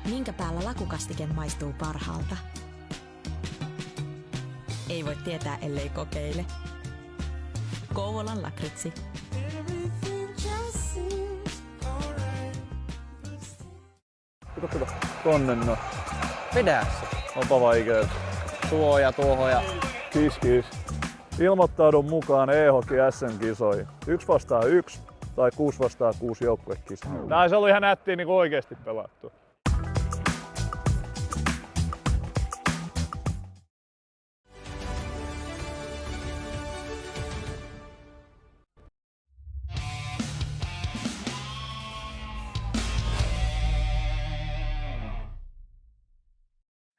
Minkä päällä lakukastike maistuu parhaalta? Ei voi tietää, ellei kokeile. Kouvolan lakritsi. Kato, tonne no. Vedä se. Onpa vaikeeta. Tuo ja tuohon ja... Kiis. Ilmoittaudun mukaan e-hockey SM-kisoihin. 1-1 tai 6-6 joukkuekisa. Tää olisi ollut ihan nättiä niin oikeesti pelattu.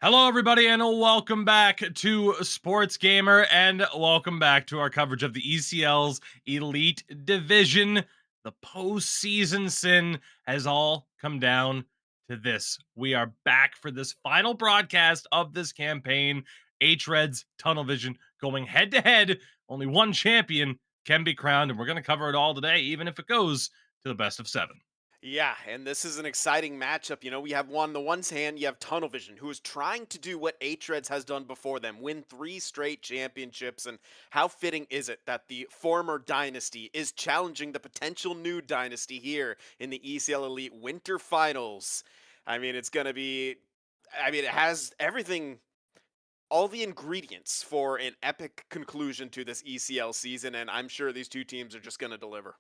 Hello, everybody, and welcome back to SportsGamer, and welcome back to our coverage of the ECL's Elite Division. The postseason sin has all come down to this. We are back for this final broadcast of this campaign. hREDS, Tunnel Vision, going head-to-head. Only one champion can be crowned, and we're going to cover it all today, even if it goes to the best of 7. Yeah, and this is an exciting matchup. You know, we have on the one hand, you have Tunnel Vision, who is trying to do what hREDS has done before them, win 3 straight championships. And how fitting is it that the former dynasty is challenging the potential new dynasty here in the ECL Elite Winter Finals? I mean, it's going to be, it has everything, all the ingredients for an epic conclusion to this ECL season. And I'm sure these two teams are just going to deliver.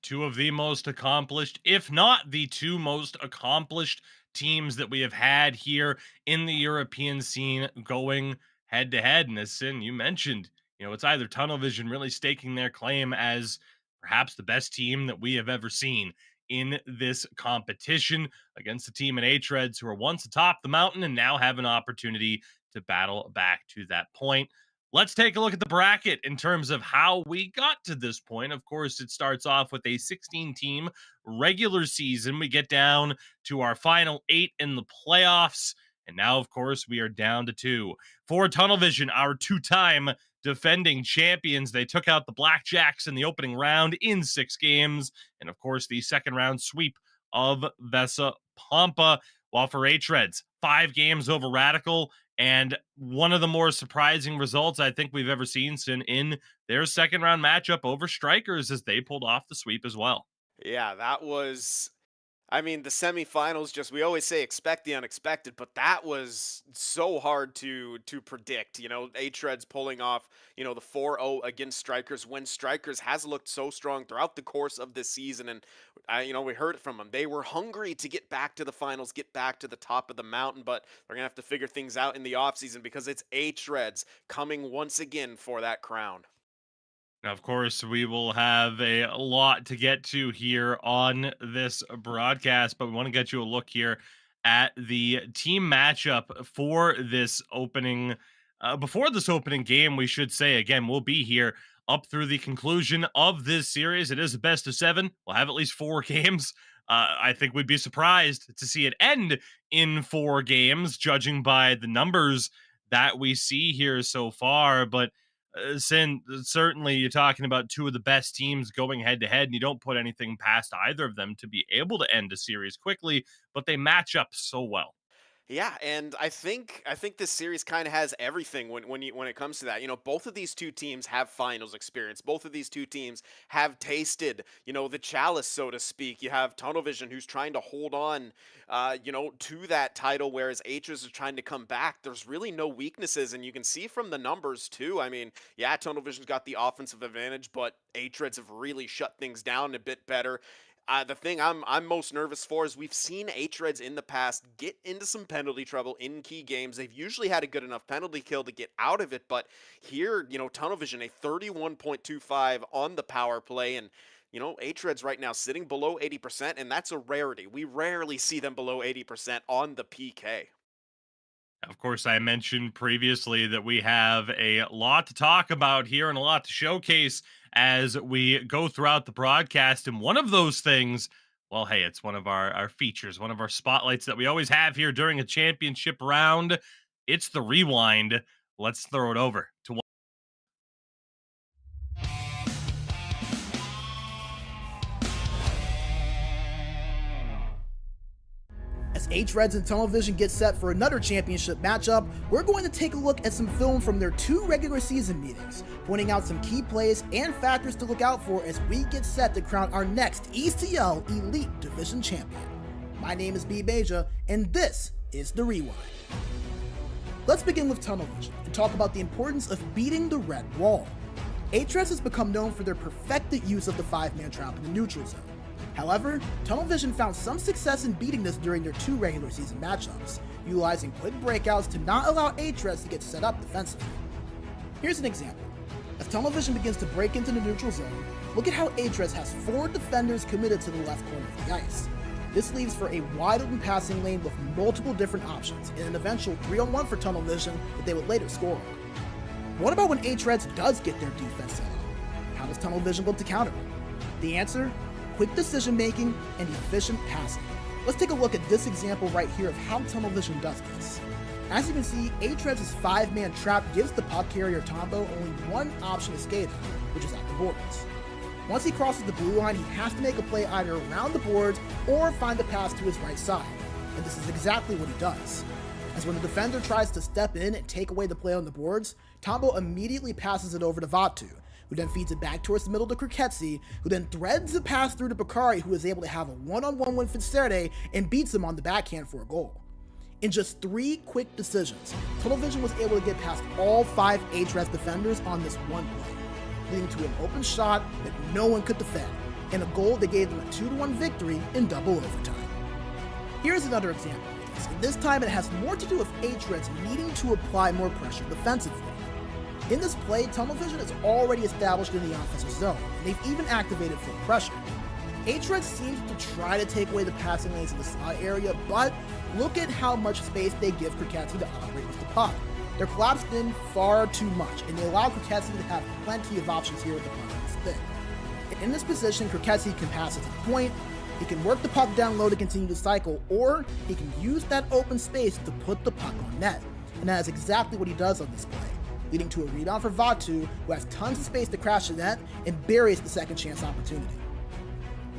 Two of the most accomplished, if not the two most accomplished teams that we have had here in the European scene going head to head. And as Sin, you mentioned, it's either Tunnel Vision really staking their claim as perhaps the best team that we have ever seen in this competition against a team in hREDS who are once atop the mountain and now have an opportunity to battle back to that point. Let's take a look at the bracket in terms of how we got to this point. Of course, it starts off with a 16-team regular season. We get down to our final 8 in the playoffs. And now, of course, we are down to 2. For Tunnel Vision, our 2-time defending champions, they took out the Blackjacks in the opening round in 6 games. And, of course, the second round sweep of Vesa Pampa. While for hREDS, 5 games over Radical. And one of the more surprising results I think we've ever seen in their second round matchup over Strikers as they pulled off the sweep as well. Yeah, that was, the semifinals, we always say expect the unexpected, but that was so hard to predict. hREDS pulling off, the 4-0 against Strikers when Strikers has looked so strong throughout the course of this season. And, we heard it from them. They were hungry to get back to the finals, get back to the top of the mountain, but they're going to have to figure things out in the offseason because it's hREDS coming once again for that crown. Now, of course, we will have a lot to get to here on this broadcast, but we want to get you a look here at the team matchup for this opening. Before this opening game, we should say, again, we'll be here up through the conclusion of this series. It is a best of 7. We'll have at least 4 games. I think we'd be surprised to see it end in 4 games, judging by the numbers that we see here so far. But Sin, certainly you're talking about 2 of the best teams going head to head, and you don't put anything past either of them to be able to end a series quickly, but they match up so well. Yeah, and I think this series kind of has everything when it comes to that. Both of these two teams have finals experience. Both of these two teams have tasted, the chalice, so to speak. You have Tunnel Vision, who's trying to hold on, to that title, whereas hREDS is trying to come back. There's really no weaknesses, and you can see from the numbers too. Yeah, Tunnel Vision's got the offensive advantage, but hREDS have really shut things down a bit better. The thing I'm most nervous for is we've seen hREDS in the past get into some penalty trouble in key games. They've usually had a good enough penalty kill to get out of it, but here, Tunnel Vision, a 31.25 on the power play, and hREDS right now sitting below 80%, and that's a rarity. We rarely see them below 80% on the PK. Of course, I mentioned previously that we have a lot to talk about here and a lot to showcase as we go throughout the broadcast. And one of those things, well, hey, it's one of our features, one of our spotlights that we always have here during a championship round. It's the rewind. Let's throw it over to As hREDS and Tunnel Vision get set for another championship matchup, we're going to take a look at some film from their 2 regular season meetings, pointing out some key plays and factors to look out for as we get set to crown our next ECL Elite Division champion. My name is B-Beja, and this is The Rewind. Let's begin with Tunnel Vision and talk about the importance of beating the red wall. hREDS has become known for their perfected use of the 5-man trap in the neutral zone. However, Tunnel Vision found some success in beating this during their 2 regular season matchups, utilizing quick breakouts to not allow hREDS to get set up defensively. Here's an example. As Tunnel Vision begins to break into the neutral zone, look at how hREDS has 4 defenders committed to the left corner of the ice. This leaves for a wide open passing lane with multiple different options and an eventual 3-on-1 for Tunnel Vision that they would later score on. What about when hREDS does get their defense set up? How does Tunnel Vision look to counter it? The answer? Quick decision making and efficient passing. Let's take a look at this example right here of how Tunnel Vision does this. As you can see, hREDS' 5-man trap gives the puck carrier Tombo only one option to skate at, which is at the boards. Once he crosses the blue line, he has to make a play either around the boards or find the pass to his right side, and this is exactly what he does. As when the defender tries to step in and take away the play on the boards, Tombo immediately passes it over to Vatu, who then feeds it back towards the middle to Kriketsi, who then threads the pass through to Bakari, who is able to have a one-on-one with Fitzerde and beats him on the backhand for a goal. In just 3 quick decisions, Tunnel Vision was able to get past all 5 hREDS defenders on this one play, leading to an open shot that no one could defend, and a goal that gave them a 2-1 victory in double overtime. Here's another example of this, and this time it has more to do with hREDS needing to apply more pressure defensively. In this play, Tunnel Vision is already established in the offensive zone, and they've even activated full pressure. hREDS seems to try to take away the passing lanes in the slot area, but look at how much space they give Kriketsi to operate with the puck. They're collapsed in far too much, and they allow Kriketsi to have plenty of options here with the puck on his stick. In this position, Kriketsi can pass it to the point, he can work the puck down low to continue the cycle, or he can use that open space to put the puck on net, and that is exactly what he does on this play, leading to a rebound for Vatu, who has tons of space to crash the net and buries the second chance opportunity.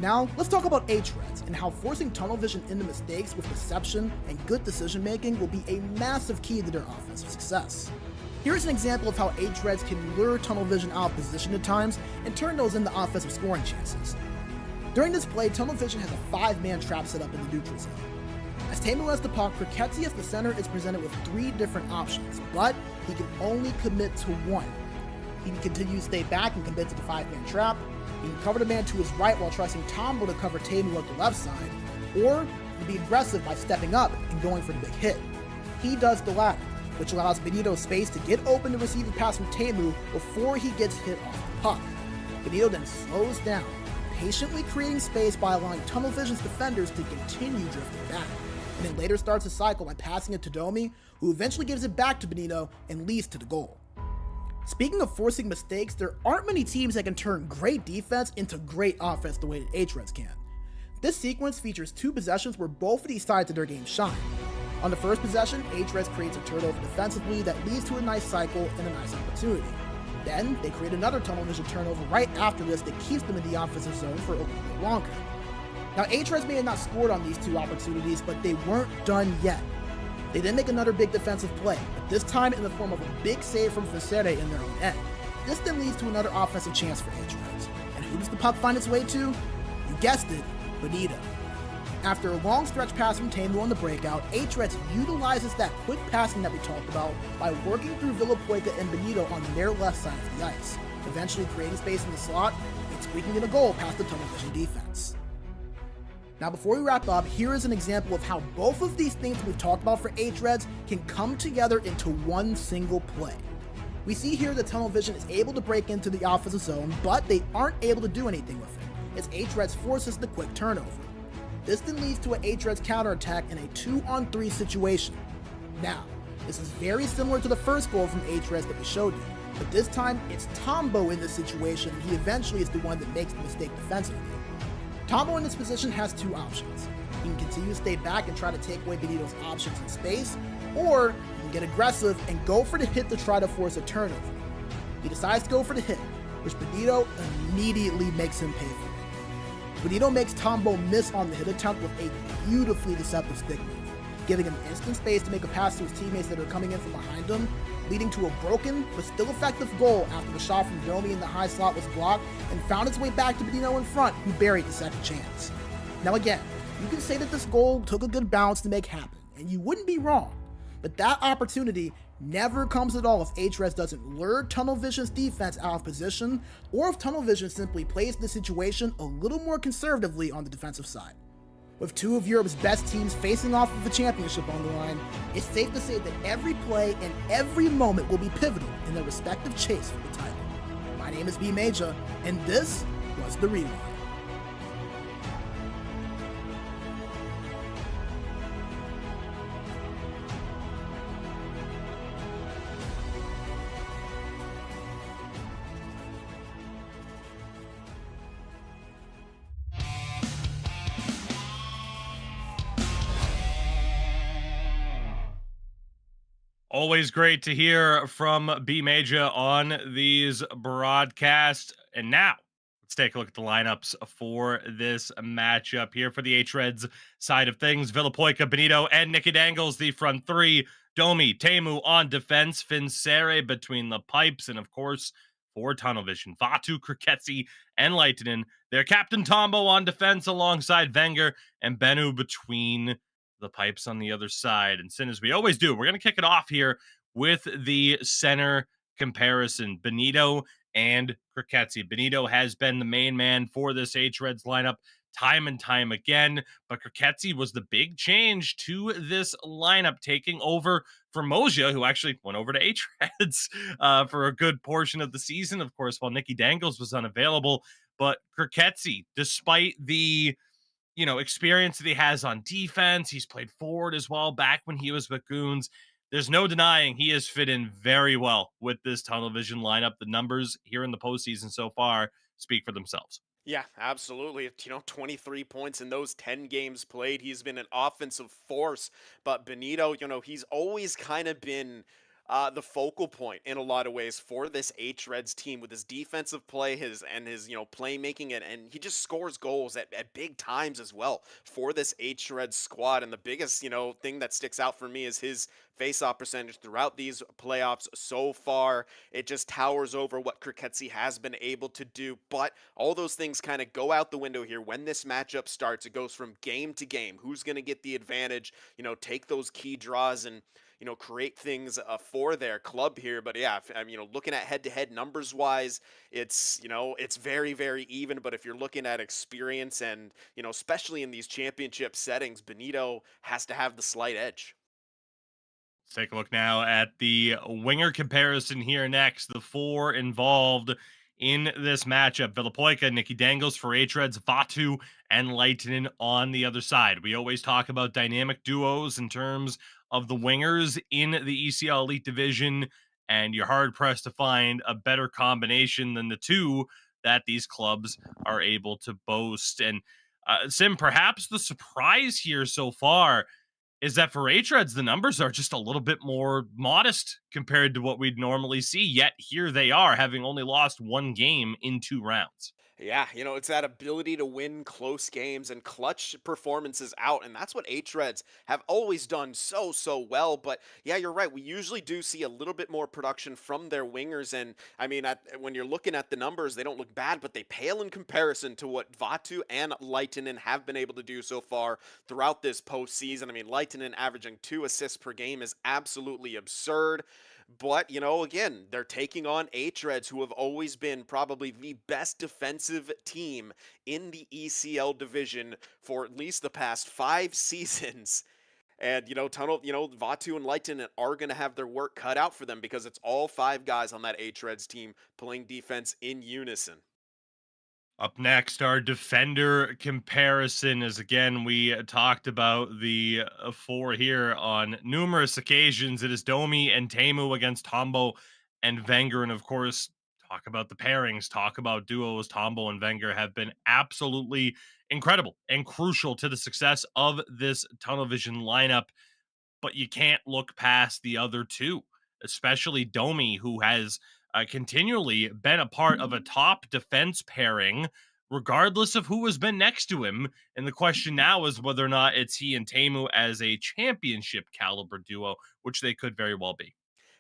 Now, let's talk about hREDS and how forcing Tunnel Vision into mistakes with deception and good decision making will be a massive key to their offensive success. Here's an example of how hREDS can lure Tunnel Vision out of position at times and turn those into offensive scoring chances. During this play, Tunnel Vision has a 5-man trap set up in the neutral zone. As Tamu has the puck, Kriketsi as the center is presented with 3 different options, but he can only commit to one. He can continue to stay back and commit to the 5-man trap, he can cover the man to his right while trusting Tombo to cover Tamu at the left side, or he can be aggressive by stepping up and going for the big hit. He does the latter, which allows Benito space to get open to receive the pass from Tamu before he gets hit off the puck. Benito then slows down, patiently creating space by allowing Tunnel Vision's defenders to continue drifting back, and then later starts a cycle by passing it to Domi, who eventually gives it back to Benito and leads to the goal. Speaking of forcing mistakes, there aren't many teams that can turn great defense into great offense the way that hREDS can. This sequence features 2 possessions where both of these sides of their game shine. On the first possession, hREDS creates a turnover defensively that leads to a nice cycle and a nice opportunity. Then, they create another Tunnel Vision turnover right after this that keeps them in the offensive zone for a little bit longer. Now, hREDS may have not scored on these 2 opportunities, but they weren't done yet. They then make another big defensive play, but this time in the form of a big save from Fitzerde in their own end. This then leads to another offensive chance for hREDS. And who does the puck find its way to? You guessed it, Benito. After a long stretch pass from Tamu on the breakout, hREDS utilizes that quick passing that we talked about by working through Villapoica and Benito on their left side of the ice, eventually creating space in the slot and squeaking in a goal past the Tunnel Vision defense. Now, before we wrap up, here is an example of how both of these things we've talked about for hREDS can come together into one single play. We see here that Tunnel Vision is able to break into the offensive zone, but they aren't able to do anything with it, as hREDS forces the quick turnover. This then leads to an hREDS counterattack in a 2-on-3 situation. Now, this is very similar to the first goal from hREDS that we showed you, but this time it's Tombo in this situation, and he eventually is the one that makes the mistake defensively. Tombo in this position has 2 options. He can continue to stay back and try to take away Benito's options in space, or he can get aggressive and go for the hit to try to force a turnover. He decides to go for the hit, which Benito immediately makes him pay for. Benito makes Tombo miss on the hit attempt with a beautifully deceptive stick move, giving him instant space to make a pass to his teammates that are coming in from behind him, leading to a broken but still effective goal after the shot from Domi in the high slot was blocked and found its way back to Benito in front, who buried the second chance. Now again, you can say that this goal took a good bounce to make happen, and you wouldn't be wrong, but that opportunity never comes at all if hREDS doesn't lure Tunnel Vision's defense out of position, or if Tunnel Vision simply plays the situation a little more conservatively on the defensive side. With two of Europe's best teams facing off of the championship on the line, it's safe to say that every play and every moment will be pivotal in their respective chase for the title. My name is B Major, and this was The Rewind. Always great to hear from B Major on these broadcasts. And now let's take a look at the lineups for this matchup here for the hREDS side of things. Villapoica, Benito, and Nicky Dangles, the front three. Domi, Teemu on defense, Finsere between the pipes, and of course, for Tunnel Vision, Vatu, Kriketsi, and Leitinen. Their captain Tombo on defense alongside Wenger, and Bennu between the pipes on the other side. And Sin, as we always do, we're going to kick it off here with the center comparison, Benito and Kriketsi. Benito has been the main man for this hREDS lineup time and time again, but Kriketsi was the big change to this lineup, taking over for Moja, who actually went over to hREDS for a good portion of the season, of course, while Nicky Dangles was unavailable. But Kriketsi, despite the experience that he has on defense, he's played forward as well back when he was with Goons. There's no denying he has fit in very well with this Tunnel Vision lineup. The numbers here in the postseason so far speak for themselves. Yeah, absolutely. 23 points in those 10 games played. He's been an offensive force. But Benito, he's always kind of been the focal point in a lot of ways for this hREDS team with his defensive play, his playmaking, and he just scores goals at big times as well for this hREDS squad. And the biggest, thing that sticks out for me is his face-off percentage throughout these playoffs so far. It just towers over what Kriketsi has been able to do, but all those things kind of go out the window here when this matchup starts. It goes from game to game. Who's going to get the advantage, take those key draws and create things for their club here. But yeah, I'm looking at head-to-head numbers-wise, it's very, very even. But if you're looking at experience and especially in these championship settings, Benito has to have the slight edge. Let's take a look now at the winger comparison here next. The four involved in this matchup: Villapoica, Nicky Dangles for hREDS, Vatu, and Leitinen on the other side. We always talk about dynamic duos in terms of the wingers in the ECL Elite Division, and you're hard-pressed to find a better combination than the two that these clubs are able to boast. And Sim, perhaps the surprise here so far is that for hREDS, the numbers are just a little bit more modest compared to what we'd normally see, yet here they are, having only lost one game in 2 rounds. Yeah, it's that ability to win close games and clutch performances out, and that's what hREDS have always done so, so well. But yeah, you're right. We usually do see a little bit more production from their wingers, and I mean, when you're looking at the numbers, they don't look bad, but they pale in comparison to what Vatu and Leitinen have been able to do so far throughout this postseason. I mean, Leitinen averaging 2 assists per game is absolutely absurd. But, again, they're taking on hREDS, who have always been probably the best defensive team in the ECL division for at least the past 5 seasons. And, Vatu and Leitinen are going to have their work cut out for them because it's all 5 guys on that hREDS team playing defense in unison. Up next, our defender comparison is, again, we talked about the 4 here on numerous occasions. It is Domi and Teemu against Tombo and Wenger. And of course, talk about the pairings, talk about duos. Tombo and Wenger have been absolutely incredible and crucial to the success of this Tunnel Vision lineup. But you can't look past the other two, especially Domi, who has continually been a part of a top defense pairing regardless of who has been next to him. And the question now is whether or not it's he and Tamu as a championship caliber duo, which they could very well be.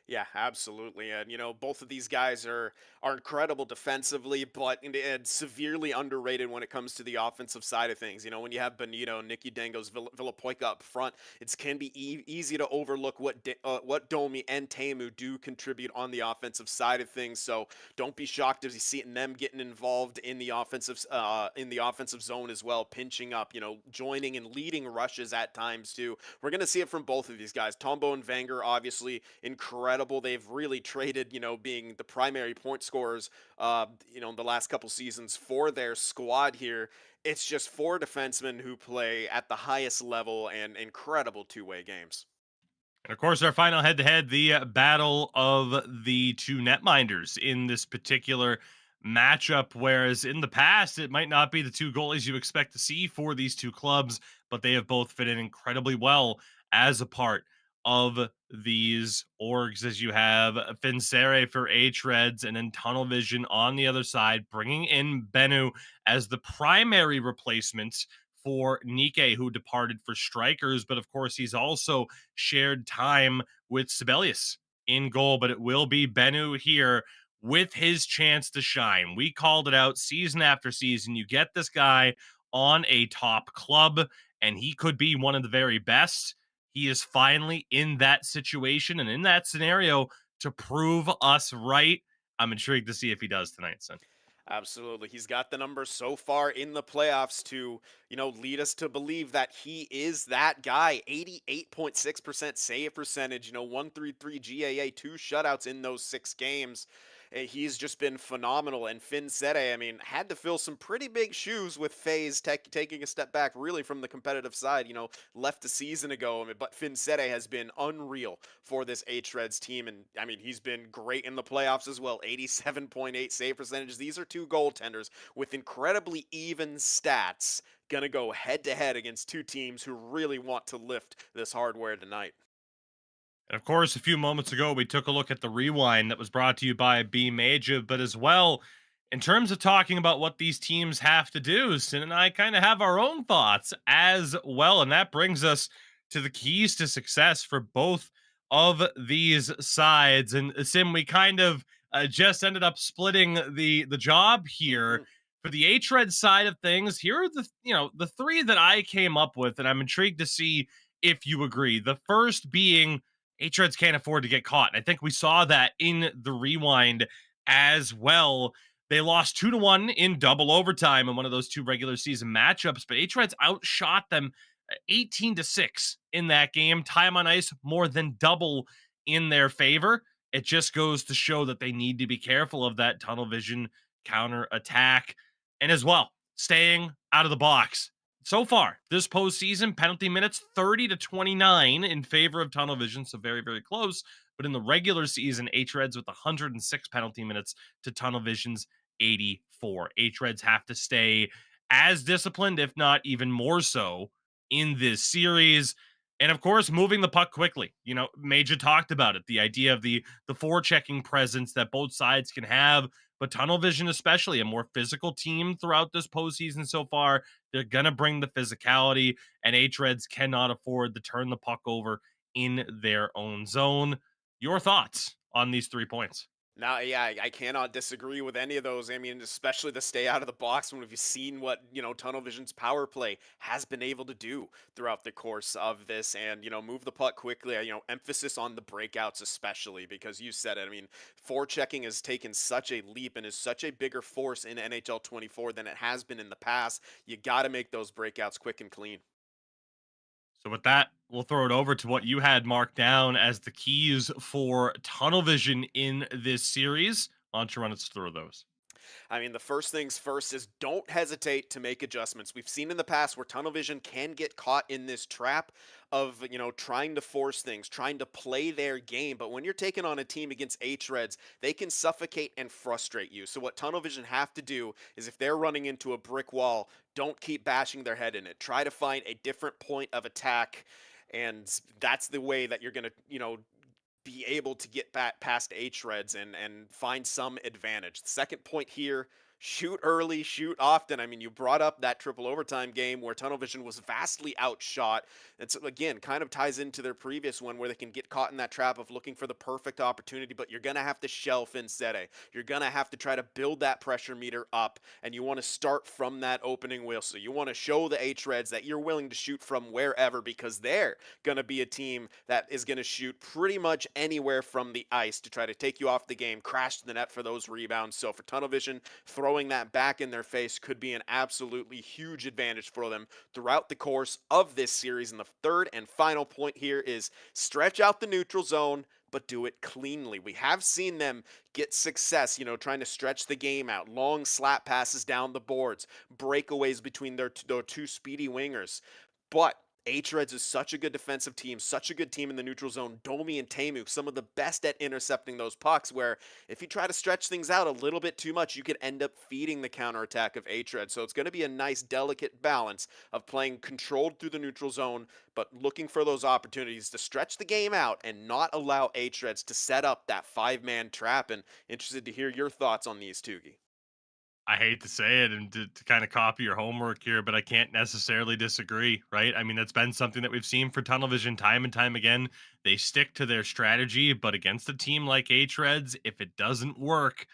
Yeah, absolutely. And both of these guys are incredible defensively, but and severely underrated when it comes to the offensive side of things. When you have Benito, Nicky Dangos, Villapoica up front, it can be easy to overlook what Domi and Tamu do contribute on the offensive side of things. So don't be shocked if you see them getting involved in the offensive zone as well, pinching up, joining and leading rushes at times too. We're gonna see it from both of these guys. Tombo and Vanger, obviously incredible. They've really traded, being the primary point scorers, in the last couple seasons for their squad here. It's just four defensemen who play at the highest level and incredible two-way games. And of course, our final head to head, the battle of the two netminders in this particular matchup. Whereas in the past, it might not be the two goalies you expect to see for these two clubs, but they have both fit in incredibly well as a part of these orgs. As you have Finsere for hREDS and then Tunnel Vision on the other side, bringing in Bennu as the primary replacement for Nike, who departed for Strikers. But of course, he's also shared time with Sibelius in goal, but it will be Bennu here with his chance to shine. We called it out season after season. You get this guy on a top club, and he could be one of the very best. He is finally in that situation and in that scenario to prove us right. I'm intrigued to see if he does tonight, son. Absolutely. He's got the numbers so far in the playoffs to, lead us to believe that he is that guy. 88.6% save percentage, 133 GAA, two shutouts in those 6 games. He's just been phenomenal. And Finn Sede, I mean, had to fill some pretty big shoes with FaZe taking a step back really from the competitive side, left a season ago. I mean, but Finn Sede has been unreal for this hREDS team. And I mean, he's been great in the playoffs as well. 87.8 save percentage. These are two goaltenders with incredibly even stats, gonna go head to head against two teams who really want to lift this hardware tonight. And of course, a few moments ago, we took a look at the rewind that was brought to you by B Major, but as well, in terms of talking about what these teams have to do, Sin and I kind of have our own thoughts as well. And that brings us to the keys to success for both of these sides. And Sim, we kind of just ended up splitting the job here. Mhm. For the HRED side of things, here are the three that I came up with, and I'm intrigued to see if you agree. The first being hREDS can't afford to get caught. And I think we saw that in the rewind as well. They lost 2-1 in double overtime in one of those two regular season matchups, but hREDS outshot them 18-6 in that game. Time on ice more than double in their favor. It just goes to show that they need to be careful of that tunnel vision counter attack. And as well, staying out of the box. So far, this postseason, penalty minutes 30-29 in favor of Tunnel Vision, so very, very close. But in the regular season, hREDS with 106 penalty minutes to Tunnel Vision's 84. hREDS have to stay as disciplined, if not even more so, in this series. And of course, moving the puck quickly. Major talked about it, the idea of the forechecking presence that both sides can have, but Tunnel Vision, especially a more physical team throughout this postseason so far, they're going to bring the physicality, and hREDS cannot afford to turn the puck over in their own zone. Your thoughts on these 3 points? Now, yeah, I cannot disagree with any of those. I mean, especially the stay out of the box when we've seen what, Tunnel Vision's power play has been able to do throughout the course of this and, move the puck quickly. Emphasis on the breakouts, especially because you said it. I mean, forechecking has taken such a leap and is such a bigger force in NHL 24 than it has been in the past. You got to make those breakouts quick and clean. So with that, we'll throw it over to what you had marked down as the keys for Tunnel Vision in this series. Why don't you run us through those? I mean, the first things first is don't hesitate to make adjustments. We've seen in the past where Tunnel Vision can get caught in this trap of, trying to force things, trying to play their game. But when you're taking on a team against hREDS, they can suffocate and frustrate you. So what Tunnel Vision have to do is if they're running into a brick wall, don't keep bashing their head in it. Try to find a different point of attack. And that's the way that you're going to, be able to get back past hREDS and find some advantage. The second point here, shoot early, shoot often. I mean, you brought up that triple overtime game where Tunnel Vision was vastly outshot. And so, again, kind of ties into their previous one where they can get caught in that trap of looking for the perfect opportunity, but you're going to have to shelf in Sede. You're going to have to try to build that pressure meter up, and you want to start from that opening wheel. So you want to show the hREDS that you're willing to shoot from wherever, because they're going to be a team that is going to shoot pretty much anywhere from the ice to try to take you off the game, crash to the net for those rebounds. So for Tunnel Vision, throwing that back in their face could be an absolutely huge advantage for them throughout the course of this series. And the third and final point here is stretch out the neutral zone, but do it cleanly. We have seen them get success, trying to stretch the game out, long slap passes down the boards, breakaways between their two speedy wingers. But hREDS is such a good defensive team, such a good team in the neutral zone. Domi and Temu, some of the best at intercepting those pucks, where if you try to stretch things out a little bit too much, you could end up feeding the counterattack of hREDS. So it's going to be a nice, delicate balance of playing controlled through the neutral zone, but looking for those opportunities to stretch the game out and not allow hREDS to set up that 5-man trap. And interested to hear your thoughts on these, Tugi. I hate to say it and to kind of copy your homework here, but I can't necessarily disagree, right? I mean, that's been something that we've seen for Tunnel Vision time and time again. They stick to their strategy, but against a team like hREDS, if it doesn't work,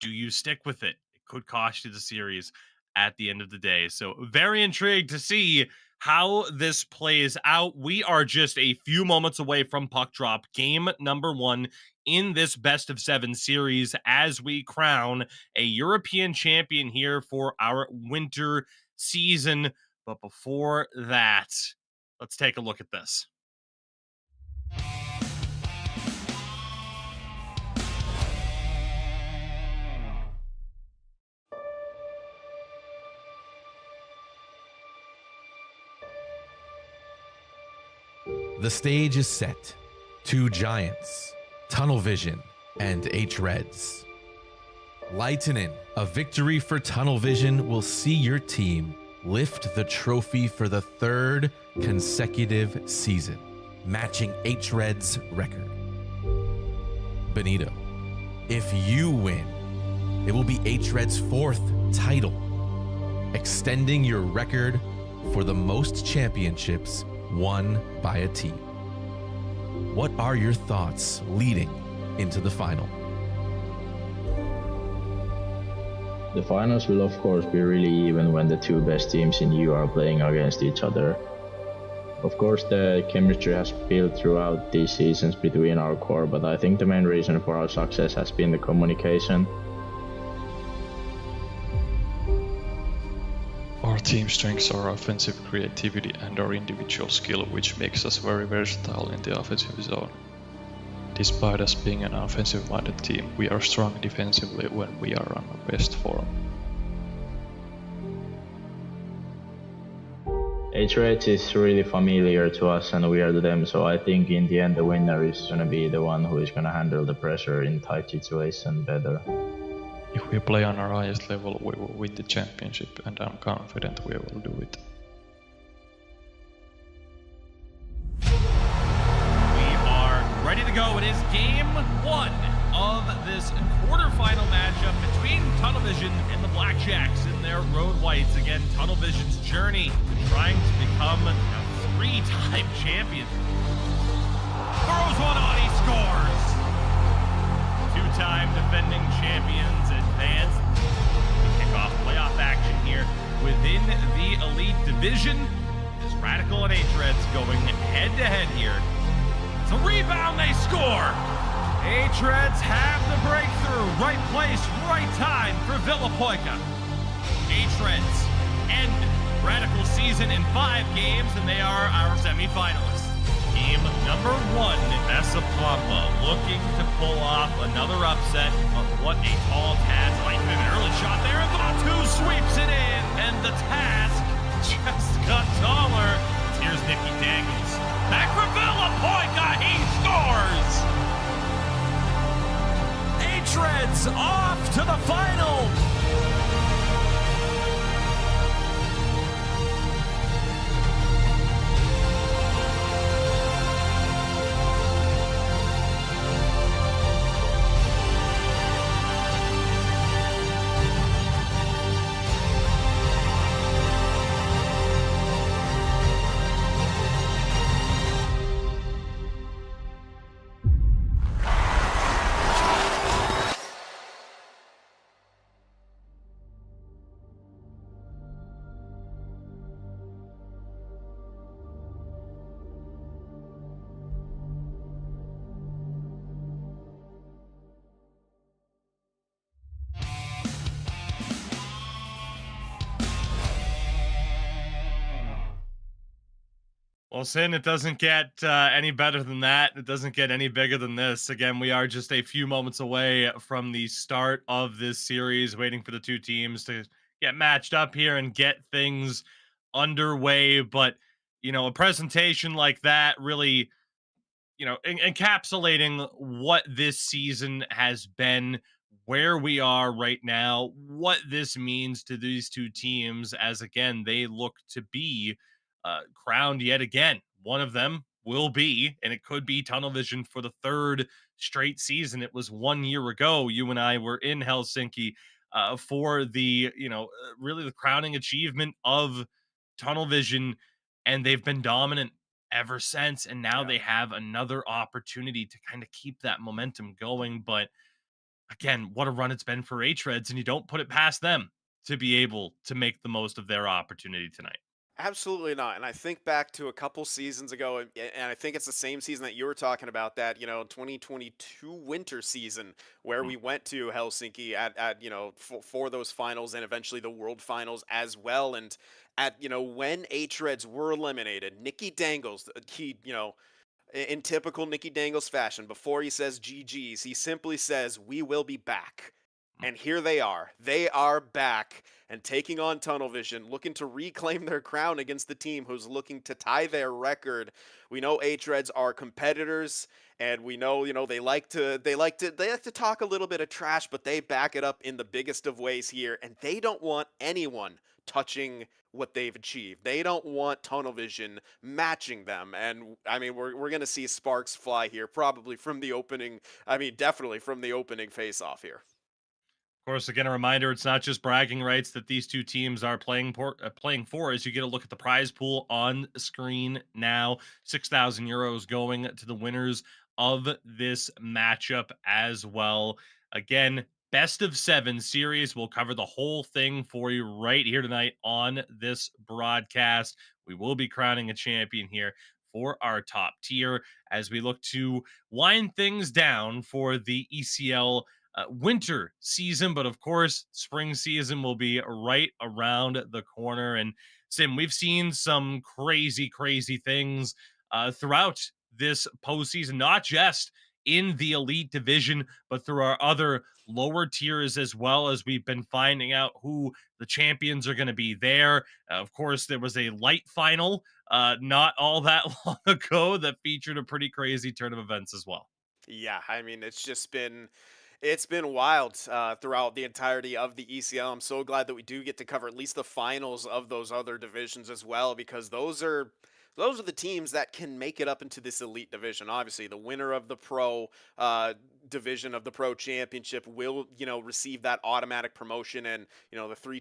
do you stick with it? It could cost you the series at the end of the day. So very intrigued to see how this plays out. We are just a few moments away from puck drop, game number 1 in this best of 7 series, as we crown a European champion here for our winter season. But before that, let's take a look at this. The stage is set. 2 giants, Tunnel Vision and hREDS. Lightning, a victory for Tunnel Vision will see your team lift the trophy for the 3rd consecutive season, matching hREDS' record. Benito, if you win, it will be hREDS' 4th title, extending your record for the most championships won by a team. What are your thoughts leading into the final? The finals will of course be really even when the 2 best teams in EU are playing against each other. Of course, the chemistry has built throughout these seasons between our core, but I think the main reason for our success has been the communication. Our team strengths are offensive creativity and our individual skill, which makes us very versatile in the offensive zone. Despite us being an offensive-minded team, we are strong defensively when we are on our best form. hREDS is really familiar to us and we are to them, so I think in the end the winner is going to be the one who is going to handle the pressure in tight situation better. If we play on our highest level, we will win the championship, and I'm confident we will do it. We are ready to go. It is game 1 of this quarterfinal matchup between Tunnel Vision and the Blackjacks in their road whites. Again, Tunnel Vision's journey to trying to become a 3-time champion. Throws one on, he scores! 2-time defending champions advance. We kick off playoff action here within the Elite Division. As Radical and hREDS going head-to-head here. It's a rebound, they score! hREDS have the breakthrough. Right place, right time for Villapoika. hREDS end Radical season in 5 games, and they are our semifinalists. Game number 1, Essa Pampa looking to pull off another upset, but what a tall task. Like an early shot there, and Batu sweeps it in, and the task just got taller. Here's Nicky Dangles. Back for Villapoika, he scores! hREDS off to the final! Well, Sin, it doesn't get any better than that. It doesn't get any bigger than this. Again, we are just a few moments away from the start of this series, waiting for the two teams to get matched up here and get things underway. But, a presentation like that really, encapsulating what this season has been, where we are right now, what this means to these two teams as, again, they look to be crowned yet again. One of them will be, and it could be Tunnel Vision for the third straight season. It was 1 year ago. You and I were in Helsinki for the, really the crowning achievement of Tunnel Vision, and they've been dominant ever since. And now they have another opportunity to kind of keep that momentum going. But again, what a run it's been for hREDS, and you don't put it past them to be able to make the most of their opportunity tonight. Absolutely not. And I think back to a couple seasons ago, and I think it's the same season that you were talking about, that 2022 winter season where we went to Helsinki at for those finals and eventually the World Finals as well. And at when hREDS were eliminated, Nikki Dangles, he in typical Nikki Dangles fashion, before he says GG's, he simply says, "We will be back." And here they are. They are back and taking on Tunnel Vision, looking to reclaim their crown against the team who's looking to tie their record. We know hREDS are competitors, and we know, they like to talk a little bit of trash, but they back it up in the biggest of ways here, and they don't want anyone touching what they've achieved. They don't want Tunnel Vision matching them. And I mean, we're going to see sparks fly here, probably from the opening. I mean, definitely from the opening face-off here. Of course, again, a reminder, it's not just bragging rights that these two teams are playing for, as you get a look at the prize pool on screen now. 6,000 euros going to the winners of this matchup as well. Again, best of 7 series. We'll cover the whole thing for you right here tonight on this broadcast. We will be crowning a champion here for our top tier as we look to wind things down for the ECL winter season. But of course, spring season will be right around the corner. And Sim, we've seen some crazy things throughout this postseason, not just in the elite division, but through our other lower tiers as well, as we've been finding out who the champions are going to be there. Of course, there was a light final not all that long ago that featured a pretty crazy turn of events as well. Yeah, I mean, it's been wild throughout the entirety of the ECL. I'm so glad that we do get to cover at least the finals of those other divisions as well, because those are the teams that can make it up into this elite division. Obviously, the winner of the pro division of the pro championship will, receive that automatic promotion, and the three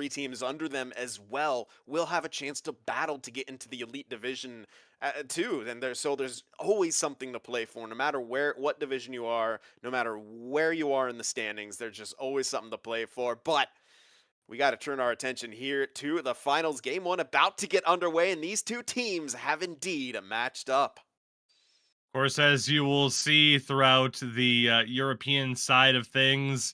teams under them as well will have a chance to battle to get into the elite division too. And there's always something to play for, no matter what division you are, no matter where you are in the standings. There's just always something to play for. But we got to turn our attention here to the finals. Game 1 about to get underway, and these two teams have indeed matched up. Of course, as you will see throughout the European side of things,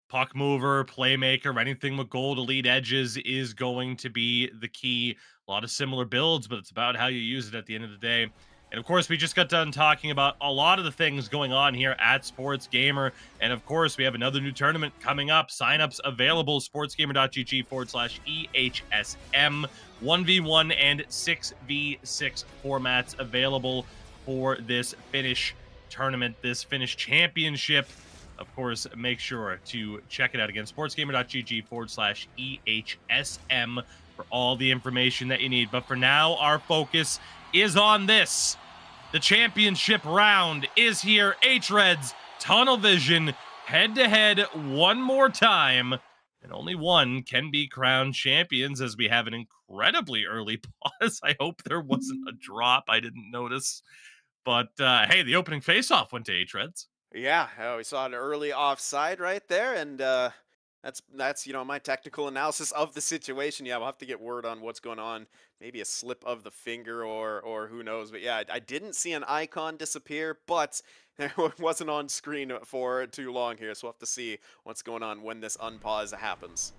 puck mover, playmaker, anything with gold elite edges is going to be the key. A lot of similar builds, but it's about how you use it at the end of the day. And of course, we just got done talking about a lot of the things going on here at SportsGamer. And of course, we have another new tournament coming up. Signups available, sportsgamer.gg/EHSM. 1v1 and 6v6 formats available for this Finnish tournament, this Finnish championship. Of course, make sure to check it out again, sportsgamer.gg/EHSM for all the information that you need. But for now, our focus is on this. The championship round is here. hREDS, Tunnel Vision, head-to-head one more time. And only one can be crowned champions, as we have an incredibly early pause. I hope there wasn't a drop. I didn't notice. But, hey, the opening face-off went to hREDS. Yeah, we saw an early offside right there, and that's my technical analysis of the situation. Yeah, we'll have to get word on what's going on. Maybe a slip of the finger or who knows. But yeah, I didn't see an icon disappear, but it wasn't on screen for too long here. So we'll have to see what's going on when this unpause happens.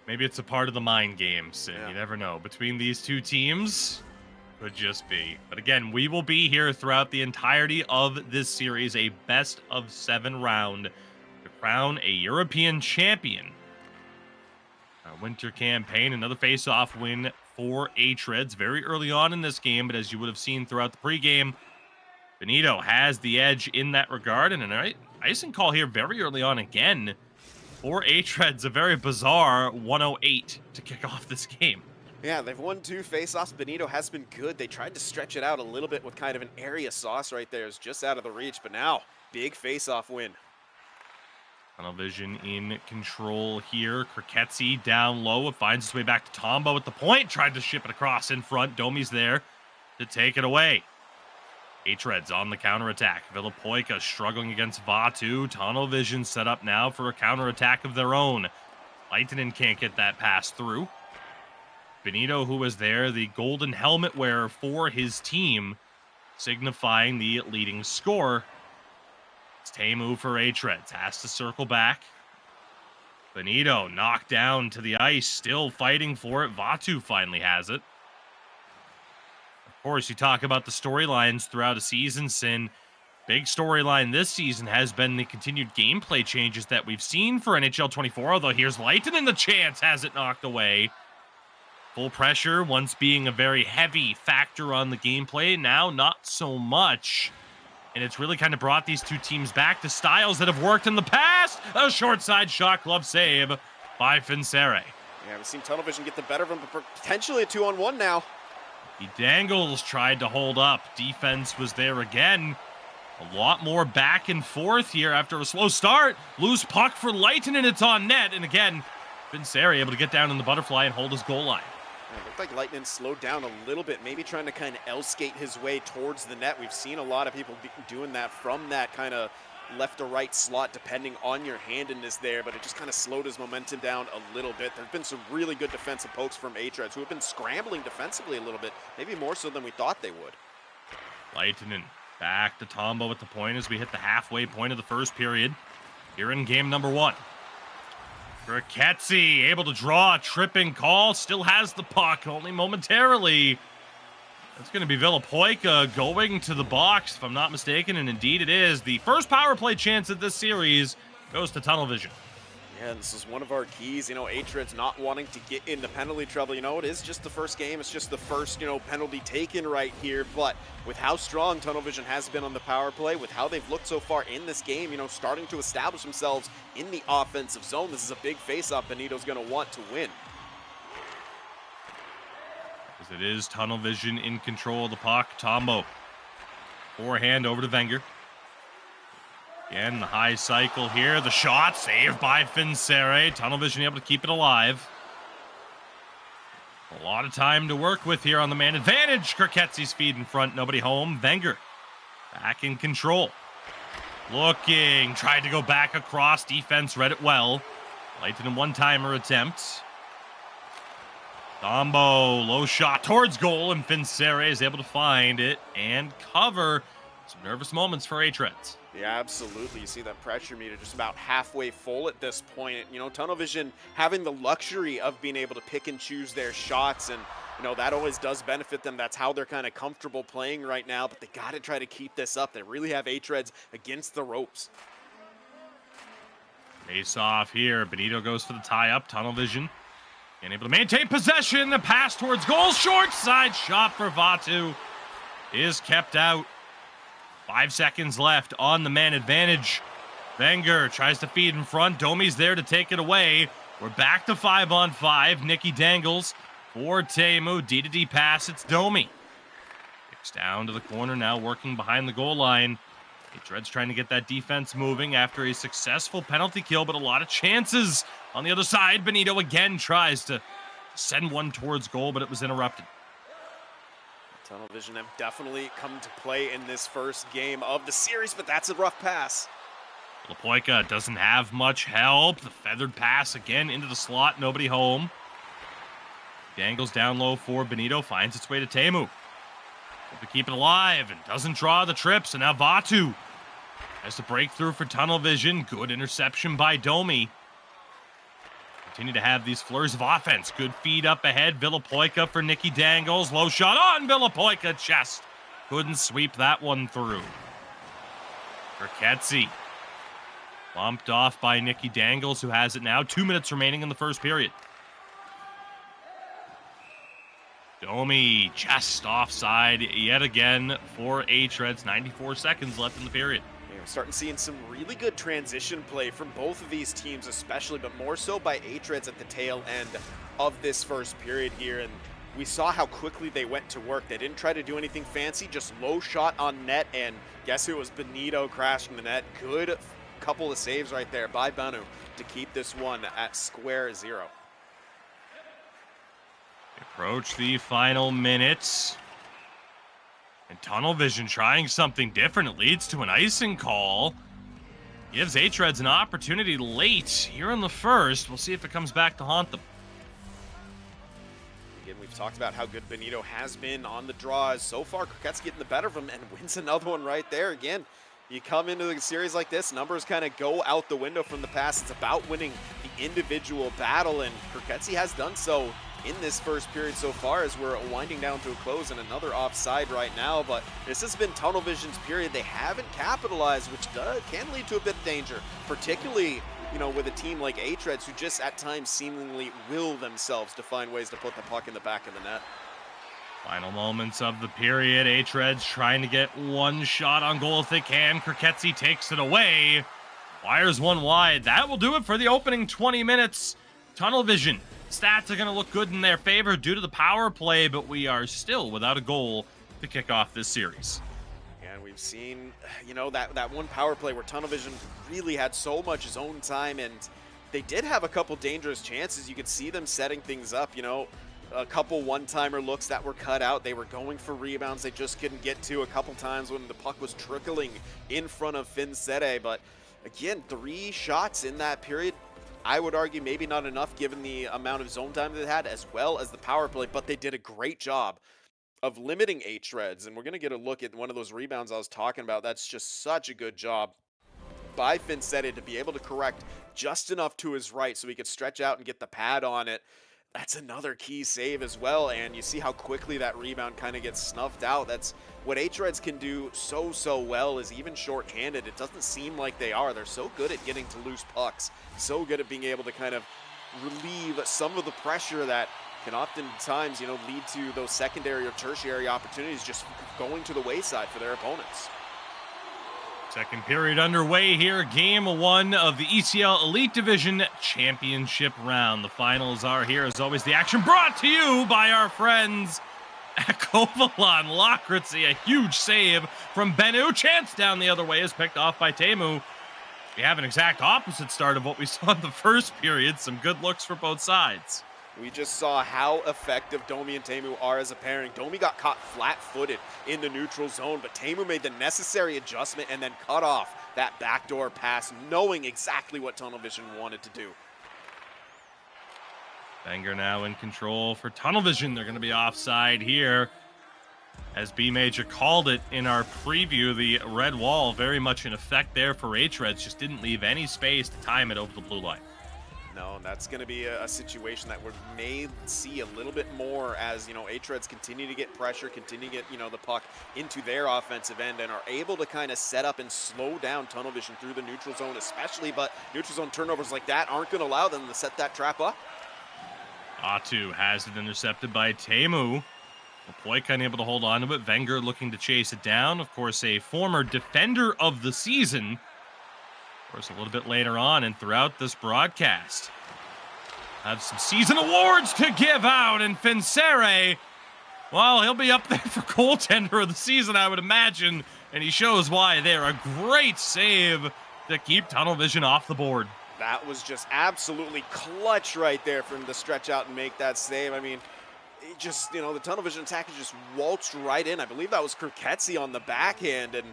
Maybe it's a part of the mind games, and Yeah. you never know. Between these two teams, Could just be. But again, we will be here throughout the entirety of this series, a best-of-7 round to crown a European champion. Our winter campaign, another face-off win for hREDS very early on in this game, but as you would have seen throughout the pregame, Benito has the edge in that regard, and an icing call here very early on again for hREDS, a very bizarre 108 to kick off this game. Yeah, they've won 2 face-offs. Benito has been good. They tried to stretch it out a little bit with kind of an area sauce right there. It's just out of the reach, but now, big face-off win. Tunnel Vision in control here. Kriketsi down low. It finds its way back to Tombo at the point. Tried to ship it across in front. Domi's there to take it away. hREDS on the counterattack. Villapoika struggling against Vatu. Tunnel Vision set up now for a counterattack of their own. Leitinen can't get that pass through. Benito, who was there, the golden helmet wearer for his team, signifying the leading score. It's Teemu for hREDS. Has to circle back. Benito knocked down to the ice, still fighting for it. Vatu finally has it. Of course, you talk about the storylines throughout a season, Sin. Big storyline this season has been the continued gameplay changes that we've seen for NHL 24, although here's Leitinen, the chance has it knocked away. Full pressure, once being a very heavy factor on the gameplay, now not so much. And it's really kind of brought these two teams back to styles that have worked in the past. A short side shot glove save by Finsere. Yeah, we've seen Tunnel Vision get the better of him, but potentially a 2-on-1 now. The Dangles tried to hold up. Defense was there again. A lot more back and forth here after a slow start. Loose puck for Leitinen, it's on net. And again, Finsere able to get down in the butterfly and hold his goal line. It looked like Leitinen slowed down a little bit, maybe trying to kind of L-skate his way towards the net. We've seen a lot of people doing that from that kind of left or right slot, depending on your handedness there, but it just kind of slowed his momentum down a little bit. There have been some really good defensive pokes from hREDS, who have been scrambling defensively a little bit, maybe more so than we thought they would. Leitinen back to Tombo at the point as we hit the halfway point of the first period here in game number 1. Kriketsi able to draw a tripping call, still has the puck, only momentarily. It's going to be Villapoika going to the box, if I'm not mistaken, and indeed it is. The first power play chance of this series goes to Tunnel Vision. Yeah, this is one of our keys, hREDS not wanting to get into penalty trouble. It is just the first game. It's just the first, penalty taken right here. But with how strong Tunnel Vision has been on the power play, with how they've looked so far in this game, starting to establish themselves in the offensive zone, this is a big face-off Benito's going to want to win. As it is Tunnel Vision in control of the puck. Tombo, forehand over to Wenger. Again, the high cycle here. The shot saved by Finsere. Tunnel Vision able to keep it alive. A lot of time to work with here on the man advantage. Kriketsi's feed in front. Nobody home. Wenger back in control. Looking. Tried to go back across. Defense read it well. Leitinen one-timer attempt. Tombo. Low shot towards goal. And Finsere is able to find it and cover. Some nervous moments for hREDS. Yeah, absolutely. You see that pressure meter just about halfway full at this point. Tunnel Vision having the luxury of being able to pick and choose their shots, and that always does benefit them. That's how they're kind of comfortable playing right now, but they got to try to keep this up. They really have hREDS against the ropes. Face off here. Benito goes for the tie-up. Tunnel Vision and able to maintain possession. The pass towards goal. Short side shot for Vatu is kept out. 5 seconds left on the man advantage. Wenger tries to feed in front. Domi's there to take it away. We're back to 5-on-5. Nicky Dangles for Teemu. D-to-D pass. It's Domi. Kicks down to the corner now, working behind the goal line. hREDS trying to get that defense moving after a successful penalty kill, but a lot of chances on the other side. Benito again tries to send one towards goal, but it was interrupted. Tunnel Vision have definitely come to play in this first game of the series, but that's a rough pass. Villapoika doesn't have much help. The feathered pass again into the slot. Nobody home. Dangles down low for Benito. Finds its way to Teemu. To keep it alive and doesn't draw the trips. And now Vatu has to break through for Tunnel Vision. Good interception by Domi. continue to have these flurries of offense. Good feed up ahead. Villapoika for Nicky Dangles. Low shot on Villapoika. Chest. Couldn't sweep that one through. Kriketsi. Bumped off by Nicky Dangles, who has it now. 2 minutes remaining in the first period. Domi, chest offside yet again for hREDS. 94 seconds left in the period. Yeah, we're starting seeing some really good transition play from both of these teams especially, but more so by hREDS at the tail end of this first period here. And we saw how quickly they went to work. They didn't try to do anything fancy, just low shot on net, and guess who? It was Benito crashing the net. Good couple of saves right there by Banu to keep this one at square 0. Approach the final minutes. And Tunnel Vision trying something different. It leads to an icing call. Gives hREDS an opportunity late here in the first. We'll see if it comes back to haunt them. Again, we've talked about how good Benito has been on the draws. So far, Kriketsi getting the better of him and wins another one right there. Again, you come into a series like this, numbers kind of go out the window from the past. It's about winning the individual battle, and Kriketsi has done so in this first period so far as we're winding down to a close and another offside right now. But this has been Tunnel Vision's period. They haven't capitalized, which can lead to a bit of danger, particularly, you know, with a team like hREDS, who just at times seemingly will themselves to find ways to put the puck in the back of the net. Final moments of the period. hREDS trying to get one shot on goal if they can. Kriketsi takes it away. Wires one wide. That will do it for the opening 20 minutes. Tunnel Vision stats are going to look good in their favor due to the power play, but we are still without a goal to kick off this series. And we've seen, you know, that one power play where Tunnel Vision really had so much zone time, and they did have a couple dangerous chances. You could see them setting things up, you know, a couple one-timer looks that were cut out. They were going for rebounds they just couldn't get to a couple times when the puck was trickling in front of Finsere. But again, 3 shots in that period. I would argue maybe not enough given the amount of zone time they had, as well as the power play, but they did a great job of limiting hREDS. And we're going to get a look at one of those rebounds I was talking about. That's just such a good job by Finsere to be able to correct just enough to his right so he could stretch out and get the pad on it. That's another key save as well, and you see how quickly that rebound kind of gets snuffed out. That's what hREDS can do so well, is even short-handed. It doesn't seem like they are. They're so good at getting to loose pucks, so good at being able to kind of relieve some of the pressure that can oftentimes, you know, lead to those secondary or tertiary opportunities just going to the wayside for their opponents. Second period underway here. Game 1 of the ECL Elite Division Championship round. The finals are here. As always, the action brought to you by our friends at Kovalon Lakritzi. A huge save from Benu. Chance down the other way is picked off by Teemu. We have an exact opposite start of what we saw in the first period. Some good looks for both sides. We just saw how effective Domi and Teemu are as a pairing. Domi got caught flat-footed in the neutral zone, but Teemu made the necessary adjustment and then cut off that backdoor pass, knowing exactly what Tunnel Vision wanted to do. Wenger now in control for Tunnel Vision. They're going to be offside here. As B Major called it in our preview, the red wall very much in effect there for hREDS. Just didn't leave any space to time it over the blue line. No, and that's going to be a situation that we may see a little bit more as, you know, hREDS continue to get pressure, continue to get, you know, the puck into their offensive end and are able to kind of set up and slow down Tunnel Vision through the neutral zone especially, but neutral zone turnovers like that aren't going to allow them to set that trap up. Atu has it intercepted by Teemu. Lapoika unable to hold on to it. Wenger looking to chase it down. Of course, a former defender of the season. Of course, a little bit later on and throughout this broadcast, have some season awards to give out, and Finsere, well, he'll be up there for goaltender of the season, I would imagine, and he shows why there. A great save to keep Tunnel Vision off the board. That was just absolutely clutch right there for him to stretch out and make that save. I mean, it just, you know, the Tunnel Vision attacker just waltzed right in. I believe that was Kriketsi on the backhand, and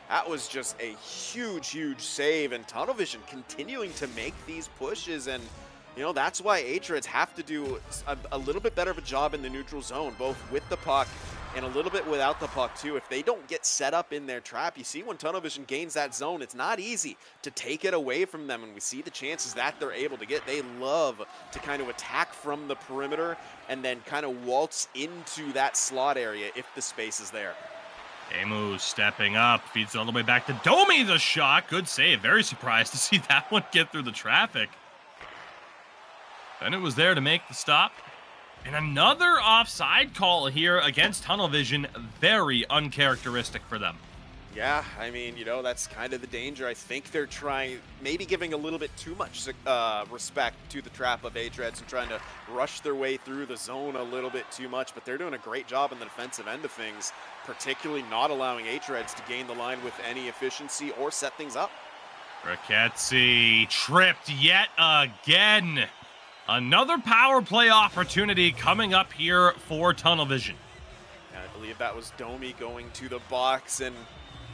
that was just a huge save. And Tunnel Vision continuing to make these pushes, and, you know, that's why hREDS have to do a little bit better of a job in the neutral zone, both with the puck and a little bit without the puck too. If they don't get set up in their trap, you see when Tunnel Vision gains that zone, it's not easy to take it away from them, and we see the chances that they're able to get. They love to kind of attack from the perimeter and then kind of waltz into that slot area if the space is there. Emu stepping up, feeds it all the way back to Domi. The shot, good save. Very surprised to see that one get through the traffic. Bennett was there to make the stop. And another offside call here against Tunnel Vision. Very uncharacteristic for them. Yeah, I mean, you know, that's kind of the danger. I think they're trying, maybe giving a little bit too much respect to the trap of hREDS and trying to rush their way through the zone a little bit too much, but they're doing a great job in the defensive end of things, particularly not allowing hREDS to gain the line with any efficiency or set things up. Rickettsi tripped yet again. Another power play opportunity coming up here for Tunnel Vision. And I believe that was Domi going to the box, and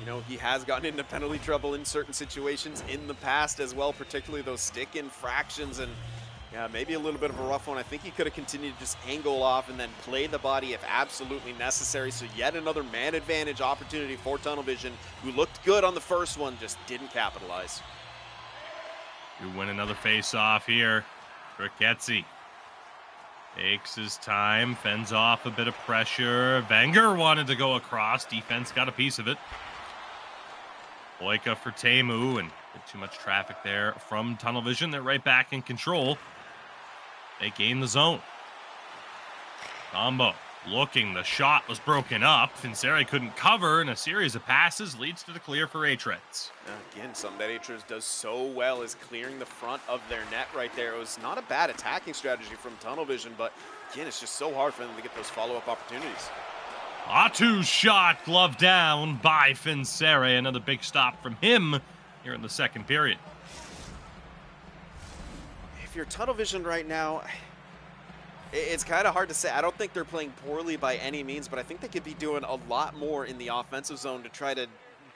you know, he has gotten into penalty trouble in certain situations in the past as well, particularly those stick infractions, and yeah, maybe a little bit of a rough one. I think he could have continued to just angle off and then play the body if absolutely necessary. So yet another man advantage opportunity for Tunnel Vision, who looked good on the first one, just didn't capitalize. You win another face-off here. Rickettsi takes his time, fends off a bit of pressure. Wenger wanted to go across. Defense got a piece of it. Boyka for Teemu, and too much traffic there from Tunnel Vision. They're right back in control. They gain the zone. Combo looking, the shot was broken up. Finsere couldn't cover, and a series of passes leads to the clear for hREDS. Again, something that hREDS does so well is clearing the front of their net right there. It was not a bad attacking strategy from Tunnel Vision, but again, it's just so hard for them to get those follow-up opportunities. Atu's shot, glove down by Finsere. Another big stop from him here in the second period. If you're Tunnel Vision right now, it's kind of hard to say. I don't think they're playing poorly by any means, but I think they could be doing a lot more in the offensive zone to try to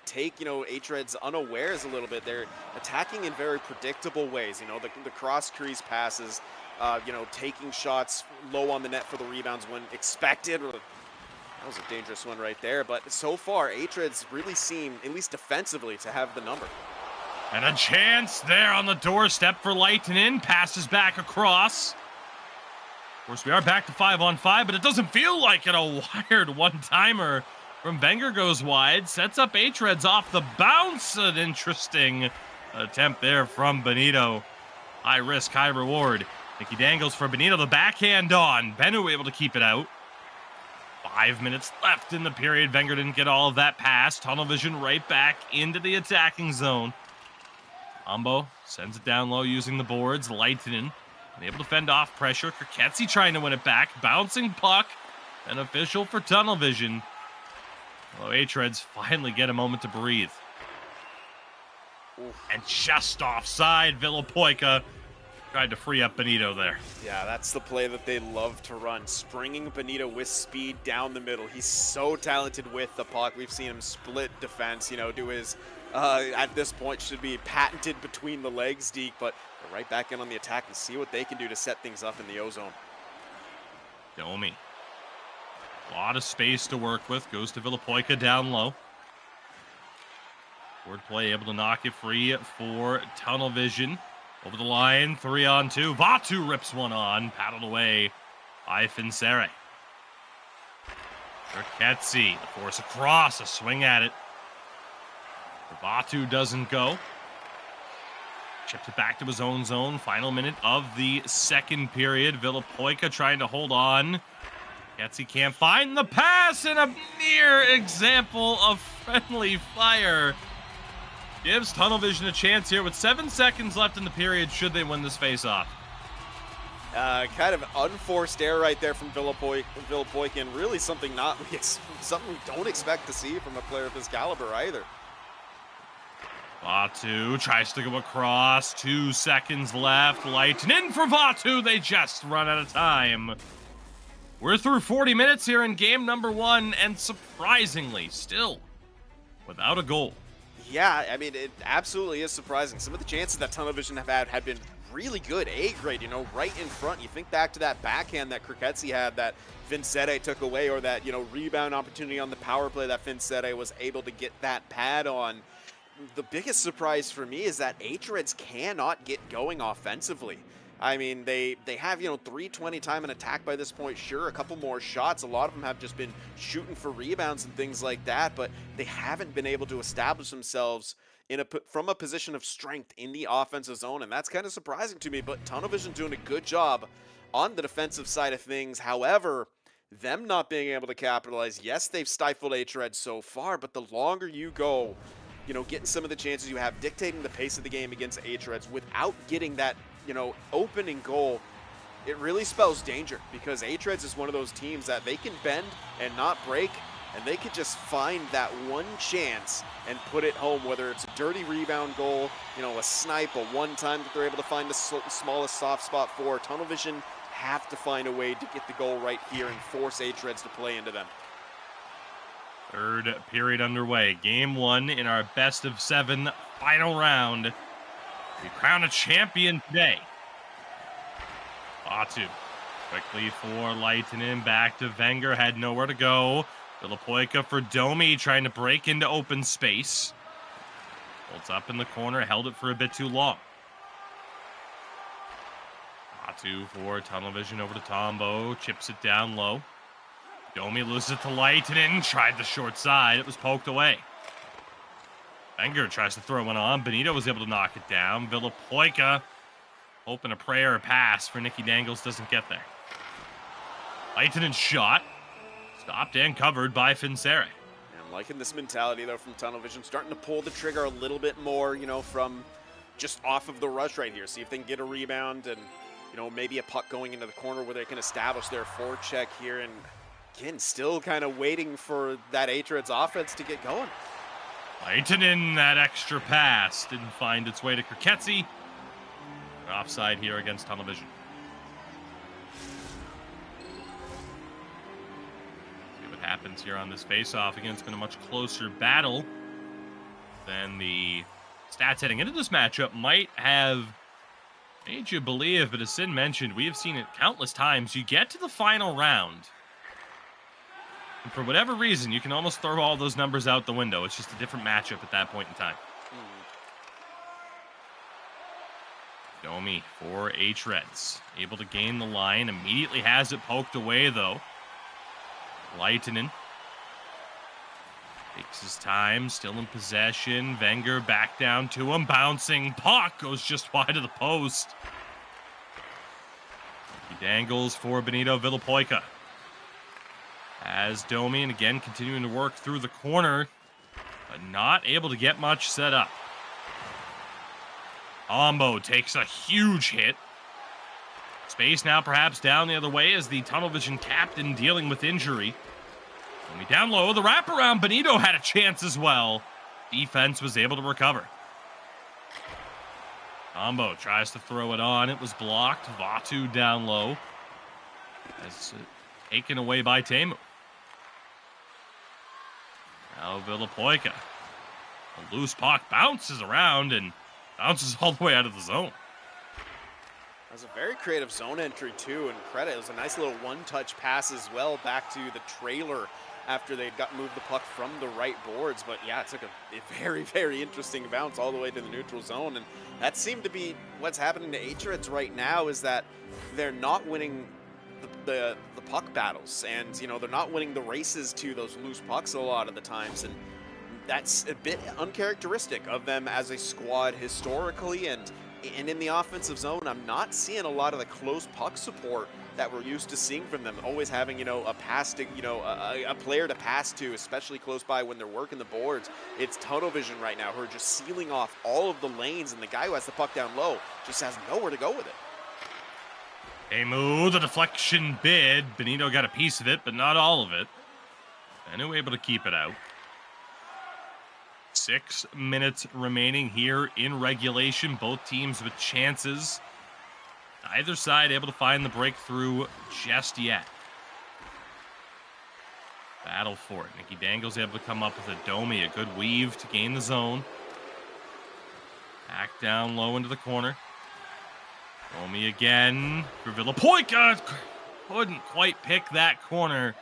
take, you know, hREDS unawares a little bit. They're attacking in very predictable ways. You know, the cross crease passes, you know, taking shots low on the net for the rebounds when expected. That was a dangerous one right there, but so far, hREDS really seem, at least defensively, to have the number. And a chance there on the doorstep for Lehtinen. Passes back across. Of course, we are back to 5-on-5, but it doesn't feel like it. A wired one-timer from Wenger goes wide. Sets up hREDS off the bounce. An interesting attempt there from Benito. High risk, high reward. Nicky dangles for Benito. The backhand on. Bennu able to keep it out. 5 minutes left in the period. Wenger didn't get all of that pass. Tunnel Vision right back into the attacking zone. Ambo sends it down low using the boards. Lehtinen able to fend off pressure. Rickettsi trying to win it back. Bouncing puck. Beneficial for Tunnel Vision. Although hREDS finally get a moment to breathe. Oof. And just offside. Villapoika tried to free up Benito there. Yeah, that's the play that they love to run. Springing Benito with speed down the middle. He's so talented with the puck. We've seen him split defense, you know, do his, at this point, should be patented between the legs, Deke, but they're right back in on the attack and see what they can do to set things up in the O-zone. Domi. A lot of space to work with. Goes to Villapoika down low. Forward play able to knock it free for Tunnel Vision. Over the line, 3-on-2. Vatu rips one on, paddled away by Finsere. Rickettsi, the force across, a swing at it. Vatu doesn't go. Chipped it back to his own zone. Final minute of the second period. Villapoika trying to hold on. Rickettsi can't find the pass, and a near example of friendly fire gives Tunnel Vision a chance here with 7 seconds left in the period should they win this face-off. Kind of unforced error right there from Villapoika, and really something something we don't expect to see from a player of his caliber either. Vatu tries to go across. 2 seconds left. Lehtinen for Vatu. They just run out of time. We're through 40 minutes here in game number 1, and surprisingly, still without a goal. Yeah, I mean, it absolutely is surprising. Some of the chances that Tunnel Vision have had been really good A grade, you know, right in front. You think back to that backhand that Kriketsi had that Vincere took away, or that, you know, rebound opportunity on the power play that Vincere was able to get that pad on. The biggest surprise for me is that hREDS cannot get going offensively. I mean, they have, you know, 320 time and attack by this point. Sure, a couple more shots. A lot of them have just been shooting for rebounds and things like that, but they haven't been able to establish themselves from a position of strength in the offensive zone, and that's kind of surprising to me. But Tunnel Vision doing a good job on the defensive side of things. However, them not being able to capitalize, yes, they've stifled hREDS so far, but the longer you go, you know, getting some of the chances you have, dictating the pace of the game against hREDS without getting that, you know, opening goal, it really spells danger, because hREDS is one of those teams that they can bend and not break, and they could just find that one chance and put it home, whether it's a dirty rebound goal, you know, a snipe, a one-time that they're able to find the smallest soft spot for. Tunnel Vision have to find a way to get the goal right here and force hREDS to play into them. Third period underway. Game 1 in our best of 7 final round. We crown a champion today. Batu quickly for Leitinen, back to Wenger, had nowhere to go. Villapoica for Domi, trying to break into open space. Holds up in the corner, held it for a bit too long. Batu for Tunnel Vision, over to Tombo, chips it down low. Domi loses it to Leitinen, tried the short side, it was poked away. Wenger tries to throw one on. Benito was able to knock it down. Villapoica hoping a prayer pass for Nicky Dangles doesn't get there. Leitinen shot. Stopped and covered by Vincere. I'm liking this mentality, though, from Tunnel Vision. Starting to pull the trigger a little bit more, you know, from just off of the rush right here. See if they can get a rebound and, you know, maybe a puck going into the corner where they can establish their forecheck here. And, again, still kind of waiting for that hREDS offense to get going. Leitinen, that extra pass didn't find its way to Kriketsi. Offside here against Tunnel Vision. See what happens here on this face-off. Again, it's been a much closer battle than the stats heading into this matchup might have made you believe, but as Sin mentioned, we have seen it countless times. You get to the final round, and for whatever reason, you can almost throw all those numbers out the window. It's just a different matchup at that point in time. Domi for hREDS. Able to gain the line. Immediately has it poked away, though. Leitinen takes his time. Still in possession. Wenger back down to him. Bouncing puck goes just wide of the post. He dangles for Benito Villapoica. As Domi, and again continuing to work through the corner, but not able to get much set up. Ombo takes a huge hit. Space now perhaps down the other way as the Tunnel Vision captain dealing with injury. Domi down low, the wraparound. Benito had a chance as well. Defense was able to recover. Ombo tries to throw it on. It was blocked. Vatu down low. As taken away by Teemu. Now Villapoica. A loose puck bounces around and bounces all the way out of the zone. That was a very creative zone entry, too, and credit. It was a nice little one-touch pass as well back to the trailer after they moved the puck from the right boards. But, yeah, it took a very, very interesting bounce all the way to the neutral zone. And that seemed to be what's happening to hREDS right now, is that they're not winning the puck battles. And, you know, they're not winning the races to those loose pucks a lot of the times. And that's a bit uncharacteristic of them as a squad historically, and in the offensive zone. I'm not seeing a lot of the close puck support that we're used to seeing from them. Always having, you know, a pass to, you know, a player to pass to, especially close by when they're working the boards. It's Tunnel Vision right now who are just sealing off all of the lanes, and the guy who has the puck down low just has nowhere to go with it. Teemu, the deflection bid. Benito got a piece of it, but not all of it. Benito able to keep it out. 6 minutes remaining here in regulation. Both teams with chances. Either side able to find the breakthrough just yet. Battle for it. Nicky Dangle's able to come up with a Domi. A good weave to gain the zone. Back down low into the corner. Domi again for Villapoica. Couldn't quite pick that corner.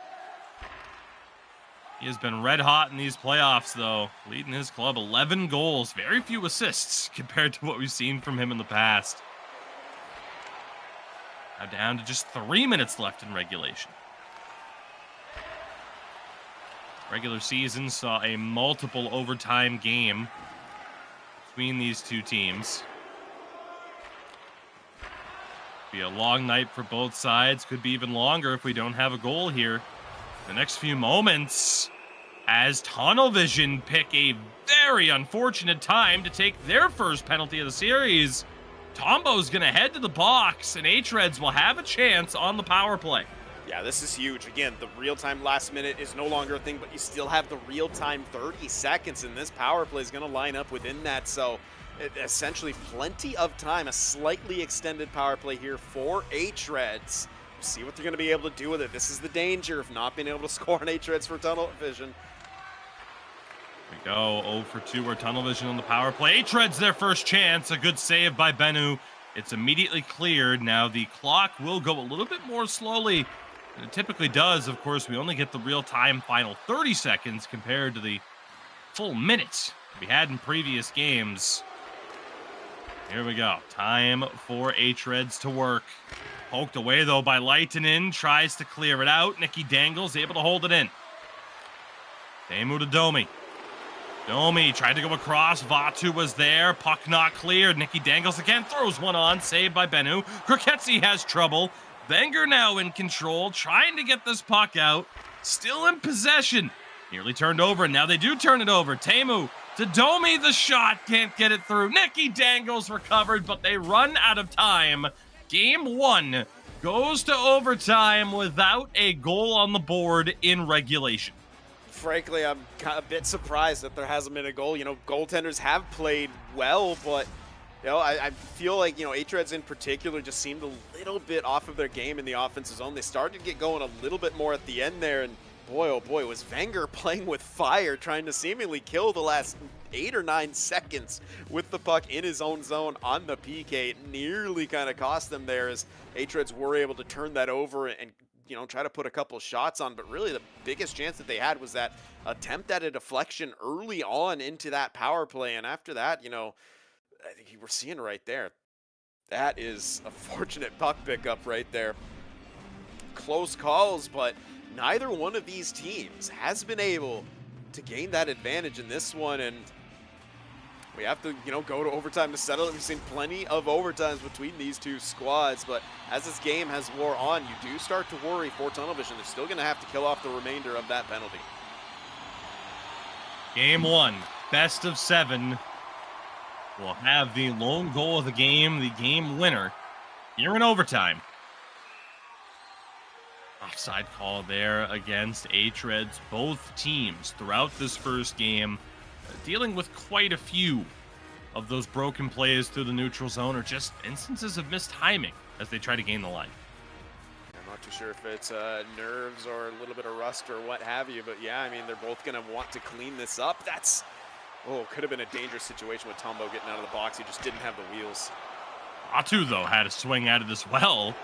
He has been red hot in these playoffs, though, leading his club 11 goals. Very few assists compared to what we've seen from him in the past. Now down to just 3 minutes left in regulation. Regular season saw a multiple overtime game between these two teams. Be a long night for both sides. Could be even longer if we don't have a goal here. The next few moments, as Tunnel Vision pick a very unfortunate time to take their first penalty of the series. Tombo's gonna head to the box, and hREDS will have a chance on the power play. Yeah, this is huge. Again, the real-time last minute is no longer a thing, but you still have the real-time 30 seconds, and this power play is going to line up within that. So, essentially, plenty of time, a slightly extended power play here for hREDS. See what they're going to be able to do with it. This is the danger of not being able to score on hREDS for Tunnel Vision. We go 0 for 2 or Tunnel Vision on the power play. hREDS their first chance. A good save by Bennu. It's immediately cleared. Now the clock will go a little bit more slowly than it typically does. Of course, we only get the real-time final 30 seconds compared to the full minute we had in previous games. Here we go. Time for hREDS to work. Poked away, though, by Leitinen. Tries to clear it out. Nicky Dangle's able to hold it in. Teemu to Domi. Domi tried to go across. Vatu was there. Puck not cleared. Nicky Dangles again throws one on. Saved by Bennu. Kroketsi has trouble. Wenger now in control. Trying to get this puck out. Still in possession. Nearly turned over. Now they do turn it over. Teemu to Domi. The shot. Can't get it through. Nicky Dangles recovered, but they run out of time. Game 1 goes to overtime without a goal on the board in regulation. Frankly, I'm kind of a bit surprised that there hasn't been a goal. You know, goaltenders have played well, but, you know, I feel like, you know, hREDS in particular just seemed a little bit off of their game in the offensive zone. They started to get going a little bit more at the end there, and boy, oh boy, was Wenger playing with fire, trying to seemingly kill the last 8 or 9 seconds with the puck in his own zone on the PK. It nearly kind of cost them there as hREDS were able to turn that over and, you know, try to put a couple shots on, but really the biggest chance that they had was that attempt at a deflection early on into that power play. And after that, you know, I think you were seeing right there, that is a fortunate puck pickup right there. Close calls, but neither one of these teams has been able to gain that advantage in this one, and we have to, you know, go to overtime to settle it. We've seen plenty of overtimes between these two squads, but as this game has wore on, you do start to worry for Tunnel Vision. They're still going to have to kill off the remainder of that penalty. Game 1, best of 7. We'll have the lone goal of the game winner, here in overtime. Offside call there against hREDS. Both teams throughout this first game dealing with quite a few of those broken plays through the neutral zone, or just instances of missed timing as they try to gain the line. I'm not too sure if it's nerves or a little bit of rust or what have you, but yeah, I mean, they're both going to want to clean this up. That's, oh, could have been a dangerous situation with Tombo getting out of the box. He just didn't have the wheels. Atu, though, had a swing at it as well.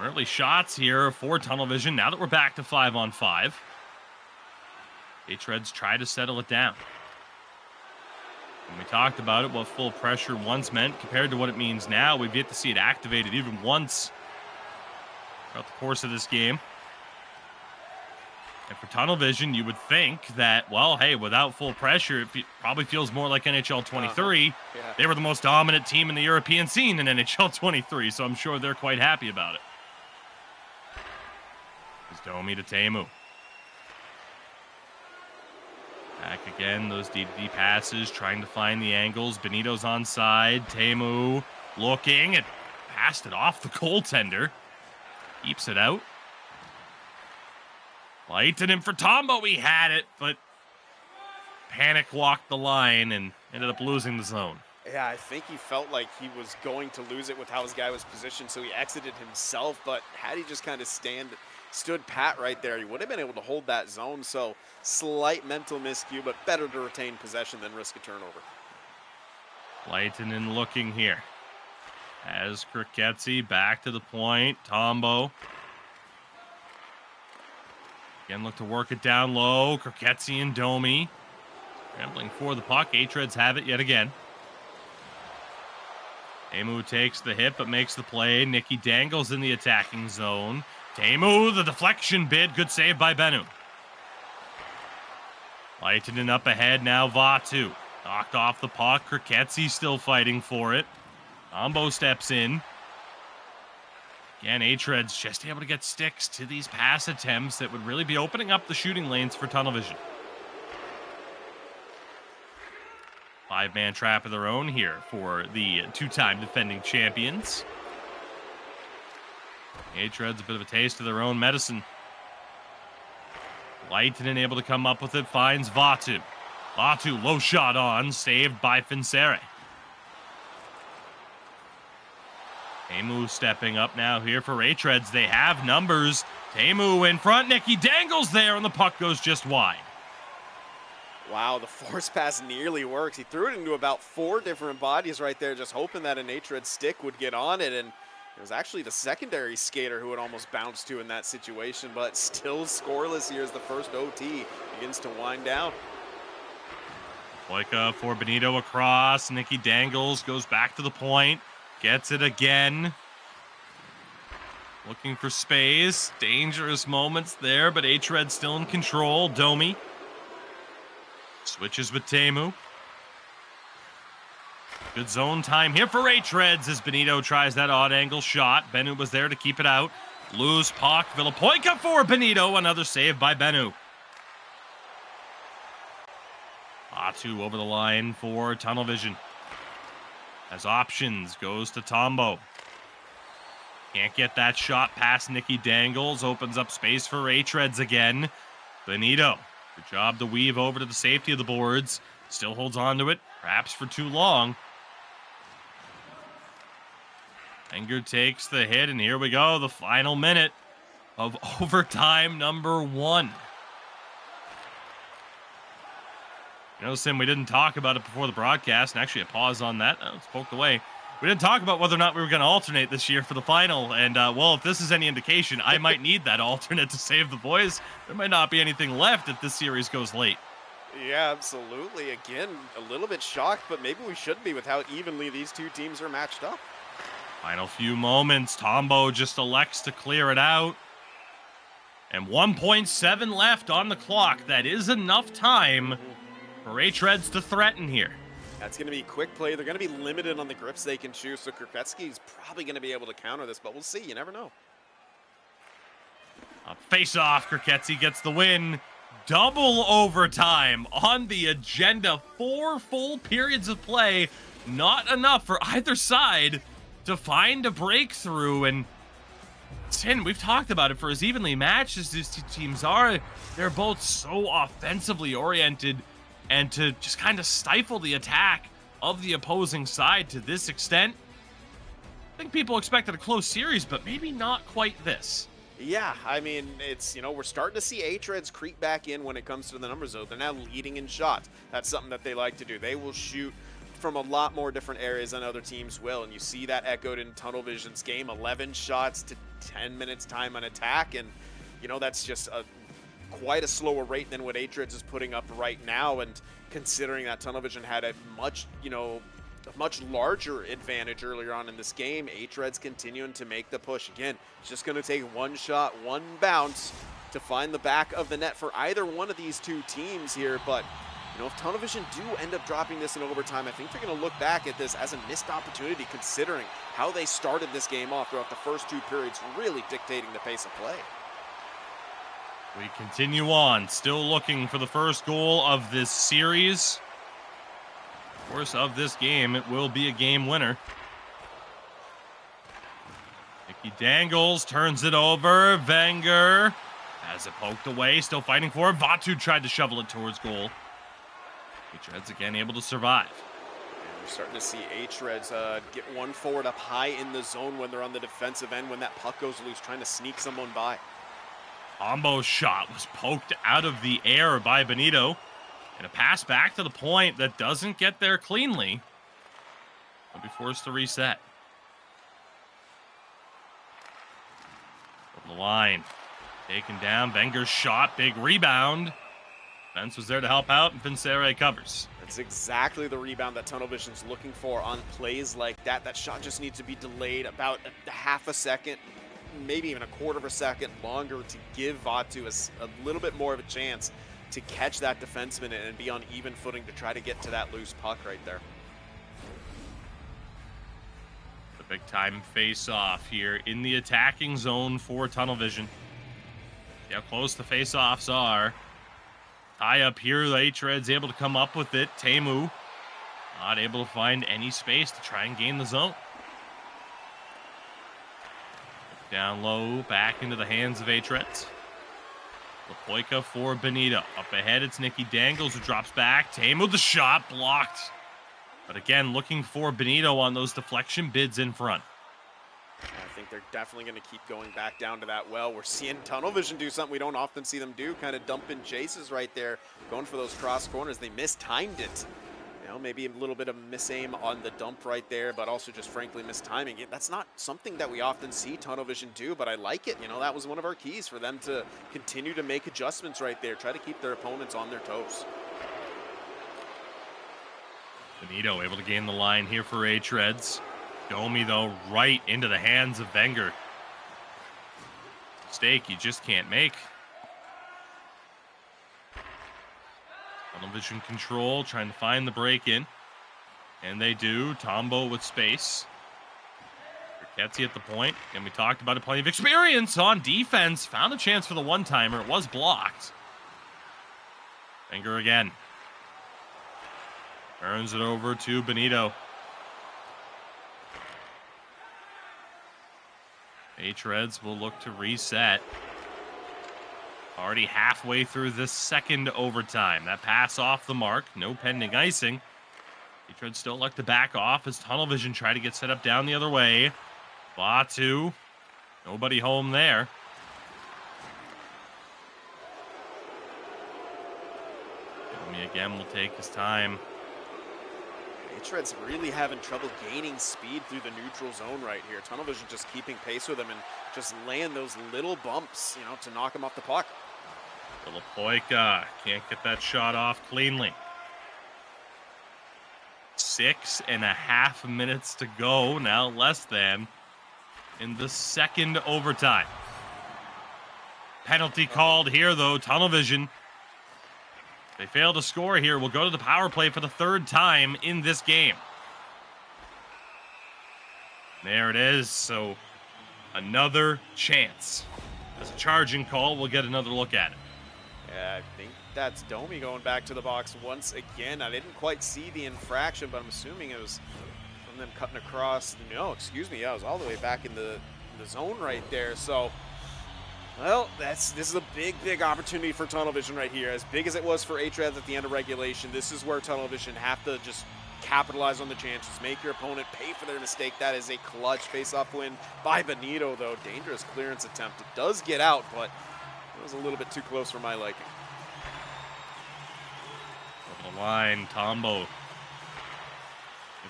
Early shots here for Tunnel Vision now that we're back to 5-on-5. hREDS try to settle it down. When we talked about it, what full pressure once meant compared to what it means now, we've yet to see it activated even once throughout the course of this game. And for Tunnel Vision, you would think that, well, hey, without full pressure, it probably feels more like NHL 23. Yeah. They were the most dominant team in the European scene in NHL 23, so I'm sure they're quite happy about it. Domi to Teemu. Back again, those D-to-D passes, trying to find the angles. Benito's onside. Teemu looking and passed it off the goaltender. Keeps it out. Leitinen for Tombo. He had it, but panic walked the line and ended up losing the zone. Yeah, I think he felt like he was going to lose it with how his guy was positioned, so he exited himself, but had he just kind of stood pat right there, he would have been able to hold that zone. So slight mental miscue, but better to retain possession than risk a turnover. Leitinen looking here As Kriketsi back to the point. Tombo. Again, look to work it down low. Kriketsi and Domi. Scrambling for the puck. hREDS have it yet again. Teemu takes the hit but makes the play. Nikki Dangles in the attacking zone. Teemu, the deflection bid. Good save by Bennu. Lehtinen up ahead now. Vatu. Knocked off the puck. Kriketsi still fighting for it. Tombo steps in. Again, hREDS just able to get sticks to these pass attempts that would really be opening up the shooting lanes for Tunnel Vision. 5-man trap of their own here for the two-time defending champions. hREDS a bit of a taste of their own medicine. Lehtinen able to come up with it, finds Vatu. Vatu, low shot on, saved by Finsere. Teemu stepping up now here for hREDS. They have numbers. Teemu in front, Nikki Dangles there, and the puck goes just wide. Wow, the force pass nearly works. He threw it into about 4 different bodies right there, just hoping that an hREDS stick would get on it, and it was actually the secondary skater who had almost bounced to in that situation, but still scoreless here as the first OT begins to wind down. Boyka for Benito across. Nikki Dangles goes back to the point. Gets it again. Looking for space. Dangerous moments there, but hREDS still in control. Domi switches with Teemu. Good zone time here for hREDS as Benito tries that odd angle shot. Bennu was there to keep it out. Loose puck. Villapoika for Benito. Another save by Bennu. Vatu over the line for Tunnel Vision. As options, goes to Tombo. Can't get that shot past Nikki Dangles. Opens up space for hREDS again. Benito. Good job to weave over to the safety of the boards. Still holds on to it, perhaps for too long. Wenger takes the hit, and here we go. The final minute of overtime number 1. You know, Sim, we didn't talk about it before the broadcast, and actually a pause on that. It's poked away. We didn't talk about whether or not we were going to alternate this year for the final, and, well, if this is any indication, I might need that alternate to save the boys. There might not be anything left if this series goes late. Yeah, absolutely. Again, a little bit shocked, but maybe we shouldn't be with how evenly these two teams are matched up. Final few moments. Tombo just elects to clear it out. And 1.7 left on the clock. That is enough time for hREDS to threaten here. That's going to be quick play. They're going to be limited on the grips they can choose, so Kriketski's probably going to be able to counter this, but we'll see. You never know. Face off. Kriketsi gets the win. Double overtime on the agenda. 4 full periods of play. Not enough for either side to find a breakthrough. And Sin, we've talked about it, for as evenly matched as these two teams are, they're both so offensively oriented, and to just kind of stifle the attack of the opposing side to this extent, I think people expected a close series, but maybe not quite this. Yeah, I mean, it's, you know, we're starting to see hREDS creep back in when it comes to the numbers, though. They're now leading in shots. That's something that they like to do. They will shoot from a lot more different areas than other teams will, and you see that echoed in Tunnel Vision's game. 11 shots to 10 minutes time on attack, and, you know, that's just quite a slower rate than what hREDS is putting up right now, and considering that Tunnel Vision had a much, you know, a much larger advantage earlier on in this game, hREDS continuing to make the push. Again, it's just going to take one shot, one bounce to find the back of the net for either one of these two teams here, but you know, if Tunnel Vision do end up dropping this in overtime, I think they're going to look back at this as a missed opportunity, considering how they started this game off throughout the first 2 periods, really dictating the pace of play. We continue on, still looking for the first goal of this series. Of course, of this game, it will be a game winner. Nikki Dangles turns it over. Wenger has it poked away, still fighting for it. Vatu tried to shovel it towards goal. hREDS again able to survive. And we're starting to see hREDS get one forward up high in the zone when they're on the defensive end, when that puck goes loose, trying to sneak someone by. Combo's shot was poked out of the air by Benito. And a pass back to the point that doesn't get there cleanly. They'll be forced to reset. The line. Taken down. Wenger's shot. Big rebound. Fence was there to help out, and Vincere covers. That's exactly the rebound that Tunnel Vision's looking for on plays like that. That shot just needs to be delayed about a half a second, maybe even a quarter of a second longer to give Vatu a little bit more of a chance to catch that defenseman and be on even footing to try to get to that loose puck right there. The big time face-off here in the attacking zone for Tunnel Vision. See how close the face-offs are. Tie up here, the hREDS able to come up with it. Teemu not able to find any space to try and gain the zone. Down low, back into the hands of hREDS. Lapoika for Benito. Up ahead, it's Nicky Dangles who drops back. Teemu, the shot blocked. But again, looking for Benito on those deflection bids in front. I think they're definitely going to keep going back down to that well. We're seeing Tunnel Vision do something we don't often see them do, kind of dumping chases right there, going for those cross corners. They mistimed it. You know, maybe a little bit of misaim on the dump right there, but also just frankly mistiming it. That's not something that we often see Tunnel Vision do, but I like it. You know, that was one of our keys for them to continue to make adjustments right there, try to keep their opponents on their toes. Benito able to gain the line here for hREDS. Domi, though, right into the hands of Wenger. Mistake you just can't make. Tunnel Vision control, trying to find the break-in. And they do. Tombo with space. Ricketti at the point. And we talked about it, plenty of experience on defense. Found a chance for the one-timer. It was blocked. Wenger again. Turns it over to Benito. hREDS will look to reset. Already halfway through this second overtime. That pass off the mark. No pending icing. hREDS still like to back off as Tunnel Vision try to get set up down the other way. Vatu. Nobody home there. Domi again will take his time. hREDS really having trouble gaining speed through the neutral zone right here. Tunnel Vision just keeping pace with them and just laying those little bumps, you know, to knock him off the puck. Lapoika can't get that shot off cleanly. 6.5 minutes to go, now less than, in the second overtime. Penalty called here, though. Tunnel Vision. They fail to score here. We'll go to the power play for the third time in this game. There it is. So another chance. As a charging call, we'll get another look at it. Yeah, I think that's Domi going back to the box once again. I didn't quite see the infraction, but I'm assuming it was from them cutting across. No, excuse me. Yeah, it was all the way back in the zone right there. So, well, this is a big opportunity for Tunnel Vision right here. As big as it was for hREDS at the end of regulation, this is where Tunnel Vision have to just capitalize on the chances, make your opponent pay for their mistake. That is a clutch face-off win by Benito, though. Dangerous clearance attempt. It does get out, but it was a little bit too close for my liking. Over the line, Tombo. Get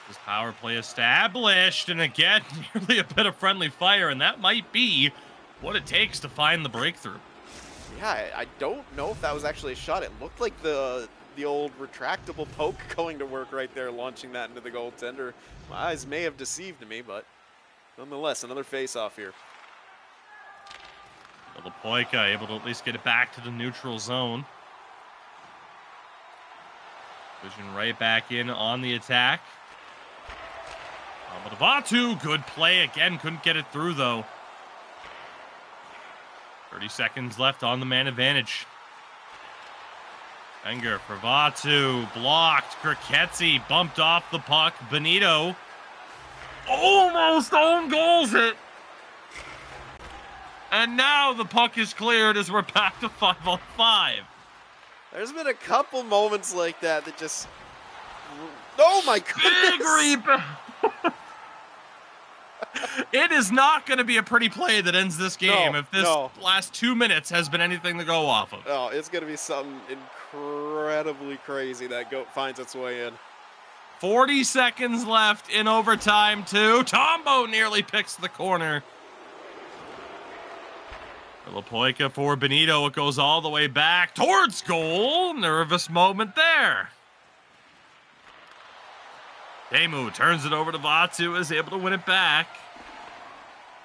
this power play established, and again, nearly a bit of friendly fire, and that might be what it takes to find the breakthrough. Yeah, I don't know if that was actually a shot. It looked like the old retractable poke going to work right there, launching that into the goaltender. My eyes may have deceived me, but nonetheless, another face-off here. Lapoika able to at least get it back to the neutral zone. Vision right back in on the attack. Vatu, good play again. Couldn't get it through, though. 30 seconds left on the man advantage. Wenger for Vatu. Blocked. Ricketti bumped off the puck. Benito almost own goals it. And now the puck is cleared as we're back to 5-on-5. There's been a couple moments like that that just... Oh my goodness! Big rebound. It is not going to be a pretty play that ends this game if this last 2 minutes has been anything to go off of. Oh, it's going to be something incredibly crazy that finds its way in. 40 seconds left in overtime, too. Tombo nearly picks the corner. Villapoica for Benito. It goes all the way back towards goal. Nervous moment there. Temu turns it over to Vatu, is able to win it back.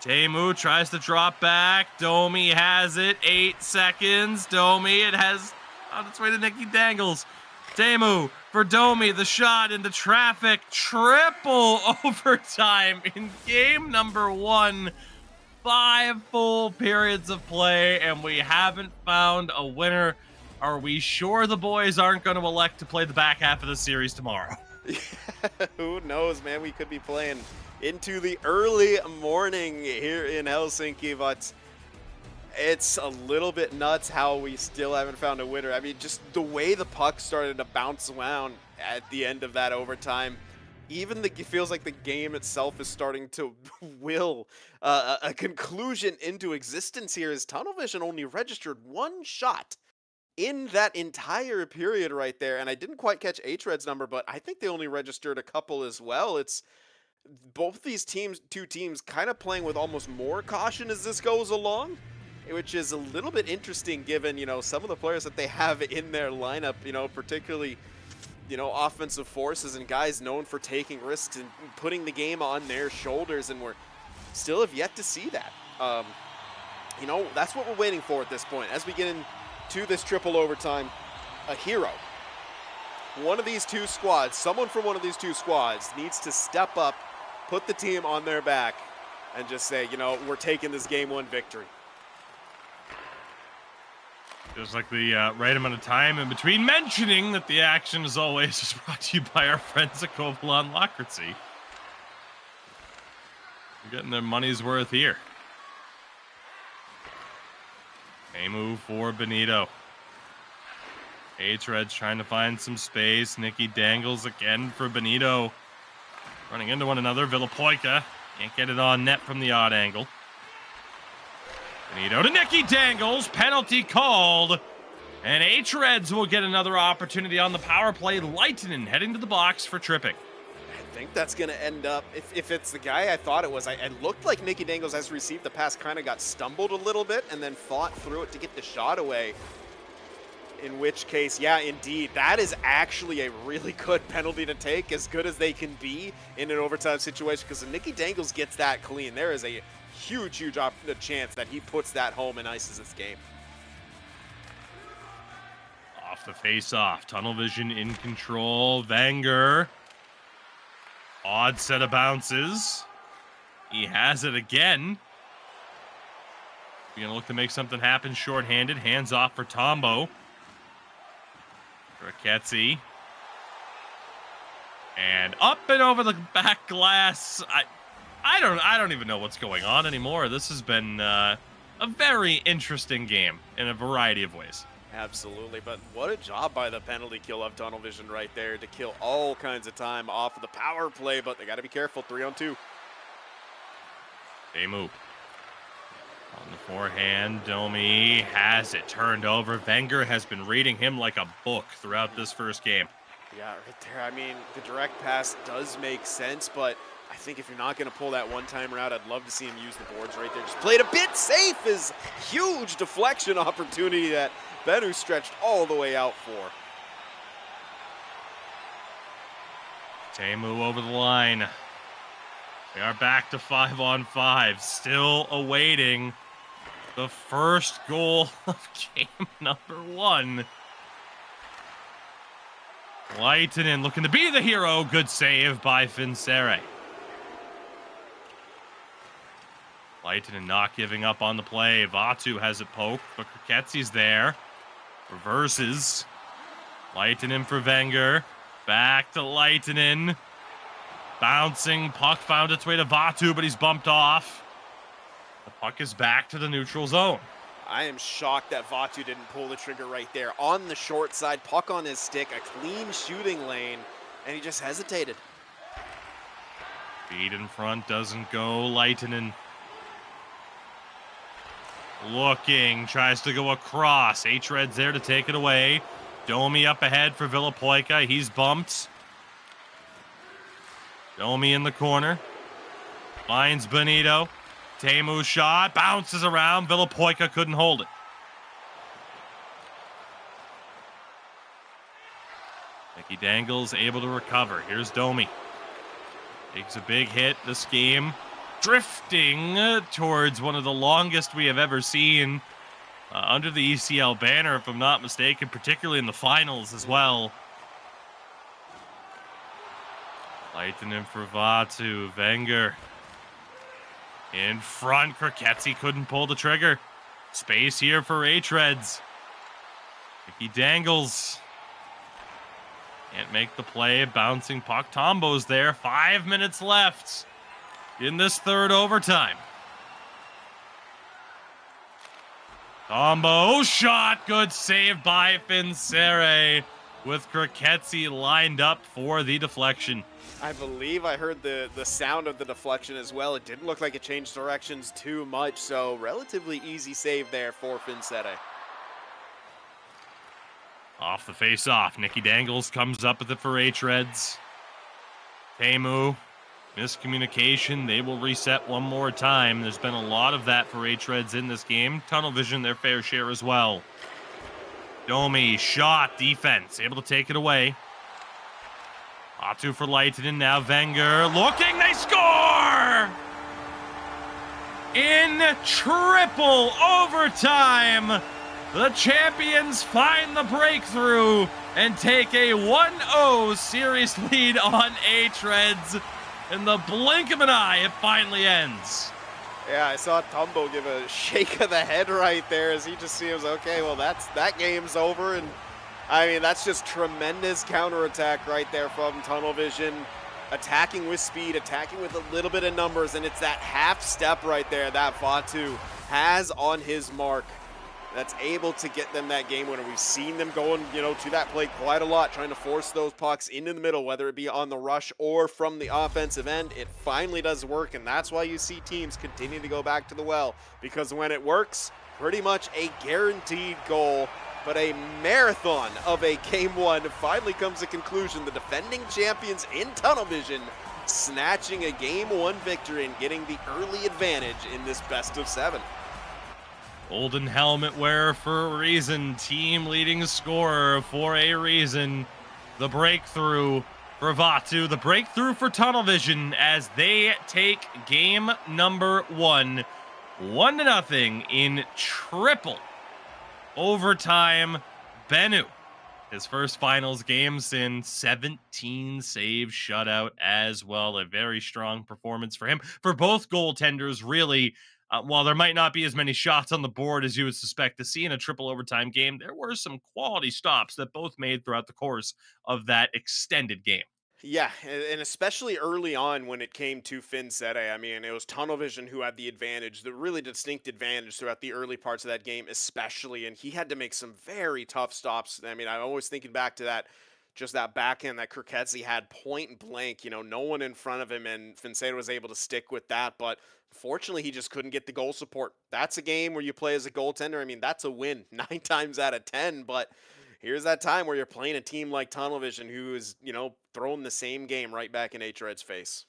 Temu tries to drop back. Domi has it. 8 seconds. Domi, it has on its way to Nicky Dangles. Temu for Domi. The shot into traffic. Triple overtime in game number 1. 5 full periods of play, and we haven't found a winner. Are we sure the boys aren't going to elect to play the back half of the series tomorrow? Who knows, man? We could be playing into the early morning here in Helsinki, but it's a little bit nuts how we still haven't found a winner. I mean, just the way the puck started to bounce around at the end of that overtime, even it feels like the game itself is starting to will a conclusion into existence here, as Tunnel Vision only registered 1 shot in that entire period right there. And I didn't quite catch hREDS number, but I think they only registered a couple as well. It's both these teams, 2 teams, kind of playing with almost more caution as this goes along, which is a little bit interesting given, you know, some of the players that they have in their lineup, you know, particularly, you know, offensive forces and guys known for taking risks and putting the game on their shoulders, and we're still have yet to see that. You know, that's what we're waiting for at this point. As we get into this triple overtime, a hero. One of these 2 squads, someone from one of these 2 squads needs to step up, put the team on their back, and just say, you know, we're taking this game 1 victory. Feels like the right amount of time in between mentioning that the action, as always, is brought to you by our friends at Kovalon Lockertsy. We're getting their money's worth here. Temu for Benito. hREDS trying to find some space. Nicky Dangles again for Benito. Running into one another. Villapoica can't get it on net from the odd angle. Benito to Nicky Dangles. Penalty called. And hREDS will get another opportunity on the power play. Leitinen heading to the box for tripping. I think that's going to end up, if it's the guy I thought it was, it looked like Nicky Dangles has received the pass, kind of got stumbled a little bit and then fought through it to get the shot away. In which case, yeah, indeed, that is actually a really good penalty to take, as good as they can be in an overtime situation, because if Nicky Dangles gets that clean, there is a huge chance that he puts that home and ices this game. Off the face-off, Tunnel Vision in control. Wenger. Odd set of bounces. He has it again. You're gonna look to make something happen shorthanded. Hands off for Tombo. Raketzi. And up and over the back glass. I don't even know what's going on anymore. This has been a very interesting game in a variety of ways. Absolutely, but what a job by the penalty kill of Tunnel Vision right there to kill all kinds of time off of the power play, but they got to be careful. 3-on-2. They move. On the forehand, Domi has it turned over. Wenger has been reading him like a book throughout this first game. Yeah, right there. I mean, the direct pass does make sense, but I think if you're not going to pull that one-time route, I'd love to see him use the boards right there. Just played a bit safe. Is huge deflection opportunity that Bennu stretched all the way out for. Temu over the line. We are back to 5-on-5. Still awaiting the first goal of game number 1. Leitinen looking to be the hero. Good save by Finsere. Leitinen not giving up on the play. Vatu has it poked, but Kriketzi's there. Reverses. Leitinen for Wenger. Back to Leitinen. Bouncing. Puck found its way to Vatu, but he's bumped off. The puck is back to the neutral zone. I am shocked that Vatu didn't pull the trigger right there. On the short side, puck on his stick, a clean shooting lane, and he just hesitated. Feed in front doesn't go. Leitinen looking, tries to go across. hREDS there to take it away. Domi up ahead for Villapoica. He's bumped. Domi in the corner. Finds Benito. Teemu shot, bounces around. Villapoika couldn't hold it. Nicky Dangle's able to recover. Here's Domi. Takes a big hit this game. Drifting towards one of the longest we have ever seen under the ECL banner, if I'm not mistaken, particularly in the finals as well. Lightning for Vatu. Wenger in front. Kriketsi couldn't pull the trigger. Space here for hREDS. Nicky Dangles can't make the play. Bouncing puck. Tombo's there. 5 minutes left in this third overtime. Tombo shot. Good save by Finsere with Kriketsi lined up for the deflection. I believe I heard the sound of the deflection as well. It didn't look like it changed directions too much, so relatively easy save there for Finsere. Off the face-off, Nicky Dangles comes up with it for hREDS. Teemu, miscommunication. They will reset one more time. There's been a lot of that for hREDS in this game. Tunnel vision, their fair share as well. Domi, shot, defense, able to take it away. Atu for Leitinen, now Wenger looking, they score! In triple overtime, the champions find the breakthrough and take a 1-0 series lead on hREDS. In the blink of an eye, it finally ends. Yeah, I saw Tombo give a shake of the head right there as he just seems, okay, well, that game's over. And I mean, that's just tremendous counterattack right there from Tunnel Vision. Attacking with speed, attacking with a little bit of numbers, and it's that half step right there that Vatu has on his mark that's able to get them that game winner. We've seen them going, to that play quite a lot, trying to force those pucks into the middle, whether it be on the rush or from the offensive end. It finally does work, and that's why you see teams continue to go back to the well, because when it works, pretty much a guaranteed goal. But a marathon of a game one finally comes to conclusion. The defending champions in Tunnel Vision snatching a game one victory and getting the early advantage in this best of 7. Golden helmet wearer for a reason. Team leading scorer for a reason. The breakthrough for Vatu. The breakthrough for Tunnel Vision as they take game number 1. 1-0 in triple overtime. Bennu, his first finals game since 17 save shutout as well. A very strong performance for him. For both goaltenders, really, while there might not be as many shots on the board as you would suspect to see in a triple overtime game, there were some quality stops that both made throughout the course of that extended game. Yeah, and especially early on when it came to Finsere, I mean, it was Tunnel Vision who had the advantage, the really distinct advantage throughout the early parts of that game especially, and he had to make some very tough stops. I mean, I'm always thinking back to that, just that backhand that Kriketsi had point blank, no one in front of him, and Finsere was able to stick with that, but fortunately, he just couldn't get the goal support. That's a game where you play as a goaltender. I mean, that's a win 9 times out of 10, but here's that time where you're playing a team like Tunnel Vision who is, throwing the same game right back in hRED's face.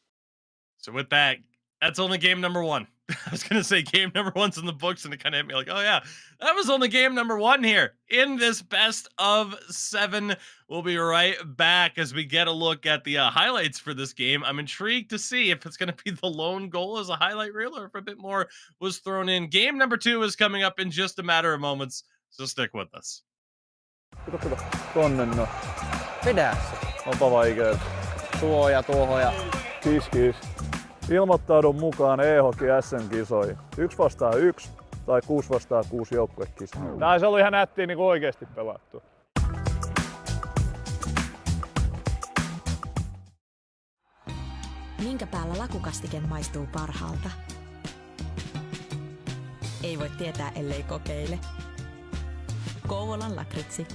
So with that, that's only game number 1. I was going to say game number 1's in the books, and it kind of hit me like, oh yeah, that was only game number 1 here in this best of 7. We'll be right back as we get a look at the highlights for this game. I'm intrigued to see if it's going to be the lone goal as a highlight reel or if a bit more was thrown in. Game number 2 is coming up in just a matter of moments, so stick with us. Tonne no. Vedä se. Onpa vaikeeta. Tuo ja tuohon ja kiis. Ilmoittaudun mukaan e-hockey SM-kisoihin. 1-1 tai 6-6 joukkuekisa. Tää se oli ihan nättiä niinku oikeesti pelattu. Minkä päällä lakukastike maistuu parhaalta? Ei voi tietää, ellei kokeile. Kouvolan lakritsi.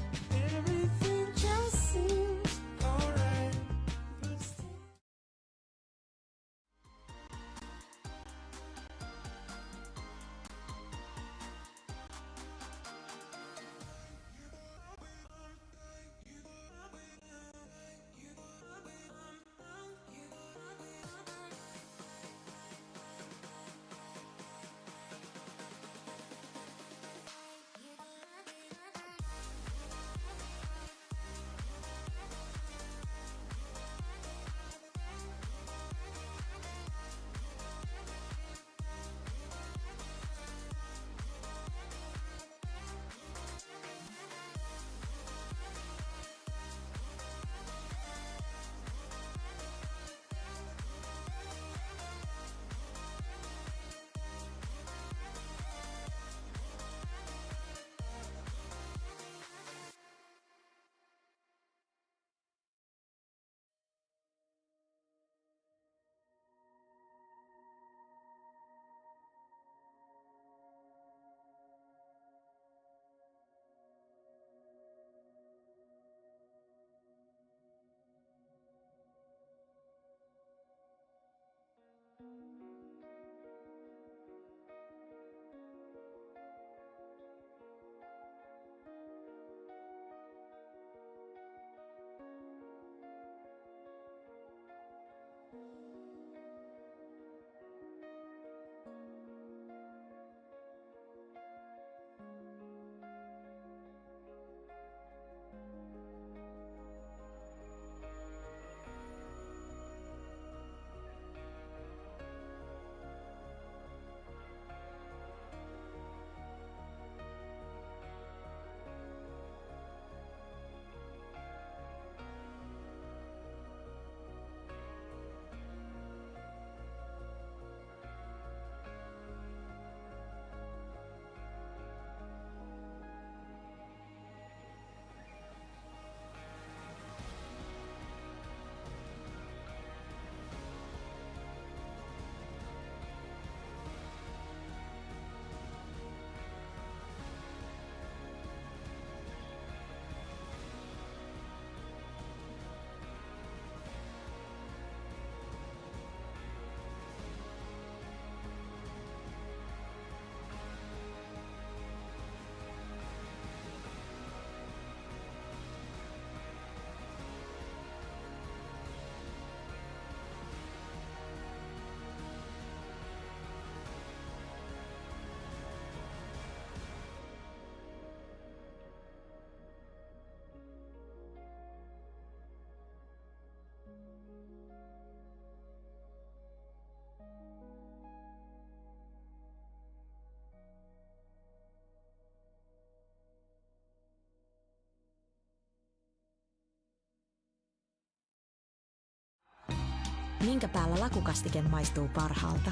Minkä päällä lakukastike maistuu parhaalta?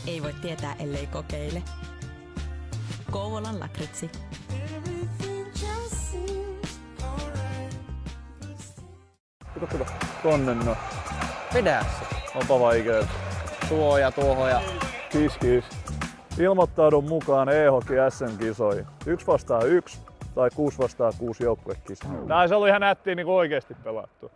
Ei voi tietää, ellei kokeile. Kouvolan lakritsi. Kato. Tonne no. Vedä se. Onpa vaikea. Tuo ja tuohon ja kiis. Ilmoittaudun mukaan e-hockey SM-kisoihin. 1-1 tai 6-6 joukkuekisa. Nää se oli ihan nättiä niinku oikeesti pelattu.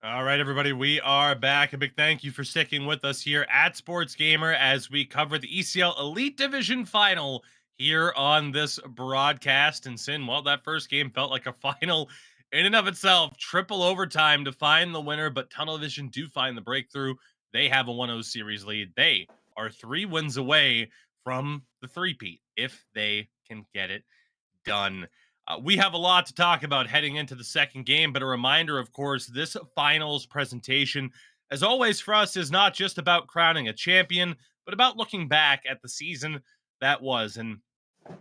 All right, everybody, we are back. A big thank you for sticking with us here at SportsGamer as we cover the ECL Elite Division Final here on this broadcast. And Sin, well, that first game felt like a final in and of itself. Triple overtime to find the winner, but Tunnel Vision do find the breakthrough. They have a 1-0 series lead. They are 3 wins away from the three-peat if they can get it done. We have a lot to talk about heading into the second game, but a reminder, of course, this finals presentation, as always for us, is not just about crowning a champion, but about looking back at the season that was. And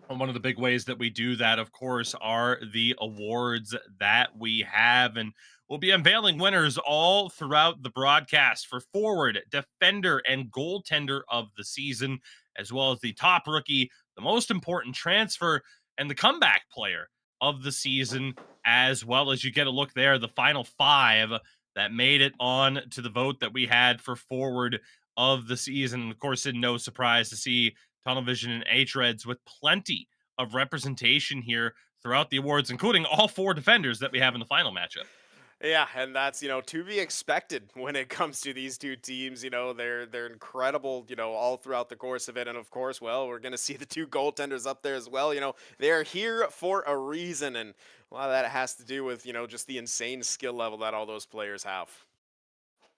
one of the big ways that we do that, of course, are the awards that we have. And we'll be unveiling winners all throughout the broadcast for forward, defender, and goaltender of the season, as well as the top rookie, the most important transfer, and the comeback player of the season, as well as you get a look there, the final 5 that made it on to the vote that we had for forward of the season. And of course, in no surprise to see Tunnel Vision and hREDS with plenty of representation here throughout the awards, including all 4 defenders that we have in the final matchup. Yeah, and that's, to be expected when it comes to these two teams. They're incredible, all throughout the course of it. And of course, well, we're going to see the 2 goaltenders up there as well. They're here for a reason. And a lot of that has to do with, just the insane skill level that all those players have.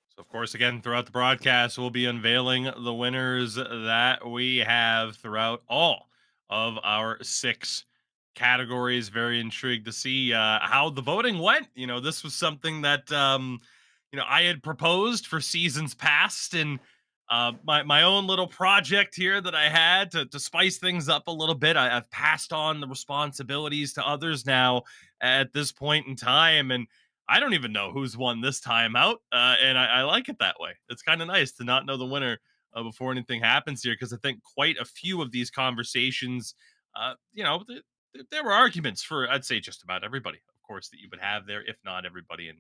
So, of course, again, throughout the broadcast, we'll be unveiling the winners that we have throughout all of our 6 categories. Very intrigued to see how the voting went. This was something that I had proposed for seasons past, and my own little project here that I had to spice things up a little bit. I've passed on the responsibilities to others now at this point in time, and I don't even know who's won this time out, and I like it that way. It's kind of nice to not know the winner before anything happens here, because I think quite a few of these conversations, there were arguments for, I'd say, just about everybody, of course, that you would have there, if not everybody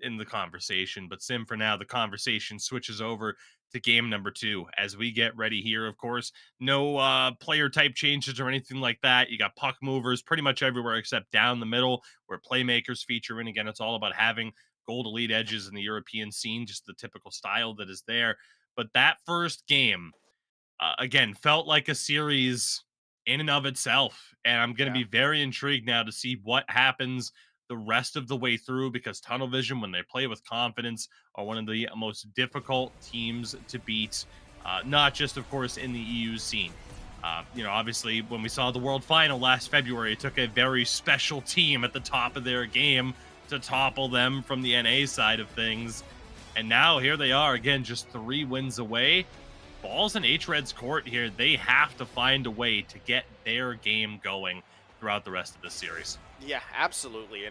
in the conversation. But Sim, for now, the conversation switches over to game number 2 as we get ready here. Of course, no player type changes or anything like that. You got puck movers pretty much everywhere except down the middle, where playmakers feature in. Again, it's all about having gold elite edges in the European scene, just the typical style that is there. But that first game, again, felt like a series in and of itself. And I'm going to be very intrigued now to see what happens the rest of the way through, because Tunnel Vision, when they play with confidence, are one of the most difficult teams to beat, not just, of course, in the EU scene. Obviously, when we saw the World Final last February, it took a very special team at the top of their game to topple them from the NA side of things. And now here they are again, just 3 wins away. Ball's in hREDS court here. They have to find a way to get their game going throughout the rest of this series. Yeah, absolutely.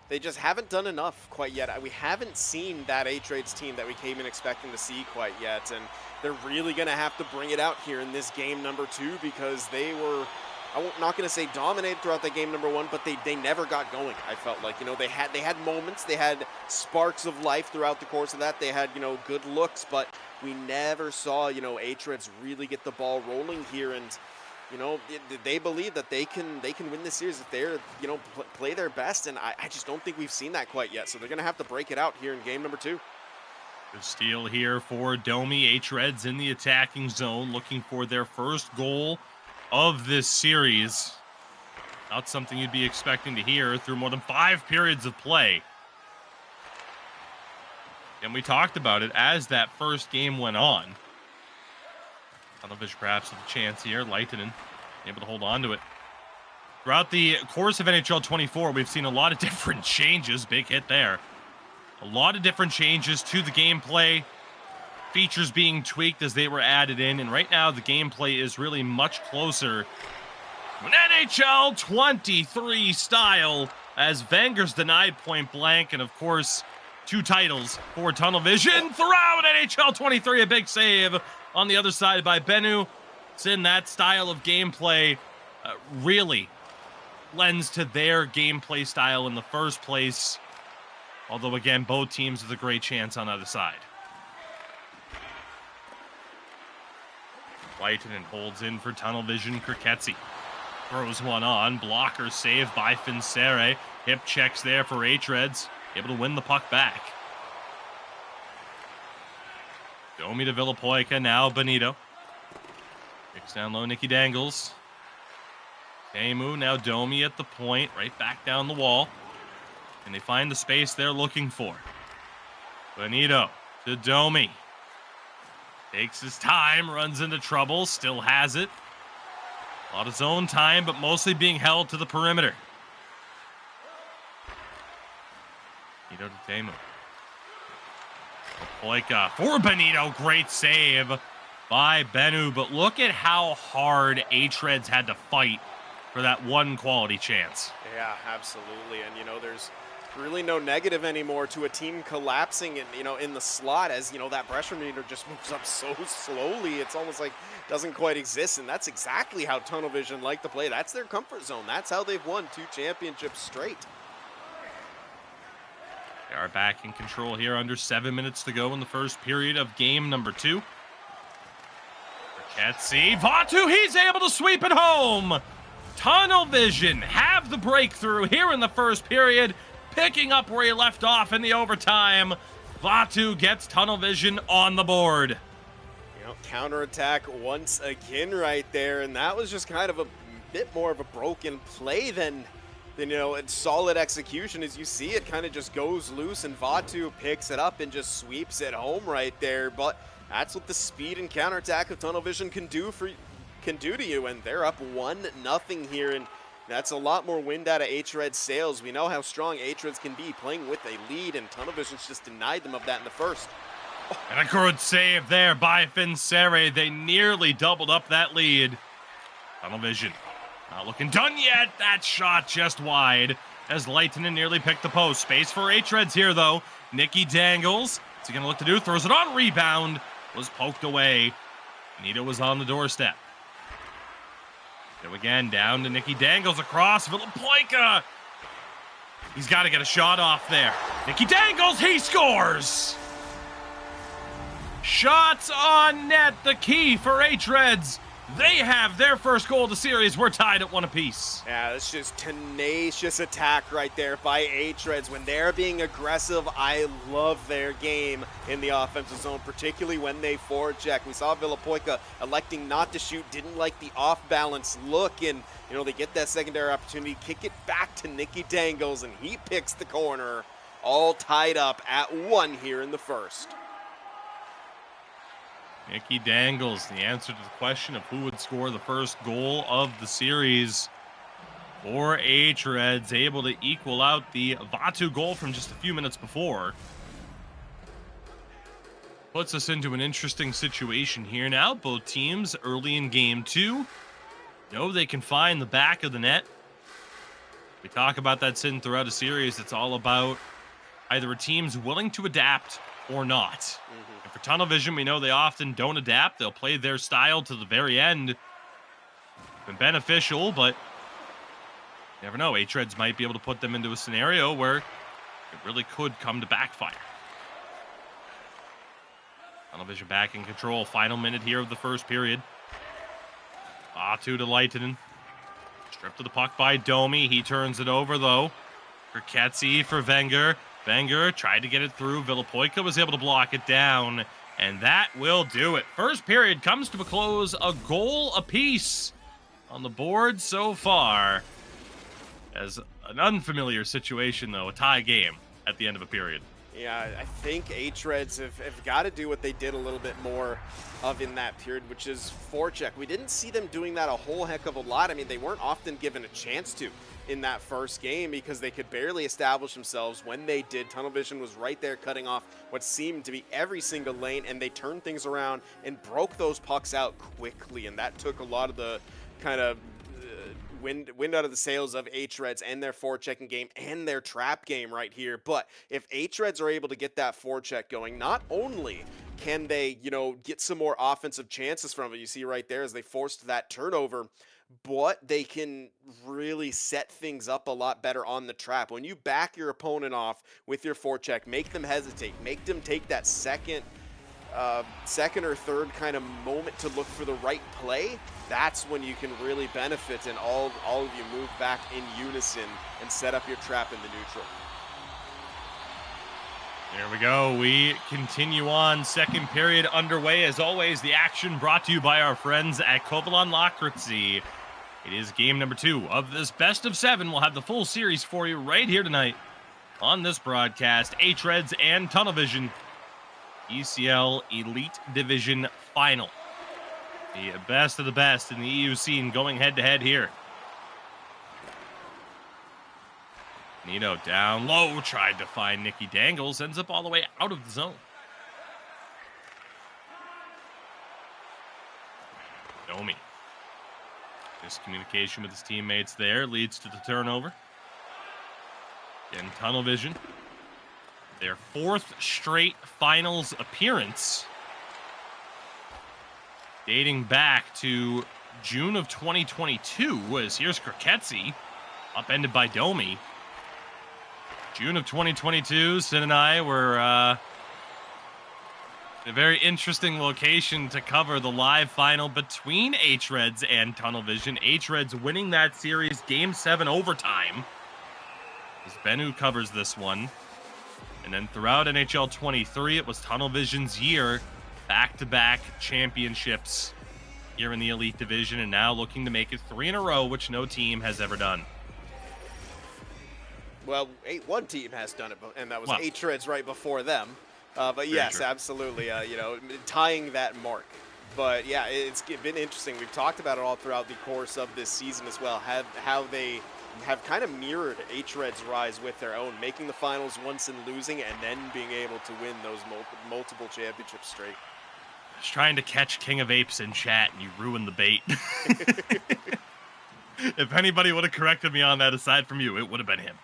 They just haven't done enough quite yet. We haven't seen that hREDS team that we came in expecting to see quite yet, and they're really going to have to bring it out here in this game number 2, because they were, I'm not going to say dominated throughout that game number 1, but they never got going. I felt like, they had moments, they had sparks of life throughout the course of that. They had, good looks, but we never saw, hREDS really get the ball rolling here. And they believe that they can win this series if they're, play their best. And I just don't think we've seen that quite yet. So they're going to have to break it out here in game number 2. Good steal here for Domi. hREDS in the attacking zone, looking for their first goal of this series. Not something you'd be expecting to hear through more than 5 periods of play. And we talked about it as that first game went on. Tunnel Vision perhaps with a chance here. Leitinen able to hold on to it. Throughout the course of NHL 24, we've seen a lot of different changes. Big hit there. A lot of different changes to the gameplay. features being tweaked as they were added in, and right now the gameplay is really much closer. An NHL 23 style, as Wenger's denied point blank, and of course, 2 titles for Tunnel Vision. Throughout NHL 23, a big save on the other side by Bennu. Sin, that style of gameplay really lends to their gameplay style in the first place. Although, again, both teams with a great chance on either side. Leitonen holds in for Tunnel Vision. Kirketsi throws one on. Blocker saved by Finsere. Hip checks there for hREDS. Able to win the puck back. Domi to Villapoica, now Benito. Kicks down low, Nicky Dangles. Teemu, now Domi at the point, right back down the wall. And they find the space they're looking for. Benito to Domi. Takes his time, runs into trouble, still has it. A lot of zone time, but mostly being held to the perimeter. Benito to Teemu. Villapoica for Benito, great save by Bennu, but look at how hard hREDS had to fight for that one quality chance. Yeah, absolutely. And, there's really no negative anymore to a team collapsing in the slot, as, that pressure meter just moves up so slowly. It's almost like it doesn't quite exist. And that's exactly how Tunnel Vision like to play. That's their comfort zone. That's how they've won 2 championships straight. They are back in control here, under 7 minutes to go in the first period of game number 2. Kirketsi, Vatu, he's able to sweep it home. Tunnel Vision have the breakthrough here in the first period, picking up where he left off in the overtime. Vatu gets Tunnel Vision on the board. Counterattack once again right there, and that was just kind of a bit more of a broken play than it's solid execution. As you see, it kind of just goes loose, and Vatu picks it up and just sweeps it home right there. But that's what the speed and counterattack of Tunnel Vision can do to you, and they're up 1-0 here, and that's a lot more wind out of hREDS sails. We know how strong hREDS can be playing with a lead, and Tunnel Vision's just denied them of that in the first. And a good save there by Finsere. They nearly doubled up that lead. Tunnel Vision not looking done yet. That shot just wide as Leitonen nearly picked the post. Space for hREDS here, though. Nicky Dangles. What's he going to look to do? Throws it on. Rebound. Was poked away. Nito was on the doorstep. So again, down to Nicky Dangles across. Villapoica. He's got to get a shot off there. Nicky Dangles, he scores! Shots on net, the key for hREDS. They have their first goal of the series. We're tied at 1 apiece. Yeah, that's just tenacious attack right there by hREDS. When they're being aggressive, I love their game in the offensive zone, particularly when they forecheck. We saw Villapoica electing not to shoot, didn't like the off-balance look, and they get that secondary opportunity, kick it back to Nicky Dangles, and he picks the corner. All tied up at 1 here in the first. Nicky Dangles, the answer to the question of who would score the first goal of the series for hREDS, able to equal out the Vatu goal from just a few minutes before. Puts us into an interesting situation here now. Both teams early in game 2 know they can find the back of the net. We talk about that, Sin, throughout a series. It's all about either a team's willing to adapt or not. And for Tunnel Vision, we know they often don't adapt. They'll play their style to the very end. It's been beneficial, but you never know. hREDS might be able to put them into a scenario where it really could come to backfire. Tunnel Vision back in control. Final minute here of the first period. Vatu to Leitonen. Stripped of the puck by Domi. He turns it over, though. Kirketsi for Wenger. Wenger tried to get it through. Villapoica was able to block it down, and that will do it. First period comes to a close, a goal apiece on the board so far. As an unfamiliar situation, though, a tie game at the end of a period. Yeah, I think hREDS have got to do what they did a little bit more of in that period, which is forecheck. We didn't see them doing that a whole heck of a lot. I mean, they weren't often given a chance to in that first game because they could barely establish themselves. When they did, Tunnel Vision was right there cutting off what seemed to be every single lane, and they turned things around and broke those pucks out quickly, and that took a lot of the kind of wind out of the sails of hREDS and their forechecking game and their trap game right here. But if hREDS are able to get that forecheck going, not only can they, you know, get some more offensive chances from it, you see right there as they forced that turnover, but they can really set things up a lot better on the trap. When you back your opponent off with your forecheck, make them hesitate, make them take that second or third kind of moment to look for the right play, that's when you can really benefit and all of you move back in unison and set up your trap in the neutral. There we go. We continue on. Second period underway. As always, the action brought to you by our friends at Kovalon Lakritzy. It is game number 2 of this best of 7. We'll have the full series for you right here tonight on this broadcast. hREDS and Tunnel Vision. ECL Elite Division Final. The best of the best in the EU scene going head-to-head here. Nito down low, tried to find Nikki Dangles, ends up all the way out of the zone. Domi. Miscommunication with his teammates there leads to the turnover. Again, Tunnel Vision. Their 4th straight finals appearance, dating back to June of 2022, was here's Kriketsi, upended by Domi. June of 2022, Sin and I were in a very interesting location to cover the live final between hREDS and Tunnel Vision. hREDS winning that series, Game 7 overtime. As Bennu covers this one. And then throughout NHL 23, it was Tunnel Vision's year. Back-to-back championships here in the Elite Division, and now looking to make it 3 in a row, which no team has ever done. Well, one team has done it, and that was hREDS right before them. But yes, absolutely, you know, tying that mark. But yeah, it's been interesting. We've talked about it all throughout the course of this season as well, how they have kind of mirrored hRED's rise with their own, making the finals once and losing, and then being able to win those multiple championships straight. I was trying to catch King of Apes in chat, and you ruined the bait. If anybody would have corrected me on that aside from you, it would have been him.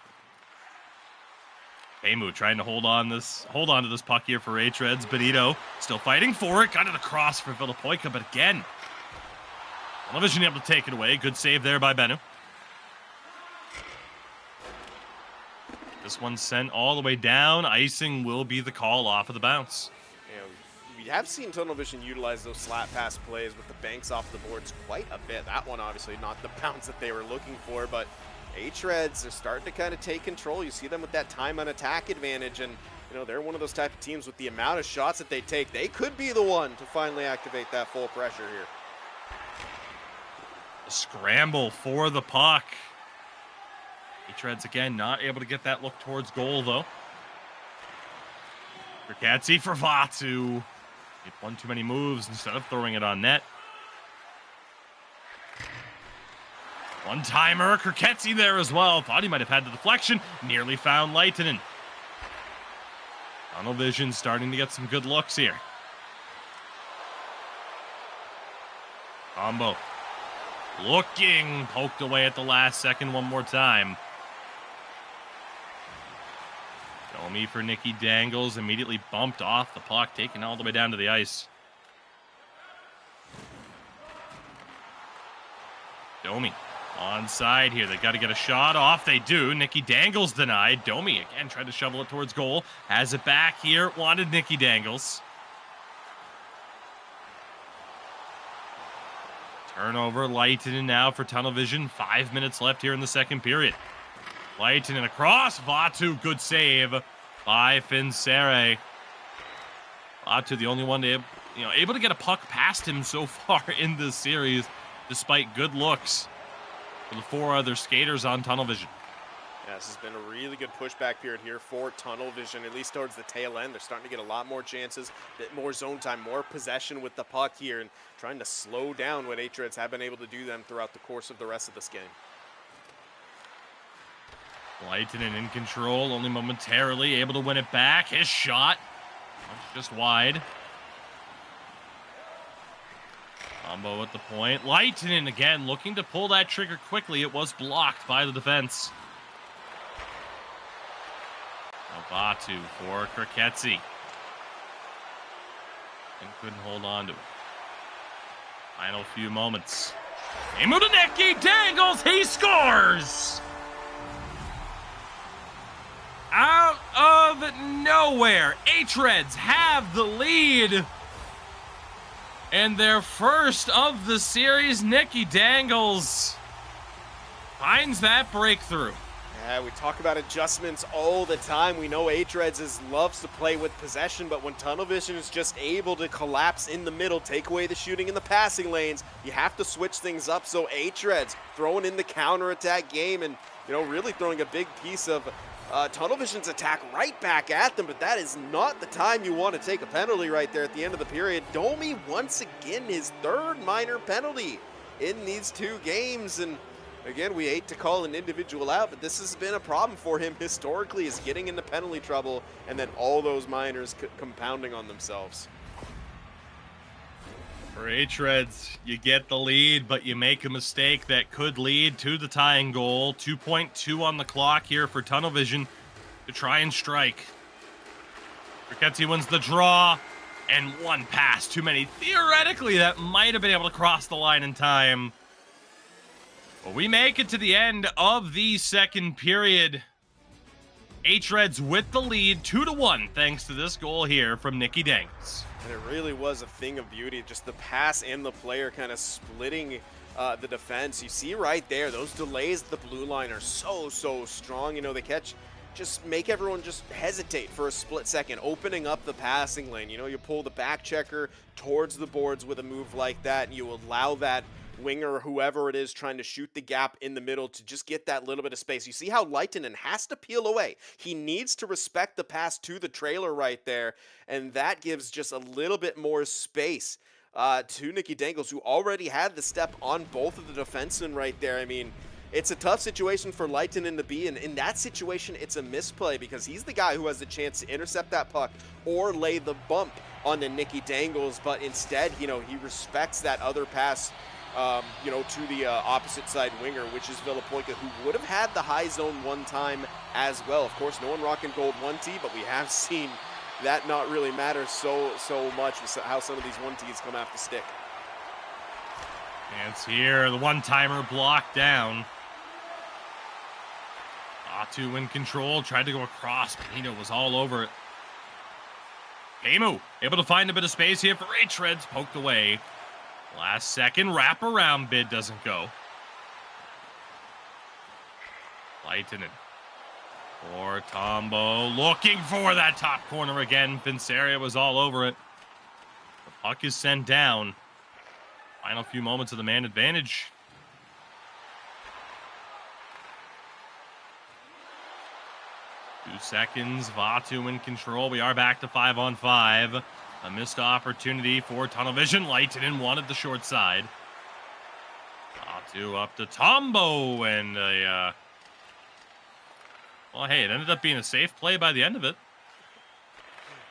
Temu trying to hold on to this puck here for hREDS. Benito still fighting for it. Got it across for Villapoika, but again, Tunnel Vision able to take it away. Good save there by Bennu. This one sent all the way down. Icing will be the call off of the bounce. Yeah, we have seen Tunnel Vision utilize those slap pass plays with the banks off the boards quite a bit. That one obviously not the bounce that they were looking for, but hREDS are starting to kind of take control. You see them with that time on attack advantage, and you know they're one of those type of teams with the amount of shots that they take. They could be the one to finally activate that full pressure here. A scramble for the puck. hREDS again not able to get that look towards goal though. Kriketsi for Vatu. He one too many moves instead of throwing it on net. One-timer, Kriketsi there as well. Thought he might have had the deflection. Nearly found Leitinen. Tunnel Vision starting to get some good looks here. Combo. Looking. Poked away at the last second one more time. Domi for Nikki Dangles. Immediately bumped off the puck. Taken all the way down to the ice. Domi. Onside here. They got to get a shot off. They do. Nikki Dangles denied. Domi again tried to shovel it towards goal. Has it back here. Wanted Nikki Dangles. Turnover. Leitinen now for Tunnel Vision. 5 minutes left here in the second period. Leitinen across. Vatu. Good save by Finsere. Vatu the only one able to get a puck past him so far in this series, despite good looks for the 4 other skaters on Tunnel Vision. Yeah, this has been a really good pushback period here for Tunnel Vision, at least towards the tail end. They're starting to get a lot more chances, a bit more zone time, more possession with the puck here, and trying to slow down what hREDS have been able to do them throughout the course of the rest of this game. Leitonen in control, only momentarily, able to win it back. His shot, just wide. Combo at the point. Leitonen again looking to pull that trigger quickly. It was blocked by the defense. Batu for Kriketsi. And couldn't hold on to it. Final few moments. Nicky Dangles, he scores! Out of nowhere, hREDS have the lead. And their first of the series, Nicky Dangles finds that breakthrough. Yeah, we talk about adjustments all the time. We know hREDS loves to play with possession, but when Tunnel Vision is just able to collapse in the middle, take away the shooting in the passing lanes, you have to switch things up. So hREDS throwing in the counterattack game and, you know, really throwing a big piece of Tunnel Vision's attack right back at them, but that is not the time you want to take a penalty right there at the end of the period. Domi once again his third minor penalty in these two games, and again, we hate to call an individual out, but this has been a problem for him historically, is getting into penalty trouble and then all those minors compounding on themselves. For hREDS, you get the lead, but you make a mistake that could lead to the tying goal. 2.2 on the clock here for Tunnel Vision to try and strike. Kriketsi wins the draw, and one pass too many. Theoretically, that might have been able to cross the line in time. But we make it to the end of the second period. hREDS with the lead, 2-1, thanks to this goal here from Nicky Dangles. And it really was a thing of beauty, just the pass and the player kind of splitting the defense. You see right there, those delays at the blue line are so strong. You know, they just make everyone just hesitate for a split second, opening up the passing lane. You know, you pull the back checker towards the boards with a move like that, and you allow that winger or whoever it is trying to shoot the gap in the middle to just get that little bit of space. You see how Leitonen has to peel away. He needs to respect the pass to the trailer right there, and that gives just a little bit more space to Nicky Dangles, who already had the step on both of the defensemen right there. I mean, it's a tough situation for Leitonen to be in. In that situation, it's a misplay because he's the guy who has the chance to intercept that puck or lay the bump on the Nicky Dangles, but instead, you know, he respects that other pass you know, to the opposite side winger, which is Villapoika, who would have had the high zone one time as well. Of course, no one rocking gold 1T, but we have seen that not really matter so much with how some of these 1Ts come off the stick. And it's here, the one-timer blocked down. Batu in control, tried to go across, but Pino was all over it. Pemu able to find a bit of space here for hREDS, poked away. Last second wraparound bid doesn't go. Leitonen for Tombo, looking for that top corner again. Finsaria was all over it. The puck is sent down. Final few moments of the man advantage. Two seconds, Vatu in control. We are back to 5-on-5. A missed opportunity for Tunnel Vision. Leitonen wanted the short side. Vatu up to Tombo, and well, hey, it ended up being a safe play by the end of it.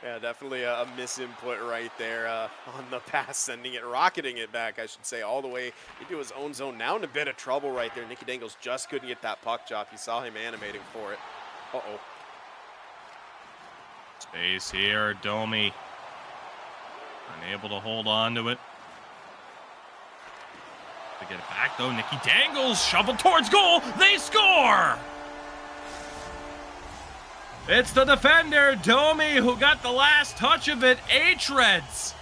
Yeah, definitely a misinput right there on the pass, sending it, rocketing it back, I should say, all the way into his own zone. Now in a bit of trouble right there. Nicky Dangles just couldn't get that puck drop. You saw him animating for it. Uh-oh. Space here, Domi. Unable to hold on to it. To get it back, though, Nicky Dangles shoveled towards goal. They score! It's the defender, Domi, who got the last touch of it. hREDS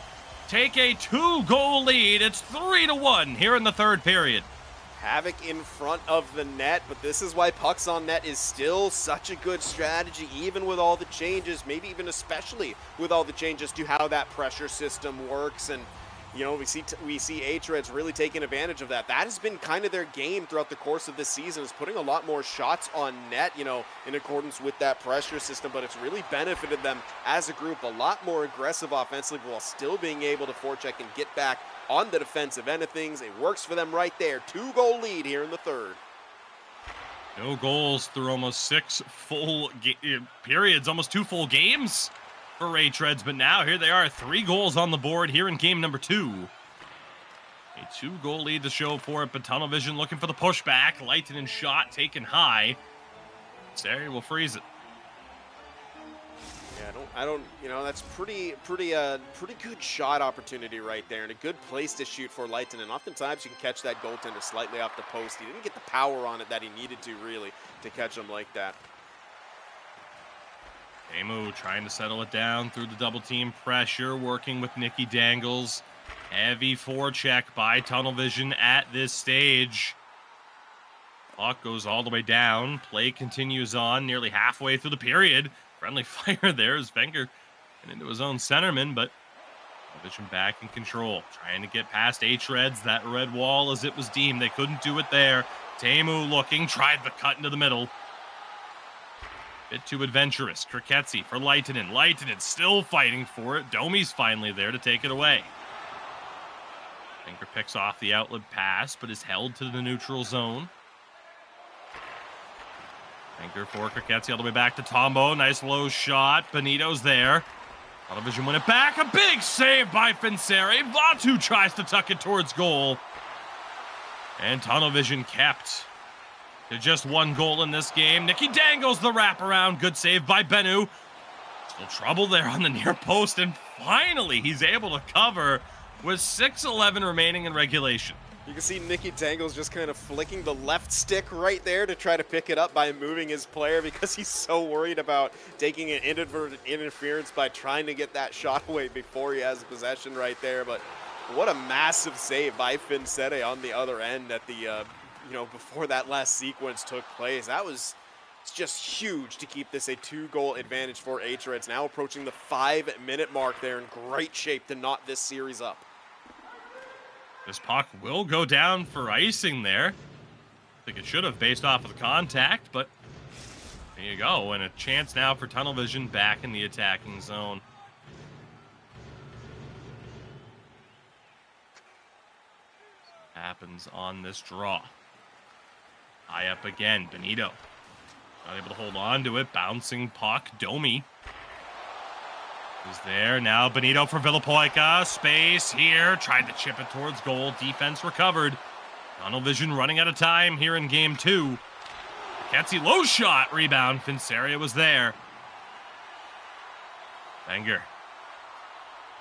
take a 2-goal lead. It's 3-1 here in the third period. Havoc in front of the net, but this is why pucks on net is still such a good strategy, even with all the changes, maybe even especially with all the changes to how that pressure system works. And you know, we see hREDS really taking advantage of that. That has been kind of their game throughout the course of this season, is putting a lot more shots on net, you know, in accordance with that pressure system, but it's really benefited them as a group, a lot more aggressive offensively while still being able to forecheck and get back on the defensive end of things. It works for them right there. 2-goal lead here in the third. No goals through almost 6 full periods, almost 2 full games for hREDS, but now here they are, 3 goals on the board here in game number 2. A 2-goal lead to show for it, but Tunnel Vision looking for the pushback. Leitonen shot taken high. Sari will freeze it. Yeah, I don't, you know, that's pretty good shot opportunity right there, and a good place to shoot for Leitonen. Oftentimes you can catch that goaltender slightly off the post. He didn't get the power on it that he needed to, really, to catch him like that. Teemu trying to settle it down through the double team pressure, working with Nicky Dangles. Heavy forecheck by Tunnel Vision at this stage. Puck goes all the way down. Play continues on nearly halfway through the period. Friendly fire there as Wenger and into his own centerman, but Tunnel Vision back in control. Trying to get past hREDS, that red wall as it was deemed. They couldn't do it there. Teemu looking, tried the cut into the middle. Bit too adventurous. Kriketsi for Leitonen. Leitonen still fighting for it. Domi's finally there to take it away. Wenger picks off the outlet pass, but is held to the neutral zone. Wenger for Kriketsi all the way back to Tombo. Nice low shot. Benito's there. Tunnel Vision win it back. A big save by Finseri. Vatu tries to tuck it towards goal. And Tunnel Vision kept to just 1 goal in this game. Nicky Dangles the wraparound. Good save by Bennu. Still trouble there on the near post. And finally, he's able to cover with 6:11 remaining in regulation. You can see Nicky Dangles just kind of flicking the left stick right there to try to pick it up by moving his player, because he's so worried about taking an inadvertent interference by trying to get that shot away before he has possession right there. But what a massive save by Finseri on the other end at the, you know, before that last sequence took place. That was just huge to keep this a 2-goal advantage for hREDS. Now approaching the 5-minute mark there, in great shape to knot this series up. This puck will go down for icing there. I think it should have based off of the contact, but there you go. And a chance now for Tunnel Vision back in the attacking zone. Happens on this draw. High up again, Benito. Not able to hold on to it. Bouncing puck, Domi is there. Now Benito for Villapoica. Space here. Tried to chip it towards goal. Defense recovered. Tunnel Vision running out of time here in game 2. Ketzi low shot. Rebound. Finseria was there. Wenger.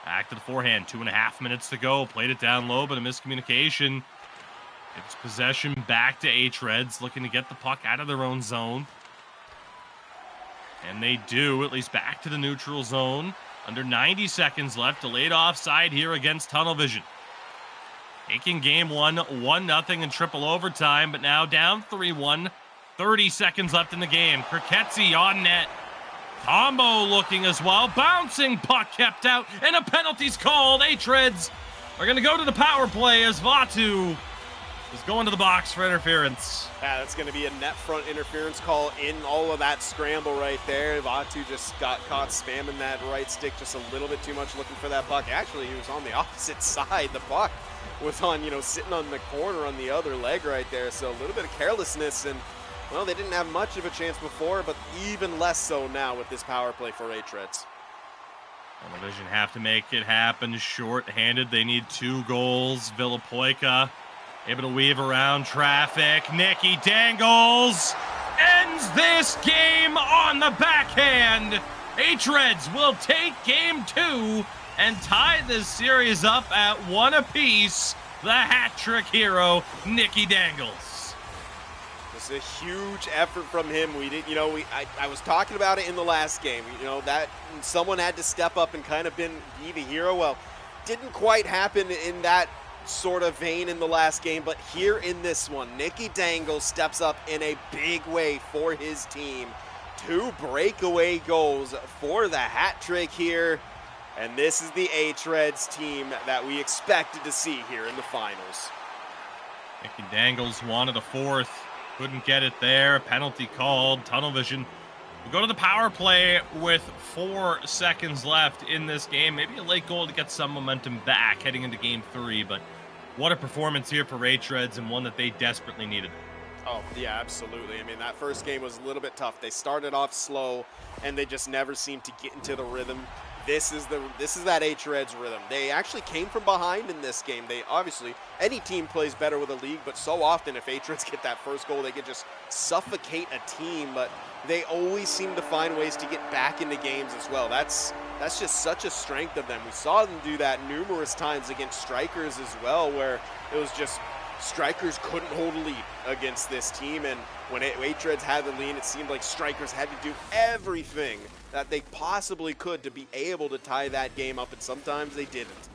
Back to the forehand. 2.5 minutes to go. Played it down low, but a miscommunication. It's possession back to hREDS, looking to get the puck out of their own zone. And they do, at least back to the neutral zone. Under 90 seconds left. Delayed offside here against Tunnel Vision. Taking game 1, 1-0 in triple overtime, but now down 3-1. 30 seconds left in the game. Kriketsi on net. Tombo looking as well. Bouncing puck kept out, and a penalty's called. hREDS are going to go to the power play as Vatu is going to the box for interference. Yeah, that's going to be a net front interference call in all of that scramble right there. Vatu just got caught spamming that right stick just a little bit too much, looking for that puck. Actually, he was on the opposite side. The puck was on, you know, sitting on the corner on the other leg right there. So a little bit of carelessness, and well, they didn't have much of a chance before, but even less so now with this power play for hREDS. Tunnel Vision have to make it happen. Short-handed, they need 2 goals. Villapoica able to weave around traffic. Nicky Dangles ends this game on the backhand. hREDS will take game 2 and tie this series up at 1 apiece. The hat-trick hero, Nicky Dangles. It's a huge effort from him. We did, you know, I was talking about it in the last game. You know, that someone had to step up and kind of be the hero. Well, didn't quite happen in that sort of vein in the last game, but here in this one, Nicky Dangles steps up in a big way for his team. 2 breakaway goals for the hat trick here. And this is the hREDS team that we expected to see here in the finals. Nicky Dangles wanted a fourth, couldn't get it there. Penalty called. Tunnel vision. We go to the power play with 4 seconds left in this game. Maybe a late goal to get some momentum back heading into game 3, but what a performance here for hREDS, and one that they desperately needed. Oh, yeah, absolutely. I mean, that first game was a little bit tough. They started off slow, and they just never seemed to get into the rhythm. This is that hREDS rhythm. They actually came from behind in this game. They obviously, any team plays better with a league, but so often if hREDS get that first goal, they could just suffocate a team, but they always seem to find ways to get back into games as well. That's just such a strength of them. We saw them do that numerous times against strikers as well, where it was just strikers couldn't hold a lead against this team, and when hREDS had the lead, it seemed like strikers had to do everything that they possibly could to be able to tie that game up, and sometimes they didn't.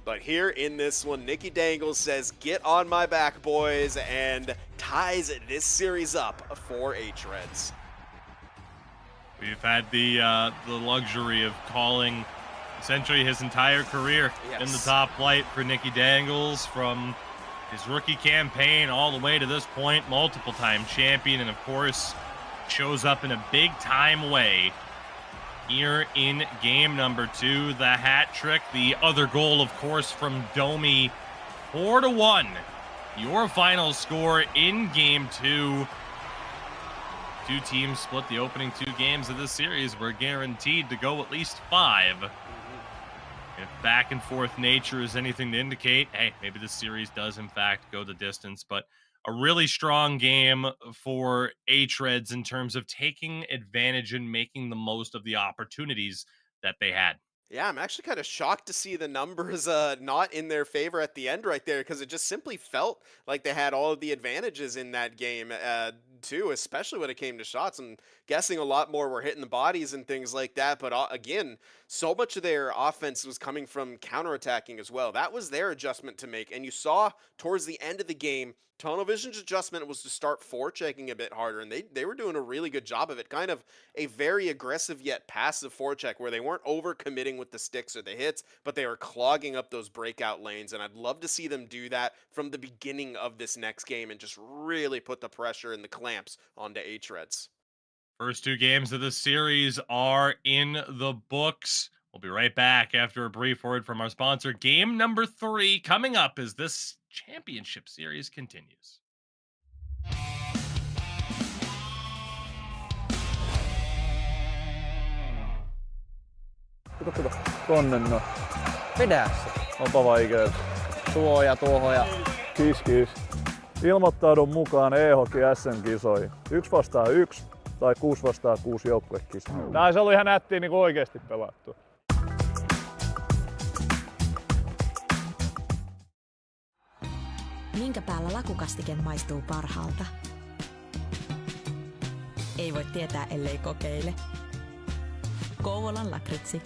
But here in this one, Nicky Dangles says, "Get on my back, boys," and ties this series up for hREDS. We've had the luxury of calling essentially his entire career in the top flight for Nicky Dangles, from his rookie campaign all the way to this point, multiple-time champion, and of course shows up in a big-time way here in game number 2. The hat trick, the other goal, of course, from Domi. 4-1, your final score in game 2. Two teams split the opening 2 games of this series. We're guaranteed to go at least 5. If back and forth nature is anything to indicate, hey, maybe this series does in fact go the distance. But a really strong game for hREDS in terms of taking advantage and making the most of the opportunities that they had. Yeah, I'm actually kind of shocked to see the numbers not in their favor at the end right there, because it just simply felt like they had all of the advantages in that game too, especially when it came to shots. I'm guessing a lot more were hitting the bodies and things like that, but again, so much of their offense was coming from counterattacking as well. That was their adjustment to make, and you saw towards the end of the game, Tunnel Vision's adjustment was to start forechecking a bit harder, and they were doing a really good job of it. Kind of a very aggressive yet passive forecheck, where they weren't over-committing with the sticks or the hits, but they were clogging up those breakout lanes, and I'd love to see them do that from the beginning of this next game and just really put the pressure and the clamps onto hREDS. First 2 games of this series are in the books. We'll be right back after a brief word from our sponsor. Game number 3 coming up as this championship series continues. Kato. Tonne no. Vedä se. Onpa vaikeeta. Tuo ja tuohon ja kiis. Ilmoittaudun mukaan e-hockey SM-kisoihin. 1-1 tai 6-6 joukkuekisa. Tää olisi ollut ihan nättiä niin oikeesti pelattu. Minkä päällä lakukastike maistuu parhaalta? Ei voi tietää, ellei kokeile. Kouvolan lakritsi.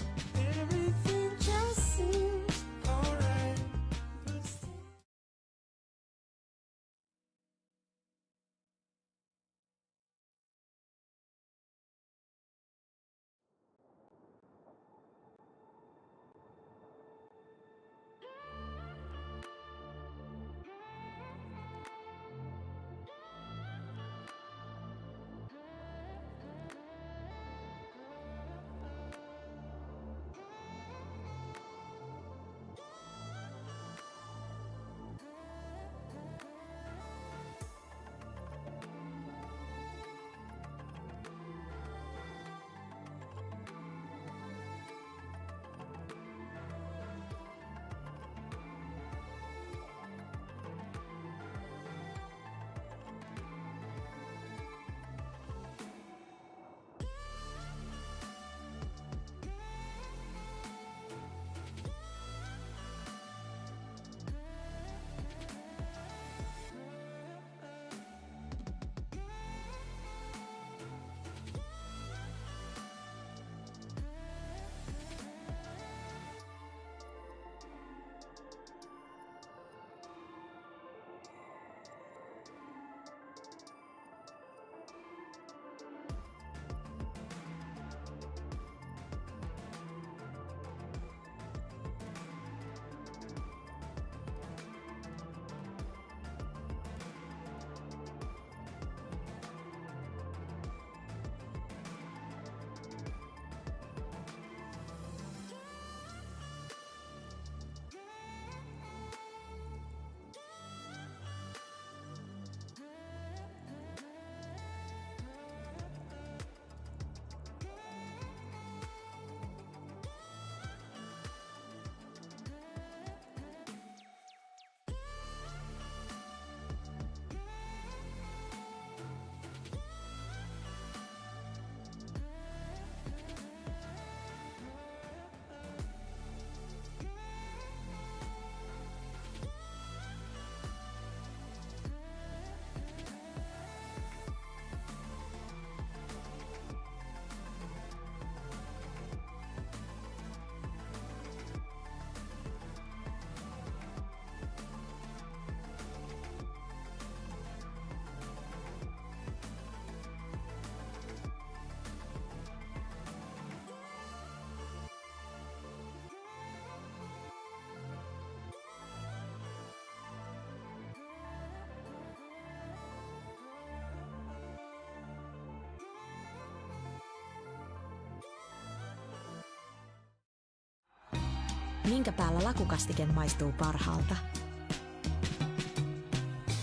Minkä päällä lakukastike maistuu parhaalta?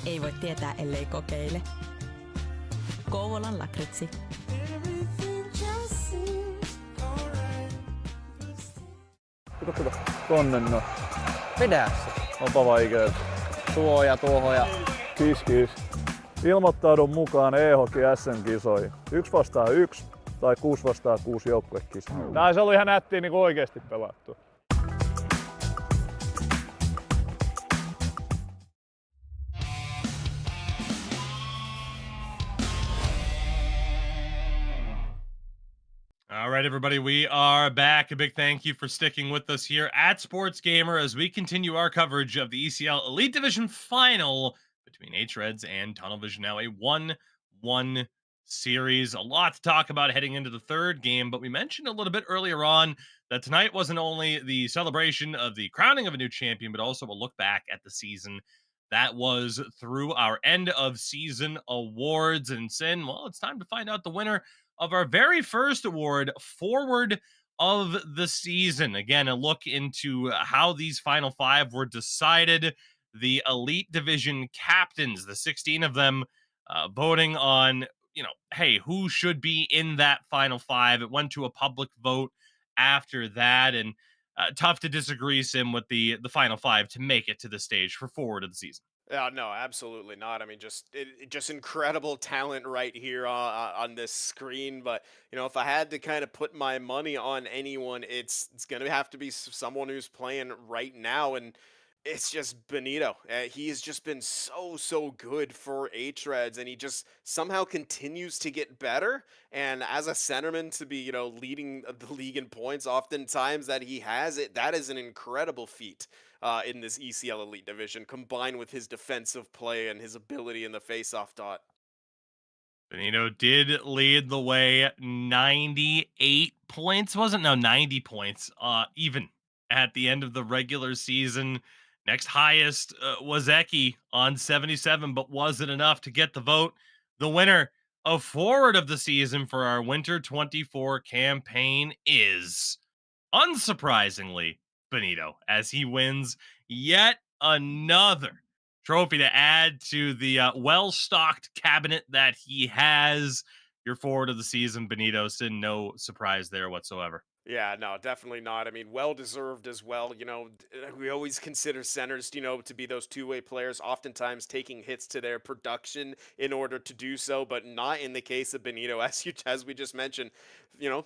Ei voi tietää, ellei kokeile. Kouvolan lakritsi. Kato, tonne no. Vedä se. Onpa vaikeet. Tuo ja tuohon ja kis. Ilmoittaudun mukaan e-hockey SM-kisoihin. 1 vastaan 1 tai 6 vastaan 6 joukkuekisa. Tää se oli ihan nättiä niinku oikeesti pelattu. All right, everybody, we are back. A big thank you for sticking with us here at SportsGamer as we continue our coverage of the ECL Elite Division Final between hREDS and Tunnel Vision. Now a 1-1 series. A lot to talk about heading into the third game, but we mentioned a little bit earlier on that tonight wasn't only the celebration of the crowning of a new champion, but also a look back at the season that was through our end of season awards. And Sin, well, it's time to find out the winner of our very first award, Forward of the Season. Again, a look into how these final 5 were decided. The Elite Division captains, the 16 of them, voting on, hey, who should be in that final 5. It went to a public vote after that, and tough to disagree, Sim, with the final 5 to make it to the stage for Forward of the Season. Yeah, no, absolutely not. I mean, just incredible talent right here on this screen. But if I had to kind of put my money on anyone, it's gonna have to be someone who's playing right now, and it's just Benito. He has just been so good for hREDS, and he just somehow continues to get better. And as a centerman to be leading the league in points, oftentimes that he has it, that is an incredible feat. In this ECL Elite Division, combined with his defensive play and his ability in the face-off dot. Benito did lead the way, 98 points, 90 points, even at the end of the regular season. Next highest was Eki on 77, but wasn't enough to get the vote. The winner of Forward of the Season for our Winter 24 campaign is, unsurprisingly, Benito, as he wins yet another trophy to add to the well-stocked cabinet that he has. Your Forward of the Season, Benito, Sin, no surprise there whatsoever. Yeah, no, definitely not. I mean, well-deserved as well. We always consider centers, to be those two-way players, oftentimes taking hits to their production in order to do so, but not in the case of Benito. As we just mentioned,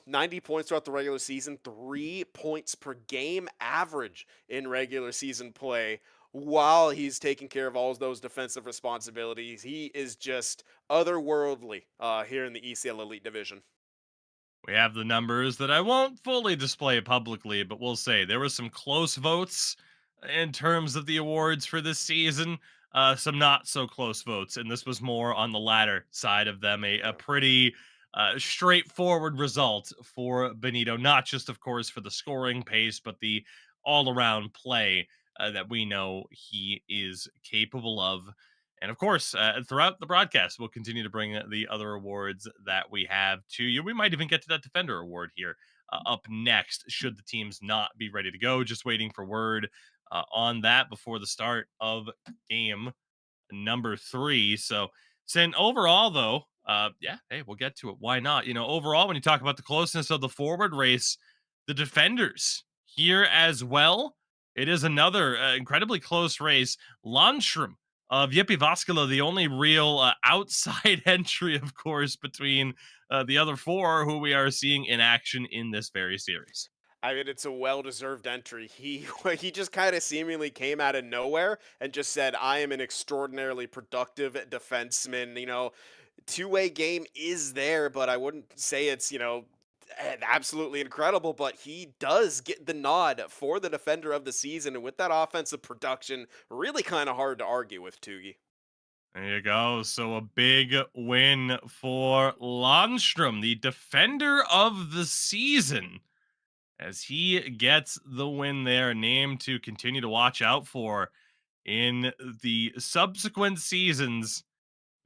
90 points throughout the regular season, 3 points per game average in regular season play. While he's taking care of all of those defensive responsibilities, he is just otherworldly here in the ECL Elite Division. We have the numbers that I won't fully display publicly, but we'll say there were some close votes in terms of the awards for this season, some not so close votes, and this was more on the latter side of them. A pretty straightforward result for Benito, not just, of course, for the scoring pace, but the all-around play that we know he is capable of. And of course, throughout the broadcast, we'll continue to bring the other awards that we have to you. We might even get to that Defender Award here up next, should the teams not be ready to go. Just waiting for word on that before the start of game number 3. So, Sin, overall, though, hey, we'll get to it. Why not? Overall, when you talk about the closeness of the forward race, the defenders here as well, it is another incredibly close race. Landstrom of Jypi Vaskala, the only real outside entry, of course, between the other 4 who we are seeing in action in this very series. I mean, it's a well-deserved entry. He just kind of seemingly came out of nowhere and just said, I am an extraordinarily productive defenseman. Two-way game is there, but I wouldn't say it's, absolutely incredible, but he does get the nod for the Defender of the Season, and with that offensive production, really kind of hard to argue with, Tugi. There you go. So a big win for Landstrom, the Defender of the Season, as he gets the win there, a name to continue to watch out for in the subsequent seasons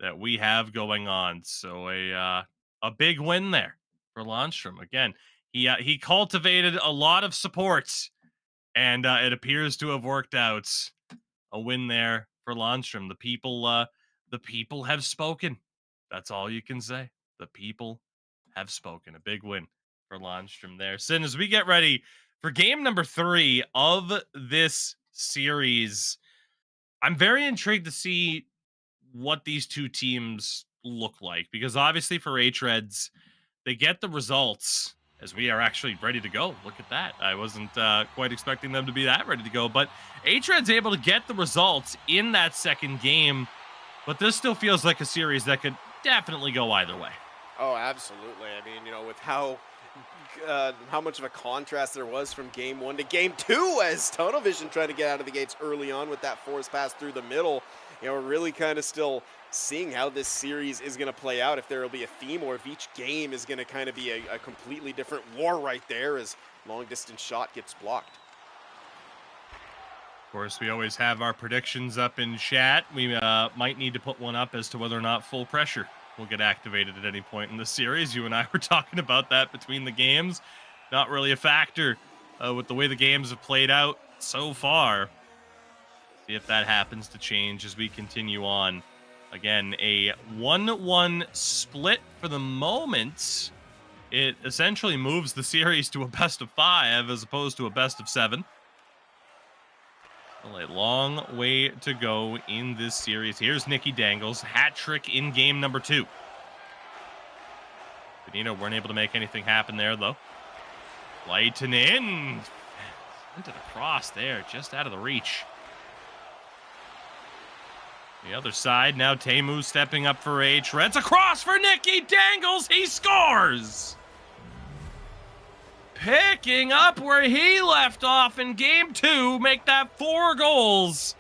that we have going on. So a big win there for Landstrom. Again, he cultivated a lot of support, And it appears to have worked out. A win there for Lundstrom. The people have spoken. That's all you can say. The people have spoken. A big win for Lundstrom there. Sin, as we get ready for game number 3 of this series, I'm very intrigued to see what these two teams look like, because obviously for hREDS, they get the results as we are actually ready to go. Look at that. I wasn't quite expecting them to be that ready to go, but hREDS able to get the results in that second game, but this still feels like a series that could definitely go either way. Oh, absolutely. I mean, you know, with how much of a contrast there was from game 1 to game 2, as Tunnel Vision tried to get out of the gates early on with that force pass through the middle. You know, we're really kind of still seeing how this series is going to play out, if there will be a theme or if each game is going to kind of be a completely different war right there as long distance shot gets blocked. Of course, we always have our predictions up in chat. We might need to put one up as to whether or not full pressure will get activated at any point in the series. You and I were talking about that between the games. Not really a factor with the way the games have played out so far. See if that happens to change as we continue on. Again, a 1-1 split for the moment. It essentially moves the series to a best of 5 as opposed to a best of 7. Still a long way to go in this series. Here's Nikki Dangles, hat trick in game number 2. Benito weren't able to make anything happen there, though. Lighten in. Into the cross there, just out of the reach. The other side, now Temu stepping up for hREDS. Across for Nikki Dangles. He scores! Picking up where he left off in game 2. Make that 4 goals.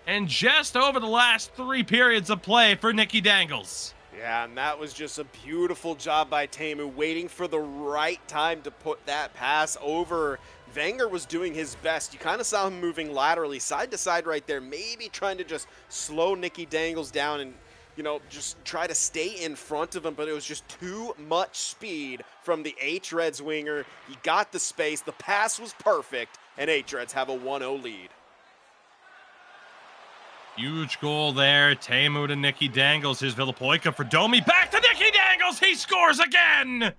And just over the last 3 periods of play for Nikki Dangles. Yeah, and that was just a beautiful job by Temu, waiting for the right time to put that pass over. Wenger was doing his best. You kind of saw him moving laterally, side to side right there, maybe trying to just slow Nikki Dangles down and, you know, just try to stay in front of him, but it was just too much speed from the hREDS winger. He got the space, the pass was perfect, and hREDS have a 1-0 lead. Huge goal there. Temu to Nikki Dangles. Here's Villapoika for Domi. Back to Nikki Dangles. He scores again.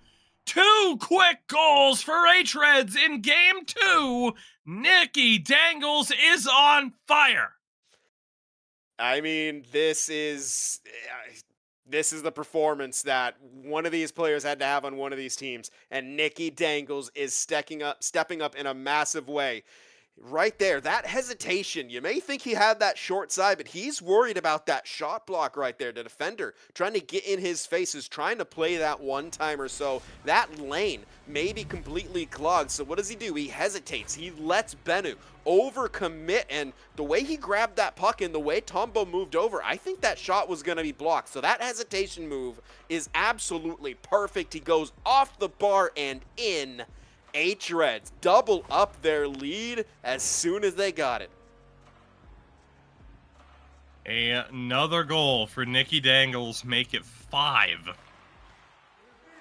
2 quick goals for hREDS in game 2. Nikki Dangles is on fire. I mean, this is the performance that one of these players had to have on one of these teams, and Nikki Dangles is stepping up in a massive way. Right there, that hesitation, you may think he had that short side, but he's worried about that shot block right there. The defender trying to get in his face, is trying to play that one time or so. That lane may be completely clogged, so what does he do? He hesitates. He lets Bennu overcommit, and the way he grabbed that puck and the way Tombo moved over, I think that shot was going to be blocked. So that hesitation move is absolutely perfect. He goes off the bar and in. hREDS double up their lead as soon as they got it. Another goal for Nikki Dangles, make it 5.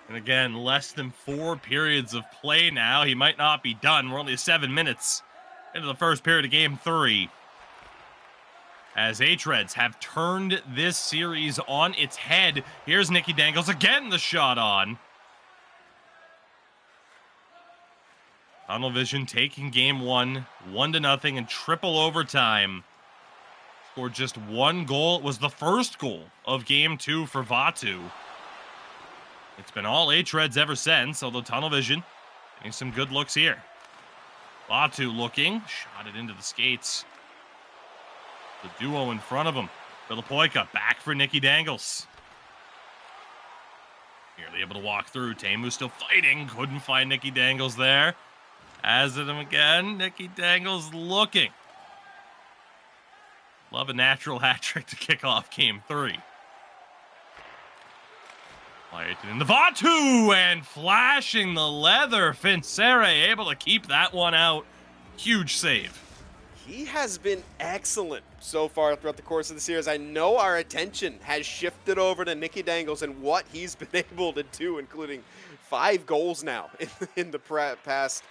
And again, less than 4 periods of play now. He might not be done. We're only 7 minutes into the first period of game 3. As hREDS have turned this series on its head. Here's Nikki Dangles again, the shot on. Tunnel Vision taking game 1, 1-0 in triple overtime. Scored just 1 goal. It was the first goal of game 2 for Vatu. It's been all hREDS ever since, although Tunnel Vision getting some good looks here. Vatu looking, shot it into the skates. The duo in front of him. Villapoika back for Nikki Dangles. Nearly able to walk through. Temu still fighting. Couldn't find Nikki Dangles there. As it him again, Nikki Dangles looking. Love a natural hat trick to kick off game 3. Lighten in the Vatu and flashing the leather. Fincere able to keep that one out. Huge save. He has been excellent so far throughout the course of the series. I know our attention has shifted over to Nikki Dangles and what he's been able to do, including 5 goals now in the past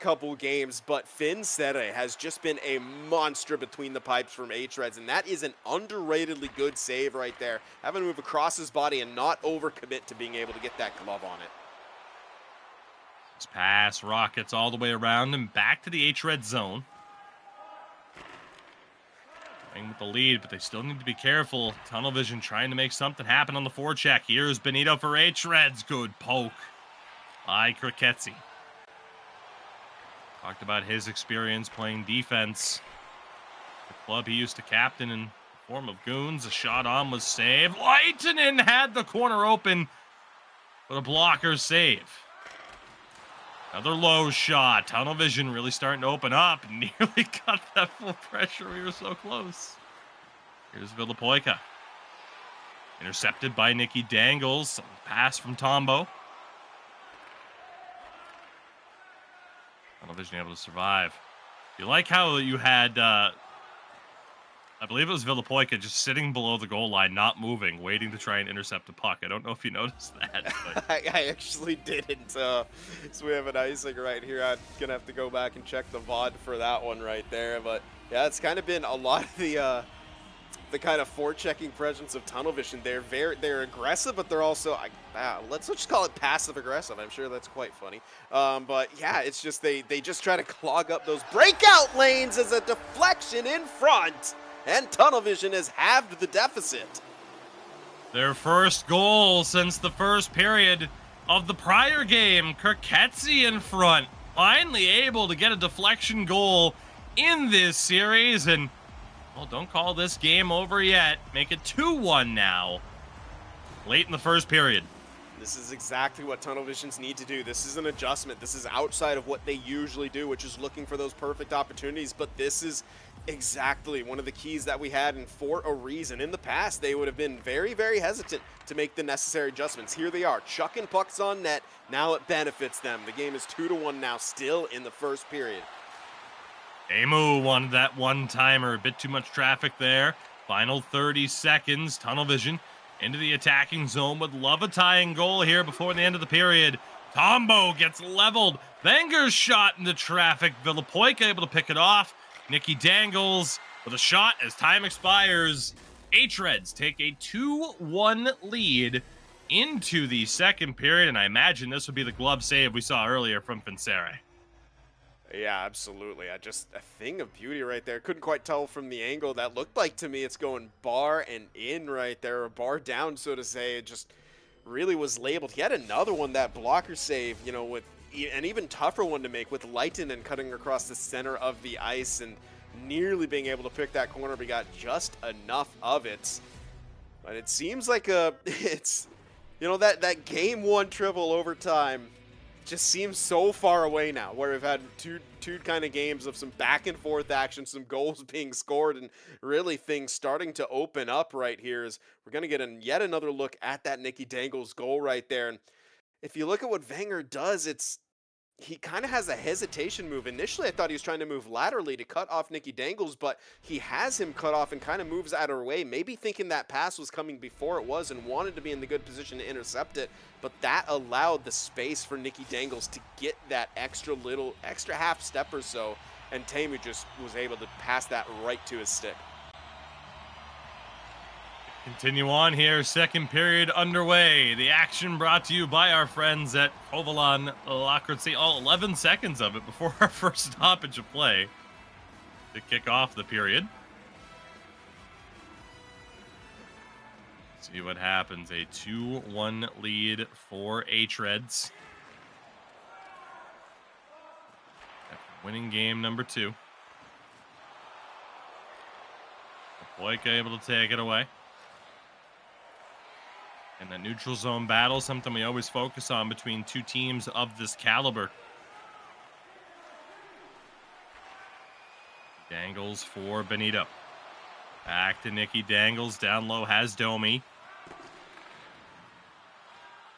couple games, but Finn Sere has just been a monster between the pipes from hREDS, and that is an underratedly good save right there. Having to move across his body and not overcommit to being able to get that glove on it. This pass rockets all the way around and back to the hREDS zone. Playing with the lead, but they still need to be careful. Tunnel vision trying to make something happen on the forecheck. Here's Benito for hREDS. Good poke by Kriketsi. Talked about his experience playing defense. The club he used to captain in the form of Goons. A shot on was saved. Leitinen had the corner open, but a blocker save. Another low shot. Tunnel vision really starting to open up. Nearly got that full pressure. We were so close. Here's Villapoika. Intercepted by Nicky Dangles. Pass from Tombo. Tunnel vision able to survive. You like how you had, I believe it was Villapoika just sitting below the goal line, not moving, waiting to try and intercept a puck. I don't know if you noticed that. But... I actually didn't. So we have an icing right here. I'm going to have to go back and check the VOD for that one right there. But yeah, it's kind of been a lot of the kind of forechecking presence of Tunnel Vision. They're aggressive, but they're also, let's just call it passive aggressive. I'm sure that's quite funny. But yeah, it's just they just try to clog up those breakout lanes as a deflection in front. And Tunnel Vision has halved the deficit. Their first goal since the first period of the prior game. Kriketsi in front. Finally able to get a deflection goal in this series. And, well, don't call this game over yet. Make it 2-1 now. Late in the first period. This is exactly what Tunnel Visions need to do. This is an adjustment. This is outside of what they usually do, which is looking for those perfect opportunities. But this is exactly one of the keys that we had, and for a reason. In the past, they would have been very, very hesitant to make the necessary adjustments. Here they are, chucking pucks on net. Now it benefits them. The game is 2-1 now, still in the first period. Emu wanted that one-timer. A bit too much traffic there. Final 30 seconds. Tunnel Vision into the attacking zone. Would love a tying goal here before the end of the period. Tombo gets leveled. Wenger's shot into traffic. Villapoika able to pick it off. Nicky Dangles with a shot as time expires. hREDS take a 2-1 lead into the second period, and I imagine this would be the glove save we saw earlier from Finsere. Yeah, absolutely. A thing of beauty right there. Couldn't quite tell from the angle. That looked like to me it's going bar and in right there, or bar down, so to say. It just really was labeled. He had another one, that blocker save, you know, with an even tougher one to make, with Leitinen cutting across the center of the ice and nearly being able to pick that corner, but he got just enough of it. But it seems like it's, you know, that game one triple overtime just seems so far away now, where we've had two kind of games of some back and forth action, some goals being scored, and really things starting to open up right here. As we're going to get yet another look at that Nicky Dangles goal right there. And if you look at what Wenger does, he kind of has a hesitation move. Initially, I thought he was trying to move laterally to cut off Nicky Dangles, but he has him cut off and kind of moves out of her way, maybe thinking that pass was coming before it was and wanted to be in the good position to intercept it, but that allowed the space for Nicky Dangles to get that extra half step or so, and Teemu just was able to pass that right to his stick. Continue on here, second period underway. The action brought to you by our friends at Kovalan Lakritsi. All 11 seconds of it before our first stoppage of play to kick off the period. See what happens. A 2-1 lead for hREDS. Winning game number 2. Boyka able to take it away. And the neutral zone battle, something we always focus on between two teams of this caliber. Dangles for Benito. Back to Nicky Dangles. Down low has Domi.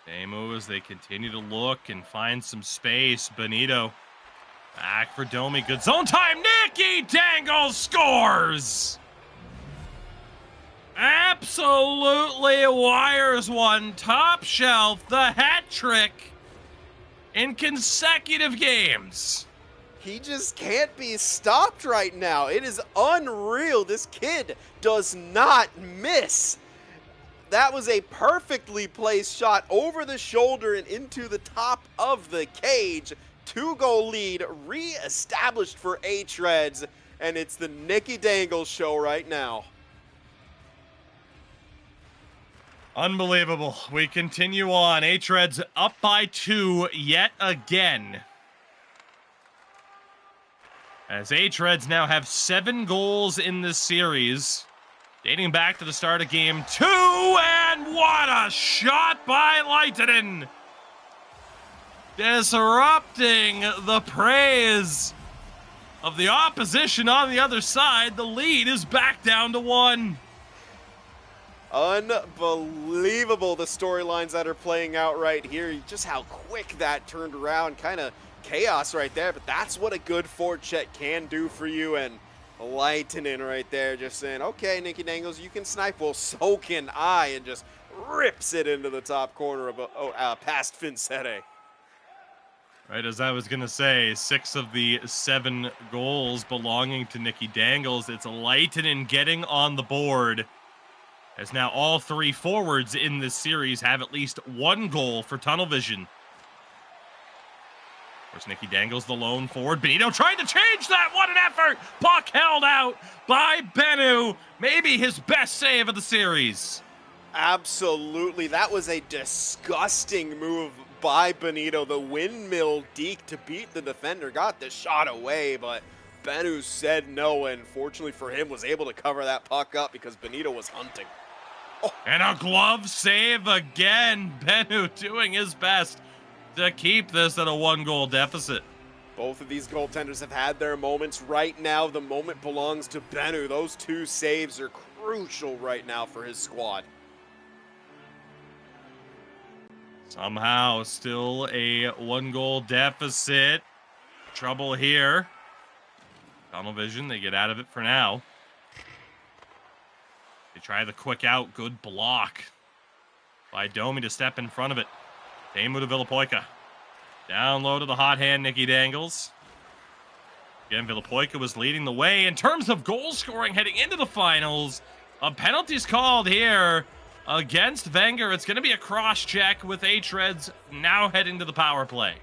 Teemu as they continue to look and find some space. Benito back for Domi. Good zone time. Nicky Dangles scores! Absolutely wires one. Top shelf, the hat trick in consecutive games. He just can't be stopped right now. It is unreal. This kid does not miss. That was a perfectly placed shot over the shoulder and into the top of the cage. 2-goal lead re-established for hREDS, and it's the Nicky Dangles show right now. Unbelievable. We continue on. hREDS up by 2 yet again. As hREDS now have 7 goals in this series, dating back to the start of game 2, and what a shot by Lehtinen! Disrupting the praise of the opposition on the other side. The lead is back down to 1. Unbelievable, the storylines that are playing out right here. Just how quick that turned around, kind of chaos right there, but that's what a good forecheck can do for you. And Lehtinen right there just saying, okay, Nicky Dangles, you can snipe, well, so can I, and just rips it into the top corner of past Vincere. Right, as I was going to say, 6 of the 7 goals belonging to Nicky Dangles. It's Lehtinen getting on the board, as now all 3 forwards in this series have at least 1 goal for Tunnel Vision. Of course, Nicky Dangles, the lone forward. Benito trying to change that. What an effort! Puck held out by Bennu. Maybe his best save of the series. Absolutely. That was a disgusting move by Benito. The windmill deke to beat the defender. Got the shot away, but Bennu said no, and fortunately for him, was able to cover that puck up because Benito was hunting. Oh. And a glove save again. Bennu doing his best to keep this at a 1-goal deficit. Both of these goaltenders have had their moments. Right now, the moment belongs to Bennu. Those 2 saves are crucial right now for his squad. Somehow, still a 1-goal deficit. Trouble here. Tunnel Vision, they get out of it for now. They try the quick out. Good block by Domi to step in front of it. Teemu to Villapoika. Down low to the hot hand, Nicky Dangles. Again, Villapoika was leading the way. In terms of goal scoring heading into the finals, a penalty's called here against Wenger. It's going to be a cross-check with hREDS now heading to the power play.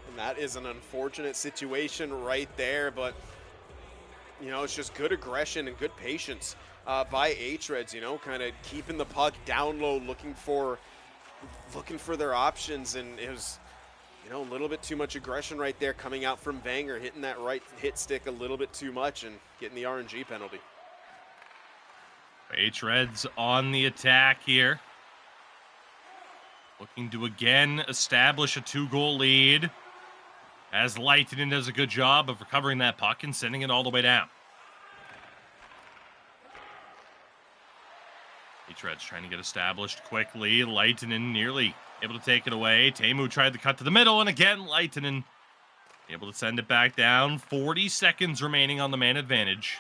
And that is an unfortunate situation right there, but, you know, it's just good aggression and good patience by hREDS, you know, kind of keeping the puck down low, looking for their options, and it was, you know, a little bit too much aggression right there coming out from Wenger, hitting that right hit stick a little bit too much and getting the RNG penalty. hREDS on the attack here. Looking to again establish a 2-goal lead, as Lehtinen does a good job of recovering that puck and sending it all the way down. hREDS trying to get established quickly. Lehtinen nearly able to take it away. Teemu tried to cut to the middle, and again, Lehtinen able to send it back down. 40 seconds remaining on the man advantage.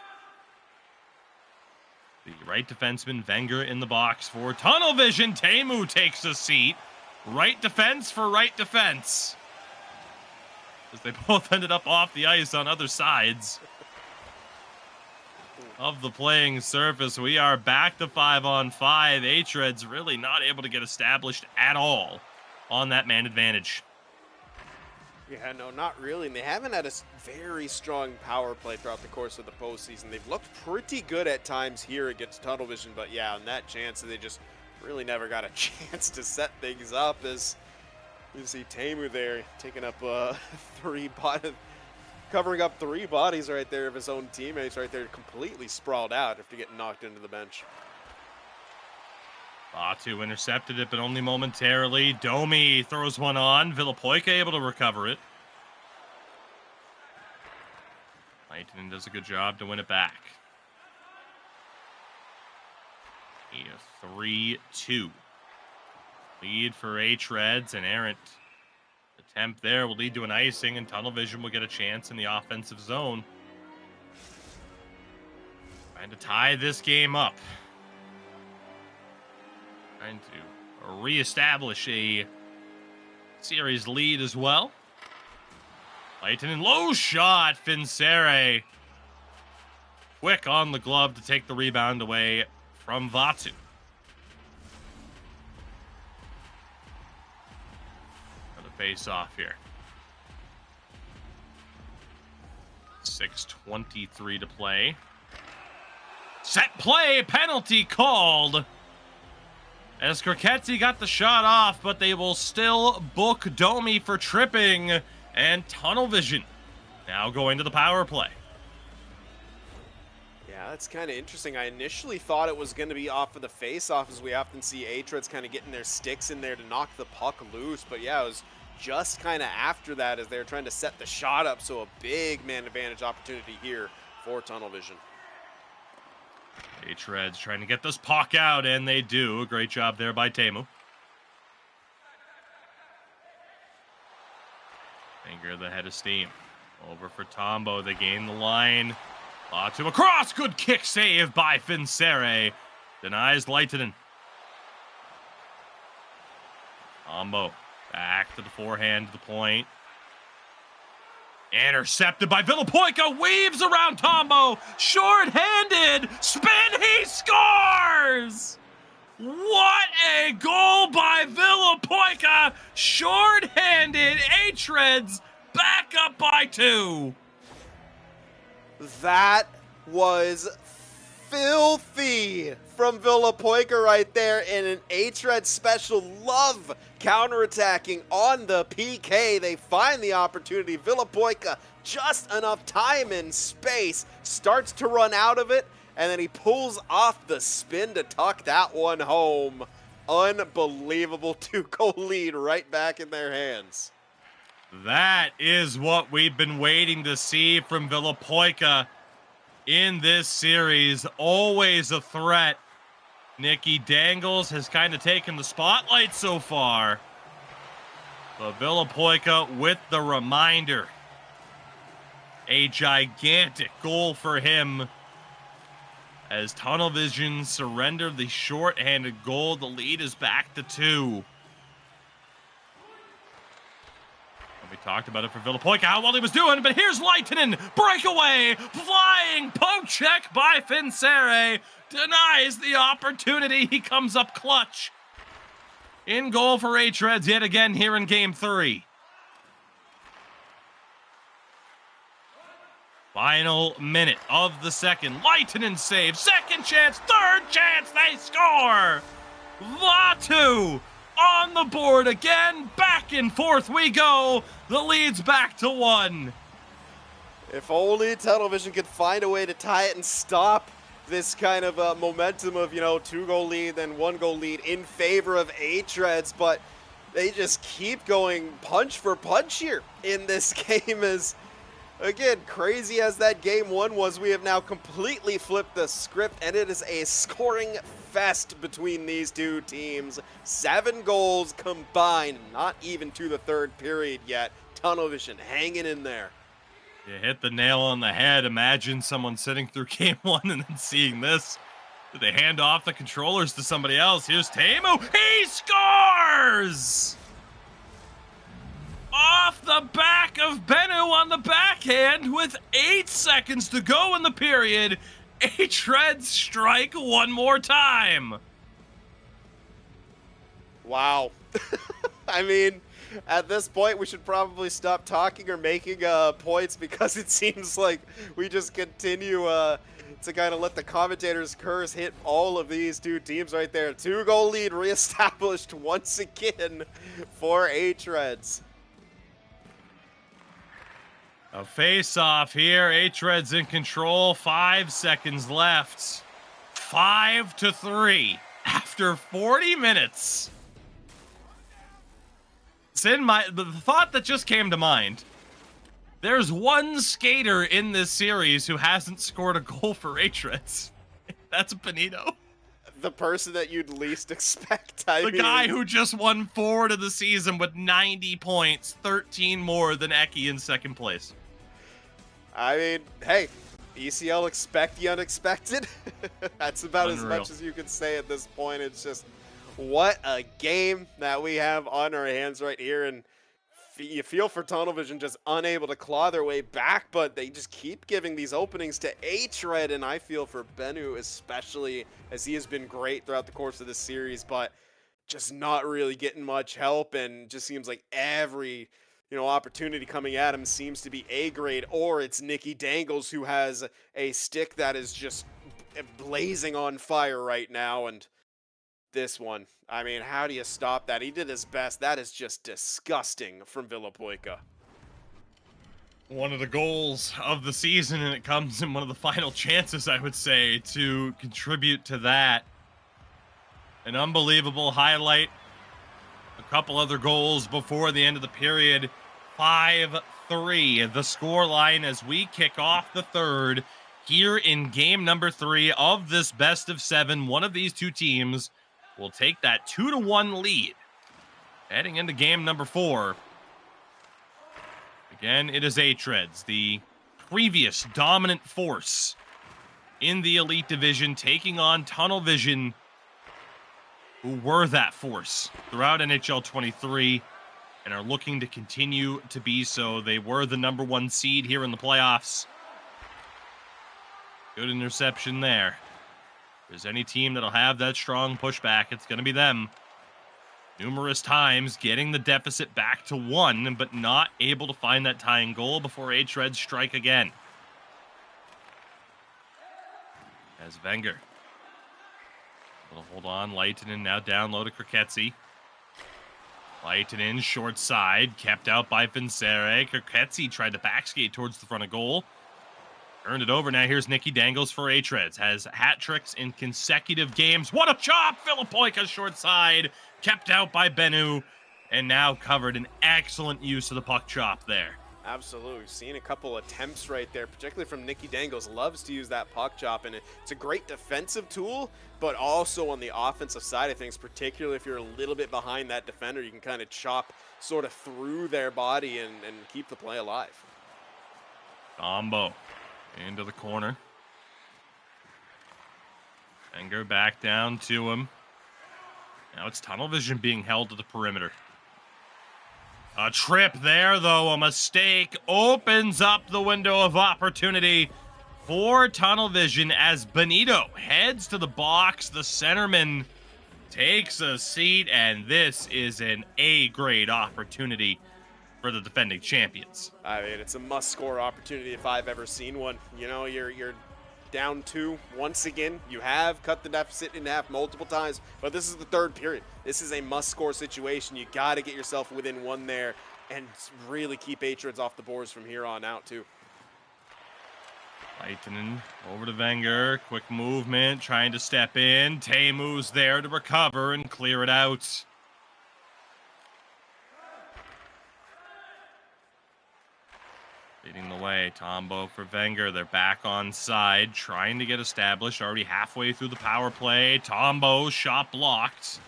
The right defenseman, Wenger, in the box for Tunnel Vision. Teemu takes a seat. Right defense for right defense, as they both ended up off the ice on other sides of the playing surface. We are back to 5-on-5. hREDS really not able to get established at all on that man advantage. Yeah, no, not really. And they haven't had a very strong power play throughout the course of the postseason. They've looked pretty good at times here against Tunnel Vision, but yeah, on that chance, they just really never got a chance to set things up. As you see Teemu there taking up covering up 3 bodies right there of his own teammates right there, completely sprawled out after getting knocked into the bench. Batu intercepted it, but only momentarily. Domi throws one on. Villapoika able to recover it. Lehtinen does a good job to win it back. A 3-2 lead for hREDS, and errant attempt there will lead to an icing, and Tunnel Vision will get a chance in the offensive zone. Trying to tie this game up. Trying to reestablish a series lead as well. Lehtinen, low shot, Finsere. Quick on the glove to take the rebound away from Vatu. Another face-off here. 6:23 to play. Set play, penalty called. As Kroketzi got the shot off, but they will still book Domi for tripping. And Tunnel Vision now going to the power play. Yeah, that's kind of interesting. I initially thought it was going to be off of the face-off, as we often see hREDS kind of getting their sticks in there to knock the puck loose. But yeah, it was just kind of after that as they were trying to set the shot up. So a big man advantage opportunity here for Tunnel Vision. hREDS trying to get this puck out, and they do. A great job there by Teemu. Finger the head of steam. Over for Tombo. They gain the line. Latu across. Good kick save by Finsere. Denies Lehtinen. Tombo back to the forehand to the point. Intercepted by Villapoika. Weaves around Tombo. Short-handed. Spin. He scores! What a goal by Villapoika! Short-handed, hREDS back up by 2. That was filthy from Villapoika right there, and an hREDS special. Love counterattacking on the PK. They find the opportunity. Villapoika, just enough time and space, starts to run out of it, and then he pulls off the spin to tuck that one home. Unbelievable 2-goal lead right back in their hands. That is what we've been waiting to see from Villapoika in this series. Always a threat. Nikki Dangles has kind of taken the spotlight so far. But Villapoika with the reminder. A gigantic goal for him. As Tunnel Vision surrendered the short-handed goal, the lead is back to 2. We talked about it for Villapoika, how well he was doing, but here's Lehtinen, breakaway, flying poke check by Finsere, denies the opportunity. He comes up clutch. In goal for hREDS yet again here in Game 3. Final minute of the second. Lehtinen saves. Second chance. Third chance. They score. Vatu on the board again. Back and forth we go. The lead's back to 1. If only Tunnel Vision could find a way to tie it and stop this kind of momentum of, 2-goal lead, then 1-goal lead in favor of hREDS, but they just keep going punch for punch here in this game. As again, crazy as that game 1 was, we have now completely flipped the script, and it is a scoring fest between these two teams. 7 goals combined, not even to the third period yet. Tunnel Vision hanging in there. You hit the nail on the head. Imagine someone sitting through game 1 and then seeing this. Did they hand off the controllers to somebody else? Here's Teemu. He scores! Off the back of Bennu on the backhand with 8 seconds to go in the period. hREDS strike one more time. Wow. I mean, at this point, we should probably stop talking or making points, because it seems like we just continue to kind of let the commentators' curse hit all of these two teams right there. 2-goal lead reestablished once again for hREDS. A face-off here. hREDS in control. 5 seconds left. 5-3 after 40 minutes. It's in the thought that just came to mind. There's one skater in this series who hasn't scored a goal for hREDS. That's Benito. The person that you'd least expect. The guy who just won forward of the season with 90 points, 13 more than Eki in second place. I mean, hey, ECL expect the unexpected. That's about Unreal. as much as you can say at this point. It's just, what a game that we have on our hands right here. And you feel for Tunnel Vision, just unable to claw their way back, but they just keep giving these openings to hRED, and I feel for Bennu especially, as he has been great throughout the course of this series, but just not really getting much help, and just seems like every opportunity coming at him seems to be A grade, or it's Nicky Dangles who has a stick that is just blazing on fire right now. And this one, I mean, how do you stop that? He did his best. That is just disgusting from Villapoika. One of the goals of the season, and it comes in one of the final chances, I would say, to contribute to that. An unbelievable highlight. A couple other goals before the end of the period. 5-3, the score line as we kick off the third here in game number 3 of this best of 7. One of these two teams will take that 2-1 lead heading into game number 4. Again, it is hREDS, the previous dominant force in the Elite Division, taking on Tunnel Vision, who were that force throughout NHL 23 and are looking to continue to be so. They were the #1 seed here in the playoffs. Good interception there. If there's any team that'll have that strong pushback, it's going to be them. Numerous times getting the deficit back to 1, but not able to find that tying goal before hREDS strike again. As Wenger will hold on. Leitinen now down low to Kriketsi. Leitinen short side, kept out by Vincere. Kriketsi tried to backskate towards the front of goal. Earned it over. Now here's Nicky Dangles for hREDS. Has hat tricks in consecutive games. What a chop! Villapoika short side. Kept out by Bennu. And now covered. An excellent use of the puck chop there. Absolutely. We've seen a couple attempts right there, particularly from Nicky Dangles. Loves to use that puck chop, and it's a great defensive tool, but also on the offensive side of things, particularly if you're a little bit behind that defender, you can kind of chop sort of through their body and keep the play alive. Combo into the corner. Wenger back down to him. Now it's Tunnel Vision being held to the perimeter. A trip there, though. A mistake opens up the window of opportunity for Tunnel Vision as Benito heads to the box. The centerman takes a seat, and this is an A-grade opportunity for the defending champions. I mean, it's a must-score opportunity if I've ever seen one. You know, you're down 2 once again. You have cut the deficit in half multiple times, but this is the third period. This is a must-score situation. You got to get yourself within 1 there and really keep hREDS off the boards from here on out, too. Leitinen over to Wenger. Quick movement, trying to step in. Teemu's there to recover and clear it out. Leading the way, Tombo for Wenger. They're back on side, trying to get established. Already halfway through the power play. Tombo, shot blocked.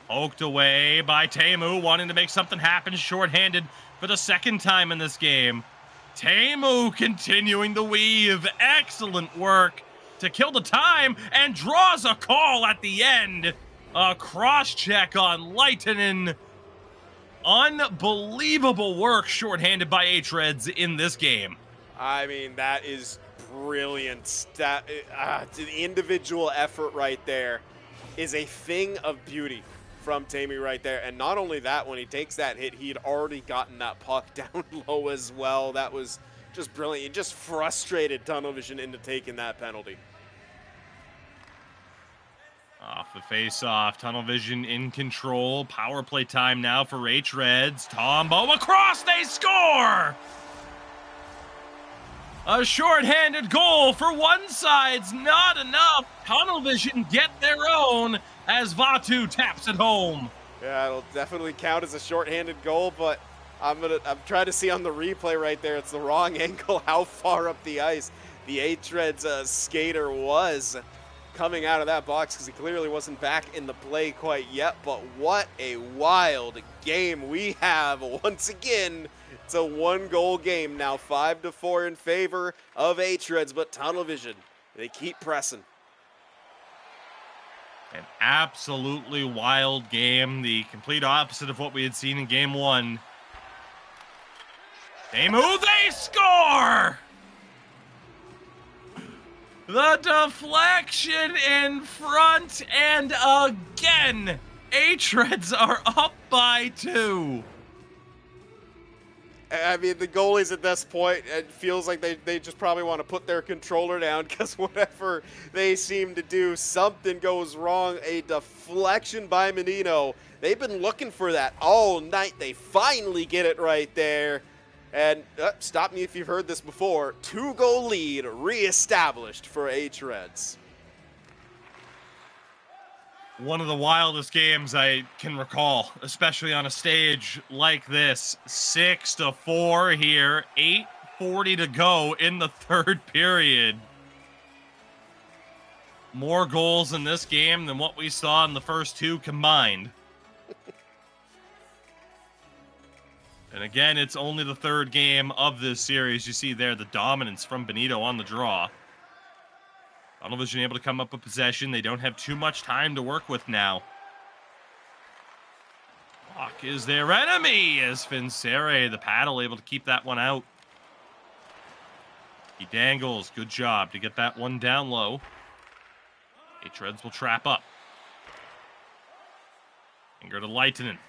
Poked away by Teemu, wanting to make something happen. Shorthanded for the second time in this game. Teemu continuing the weave. Excellent work to kill the time and draws a call at the end. A cross-check on Leitinen. Unbelievable work shorthanded by hREDS in this game. I mean, that is brilliant. The individual effort right there is a thing of beauty from Teemu right there. And not only that, when he takes that hit, he had already gotten that puck down low as well. That was just brilliant. It just frustrated Tunnel Vision into taking that penalty. Off the face-off, Tunnel Vision in control. Power play time now for hREDS. Tombo across, they score! A short-handed goal for one side's not enough. Tunnel Vision get their own as Vatu taps it home. Yeah, it'll definitely count as a short-handed goal, but I'm trying to see on the replay right there. It's the wrong angle how far up the ice the hREDS skater was coming out of that box, because he clearly wasn't back in the play quite yet. But what a wild game we have once again. It's a 1-goal game now, 5-4 in favor of hREDS, but Tunnel Vision, they keep pressing. An absolutely wild game, the complete opposite of what we had seen in game 1. Temu, they score! The deflection in front, and again, hREDS are up by 2. I mean, the goalies at this point, it feels like they just probably want to put their controller down because whatever they seem to do, something goes wrong. A deflection by Menino. They've been looking for that all night. They finally get it right there. And stop me if you've heard this before. 2-goal lead reestablished for hREDS. One of the wildest games I can recall, especially on a stage like this. 6-4 here, 8:40 to go in the third period. More goals in this game than what we saw in the first 2 combined. And again, it's only the third game of this series. You see there the dominance from Benito on the draw. Tunnel Vision able to come up with possession. They don't have too much time to work with now. Block is their enemy as Finsere, the paddle, able to keep that one out. He dangles. Good job to get that one down low. hREDS will trap up. Finger to Leitinen.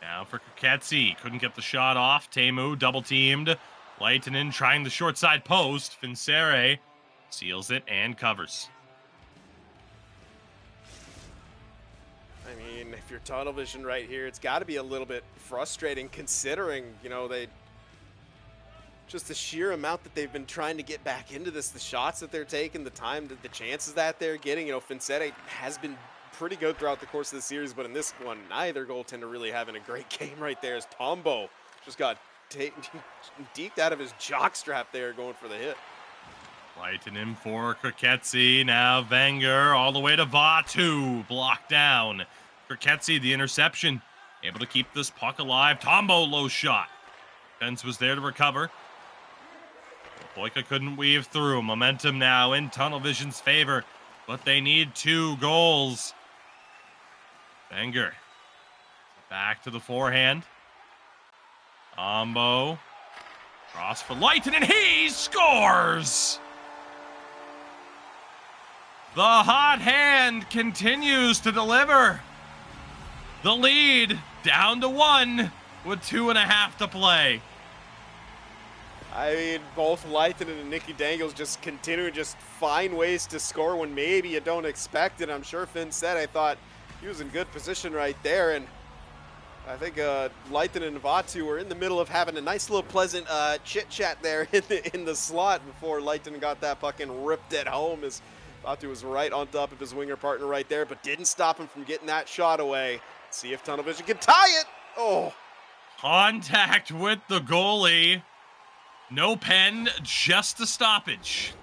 Now for Koketsi. Couldn't get the shot off. Temu double teamed. Leitinen trying the short side post. Finsere seals it and covers. I mean, if you're Tunnel Vision right here, it's got to be a little bit frustrating considering, you know, just the sheer amount that they've been trying to get back into this, the shots that they're taking, the time, the chances that they're getting. You know, Finsere has been pretty good throughout the course of the series, but in this one, neither goaltender really having a great game right there as Tombo just got deked out of his jockstrap there going for the hit. Leitinen for Koketsi. Now Wenger all the way to Vatu. Blocked down. Koketsi, the interception. Able to keep this puck alive. Tombo low shot. Fence was there to recover. Boyka couldn't weave through. Momentum now in Tunnel Vision's favor, but they need 2 goals. Wenger back to the forehand. Tombo. Cross for Leitinen. He scores! The hot hand continues to deliver. The lead down to 1 with 2.5 to play. I mean, both Leitinen and Nicky Dangles just continue to just find ways to score when maybe you don't expect it. I'm sure Finn said, I thought he was in good position right there. And I think Leitinen and Vatu were in the middle of having a nice little pleasant chit-chat there in the slot before Leitinen got that puck and ripped it home as Vatu was right on top of his winger partner right there, but didn't stop him from getting that shot away. Let's see if Tunnel Vision can tie it. Oh. Contact with the goalie. No pen, just a stoppage.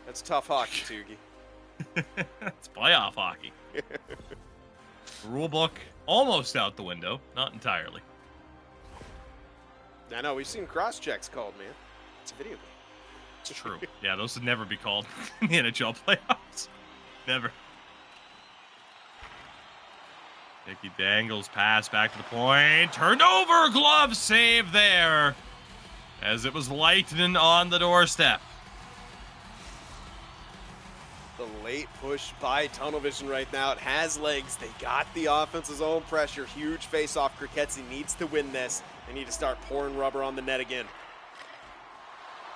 That's tough hockey, Tugi. It's playoff hockey. Rule book almost out the window, not entirely. I know, we've seen cross-checks called, man. It's a video game. It's true. Yeah, those would never be called in the NHL playoffs. Never. Nicky Dangles pass back to the point. Turned over, glove save there. As it was Leitinen on the doorstep. The late push by Tunnel Vision right now. It has legs. They got the offense's own pressure. Huge face-off. Koketsi needs to win this. They need to start pouring rubber on the net again.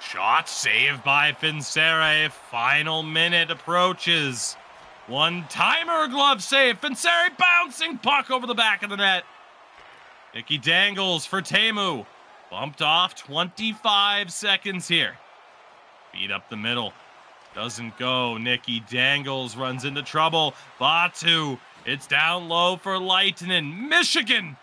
Shot saved by Finsere. Final minute approaches. One-timer glove save. Finsere bouncing puck over the back of the net. Nicky Dangles for Temu. Bumped off 25 seconds here. Feed up the middle. Doesn't go. Nicky Dangles runs into trouble. Vatu. It's down low for Leitinen. Michigan.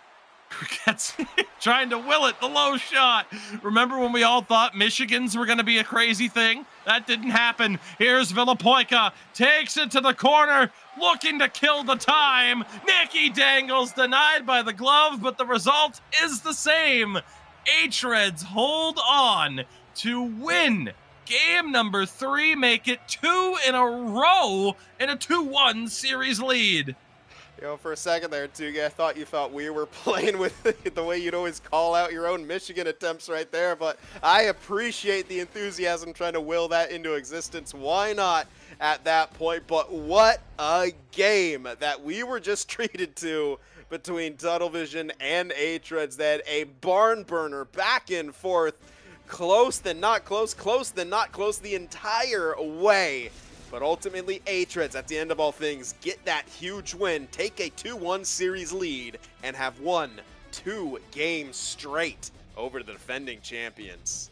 Gets trying to will it. The low shot. Remember when we all thought Michigans were going to be a crazy thing? That didn't happen. Here's Villapoika. Takes it to the corner. Looking to kill the time. Nicky Dangles denied by the glove, but the result is the same. hREDS hold on to win game number 3, make it 2 in a row in a 2-1 series lead. You know, for a second there, Tuga, I thought you thought we were playing with the way you'd always call out your own Michigan attempts right there, but I appreciate the enthusiasm trying to will that into existence. Why not at that point? But what a game that we were just treated to between Tunnel Vision and hREDS. That a barn burner back and forth, close then not close, close then not close the entire way. But ultimately, hREDS, at the end of all things, get that huge win, take a 2-1 series lead, and have won 2 games straight over the defending champions.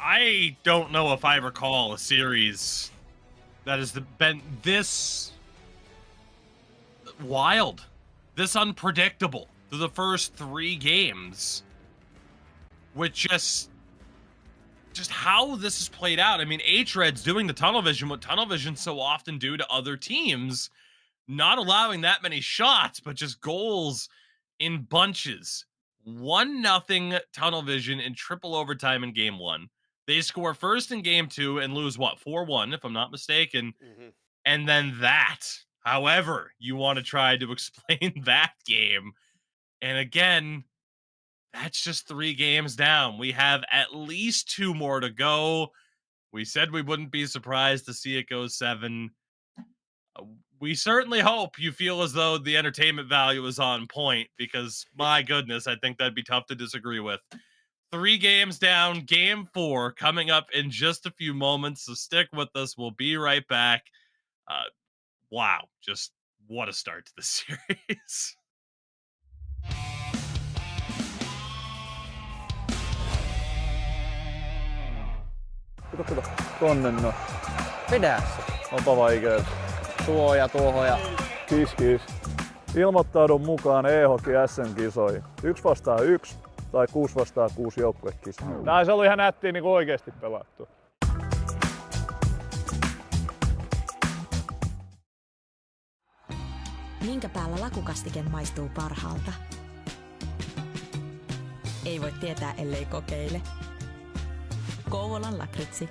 I don't know if I recall a series that has been this wild, this unpredictable through the first 3 games, with just how this has played out. I mean, hREDS doing the tunnel vision, what tunnel vision so often do to other teams, not allowing that many shots, but just goals in bunches. 1-0 tunnel vision in triple overtime in game 1. They score first in game 2 and lose, what, 4-1, if I'm not mistaken. And then that, however you want to try to explain that game. And again, that's just 3 games down. We have at least 2 more to go. We said we wouldn't be surprised to see it go 7. We certainly hope you feel as though the entertainment value is on point, because my goodness, I think that'd be tough to disagree with. 3 games down, game 4 coming up in just a few moments, so stick with us. We'll be right back. Wow, just what a start to the series. Kato. Tonne no. Vedä se. Onpa vaikeeta. Tuo ja Kis. Ilmoittaudun mukaan e-hockey SM-kisoihin. 1-1 tai 6-6 joukkuekisa. Nää se oli ihan nättiä niinku oikeesti pelattu. Minkä päällä lakukastike maistuu parhaalta? Ei voi tietää, ellei kokeile. Kouvolan lakritsi.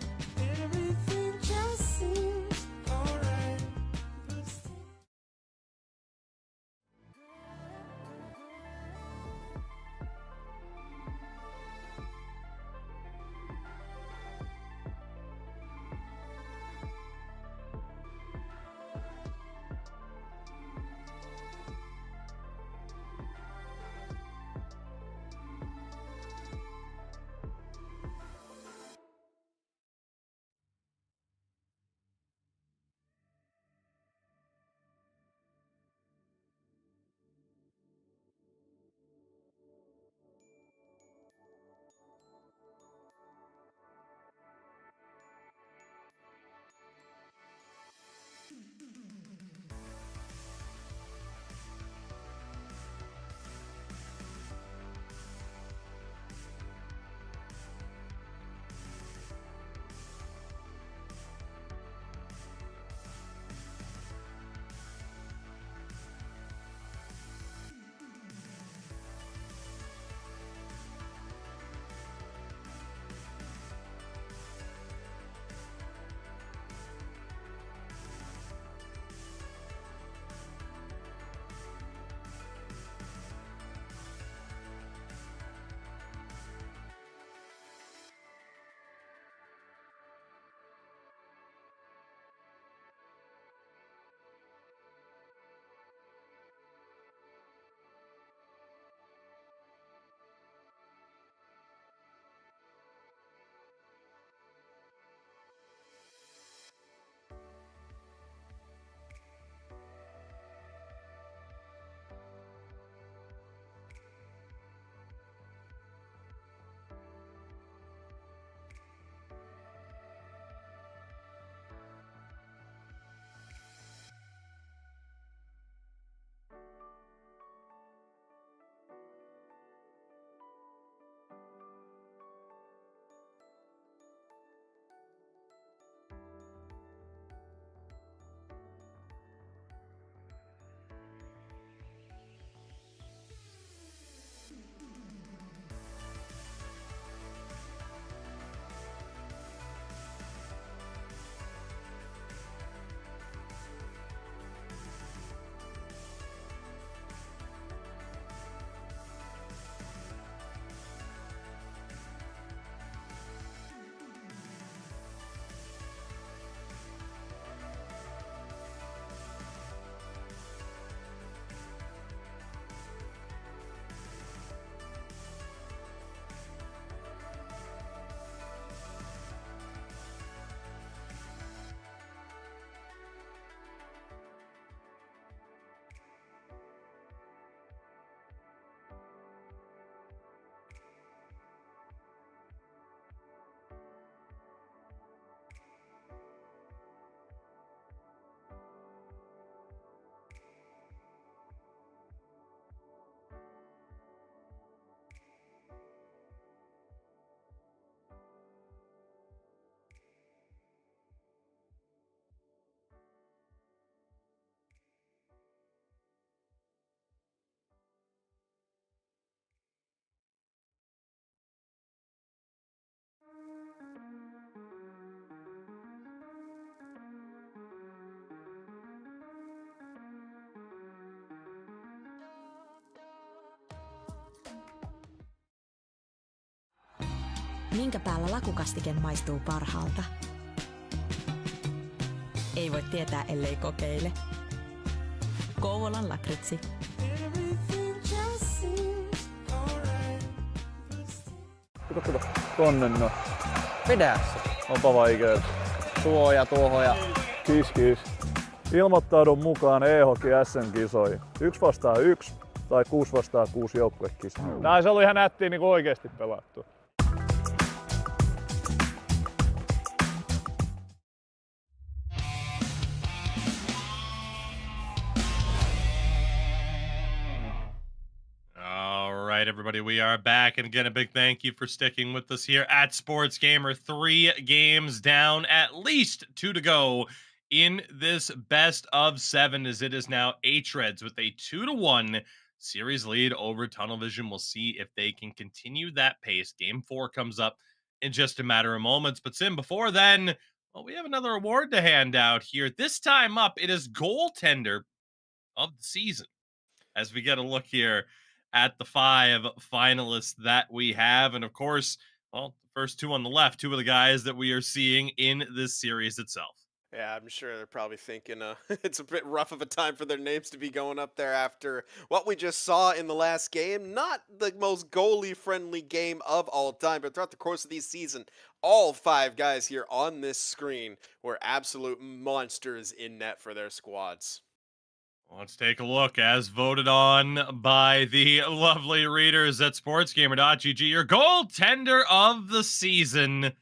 Minkä päällä lakukastike maistuu parhaalta? Ei voi tietää, ellei kokeile. Kouvolan lakritsi. Kato. Tonne no. Vedä se. Onpa vaikea. Suoja tuohon ja kis. Ilmoittaudun mukaan e-hockey SM-kisoihin. 1 vastaan 1 tai 6 vastaan 6 joukkuekisa. Näin se oli ihan nättiä niin oikeesti pelattu. All right, everybody, we are back. And again, a big thank you for sticking with us here at SportsGamer. 3 games down, at least 2 to go in this best of 7, as it is now hREDS with a 2-1 series lead over Tunnel Vision. We'll see if they can continue that pace. Game 4 comes up in just a matter of moments. But Sim, before then, well, we have another award to hand out here. This time up, it is goaltender of the season. As we get a look here at the 5 finalists that we have. And of course, well, the first 2 on the left, 2 of the guys that we are seeing in this series itself. Yeah, I'm sure they're probably thinking it's a bit rough of a time for their names to be going up there after what we just saw in the last game. Not the most goalie-friendly game of all time, but throughout the course of this season, all 5 guys here on this screen were absolute monsters in net for their squads. Let's take a look as voted on by the lovely readers at sportsgamer.gg. Your goaltender of the season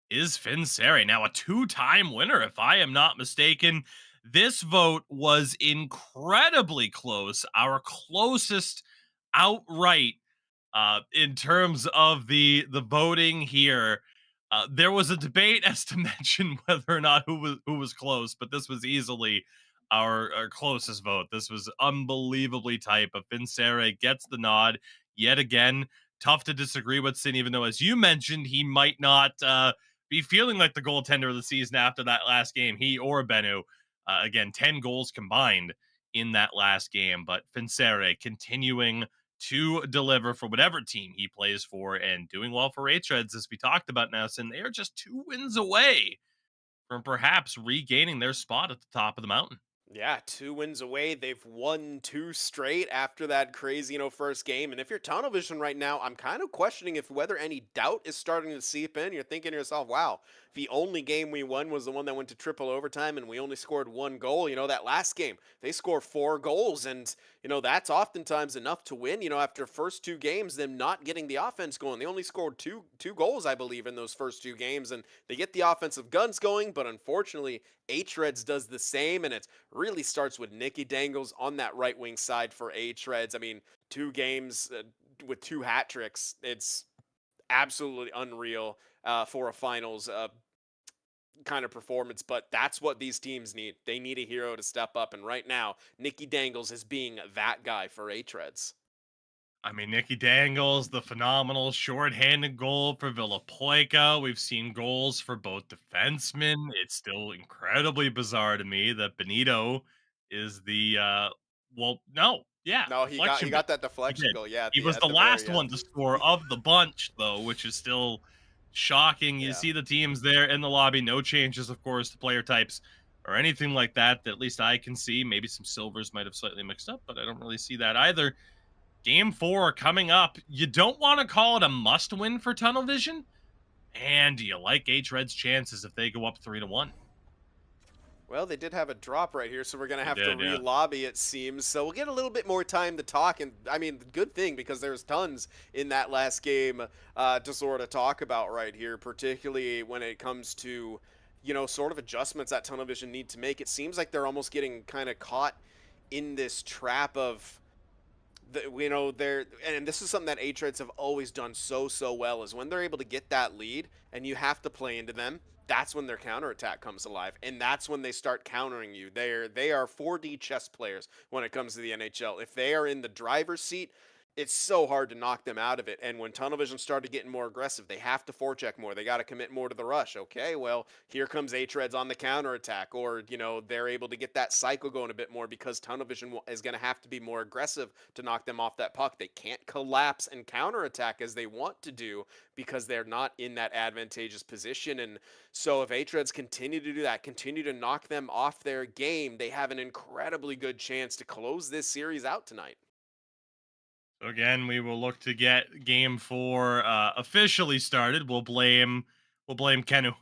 is Finseri. Now a 2-time winner, if I am not mistaken. This vote was incredibly close. Our closest outright in terms of the voting here. There was a debate as to mention whether or not who was close, but this was easily our closest vote. This was unbelievably tight, but Finseri gets the nod yet again. Tough to disagree with Sin, even though, as you mentioned, he might not be feeling like the goaltender of the season after that last game. He or Bennu, again, 10 goals combined in that last game. But Finseri continuing to deliver for whatever team he plays for and doing well for hREDS, as we talked about now. Sin, they are just 2 wins away from perhaps regaining their spot at the top of the mountain. Yeah, 2 wins away. They've won 2 straight after that crazy, first game. And if you're Tunnel Vision right now, I'm kind of questioning if whether any doubt is starting to seep in. You're thinking to yourself, wow, the only game we won was the one that went to triple overtime and we only scored 1 goal. That last game, they scored 4 goals. And, that's oftentimes enough to win. After first 2 games, them not getting the offense going. They only scored two goals, I believe, in those first 2 games. And they get the offensive guns going. But unfortunately, hREDS does the same. And it really starts with Nicky Dangles on that right wing side for hREDS. I mean, 2 games with 2 hat tricks. It's absolutely unreal for a finals kind of performance, but that's what these teams need. They need a hero to step up, and right now, Nicky Dangles is being that guy for hREDS. I mean, Nicky Dangles, the phenomenal shorthanded goal for Villapoica. We've seen goals for both defensemen. It's still incredibly bizarre to me that Benito is the No, he got that deflection goal. Yeah, he was the last one to score of the bunch, though, which is still shocking. You see the teams there in the lobby, no changes, of course, to player types or anything like that. That at least I can see. Maybe some silvers might have slightly mixed up, but I don't really see that either. Game 4 coming up. You don't want to call it a must-win for Tunnel Vision, and do you like hRED's chances if they go up 3-1? Well, they did have a drop right here, so we're going to have to re-lobby, it seems. So we'll get a little bit more time to talk. And, I mean, good thing, because there's tons in that last game to sort of talk about right here, particularly when it comes to, sort of adjustments that Tunnel Vision need to make. It seems like they're almost getting kind of caught in this trap of, and this is something that hREDS have always done so well, is when they're able to get that lead and you have to play into them, that's when their counterattack comes alive, and that's when they start countering you. They are 4D chess players when it comes to the NHL. If they are in the driver's seat, it's so hard to knock them out of it. And when Tunnel Vision started getting more aggressive, they have to forecheck more. They got to commit more to the rush. Okay, well, here comes hREDS on the counterattack, or, you know, they're able to get that cycle going a bit more because Tunnel Vision is going to have to be more aggressive to knock them off that puck. They can't collapse and counterattack as they want to do because they're not in that advantageous position. And so if hREDS continue to do that, continue to knock them off their game, they have an incredibly good chance to close this series out tonight. Again, we will look to get game 4 officially started. We'll blame Kenu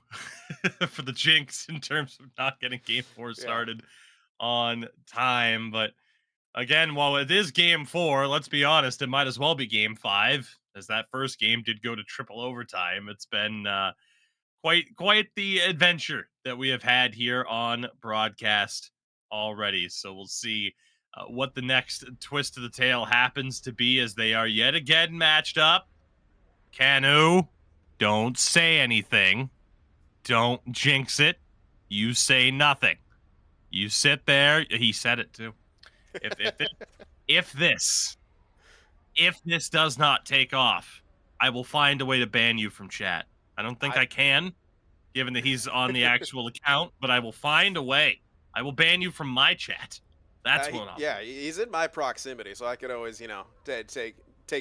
for the jinx in terms of not getting game 4 started on time. But again, while it is game 4, let's be honest, it might as well be game 5, as that first game did go to triple overtime. It's been quite the adventure that we have had here on broadcast already. So we'll see what the next twist of the tale happens to be, as they are yet again matched up. Kanu, don't say anything. Don't jinx it. You say nothing. You sit there. He said it too. If this does not take off, I will find a way to ban you from chat. I don't think I can, given that he's on the actual account, but I will find a way. I will ban you from my chat. That's what I'll do. He's in my proximity, so I could always, you know, take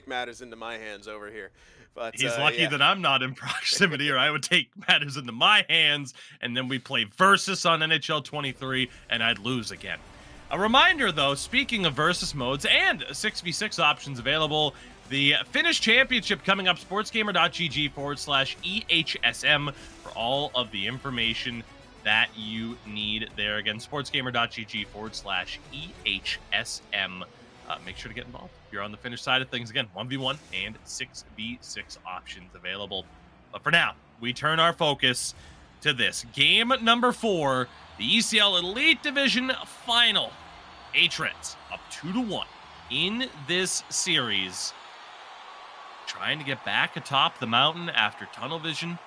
matters into my hands over here. But he's lucky that I'm not in proximity, or I would take matters into my hands, and then we play Versus on NHL 23, and I'd lose again. A reminder, though, speaking of Versus modes and 6v6 options available, the Finnish Championship coming up, sportsgamer.gg/EHSM for all of the information that you need there. Again, sportsgamer.gg/EHSM. Make sure to get involved if you're on the Finnish side of things. Again, 1v1 and 6v6 options available. But for now, we turn our focus to this. Game number 4, the ECL Elite Division Final. hREDS up 2-1 in this series. Trying to get back atop the mountain after Tunnel Vision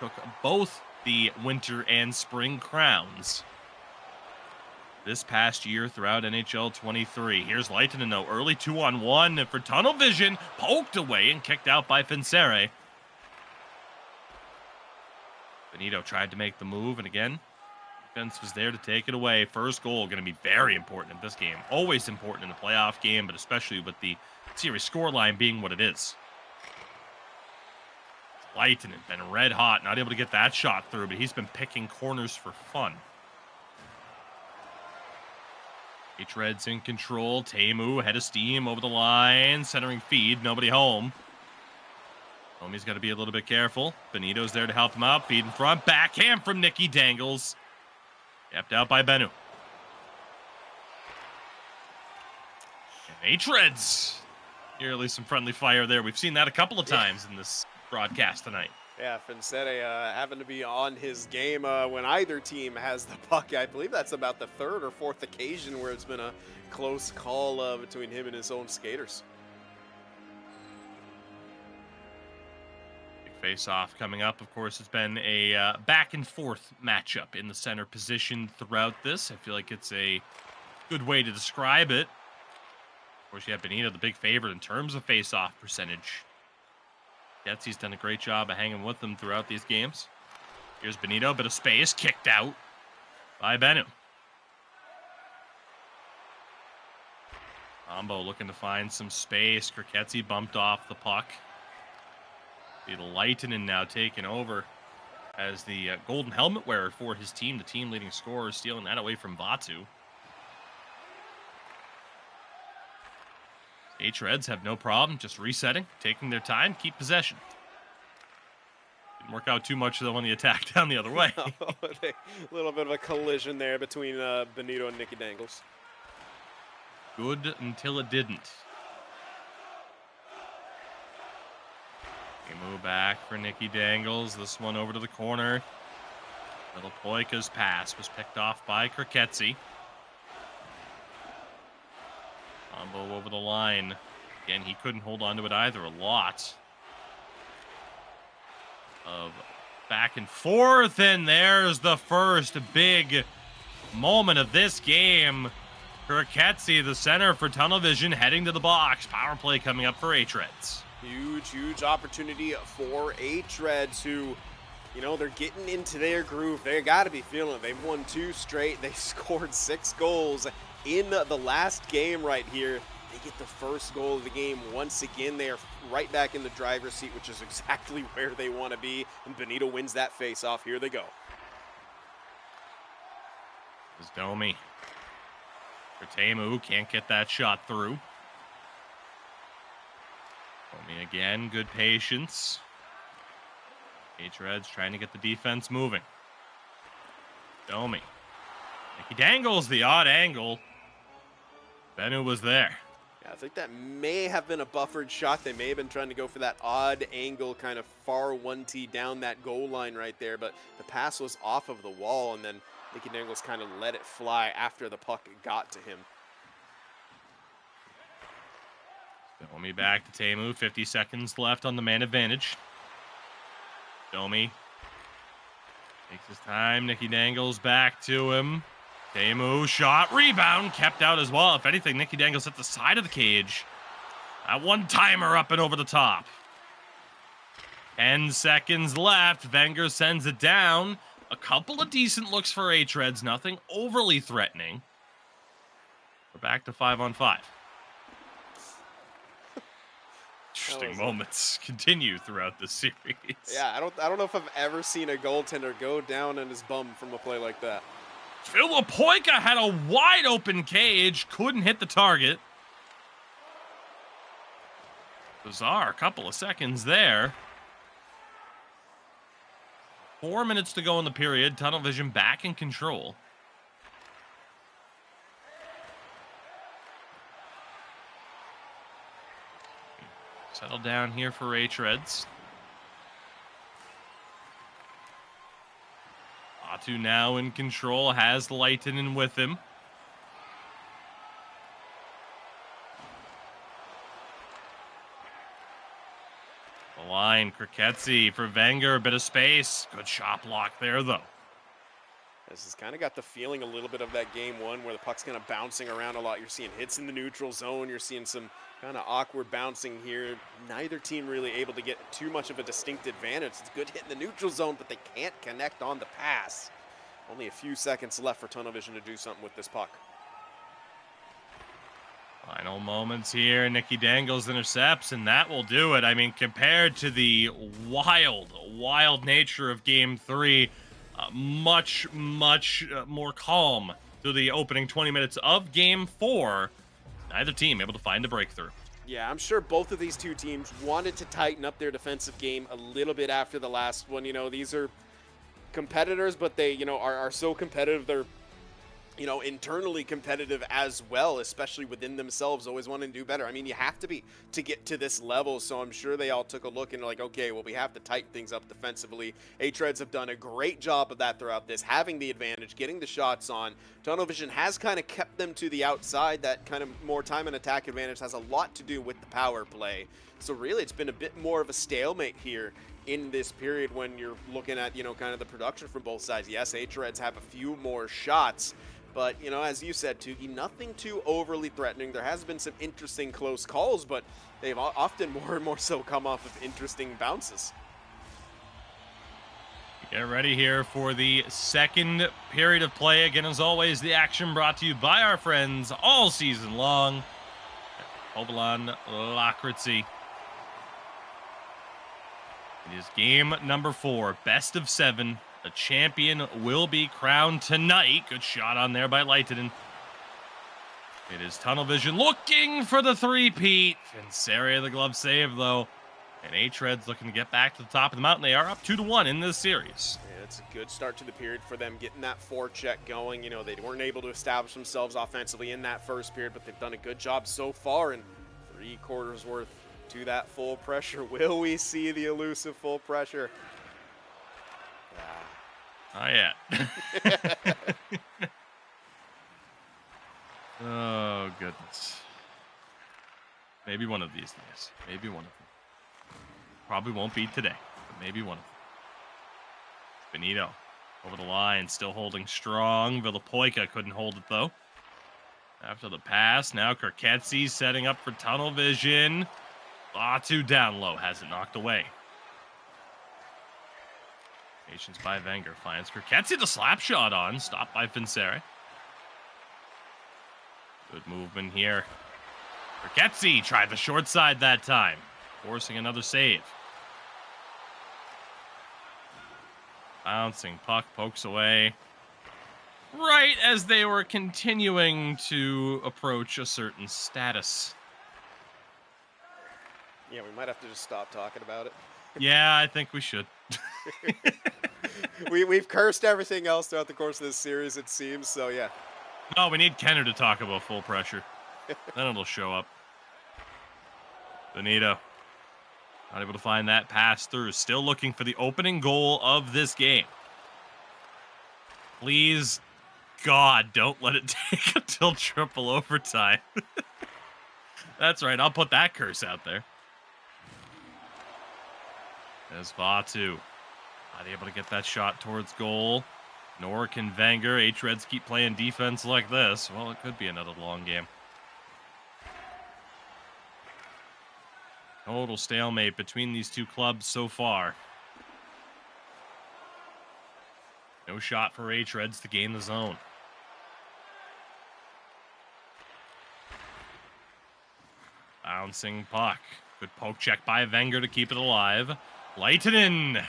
took both the winter and spring crowns this past year throughout NHL 23. Here's Leitinen, though, early 2-on-1 for Tunnel Vision, poked away and kicked out by Finsere. Benito tried to make the move, and again, defense was there to take it away. First goal going to be very important in this game. Always important in a playoff game, but especially with the series scoreline being what it is. Leitinen been red hot, not able to get that shot through, but he's been picking corners for fun. hREDS in control. Teemu head of steam over the line, centering feed, nobody home. Homie's got to be a little bit careful. Benito's there to help him out. Feed in front, backhand from Nicky Dangles. Kept out by Bennu. And hREDS. Here, at least some friendly fire there. We've seen that a couple of times in this broadcast tonight. Yeah, Finsere having to be on his game when either team has the puck. I believe that's about the 3rd or 4th occasion where it's been a close call between him and his own skaters. Big face-off coming up. Of course, it's been a back-and-forth matchup in the center position throughout this. I feel like it's a good way to describe it. Of course, you have Benito, the big favorite in terms of face-off percentage. Getsy's done a great job of hanging with them throughout these games. Here's Benito, bit of space, kicked out by Bennu. Combo looking to find some space. Kriketsi bumped off the puck. The Leitinen now taking over as the golden helmet wearer for his team. The team leading scorer, stealing that away from Vatu. hREDS have no problem just resetting, taking their time, keep possession. Didn't work out too much, though, on the attack down the other way. A little bit of a collision there between Benito and Nicky Dangles. Good until it didn't. They move back for Nicky Dangles. This one over to the corner. Little Poika's pass was picked off by Kriketsi. Combo over the line. Again, he couldn't hold on to it either. A lot of back and forth, and there's the first big moment of this game. Kurketsi, the center for Tunnel Vision, heading to the box. Power play coming up for hREDS. Huge opportunity for hREDS, who, you know, they're getting into their groove. They got to be feeling it. They've won 2 straight. They scored 6 goals in the last game right here. They get the first goal of the game. Once again, they are right back in the driver's seat, which is exactly where they want to be. And Benito wins that face-off. Here they go. This is Domi. For Temu, can't get that shot through. Domi again, good patience. hREDS trying to get the defense moving. Domi. He dangles the odd angle. Bennu was there. Yeah, I think that may have been a buffered shot. They may have been trying to go for that odd angle, kind of far 1T down that goal line right there, but the pass was off of the wall, and then Nicky Dangles kind of let it fly after the puck got to him. Domi back to Temu. 50 seconds left on the man advantage. Domi takes his time. Nicky Dangles back to him. Temu, shot, rebound, kept out as well. If anything, Nicky Dangles hit the side of the cage. That one-timer up and over the top. 10 seconds left. Wenger sends it down. A couple of decent looks for hREDS. Nothing overly threatening. We're back to 5-on-5. Interesting moments continue throughout the series. Yeah, I don't know if I've ever seen a goaltender go down on his bum from a play like that. Filipoika had a wide open cage, couldn't hit the target. Bizarre, a couple of seconds there. 4 minutes to go in the period. Tunnel Vision back in control. Settle down here for hREDS. Atu now in control, has Leitinen with him. The line, Kurketsi for Wenger, a bit of space. Good shot block there, though. This has kind of got the feeling a little bit of that game 1 where the puck's kind of bouncing around a lot. You're seeing hits in the neutral zone. You're seeing some kind of awkward bouncing here. Neither team really able to get too much of a distinct advantage. It's good hit in the neutral zone, but they can't connect on the pass. Only a few seconds left for Tunnel Vision to do something with this puck. Final moments here. Nicky Dangles intercepts, and that will do it. I mean, compared to the wild nature of Game 3, much more calm through the opening 20 minutes of Game 4. Neither team able to find a breakthrough. Yeah, I'm sure both of these two teams wanted to tighten up their defensive game a little bit after the last one. You know, these are competitors, but they, you know, are so competitive. They're, you know, internally competitive as well, especially within themselves, always wanting to do better. I mean, you have to be to get to this level, so I'm sure they all took a look and like, okay, well, we have to tighten things up defensively. hREDS have done a great job of that throughout this, having the advantage, getting the shots on. Tunnel Vision has kind of kept them to the outside. That kind of more time and attack advantage has a lot to do with the power play. So really, it's been a bit more of a stalemate here in this period when you're looking at, you know, kind of the production from both sides. Yes, hREDS have a few more shots, but, you know, as you said, Tugi, nothing too overly threatening. There has been some interesting close calls, but they've often more and more so come off of interesting bounces. Get ready here for the second period of play. Again, as always, the action brought to you by our friends all season long at Ovalon Lakritsi. It is game number 4, best of 7. The champion will be crowned tonight. Good shot on there by Leitinen. It is Tunnel Vision looking for the three-peat. Finsaria, the glove save, though. And hREDS looking to get back to the top of the mountain. They are up 2-1 in this series. Yeah, it's a good start to the period for them, getting that forecheck going. You know, they weren't able to establish themselves offensively in that first period, but they've done a good job so far, and 3 quarters worth to that full pressure. Will we see the elusive full pressure? Not yet. Oh, goodness. Maybe one of these days. Maybe one of them. Probably won't be today, but maybe one of them. Benito over the line, still holding strong. Villapoica couldn't hold it, though. After the pass, now Kirketsi setting up for tunnel vision. Vatu down low, has it knocked away. Patience by Wenger, finds Kirketsi the slap shot on, stopped by Finsere. Good movement here. Kirketsi tried the short side that time, forcing another save. Bouncing puck, pokes away. Right as they were continuing to approach a certain status. Yeah, we might have to just stop talking about it. Yeah, I think we should. We've cursed everything else throughout the course of this series, it seems, so yeah. No, we need Kenner to talk about full pressure. Then it'll show up. Benito. Not able to find that pass through. Still looking for the opening goal of this game. Please, God, don't let it take until triple overtime. That's right, I'll put that curse out there. There's Vatu. Not able to get that shot towards goal. Nor can Wenger. hREDS keep playing defense like this. Well, it could be another long game. Total stalemate between these two clubs so far. No shot for hREDS to gain the zone. Bouncing puck. Good poke check by Wenger to keep it alive. Leitinen.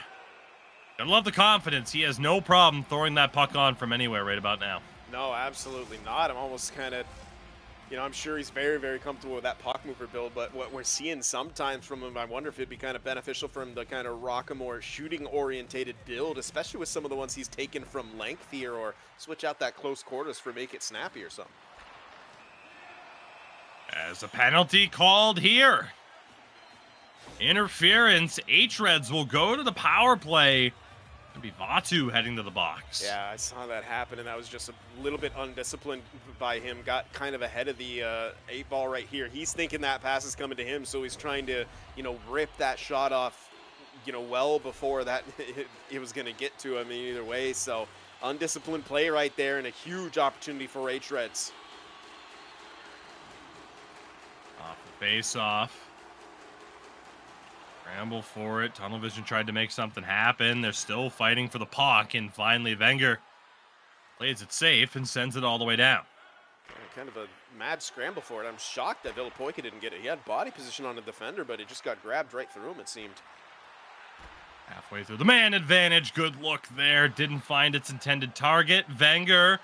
Gotta love the confidence. He has no problem throwing that puck on from anywhere right about now. No, absolutely not. I'm almost kind of, I'm sure he's very, very comfortable with that puck mover build, but what we're seeing sometimes from him, I wonder if it'd be kind of beneficial for him to kind of rock a more shooting-orientated build, especially with some of the ones he's taken from length here, or switch out that close quarters for make it snappy or something. As a penalty called here. Interference. hREDS will go to the power play. It'll be Vatu heading to the box. Yeah, I saw that happen, and that was just a little bit undisciplined by him. Got kind of ahead of the 8-ball right here. He's thinking that pass is coming to him, so he's trying to, rip that shot off, well before that it was going to get to him either way. So undisciplined play right there, and a huge opportunity for hREDS. Off the face-off. Scramble for it. Tunnel Vision tried to make something happen. They're still fighting for the puck, and finally Wenger plays it safe and sends it all the way down. Yeah, kind of a mad scramble for it. I'm shocked that Villapoica didn't get it. He had body position on the defender, but it just got grabbed right through him, it seemed. Halfway through the man advantage. Good look there. Didn't find its intended target. Wenger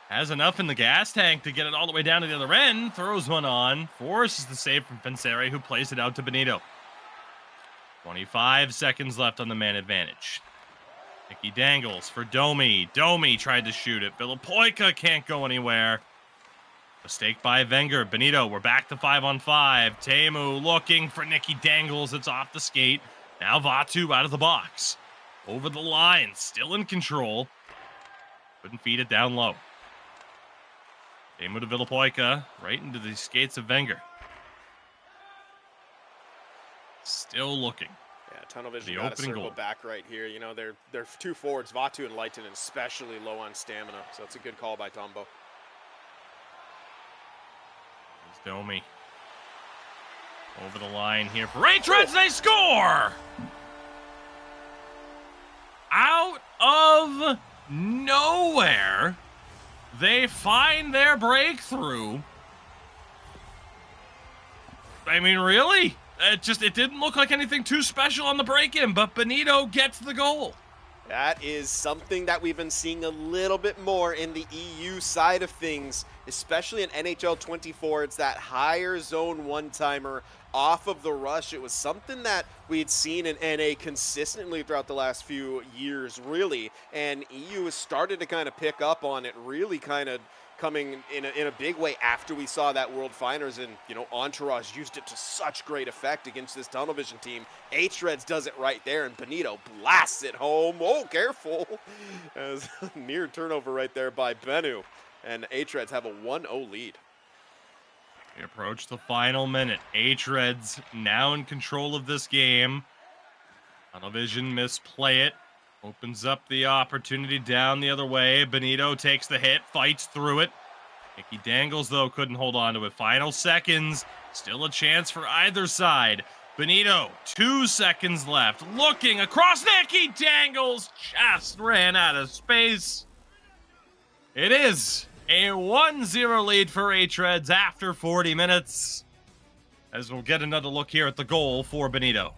has enough in the gas tank to get it all the way down to the other end. Throws one on. Forces the save from Finsere, who plays it out to Benito. 25 seconds left on the man advantage. Nicky dangles for Domi. Domi tried to shoot it. Villapoica can't go anywhere. Mistake by Wenger. Benito, we're back to 5-on-5. Teemu looking for Nicky dangles. It's off the skate. Now Vatu out of the box. Over the line. Still in control. Couldn't feed it down low. Teemu to Villapoica. Right into the skates of Wenger. Still looking. Yeah, Tunnel Vision got to circle back right here. They're two forwards, Vatu and Leitinen, especially low on stamina. So it's a good call by Tombo. There's Domi. Over the line here for hREDS. They score! Out of nowhere, they find their breakthrough. I mean, really? It didn't look like anything too special on the break-in, but Benito gets the goal. That is something that we've been seeing a little bit more in the EU side of things, especially in NHL 24. It's that higher zone one-timer off of the rush. It was something that we had seen in NA consistently throughout the last few years, really, and EU has started to kind of pick up on it, really kind of coming in a big way after we saw that World Finals, and Entourage used it to such great effect against this Tunnel Vision team. hREDS does it right there, and Benito blasts it home. Oh, careful. As near turnover right there by Bennu, and hREDS have a 1-0 lead. We approach the final minute. hREDS now in control of this game. Tunnel Vision misplay it. Opens up the opportunity down the other way. Benito takes the hit, fights through it. Nicky Dangles, though, couldn't hold on to it. Final seconds. Still a chance for either side. Benito, 2 seconds left. Looking across. Nicky Dangles just ran out of space. It is a 1-0 lead for hREDS after 40 minutes. As we'll get another look here at the goal for Benito.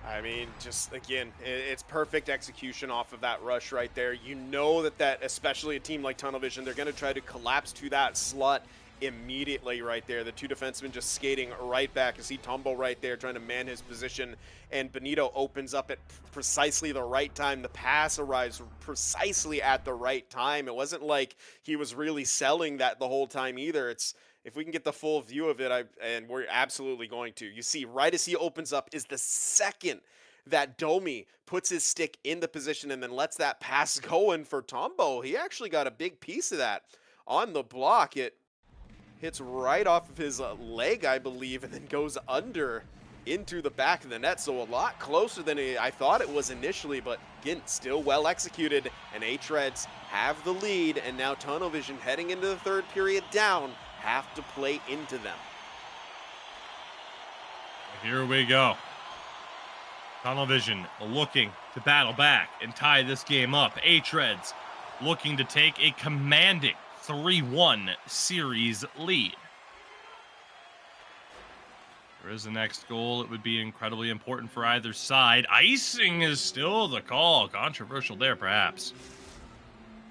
I mean, just again, it's perfect execution off of that rush right there. You know that especially a team like Tunnel Vision, they're going to try to collapse to that slot immediately right there. The 2 defensemen just skating right back. You see Tombo right there trying to man his position, and Benito opens up at precisely the right time. The pass arrives precisely at the right time. It wasn't like he was really selling that the whole time either. It's if we can get the full view of it, and we're absolutely going to. You see, right as he opens up is the second that Domi puts his stick in the position and then lets that pass go in for Tombo. He actually got a big piece of that on the block. It hits right off of his leg, I believe, and then goes under into the back of the net. So a lot closer than I thought it was initially, but again, still well executed. And hREDS have the lead, and now Tunnel Vision heading into the 3rd period down have to play into them. Here we go. Tunnel Vision looking to battle back and tie this game up. hREDS looking to take a commanding 3-1 series lead. There is the next goal. It would be incredibly important for either side. Icing is still the call. Controversial there, perhaps.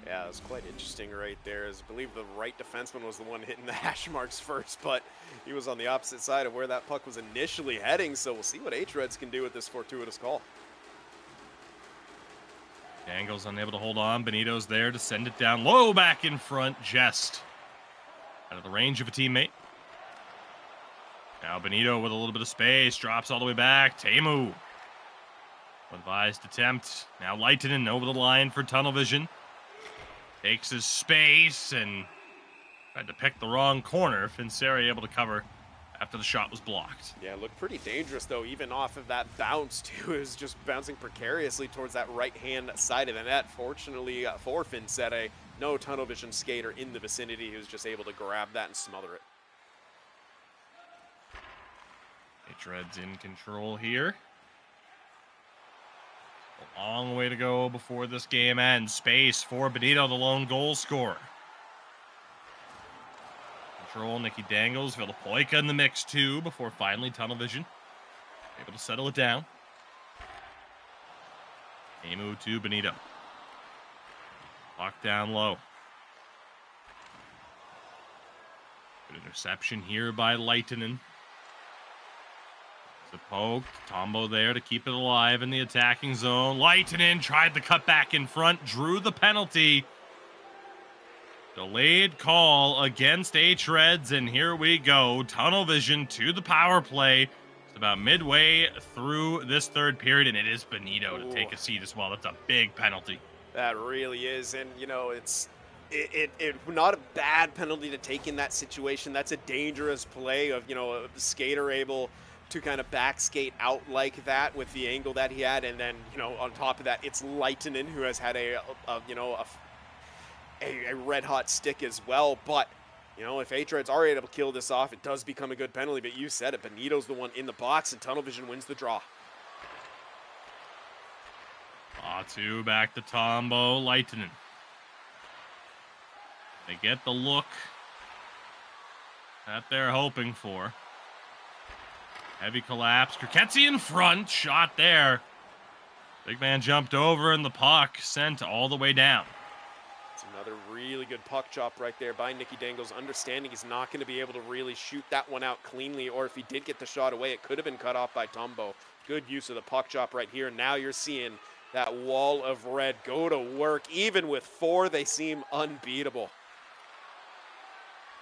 Yeah, it was quite interesting right there. As I believe the right defenseman was the one hitting the hash marks first, but he was on the opposite side of where that puck was initially heading. So we'll see what hREDS can do with this fortuitous call. Dangles unable to hold on. Benito's there to send it down low back in front, just out of the range of a teammate. Now Benito with a little bit of space, drops all the way back. Teemu. Advised attempt. Now Leitinen over the line for Tunnel Vision. Takes his space and tried to pick the wrong corner. Finseri able to cover after the shot was blocked. Yeah, it looked pretty dangerous, though, even off of that bounce, too. It was just bouncing precariously towards that right-hand side of the net. Fortunately for Finseri, no Tunnel Vision skater in the vicinity. He was just able to grab that and smother it. hREDS in control here. A long way to go before this game ends. Space for Benito, the lone goal scorer. Control, Nicky Dangles, Villapoika in the mix too, before finally Tunnel Vision able to settle it down. Teemu to Benito. Locked down low. Good interception here by Leitinen. The poke, Tombo there to keep it alive in the attacking zone. Leitinen tried the cut back in front, drew the penalty. Delayed call against hREDS, and here we go. Tunnel Vision to the power play. It's about midway through this 3rd period, and it is Benito to take a seat as well. That's a big penalty. That really is, and you know, it's not a bad penalty to take in that situation. That's a dangerous play of, you know, a skater able to kind of back skate out like that with the angle that he had, and then, you know, on top of that, it's Leitinen who has had a red hot stick as well. But you know, if hREDS are able to kill this off, it does become a good penalty. But you said it, Benito's the one in the box, and Tunnel Vision wins the draw. Two back to Tombo, Leitinen. They get the look that they're hoping for. Heavy collapse. Kriketzi in front. Shot there. Big man jumped over, and the puck sent all the way down. It's another really good puck chop right there by Nicky Dangles, understanding he's not going to be able to really shoot that one out cleanly, or if he did get the shot away, it could have been cut off by Tombo. Good use of the puck chop right here. Now you're seeing that wall of red go to work. Even with 4, they seem unbeatable.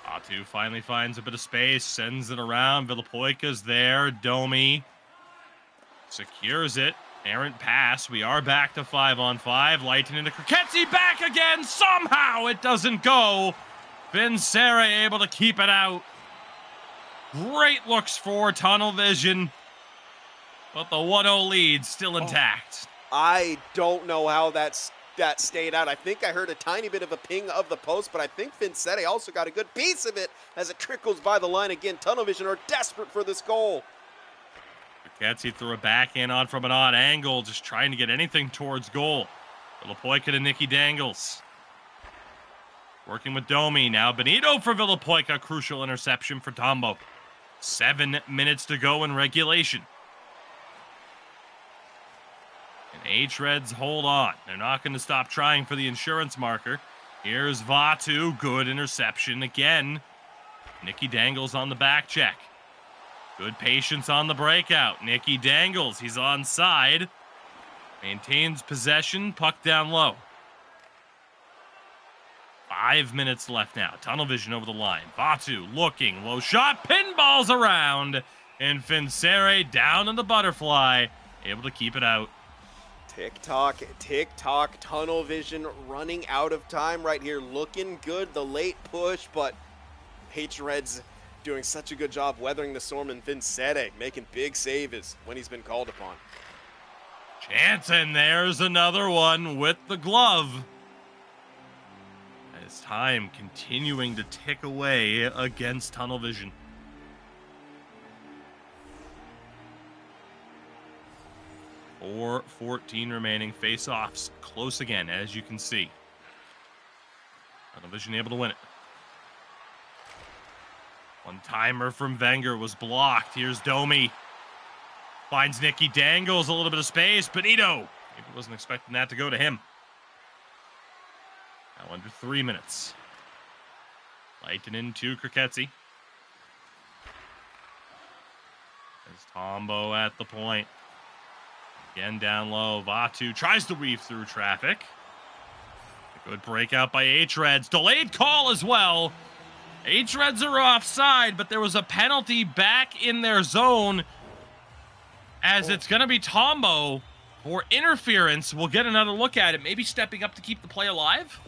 Atu finally finds a bit of space, sends it around. Villapoika's there. Domi secures it. Errant pass. We are back to 5-on-5. Leitinen to Kriketzi, back again. Somehow it doesn't go. Finseri able to keep it out. Great looks for Tunnel Vision, but the 1-0 lead still intact. I don't know how that's that stayed out. I think I heard a tiny bit of a ping of the post, but I think Vincete also got a good piece of it as it trickles by the line. Again, Tunnel Vision are desperate for this goal. Katsi threw a backhand on from an odd angle, just trying to get anything towards goal. Villapoica to Nikki Dangles. Working with Domi. Now Benito for Villapoica. Crucial interception for Tombo. 7 minutes to go in regulation. And hREDS hold on. They're not going to stop trying for the insurance marker. Here's Vatu. Good interception again. Nikki Dangles on the back check. Good patience on the breakout. Nikki Dangles. He's onside. Maintains possession. Puck down low. 5 minutes left now. Tunnel Vision over the line. Vatu looking. Low shot. Pinballs around. And Fincere down in the butterfly. Able to keep it out. Tick-tock, tick-tock. Tunnel Vision running out of time right here. Looking good. The late push, but hREDS doing such a good job weathering the storm, and Vincete making big saves when he's been called upon. Chance, and there's another one with the glove. As time continuing to tick away against Tunnel Vision. Or 14 remaining face-offs. Close again, as you can see. Tunnel Vision able to win it. One-timer from Wenger was blocked. Here's Domi. Finds Nikki Dangles, a little bit of space. Benito. Maybe wasn't expecting that to go to him. Now under 3 minutes. Leitinen to Kriketsi. There's Tombo at the point. Again down low. Vatu tries to weave through traffic. A good breakout by hREDS. Delayed call as well. hREDS are offside, but there was a penalty back in their zone as it's going to be Tombo for interference. We'll get another look at it. Maybe stepping up to keep the play alive?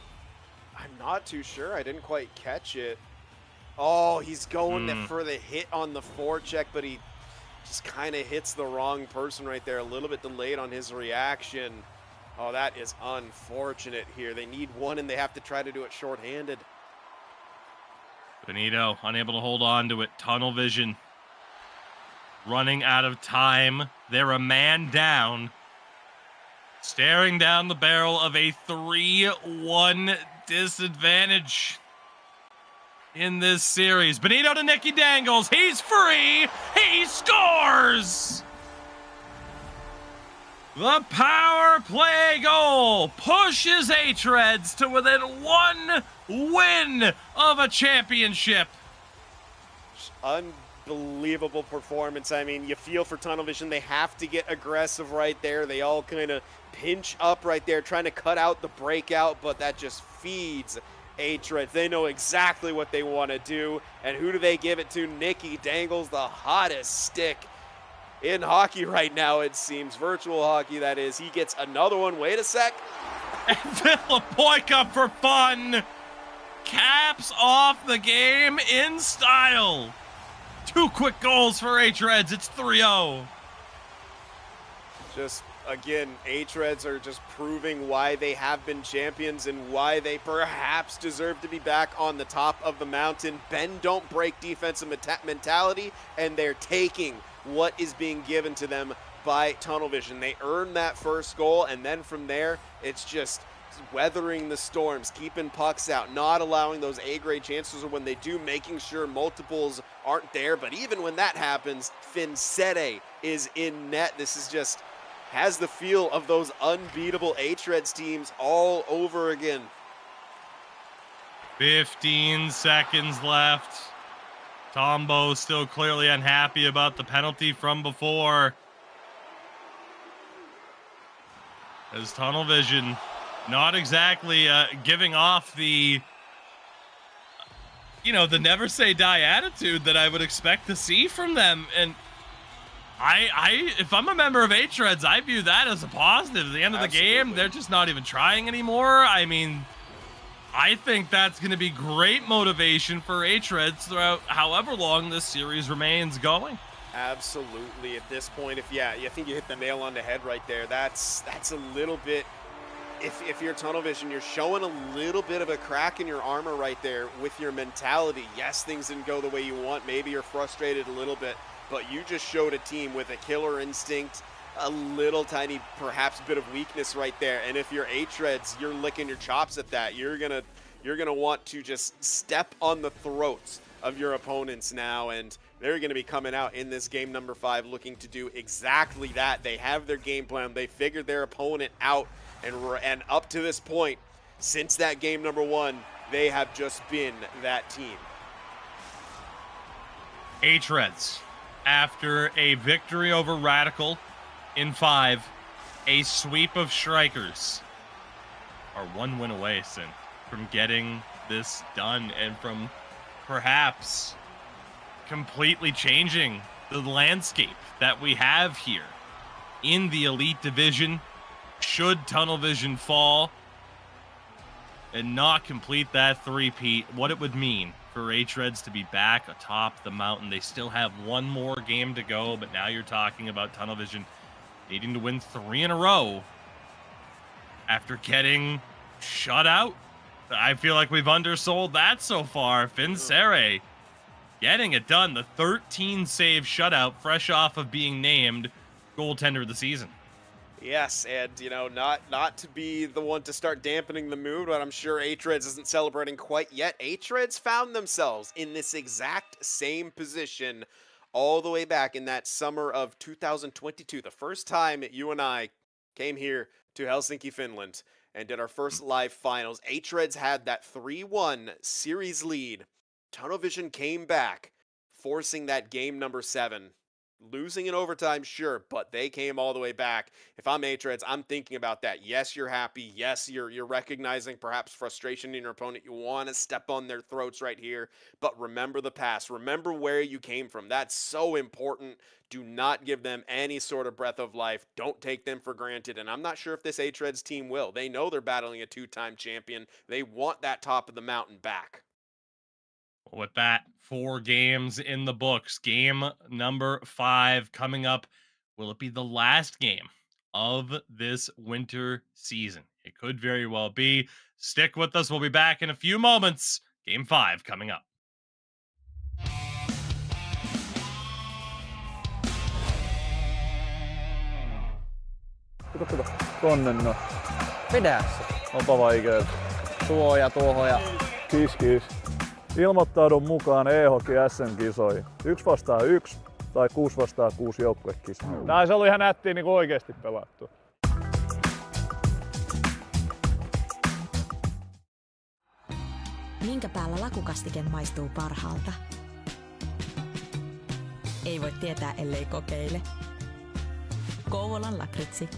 I'm not too sure. I didn't quite catch it. Oh, he's going for the hit on the forecheck, but he just kind of hits the wrong person right there. A little bit delayed on his reaction. Oh, that is unfortunate here. They need one, and they have to try to do it shorthanded. Benito unable to hold on to it. Tunnel Vision running out of time. They're a man down. Staring down the barrel of a 3-1 disadvantage in this series. Benito to Nikki Dangles. He's free. He scores! The power play goal pushes hREDS to within 1 win of a championship. Unbelievable performance. I mean, you feel for Tunnel Vision. They have to get aggressive right there. They all kind of pinch up right there, trying to cut out the breakout, but that just feeds hREDS. They know exactly what they want to do. And who do they give it to? Nikki Dangles, the hottest stick in hockey right now, it seems. Virtual hockey, that is. He gets another one. Wait a sec. And Villapoica for fun caps off the game in style. 2 quick goals for hREDS. It's 3-0. Just, again, hREDS are just proving why they have been champions and why they perhaps deserve to be back on the top of the mountain. Bend, don't break defensive mentality, and they're taking what is being given to them by Tunnel Vision. They earned that first goal, and then from there, it's just weathering the storms, keeping pucks out, not allowing those A-grade chances, or when they do, making sure multiples aren't there. But even when that happens, Vincete is in net. This is just has the feel of those unbeatable hREDS teams all over again. 15 seconds left. Tombo still clearly unhappy about the penalty from before. As Tunnel Vision not exactly giving off the, the never say die attitude that I would expect to see from them. And if I'm a member of hREDS, I view that as a positive. At the end of the game, they're just not even trying anymore. I mean, I think that's going to be great motivation for hREDS throughout however long this series remains going. Absolutely. At this point, I think you hit the nail on the head right there. That's a little bit if you're Tunnel Vision, you're showing a little bit of a crack in your armor right there with your mentality. Yes, things didn't go the way you want. Maybe you're frustrated a little bit, but you just showed a team with a killer instinct, a little tiny, perhaps, bit of weakness right there. And if you're hREDS, you're licking your chops at that. You're gonna want to just step on the throats of your opponents now, and they're going to be coming out in this game number 5 looking to do exactly that. They have their game plan. They figured their opponent out, and up to this point, since that game number 1, they have just been that team. hREDS, after a victory over Radical in 5, a sweep of Strikers, are 1 win away, Sin, from getting this done and from perhaps completely changing the landscape that we have here in the Elite Division. Should Tunnel Vision fall and not complete that three-peat, what it would mean for hREDS to be back atop the mountain. They still have 1 more game to go, but now you're talking about Tunnel Vision needing to win 3 in a row after getting shut out. I feel like we've undersold that so far. Finsere getting it done. The 13 save shutout, fresh off of being named goaltender of the season. Yes, and not to be the one to start dampening the mood, but I'm sure hREDS isn't celebrating quite yet. hREDS found themselves in this exact same position all the way back in that summer of 2022, the first time you and I came here to Helsinki, Finland, and did our first live finals. hREDS had that 3-1 series lead. Tunnel Vision came back, forcing that game number 7. Losing in overtime, sure, but they came all the way back. If I'm hREDS, I'm thinking about that. Yes, you're happy. Yes, you're recognizing perhaps frustration in your opponent. You want to step on their throats right here, but remember the past. Remember where you came from. That's so important. Do not give them any sort of breath of life. Don't take them for granted, and I'm not sure if this hREDS team will. They know they're battling a 2-time champion. They want that top of the mountain back. With that, 4 games in the books. Game number 5 coming up. Will it be the last game of this winter season? It could very well be. Stick with us. We'll be back in a few moments. Game 5 coming up. Kato. Tonne no. Vedä se. Onpa vaikeeta. Tuo ja tuohon ja kiis. Ilmoittaudun mukaan e-hockey SM-kisoihin. 1-1 tai 6-6 joukkuekisa. Tää olisi ollut ihan nättiä niin oikeesti pelattu. Minkä päällä lakukastike maistuu parhaalta? Ei voi tietää, ellei kokeile. Kouvolan lakritsi.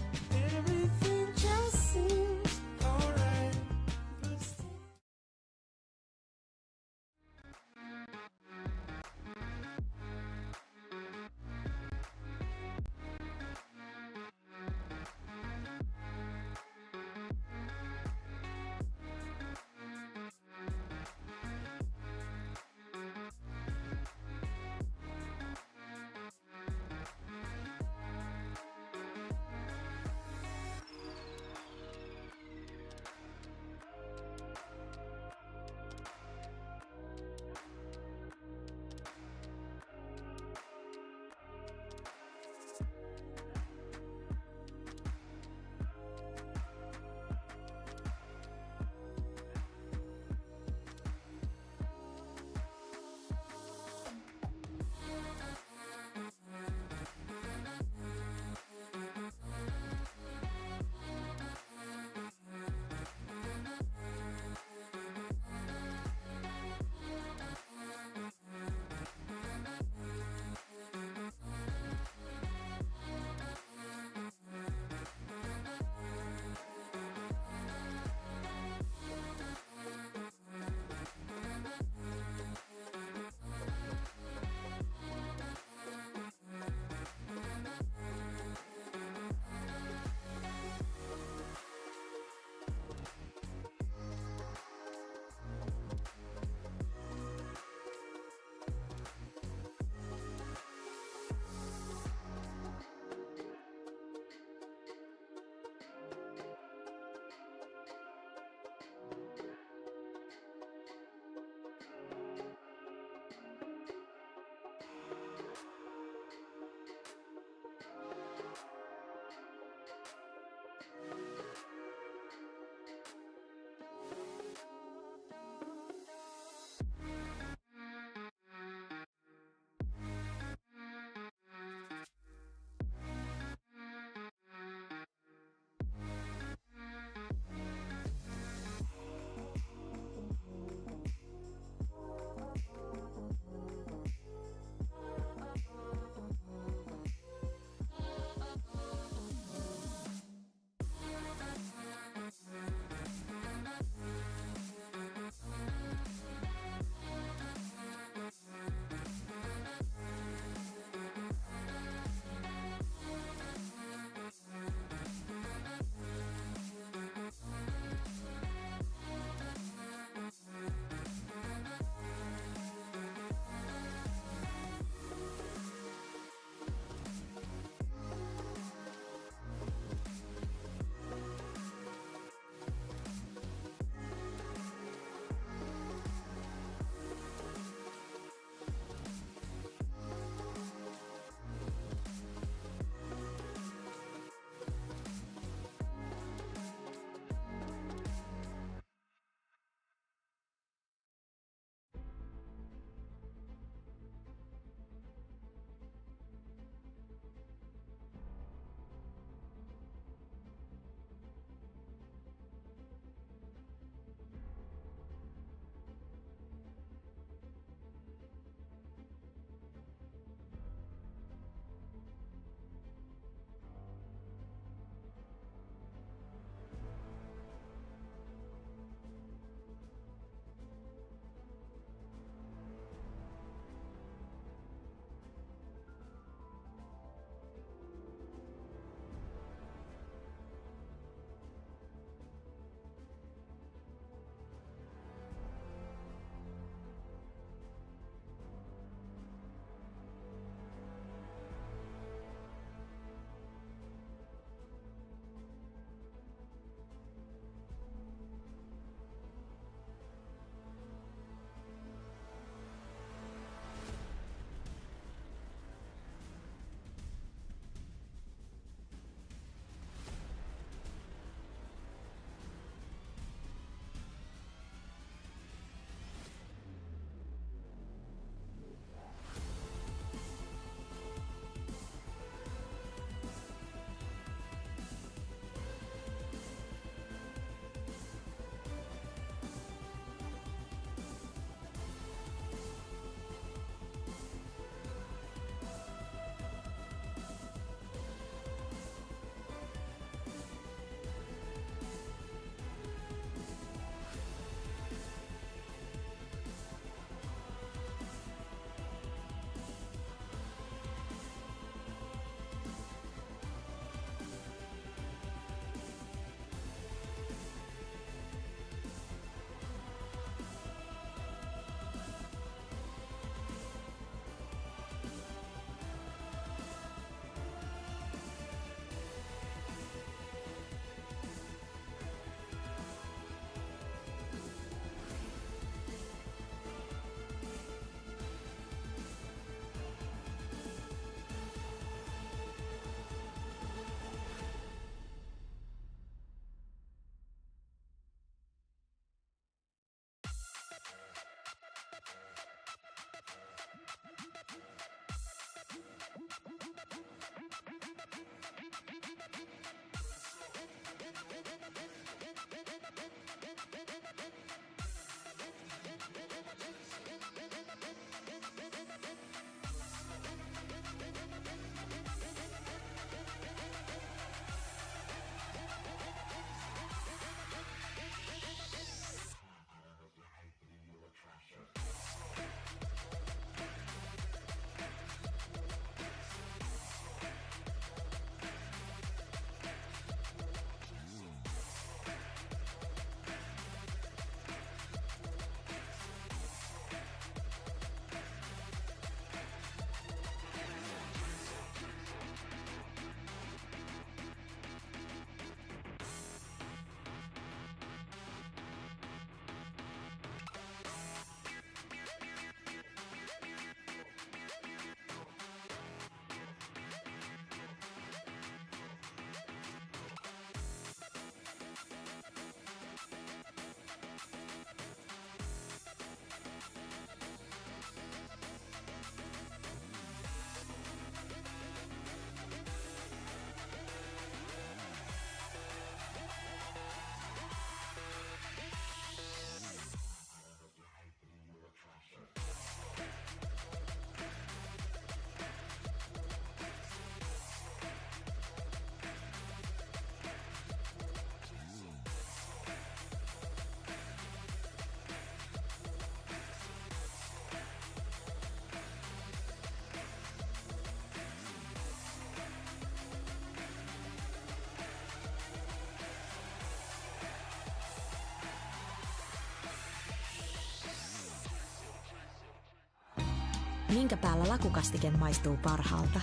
Minkä päällä lakukastike maistuu parhaalta?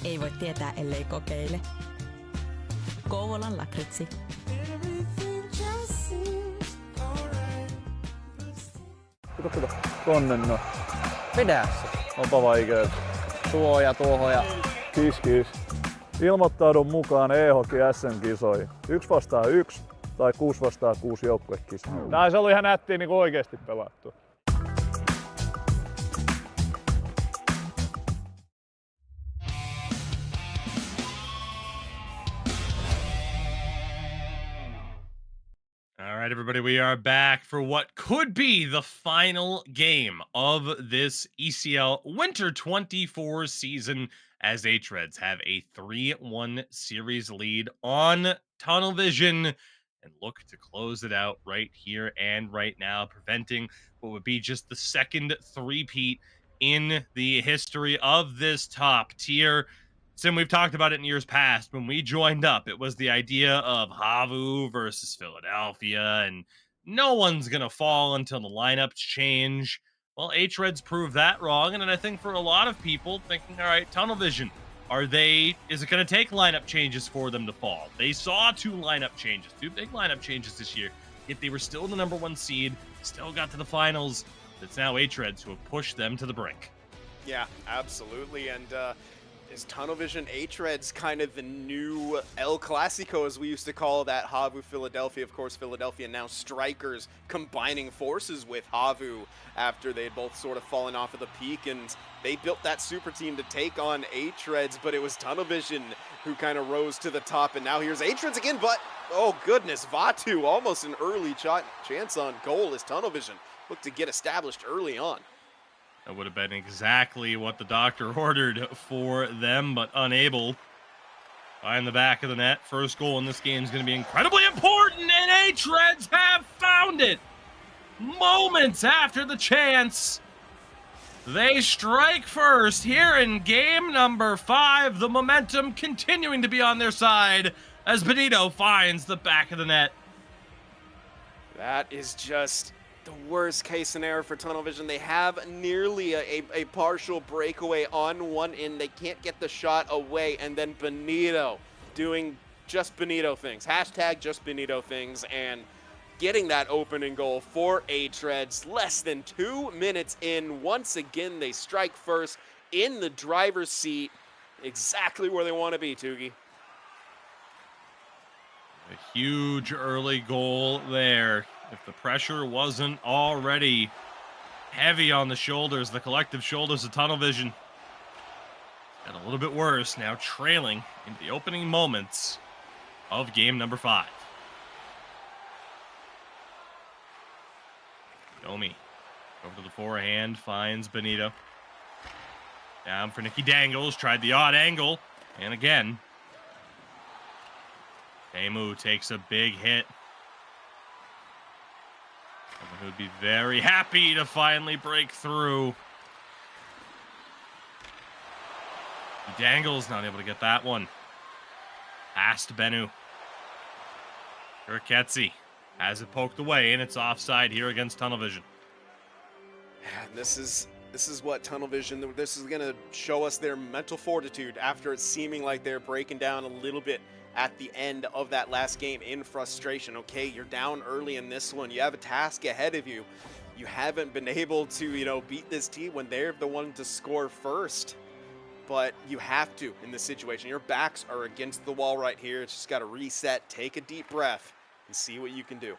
Ei voi tietää, ellei kokeile. Kouvolan lakritsi. Kato, tonne no. Vedä se. Onpa vaikeet. Tuo ja tuohon ja kiis. Ilmoittaudun mukaan e-hockey SM-kisoihin. 1 vastaan 1 tai 6 vastaan 6 joukkuekisa. Tää se oli ihan nättiä niinku oikeesti pelattu. All right, everybody, we are back for what could be the final game of this ECL Winter 24 season as hREDS have a 3-1 series lead on Tunnel Vision and look to close it out right here and right now, preventing what would be just the second three-peat in the history of this top tier. Sim, we've talked about it in years past. When we joined up, it was the idea of Havu versus Philadelphia, and no one's going to fall until the lineups change. Well, hREDS proved that wrong, and I think for a lot of people thinking, all right, Tunnel Vision, is it going to take lineup changes for them to fall? They saw 2 lineup changes, 2 big lineup changes this year, yet they were still the #1 seed, still got to the finals. It's now hREDS who have pushed them to the brink. Yeah, absolutely, and is Tunnel Vision hREDS kind of the new El Clasico, as we used to call that Havu Philadelphia? Of course, Philadelphia now Strikers combining forces with Havu after they had both sort of fallen off of the peak, and they built that super team to take on hREDS, but it was Tunnel Vision who kind of rose to the top, and now here's hREDS again, but oh goodness, Vatu almost an early chance on goal as Tunnel Vision looked to get established early on. That would have been exactly what the doctor ordered for them, but unable. Behind the back of the net. First goal in this game is going to be incredibly important, and hREDS have found it. Moments after the chance, they strike first here in game number 5. The momentum continuing to be on their side as Benito finds the back of the net. That is just the worst case scenario for Tunnel Vision. They have nearly a partial breakaway on one end. They can't get the shot away, and then Benito doing just Benito things. Hashtag just Benito things, and getting that opening goal for hREDS less than 2 minutes in. Once again, they strike first in the driver's seat, exactly where they want to be, Tugi. A huge early goal there. If the pressure wasn't already heavy on the shoulders, the collective shoulders of Tunnel Vision, got a little bit worse, now trailing into the opening moments of game number 5. Yomi over to the forehand, finds Benito. Down for Nicky Dangles, tried the odd angle, and again, Temu takes a big hit. Someone who would be very happy to finally break through. Dangles not able to get that one. Past Bennu. Kurketsi has it poked away, and it's offside here against Tunnel Vision. And this is what Tunnel Vision, this is going to show us their mental fortitude after it seeming like they're breaking down a little bit at the end of that last game in frustration. Okay, you're down early in this one. You have a task ahead of you. You haven't been able to, beat this team when they're the one to score first. But you have to in this situation. Your backs are against the wall right here. It's just got to reset, take a deep breath, and see what you can do.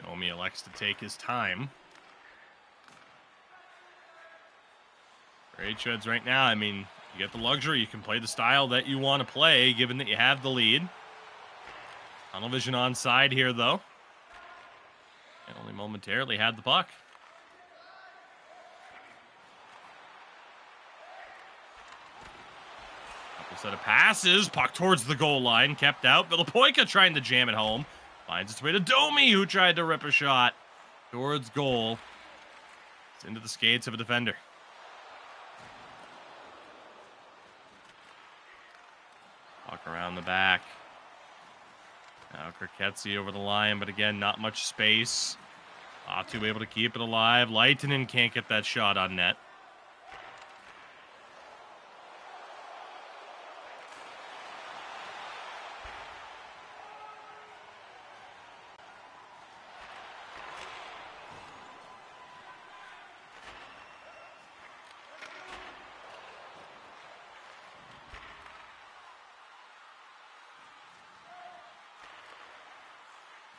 Yomi elects to take his time. For hREDS right now, I mean, you get the luxury. You can play the style that you want to play, given that you have the lead. Tunnel Vision on side here, though. And only momentarily had the puck. Couple set of passes. Puck towards the goal line. Kept out. Villapoika trying to jam it home. Finds its way to Domi, who tried to rip a shot towards goal. It's into the skates of a defender. Walk around the back. Now Kurketsi over the line, but again, not much space. Atu able to keep it alive. Leitinen can't get that shot on net.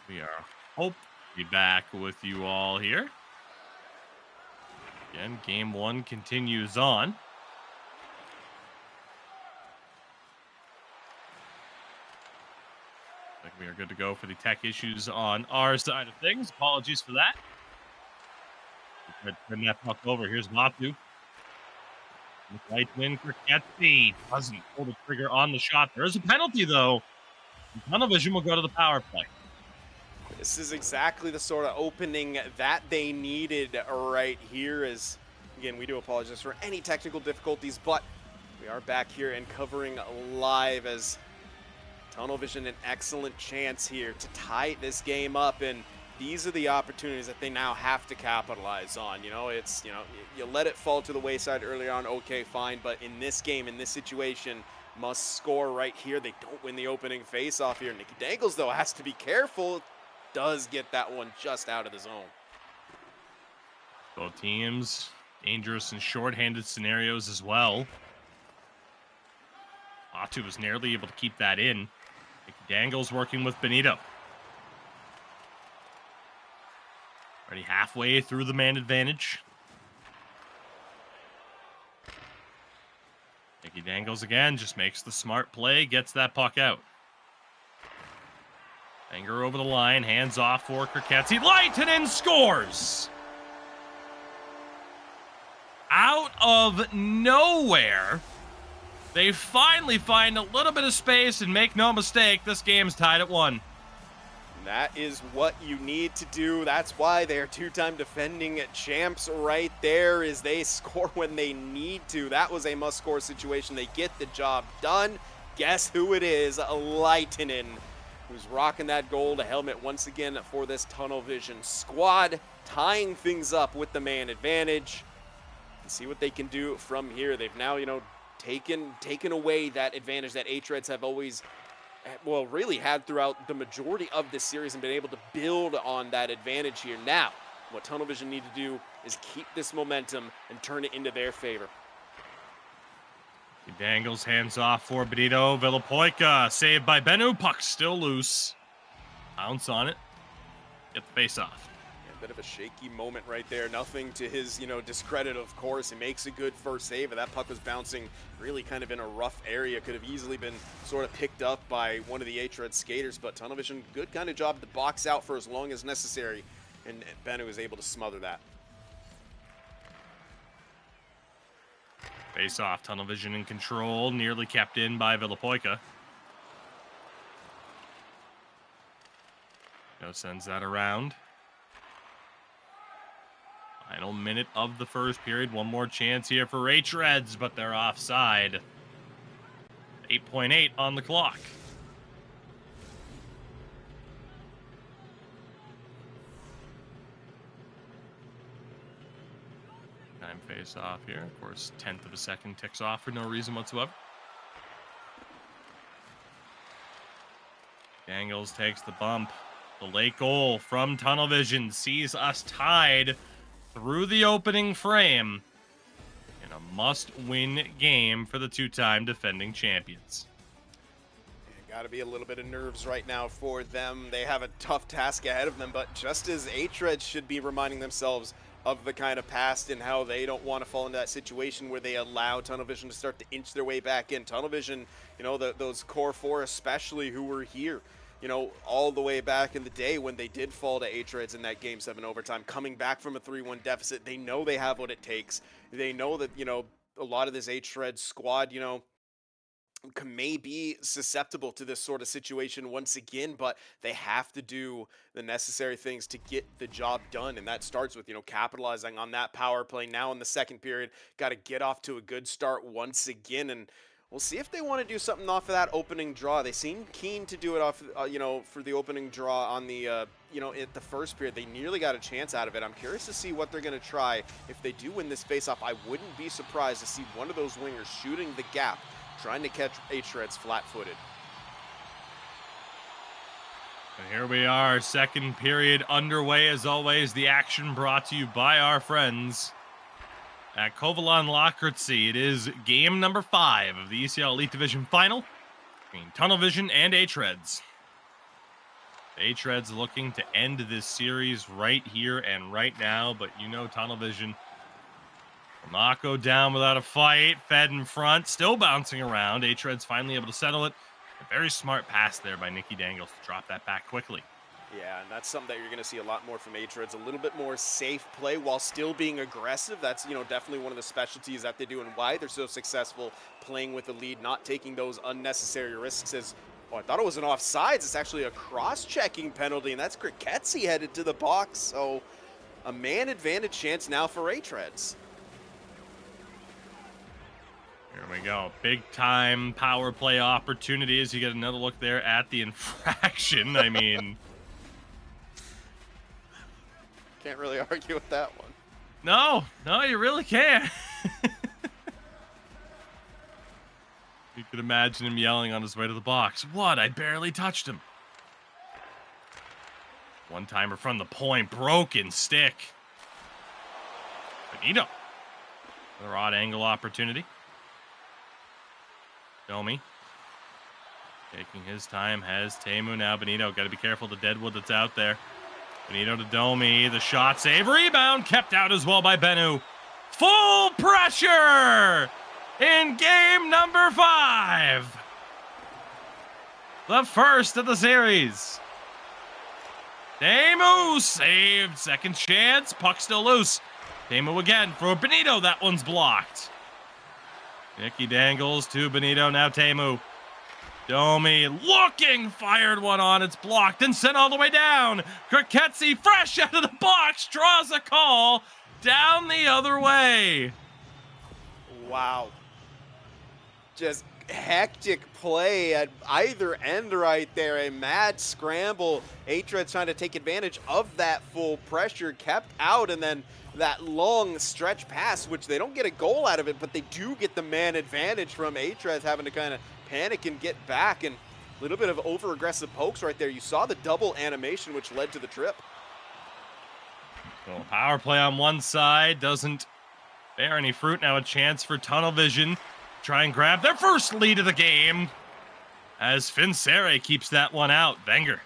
We are hope to be back with you all here. Again, game one continues on. I think we are good to go for the tech issues on our side of things. Apologies for that. Turn that puck over. Here's Matu. Right win for Ketzi. Doesn't pull the trigger on the shot. There is a penalty, though. Tunnel Vision will go to the power play. This is exactly the sort of opening that they needed right here. As again, we do apologize for any technical difficulties, but we are back here and covering live as Tunnel Vision an excellent chance here to tie this game up, and these are the opportunities that they now have to capitalize on. You know, it's, you know, you let it fall to the wayside earlier on, okay, fine, but in this game, in this situation, must score right here. They don't win the opening face-off here. Nicky Dangles, though, has to be careful. Does get that one just out of the zone. Both teams dangerous and shorthanded scenarios as well. Atu was nearly able to keep that in. Nicky Dangles working with Benito. Already halfway through the man advantage. Nicky Dangles again just makes the smart play, gets that puck out. Anger over the line, hands off for Kriketzi. Leitinen scores! Out of nowhere, they finally find a little bit of space, and make no mistake, this game's tied at 1. That is what you need to do. That's why they're two-time defending champs right there, is they score when they need to. That was a must-score situation. They get the job done. Guess who it is? Leitinen, who's rocking that gold helmet once again for this Tunnel Vision squad, tying things up with the man advantage. And see what they can do from here. They've now, you know, taken away that advantage that hREDS have always, well, really had throughout the majority of this series, and been able to build on that advantage here. Now, what Tunnel Vision need to do is keep this momentum and turn it into their favor. He dangles, hands off for Benito. Villapoica saved by Bennu. Puck still loose. Bounce on it. Get the face off. Yeah, a bit of a shaky moment right there. Nothing to his, you know, discredit, of course. He makes a good first save, but that puck was bouncing really kind of in a rough area. Could have easily been sort of picked up by one of the hREDS skaters, but Tunnel Vision, good kind of job to box out for as long as necessary, and Bennu was able to smother that. Face off, Tunnel Vision in control, nearly kept in by Villapoica. No, sends that around. Final minute of the first period. One more chance here for hREDS, but they're offside. 8.8 on the clock. Time face off here. Of course, 10th of a second ticks off for no reason whatsoever. Dangles takes the bump. The late goal from Tunnel Vision sees us tied through the opening frame in a must-win game for the two-time defending champions. Got to be a little bit of nerves right now for them. They have a tough task ahead of them, but just as hREDS should be reminding themselves of the kind of past and how they don't want to fall into that situation where they allow Tunnel Vision to start to inch their way back in. Tunnel Vision, you know, those core four especially who were here, you know, all the way back in the day when they did fall to hREDS in that Game 7 overtime, coming back from a 3-1 deficit. They know they have what it takes. They know that, you know, a lot of this hREDS squad, you know, may be susceptible to this sort of situation once again, but they have to do the necessary things to get the job done, and that starts with, you know, capitalizing on that power play now in the second period. Got to get off to a good start once again, and We'll see if they want to do something off of that opening draw. They seem keen to do it off, you know, for the opening draw on the, you know, at the first period. They nearly got a chance out of it. I'm curious to see what they're going to try. If they do win this face-off, I wouldn't be surprised to see one of those wingers shooting the gap, trying to catch hREDS flat-footed. And here we are, second period underway. As always, the action brought to you by our friends at Kovalan Lakritsi. It is game number 5 of the ECL Elite Division Final between Tunnel Vision and hREDS. hREDS looking to end this series right here and right now, but you know Tunnel Vision will not go down without a fight. Fed in front, still bouncing around. hREDS finally able to settle it. A very smart pass there by Nicky Dangles to drop that back quickly. Yeah, and that's something that you're going to see a lot more from hREDS. A little bit more safe play while still being aggressive. That's, you know, definitely one of the specialties that they do and why they're so successful playing with the lead, not taking those unnecessary risks. As, oh, I thought it was an offsides. It's actually a cross-checking penalty, and that's Kriketsi headed to the box. So a man advantage chance now for hREDS. Here we go. Big time power play opportunities. You get another look there at the infraction. I mean, can't really argue with that one. no, you really can't. You could imagine him yelling on his way to the box. What? I barely touched him. One timer from the point. Broken stick. Benito. Another odd angle opportunity. Domi. Taking his time. Has Temu now. Benito. Got to be careful of the deadwood that's out there. Benito to Domi. The shot save. Rebound kept out as well by Bennu. Full pressure in game number 5. The first of the series. Temu saved. Second chance. Puck still loose. Temu again for Benito. That one's blocked. Nicky Dangles to Benito. Now Temu. Domi looking, fired one on. It's blocked and sent all the way down. Kriketsi fresh out of the box. Draws a call down the other way. Wow. Just hectic play at either end right there. A mad scramble. hREDS trying to take advantage of that full pressure. Kept out, and then that long stretch pass, which they don't get a goal out of it, but they do get the man advantage from hREDS having to kind of panic and get back, and a little bit of over-aggressive pokes right there. You saw the double animation, which led to the trip. So power play on one side doesn't bear any fruit. Now a chance for Tunnel Vision. Try and grab their first lead of the game as Finsere keeps that one out. Wenger.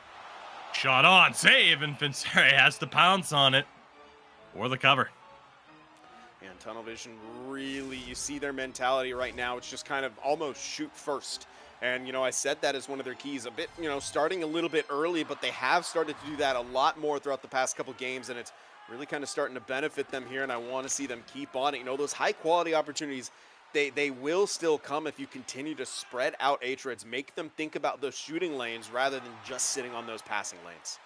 Shot on, save, and Finsere has to pounce on it for the cover. And Tunnel Vision really, you see their mentality right now. It's just kind of almost shoot first. And, you know, I said that as one of their keys. A bit, you know, starting a little bit early, but they have started to do that a lot more throughout the past couple games, and it's really kind of starting to benefit them here, and I want to see them keep on it. You know, those high-quality opportunities, they will still come if you continue to spread out hREDS. Make them think about those shooting lanes rather than just sitting on those passing lanes.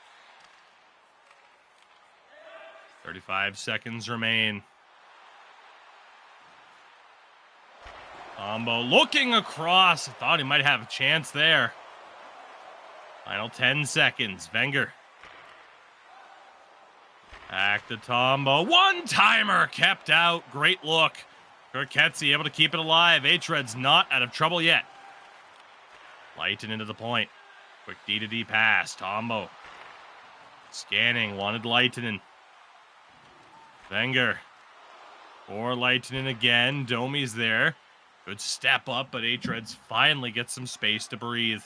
35 seconds remain. Tombo looking across. I thought he might have a chance there. Final 10 seconds. Wenger. Back to Tombo. One-timer kept out. Great look. Kriketsi able to keep it alive. hREDS not out of trouble yet. Lighten into the point. Quick D-to-D pass. Tombo. Scanning. Wanted Leitinen. Wenger. For Leitinen again. Domi's there. Good step up, but hREDS finally gets some space to breathe.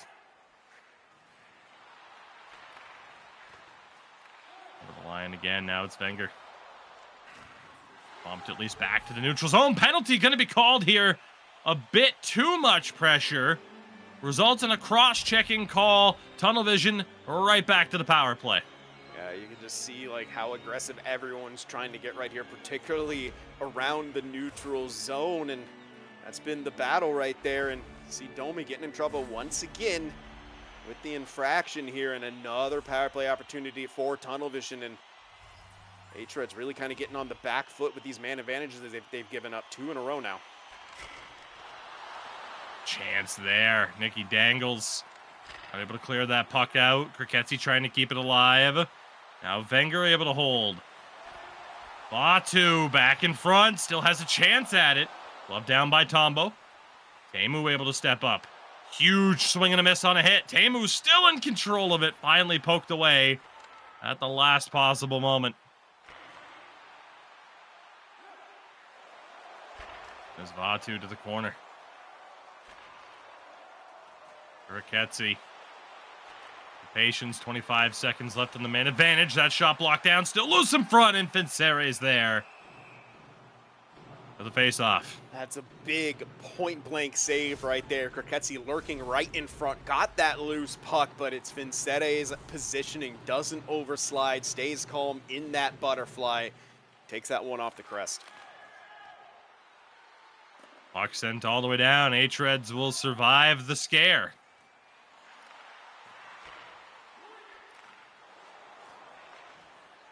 Over the line again. Now it's Wenger. Bumped at least back to the neutral zone. Penalty going to be called here. A bit too much pressure. Results in a cross-checking call. Tunnel Vision right back to the power play. Yeah, you can just see like how aggressive everyone's trying to get right here, particularly around the neutral zone, and that's been the battle right there. And see Domi getting in trouble once again with the infraction here, and another power play opportunity for Tunnel Vision. And hREDS really kind of getting on the back foot with these man advantages that they've given up 2 in a row now. chance there. Nikki Dangles unable to clear that puck out. Kriketsi trying to keep it alive. Now Wenger able to hold. Batu back in front, still has a chance at it. Glove down by Tombo. Teemu able to step up. Huge swing and a miss on a hit. Teemu still in control of it. Finally poked away at the last possible moment. There's Vatu to the corner. Kriketsi. Patience, 25 seconds left on the man advantage. That shot blocked down, still loose in front, and Fincere's there for the face-off. That's a big point-blank save right there. Kriketsi lurking right in front, got that loose puck, but it's Fincere's positioning, doesn't overslide, stays calm in that butterfly, takes that one off the crest. Puck sent all the way down. hREDS will survive the scare.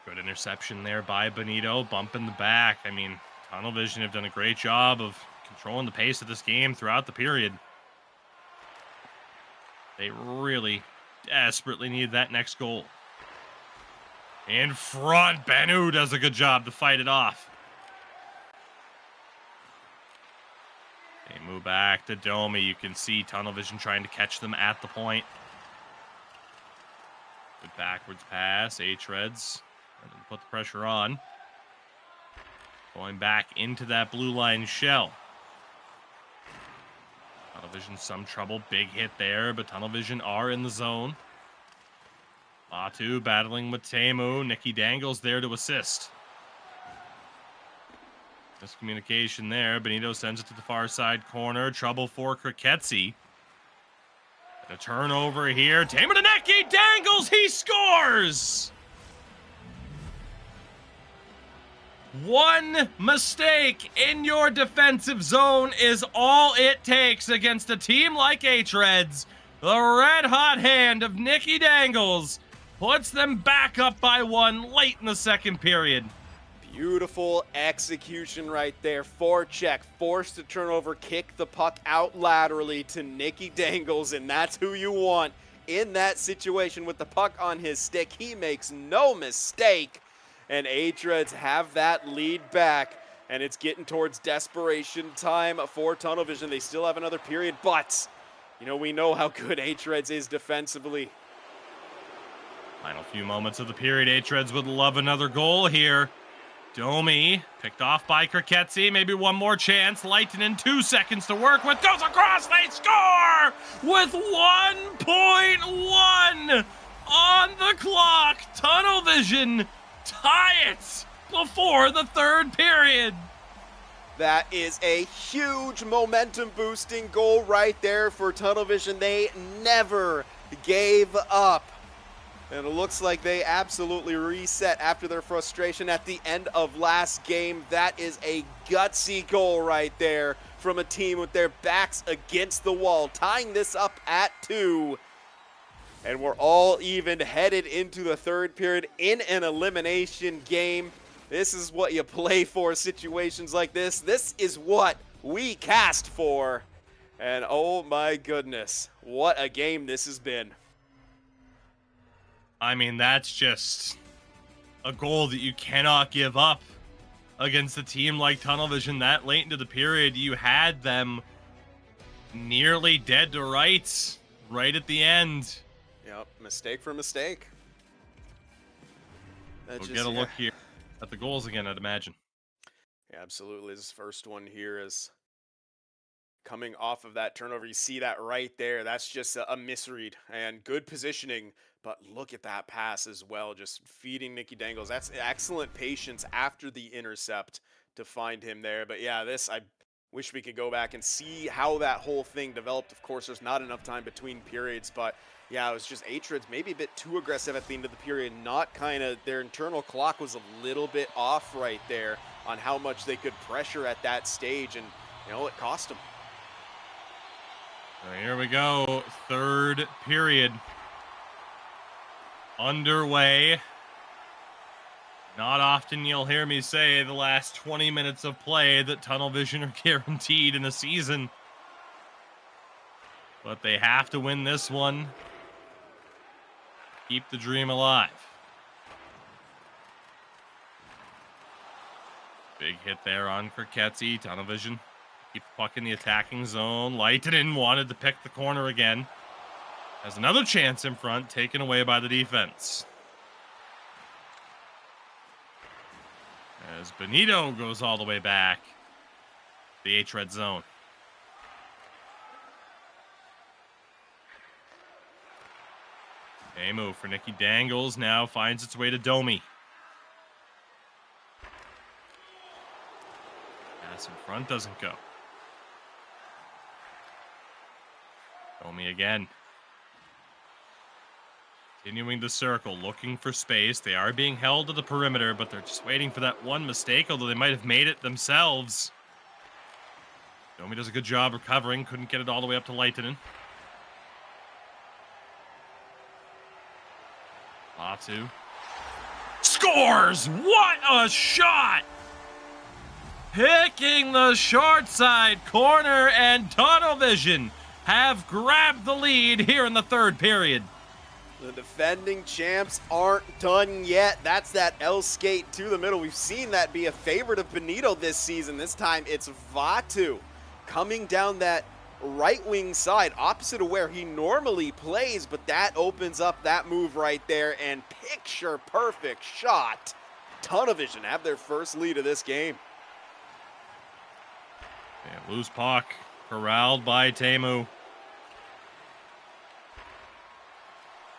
Good interception there by Benito, bump in the back. I mean, Tunnel Vision have done a great job of controlling the pace of this game throughout the period. They really desperately need that next goal. In front, Benu does a good job to fight it off. They move back to Domi. You can see Tunnel Vision trying to catch them at the point. Good backwards pass, hREDS. Put the pressure on. Going back into that blue line shell. Tunnel Vision some trouble. Big hit there, but Tunnel Vision are in the zone. Batu battling with Teemu. Nikki Dangles there to assist. Miscommunication there. Benito sends it to the far side corner. Trouble for Kriketsi. A turnover here. Teemu to Nikki Dangles. He scores! One mistake in your defensive zone is all it takes against a team like hREDS. The red-hot hand of Nikki Dangles puts them back up by one late in the second period. Beautiful execution right there. Forecheck, forced to turnover, kick the puck out laterally to Nikki Dangles, and that's who you want in that situation with the puck on his stick. He makes no mistake. And hREDS have that lead back, and it's getting towards desperation time for Tunnel Vision. They still have another period, but, you know, we know how good hREDS is defensively. Final few moments of the period, hREDS would love another goal here. Domi, picked off by Kriketsi, maybe one more chance. Leitinen, 2 seconds to work with, goes across, they score! With 1.1 on the clock, Tunnel Vision tie it before the third period. That is a huge momentum-boosting goal right there for Tunnel Vision. They never gave up. And it looks like they absolutely reset after their frustration at the end of last game. That is a gutsy goal right there from a team with their backs against the wall, tying this up at 2. And we're all even headed into the third period in an elimination game. This is what you play for, situations like this. This is what we cast for. And oh my goodness, what a game this has been. I mean, that's just a goal that you cannot give up against a team like Tunnel Vision that late into the period. You had them nearly dead to rights right at the end. Yep, mistake for mistake. We'll get a look here at the goals again, I'd imagine. Yeah, absolutely. This first one here is coming off of that turnover. You see that right there. That's just a misread and good positioning. But look at that pass as well, just feeding Nikki Dangles. That's excellent patience after the intercept to find him there. But yeah, this, I wish we could go back and see how that whole thing developed. Of course, there's not enough time between periods, but yeah, it was just hREDS maybe a bit too aggressive at the end of the period, not kind of, their internal clock was a little bit off right there on how much they could pressure at that stage, and, you know, it cost them. So here we go, third period underway. Not often you'll hear me say the last 20 minutes of play that Tunnel Vision are guaranteed in a season. But they have to win this one. Keep the dream alive. Big hit there on Kriketsi. Tunnel vision. Keep the puck in the attacking zone. Leitinen wanted to pick the corner again. Has another chance in front, taken away by the defense. As Benito goes all the way back. The hREDS zone. Teemu for Nikki Dangles now finds its way to Domi. Pass in front doesn't go. Domi again. Continuing the circle, looking for space. They are being held to the perimeter, but they're just waiting for that one mistake, although they might have made it themselves. Domi does a good job recovering. Couldn't get it all the way up to Leitinen. Latu scores! What a shot! Picking the short side corner, and Tunnel Vision have grabbed the lead here in the third period. The defending champs aren't done yet. That's that L skate to the middle. We've seen that be a favorite of Benito this season. This time it's Vatu coming down that right wing side, opposite of where he normally plays, but that opens up that move right there, and picture perfect shot. Tunnel Vision have their first lead of this game. And loose puck, corralled by Teemu.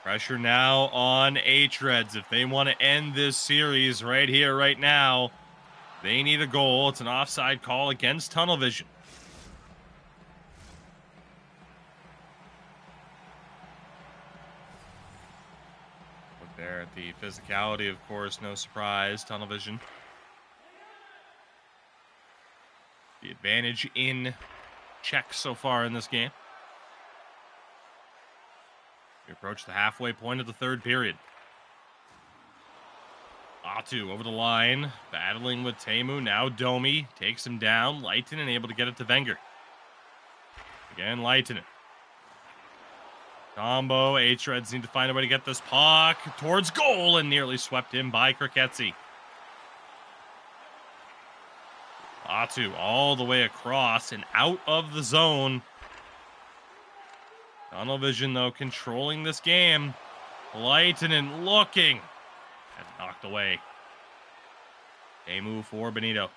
Pressure now on hREDS. If they want to end this series right here, right now, they need a goal. It's an offside call against Tunnel Vision. Look there at the physicality, of course, no surprise. Tunnel Vision. The advantage in check so far in this game. We approach the halfway point of the third period. Atu over the line, battling with Teemu. Now Domi takes him down. Leitinen able to get it to Wenger. Again, Leitinen. Combo. hREDS need to find a way to get this puck towards goal, and nearly swept in by Kriketsi. Atu all the way across and out of the zone. Tunnel Vision, though, controlling this game. Leitinen looking. And knocked away. Teemu for Benito.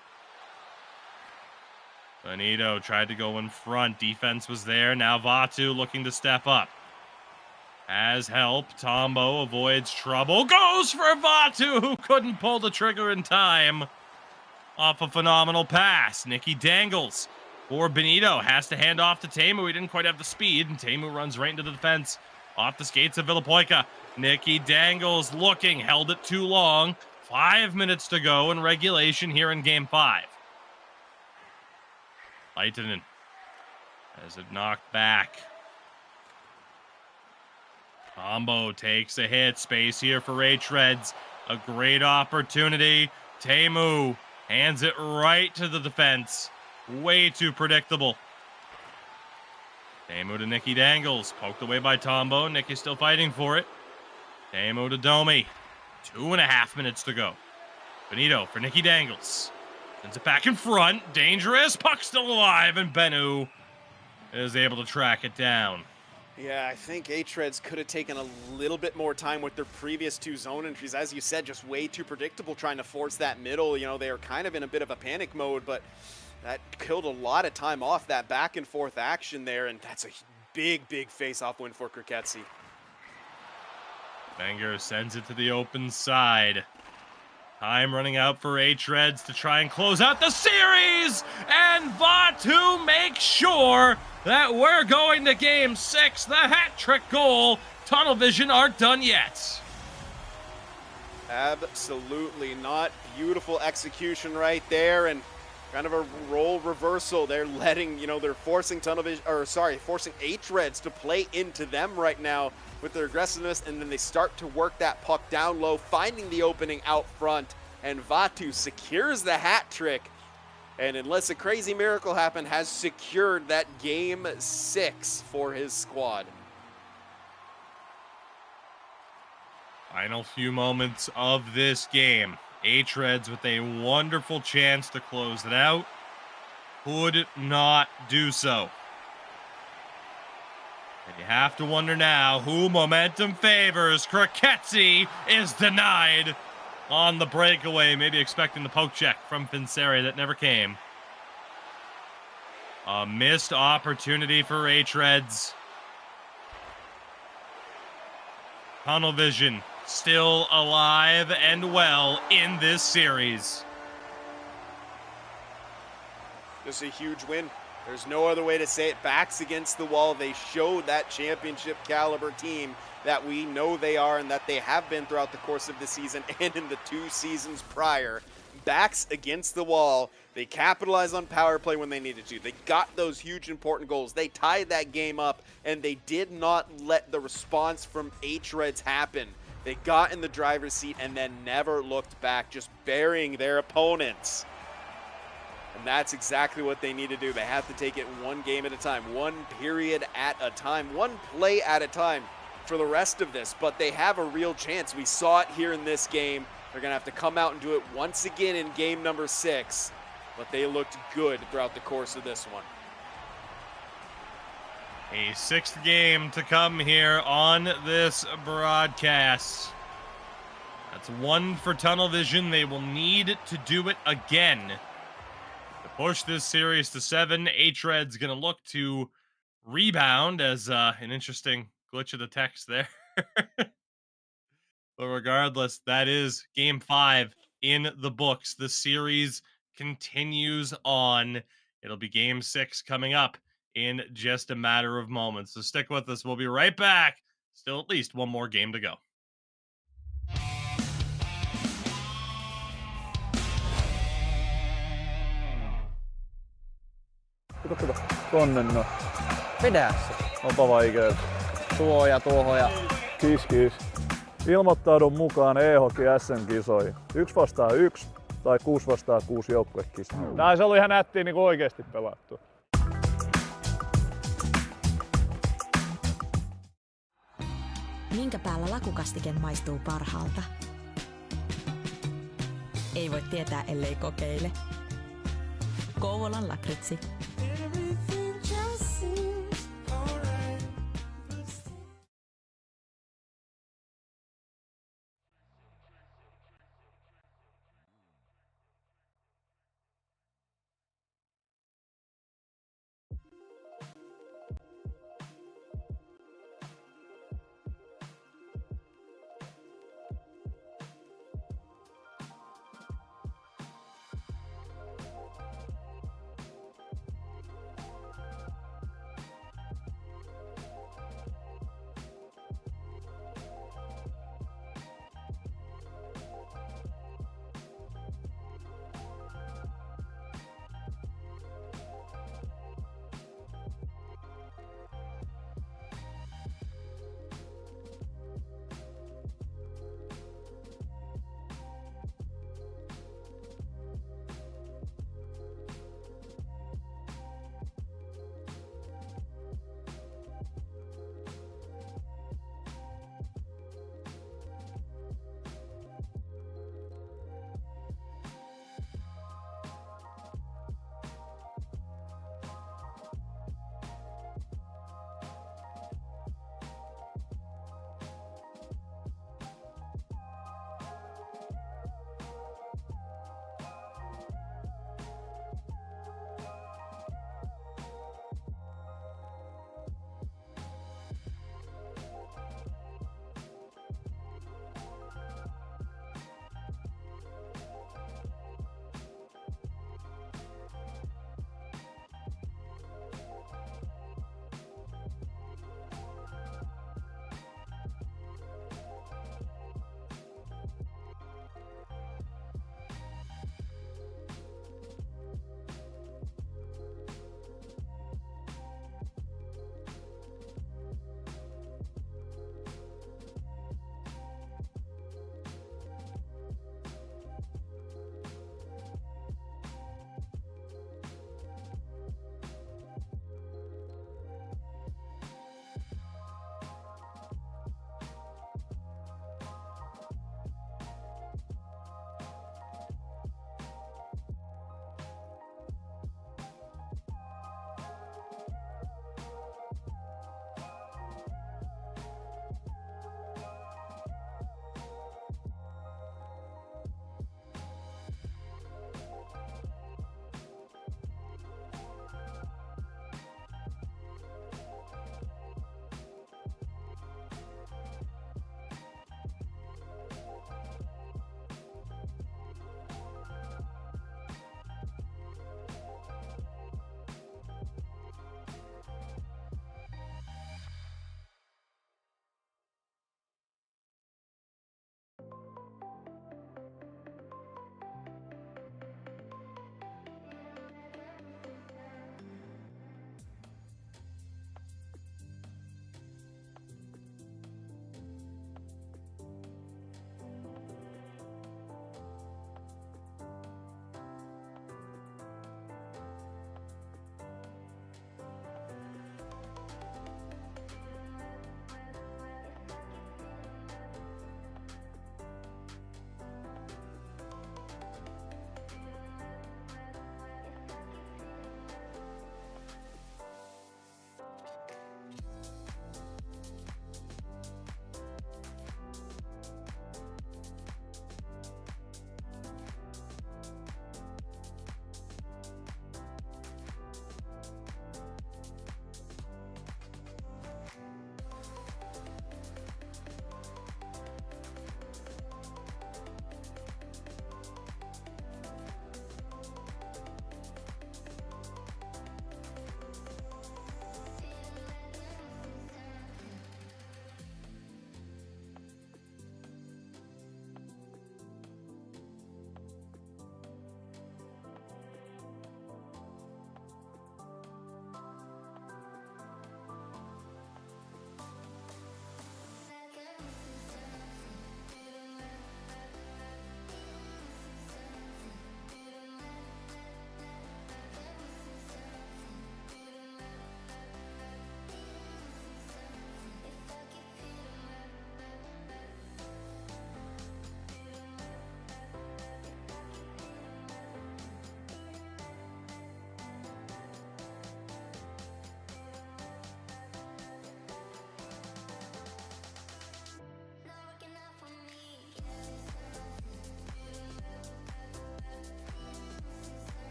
Benito tried to go in front. Defense was there. Now Vatu looking to step up. Has help. Tombo avoids trouble. Goes for Vatu, who couldn't pull the trigger in time. Off a phenomenal pass. Nikki Dangles for Benito. Has to hand off to Teemu. He didn't quite have the speed, and Teemu runs right into the defense. Off the skates of Villapoika. Nikki Dangles looking. Held it too long. 5 minutes to go in regulation here in Game 5. Leitinen has it knocked back. Combo takes a hit. Space here for hREDS. A great opportunity. Teemu hands it right to the defense. Way too predictable. Teemu to Nikki Dangles. Poked away by Tombo. Nikki still fighting for it. Teemu to Domi. 2.5 minutes to go. Benito for Nikki Dangles. Sends it back in front. Dangerous. Puck still alive. And Bennu is able to track it down. Yeah, I think hREDS could have taken a little bit more time with their previous two zone entries. As you said, just way too predictable trying to force that middle. You know, they were kind of in a bit of a panic mode, but that killed a lot of time off that back and forth action there, and that's a big, big face-off win for Kriketsi. Wenger sends it to the open side. Time running out for hREDS to try and close out the series, and Vatu makes sure that we're going to Game 6. The hat-trick goal. Tunnel Vision aren't done yet. Absolutely not. Beautiful execution right there, and kind of a role reversal. They're letting, you know, they're forcing forcing hREDS to play into them right now with their aggressiveness, and then they start to work that puck down low, finding the opening out front, and Vatu secures the hat trick. And unless a crazy miracle happened, has secured that game 6 for his squad. Final few moments of this game. hREDS with a wonderful chance to close it out. Could not do so. And you have to wonder now who momentum favors. Kriketsi is denied on the breakaway. Maybe expecting the poke check from Finseri that never came. A missed opportunity for hREDS. Tunnel Vision still alive and well in this series. Just a huge win. There's no other way to say it. Backs against the wall. They showed that championship caliber team that we know they are and that they have been throughout the course of the season and in the 2 seasons prior. Backs against the wall. They capitalized on power play when they needed to. They got those huge important goals. They tied that game up, and they did not let the response from hREDS happen. They got in the driver's seat and then never looked back, just burying their opponents. And that's exactly what they need to do. They have to take it one game at a time, one period at a time, one play at a time for the rest of this. But they have a real chance. We saw it here in this game. They're going to have to come out and do it once again in game number 6. But they looked good throughout the course of this one. A 6th game to come here on this broadcast. That's 1 for Tunnel Vision. They will need to do it again to push this series to 7. hRED's going to look to rebound as an interesting glitch of the text there. But regardless, that is game 5 in the books. The series continues on. It'll be game 6 coming up in just a matter of moments. So stick with us. We'll be right back. Still at least one more game to go. Kato. Tonne no. Vedä se. Onpa vaikea. Tuo ja tuohon ja kiis. Ilmoittaudun mukaan e-hockey SM-kisoihin. 1 vastaan 1 tai 6 vastaan 6 joukkuekisa. Tää olisi ollut ihan nättiä niin oikeesti pelattu. Minkä päällä lakukastike maistuu parhaalta? Ei voi tietää, ellei kokeile. Kouvolan lakritsi.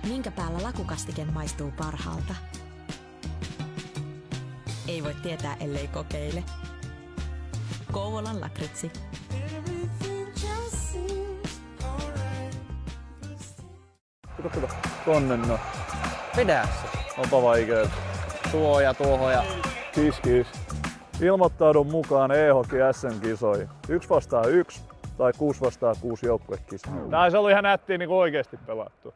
Minkä päällä lakukastike maistuu parhaalta? Ei voi tietää, ellei kokeile. Kouvolan lakritsi. Kato. Tonne no. Vedä se. Onpa vaikea. Tuo tuohon ja kiskis. Ilmoittaudun mukaan e-hockey SM-kisoihin. 1-1 tai 6-6 joukkuekisa. Tää se oli ihan nättiä niin oikeesti pelattu.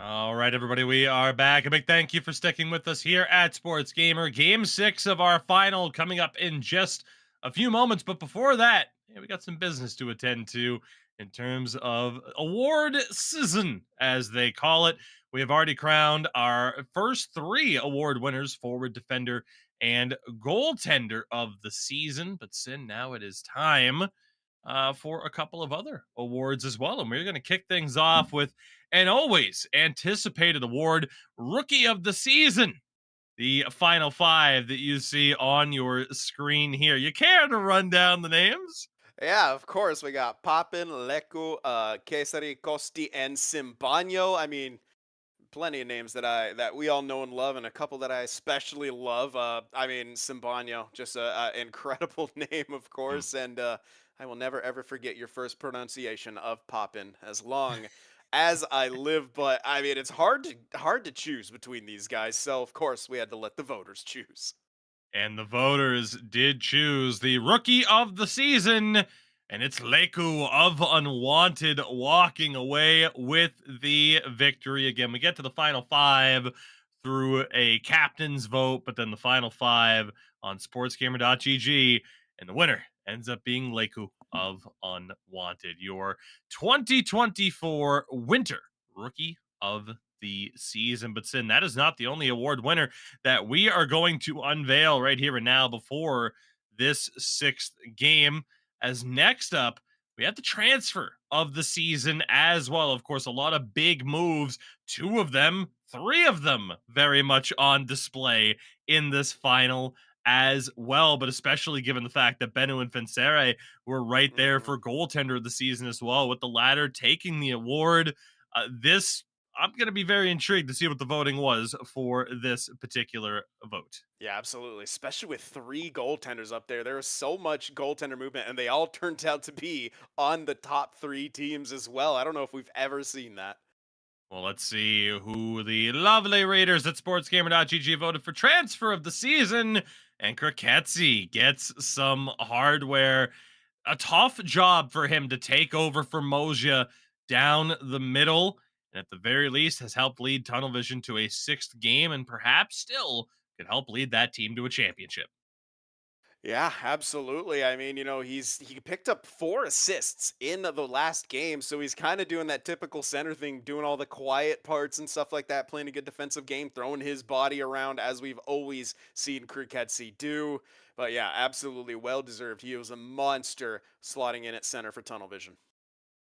All right, everybody, we are back. A big thank you for sticking with us here at SportsGamer. Game 6 of our final coming up in just a few moments. But before that, we got some business to attend to in terms of award season, as they call it. We have already crowned our first 3 award winners, forward, defender, and goaltender of the season. But Sin, now it is time for a couple of other awards as well. And we're going to kick things off with an always anticipated award, Rookie of the Season. The final 5 that you see on your screen here. You care to run down the names? Yeah, of course. We got Papin, Leku, Kesari, Kosti, and Simbanyo. I mean, plenty of names that we all know and love, and a couple that I especially love. I mean, Simbanyo, just a incredible name, of course, and I will never ever forget your first pronunciation of Papin as long as I live. But I mean, it's hard to choose between these guys, so of course we had to let the voters choose. And the voters did choose the Rookie of the Season, and it's Leku of Unwanted walking away with the victory. Again, we get to the final 5 through a captain's vote, but then the final 5 on sportsgamer.gg, and the winner ends up being Leku of Unwanted, your 2024 Winter Rookie of the Season. But Sin, that is not the only award winner that we are going to unveil right here and now before this 6th game. As next up, we have the transfer of the season as well. Of course, a lot of big moves, 2 of them, 3 of them very much on display in this final as well, but especially given the fact that Bennu and Fensere were right there for goaltender of the season as well, with the latter taking the award. I'm going to be very intrigued to see what the voting was for this particular vote. Yeah, absolutely. Especially with 3 goaltenders up there. There was so much goaltender movement, and they all turned out to be on the top 3 teams as well. I don't know if we've ever seen that. Well, let's see who the lovely readers at sportsgamer.gg voted for transfer of the season. And Kriketsi gets some hardware. A tough job for him to take over for Moja down the middle. And at the very least has helped lead Tunnel Vision to a 6th game, and perhaps still could help lead that team to a championship. Yeah, absolutely. I mean, he picked up 4 assists in the last game, so he's kind of doing that typical center thing, doing all the quiet parts and stuff like that, playing a good defensive game, throwing his body around as we've always seen Kriketsi do. But yeah, absolutely well deserved. He was a monster slotting in at center for Tunnel Vision.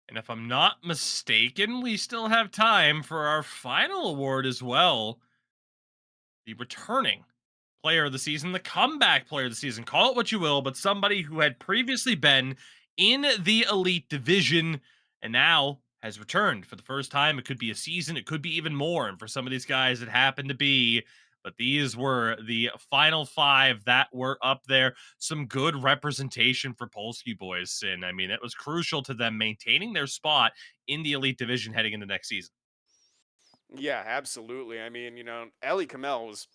And if I'm not mistaken, we still have time for our final award as well. The returning player of the season, the comeback player of the season, call it what you will, but somebody who had previously been in the elite division and now has returned for the first time. It could be a season, it could be even more. And for some of these guys, it happened to be. But these were the final 5 that were up there. Some good representation for Polsky boys. And I mean, it was crucial to them maintaining their spot in the elite division heading into next season. Yeah, absolutely. I mean, Ellie Kamel was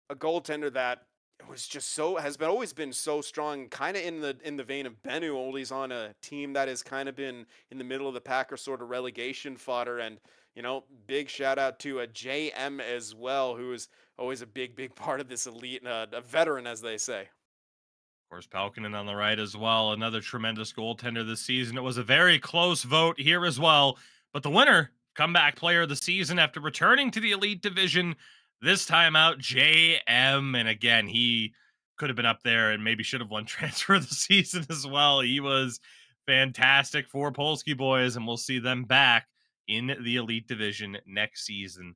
a goaltender that was just always been so strong, kind of in the vein of Bennu, only he's on a team that has kind of been in the middle of the pack or sort of relegation fodder. And big shout out to a JM as well, who is always a big part of this elite, a veteran, as they say. Of course, Palkinen on the right as well, another tremendous goaltender this season. It was a very close vote here as well, but the winner, comeback player of the season after returning to the elite division, this time out, JM. And again, he could have been up there and maybe should have won transfer of the season as well. He was fantastic for Polsky boys, and we'll see them back in the elite division next season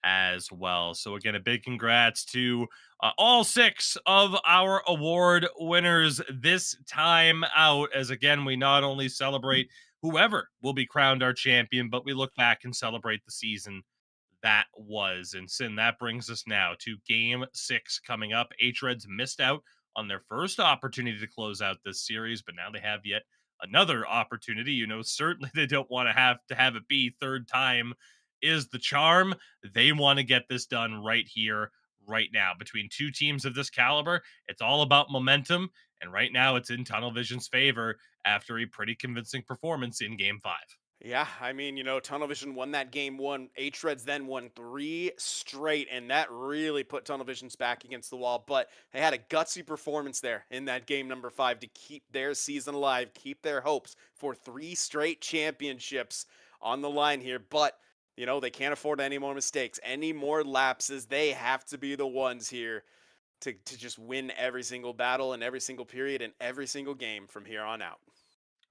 as well. So again, a big congrats to all 6 of our award winners this time out, as again, we not only celebrate whoever will be crowned our champion, but we look back and celebrate the season that was. And Sin, that brings us now to game 6 coming up. hREDS missed out on their first opportunity to close out this series, but now they have yet another opportunity. You know, certainly they don't want to have it be third time is the charm. They want to get this done right here, right now. Between two teams of this caliber, it's all about momentum, and right now it's in Tunnel Vision's favor after a pretty convincing performance in game 5. Yeah, I mean, Tunnel Vision won that game 1. hREDS then won 3 straight, and that really put Tunnel Vision's back against the wall. But they had a gutsy performance there in that game number 5 to keep their season alive, keep their hopes for 3 straight championships on the line here. But, they can't afford any more mistakes, any more lapses. They have to be the ones here to just win every single battle and every single period and every single game from here on out.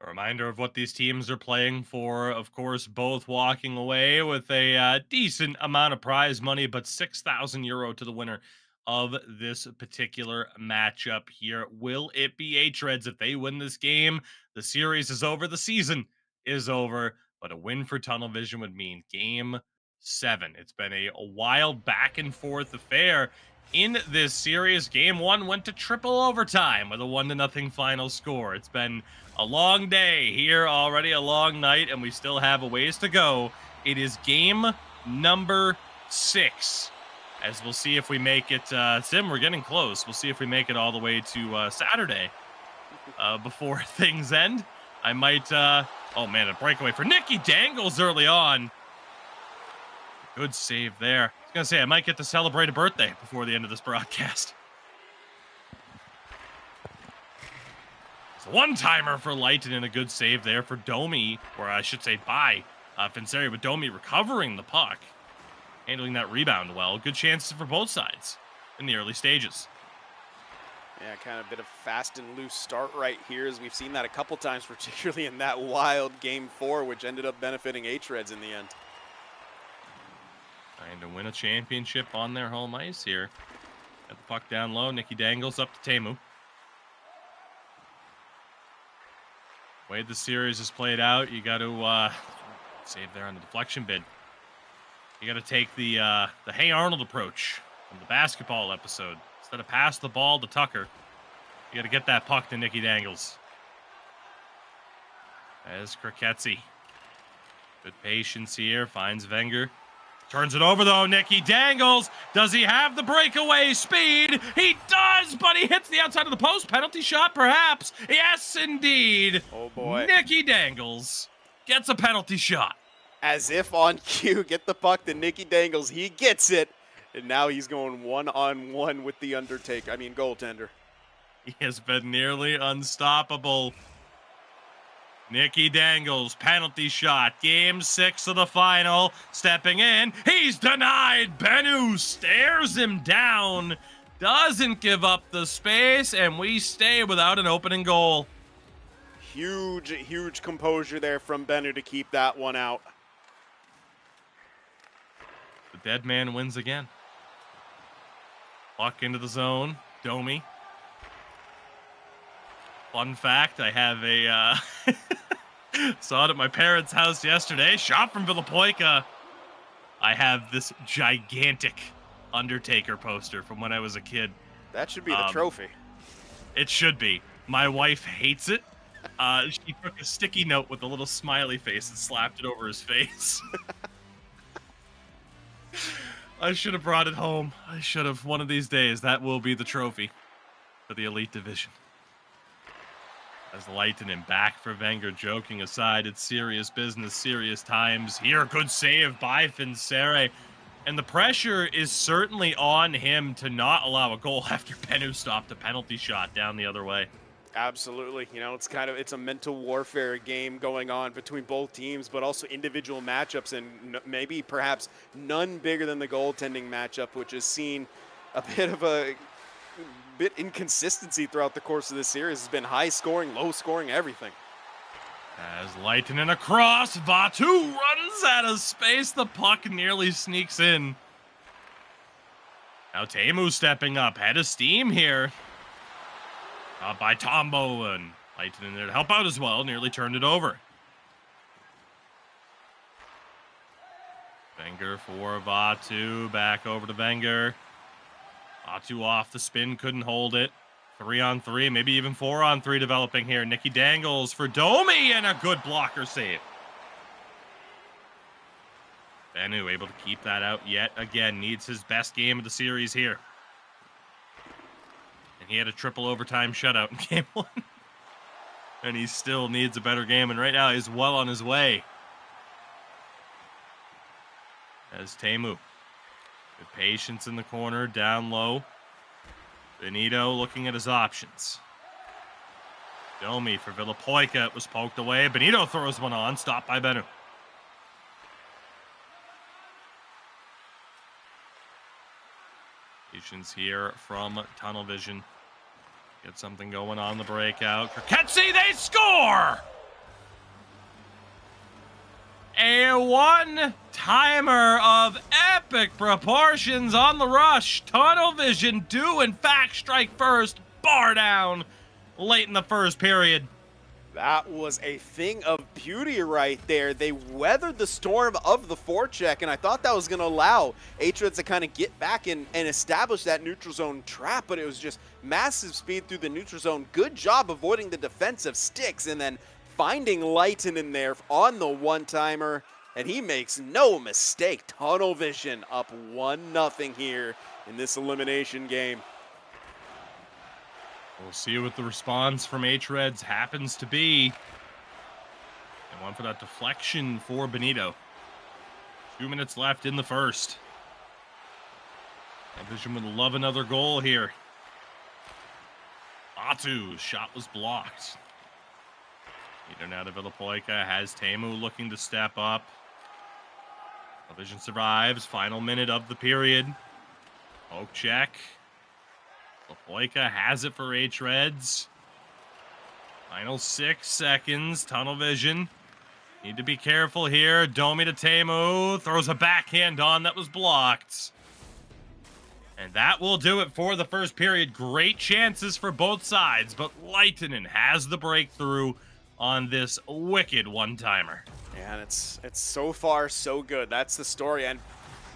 A reminder of what these teams are playing for. Of course, both walking away with a decent amount of prize money, but 6,000 euro to the winner of this particular matchup here. Will it be hREDS? If they win this game, the series is over, the season is over, but a win for Tunnel Vision would mean game 7. It's been a wild back and forth affair in this series. Game 1 went to triple overtime with a 1-0 final score. It's been a long day here already, a long night, and we still have a ways to go. It is game number 6, as we'll see if we make it. Sim, we're getting close. We'll see if we make it all the way to Saturday before things end. I might, oh man, a breakaway for Nikki Dangles early on. Good save there. I was going to say, I might get to celebrate a birthday before the end of this broadcast. It's a one-timer for Lighton and a good save there for Domi, or I should say by Fenseri, but Domi recovering the puck, handling that rebound well. Good chances for both sides in the early stages. Yeah, kind of a bit of fast and loose start right here, as we've seen that a couple times, particularly in that wild game 4, which ended up benefiting hREDS in the end. Trying to win a championship on their home ice here. Got the puck down low. Nikki Dangles up to Teemu. The way the series is played out, you got to save there on the deflection bid. You got to take the Hey Arnold approach from the basketball episode. Instead of pass the ball to Tucker, you got to get that puck to Nikki Dangles. As Kriketzi. Good patience here. Finds Wenger. Turns it over, though. Nikki Dangles. Does he have the breakaway speed? He does, but he hits the outside of the post. Penalty shot, perhaps. Yes, indeed. Oh, boy. Nikki Dangles gets a penalty shot. As if on cue, get the puck to Nikki Dangles. He gets it. And now he's going one-on-one with the goaltender. He has been nearly unstoppable. Nikki Dangles, penalty shot. Game 6 of the final. Stepping in. He's denied. Bennu stares him down. Doesn't give up the space, and we stay without an opening goal. Huge composure there from Bennu to keep that one out. The dead man wins again. Puck into the zone. Domi. Fun fact, I have a saw it at my parents' house yesterday. Shot from Villapoica. I have this gigantic Undertaker poster from when I was a kid. That should be the trophy. It should be. My wife hates it. She took a sticky note with a little smiley face and slapped it over his face. I should have brought it home. I should have. One of these days, that will be the trophy for the Elite Division. As Leitinen back for Wenger, joking aside, it's serious business, serious times here. Good save by Fenseri. And the pressure is certainly on him to not allow a goal after Bennu stopped a penalty shot down the other way. Absolutely. It's a mental warfare game going on between both teams, but also individual matchups, and maybe perhaps none bigger than the goaltending matchup, which has seen a bit inconsistency throughout the course of this series. It's been high scoring, low scoring, everything. As Leitinen across, Vatu runs out of space. The puck nearly sneaks in Now Teemu stepping up, head of steam here. By Tombo, and Leitonen there to help out as well, nearly turned it over. Wenger for Vatu, back over to Wenger. Vatu off the spin, couldn't hold it. 3-on-3, maybe even 4-on-3 developing here. Nicky Dangles for Domi, and a good blocker save. Bennu able to keep that out yet again. Needs his best game of the series here. And he had a triple overtime shutout in game 1. And he still needs a better game. And right now he's well on his way. As Teemu. Good patience in the corner, down low. Benito looking at his options. Domi for Villapoica. It was poked away. Benito throws one on, stopped by Bennu. Patience here from Tunnel Vision. Get something going on the breakout. Kirketsi, they score! A one-timer of epic proportions on the rush. Tunnel Vision do, in fact, strike first. Bar down late in the first period. That was a thing of beauty right there. They weathered the storm of the forecheck, and I thought that was going to allow hREDS to kind of get back and establish that neutral zone trap, but it was just massive speed through the neutral zone. Good job avoiding the defensive sticks, and then finding Leitonen in there on the one-timer, and he makes no mistake. Tunnel Vision up 1-0 here in this elimination game. We'll see what the response from hREDS happens to be. And one for that deflection for Benito. 2 minutes left in the first. Vision would love another goal here. Batu's shot was blocked. Either now to Villapoica, has Teemu looking to step up. Vision survives, final minute of the period. Poke check. Villapoica has it for hREDS. Final 6 seconds, Tunnel Vision. Need to be careful here. Domi to Teemu, throws a backhand on that was blocked. And that will do it for the first period. Great chances for both sides, but Leitonen has the breakthrough on this wicked one-timer. Yeah, and it's so far so good. That's the story, and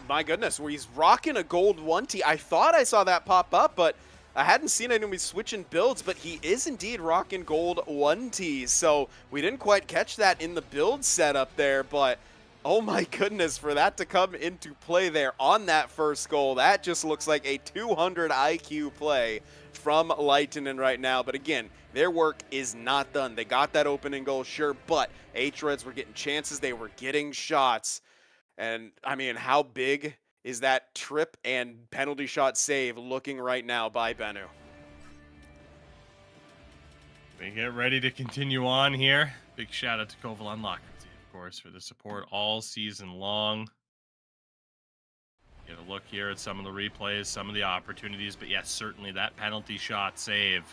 my goodness, where he's rocking a gold 1T. I thought I saw that pop up, but I hadn't seen anyone switching builds, but he is indeed rocking gold 1Ts. So we didn't quite catch that in the build setup there, but oh my goodness, for that to come into play there on that first goal, that just looks like a 200 IQ play from Leitonen right now. But again, their work is not done. They got that opening goal, sure, but hREDS were getting chances. They were getting shots. And, I mean, how big is that trip and penalty shot save looking right now by Bennu? We get ready to continue on here. Big shout out to Kovalan Lockerty, of course, for the support all season long. Get a look here at some of the replays, some of the opportunities, but yes, certainly that penalty shot save.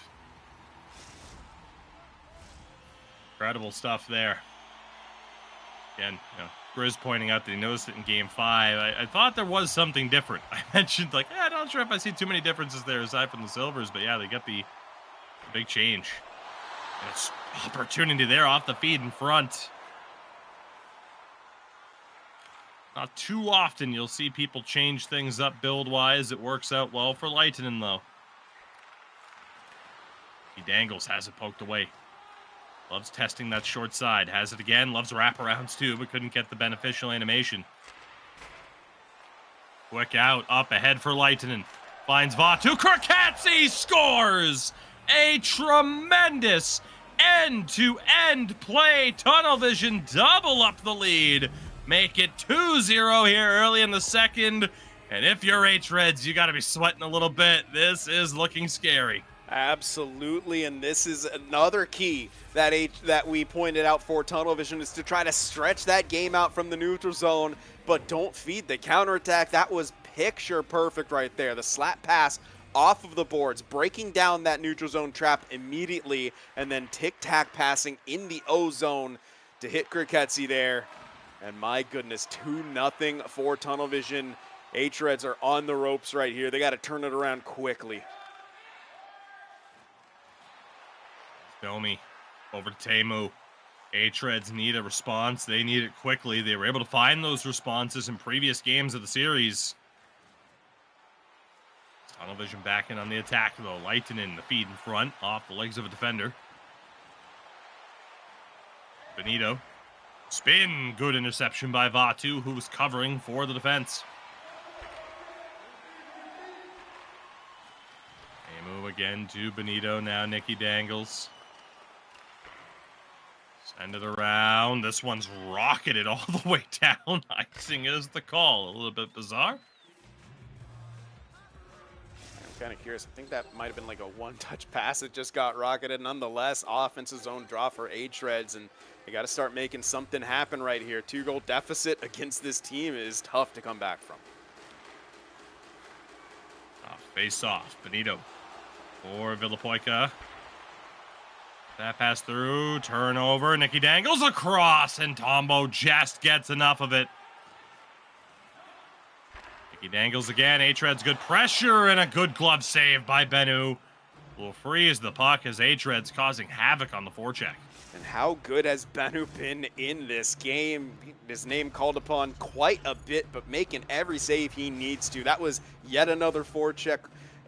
Incredible stuff there. Again, Grizz pointing out that he noticed it in Game 5. I thought there was something different. I mentioned, like, I'm not sure if I see too many differences there aside from the silvers, but yeah, they got the big change. And it's opportunity there off the feed in front. Not too often you'll see people change things up build-wise. It works out well for Leitonen, though. He Dangles has it poked away. Loves testing that short side. Has it again. Loves wraparounds, too, but couldn't get the beneficial animation. Quick out. Up ahead for Leitonen. Finds Vatu. Kirketsi scores! A tremendous end-to-end play. Tunnel Vision double up the lead. Make it 2-0 here early in the second. And if you're hREDS, you got to be sweating a little bit. This is looking scary. Absolutely, and this is another key that we pointed out for Tunnel Vision, is to try to stretch that game out from the neutral zone, but don't feed the counterattack. That was picture perfect right there. The slap pass off of the boards, breaking down that neutral zone trap immediately, and then tic-tac passing in the O zone to hit Kirketsi there. And my goodness, 2-0 for Tunnel Vision. hREDS are on the ropes right here. They got to turn it around quickly. Domi over to Teemu. hREDS need a response. They need it quickly. They were able to find those responses in previous games of the series. Tunnel Vision back in on the attack, though. Lehtinen, the feed in front, off the legs of a defender. Benito. Spin. Good interception by Vatu, who was covering for the defense. Teemu again to Benito. Now Nicky Dangles. Send it around. This one's rocketed all the way down. Icing is the call. A little bit bizarre. I'm kind of curious. I think that might have been like a one-touch pass that just got rocketed. Nonetheless, offensive zone draw for hREDS, and they got to start making something happen right here. 2-goal deficit against this team is tough to come back from. Face off. Benito for Villapoica. That pass through, turnover, Nicky Dangles across, and Tombo just gets enough of it. Nicky Dangles again, hREDS good pressure, and a good glove save by Bennu. Will freeze the puck as hREDS causing havoc on the forecheck. And how good has Bennu been in this game? His name called upon quite a bit, but making every save he needs to. That was yet another forecheck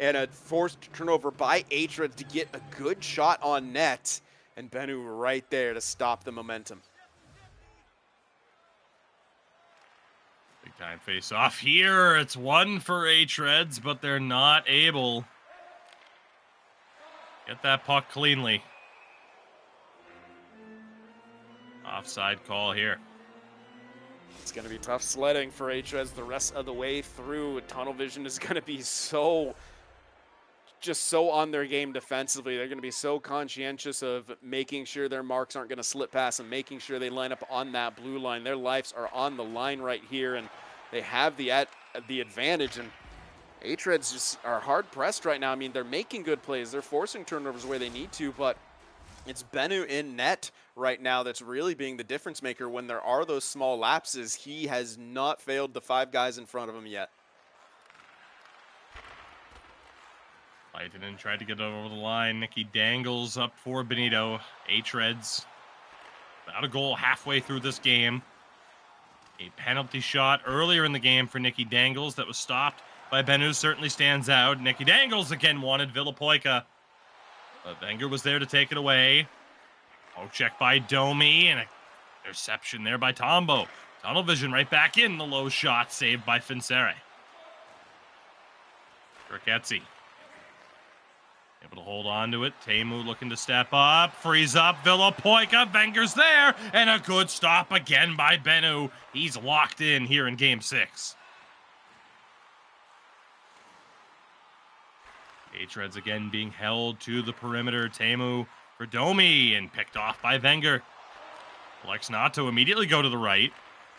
and a forced turnover by hREDS to get a good shot on net. And Bennu right there to stop the momentum. Big time face off here. It's one for hREDS, but they're not able get that puck cleanly. Offside call here. It's going to be tough sledding for hREDS the rest of the way through. Tunnel Vision is going to be just so on their game defensively. They're going to be so conscientious of making sure their marks aren't going to slip past and making sure they line up on that blue line. Their lives are on the line right here, and they have the advantage. And hREDS just are hard pressed right now. I mean, they're making good plays. They're forcing turnovers where they need to, but it's Bennu in net right now that's really being the difference maker. When there are those small lapses, he has not failed the 5 guys in front of him yet. Lehtinen tried to get over the line. Nicky Dangles up for Benito. hREDS without a goal halfway through this game. A penalty shot earlier in the game for Nicky Dangles that was stopped by Bennu certainly stands out. Nicky Dangles again wanted Villapoica. But Wenger was there to take it away. Oh, check by Domi, and an interception there by Tombo. Tunnel Vision right back in. The low shot saved by Fincere. Rickettsi able to hold on to it. Teemu looking to step up. Frees up. Villapoica. Wenger's there. And a good stop again by Bennu. He's locked in here in Game 6. hREDS again being held to the perimeter. Teemu for Domi and picked off by Wenger. Elects not to immediately go to the right.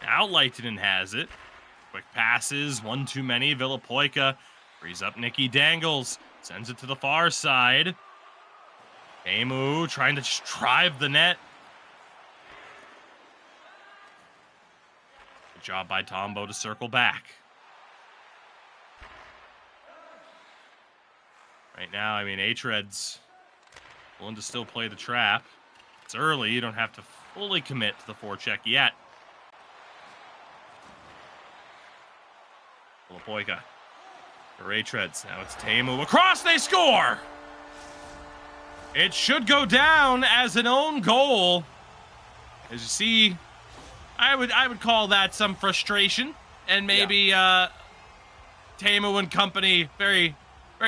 Now Lehtinen has it. Quick passes. One too many. Villapoica frees up Nicky Dangles. Sends it to the far side. Teemu trying to just drive the net. Good job by Tombo to circle back. Right now, I mean, hREDS willing to still play the trap. It's early. You don't have to fully commit to the forecheck yet. Villapoica for hREDS. Now it's Teemu across. They score! It should go down as an own goal. As you see, I would call that some frustration. And maybe Teemu and company very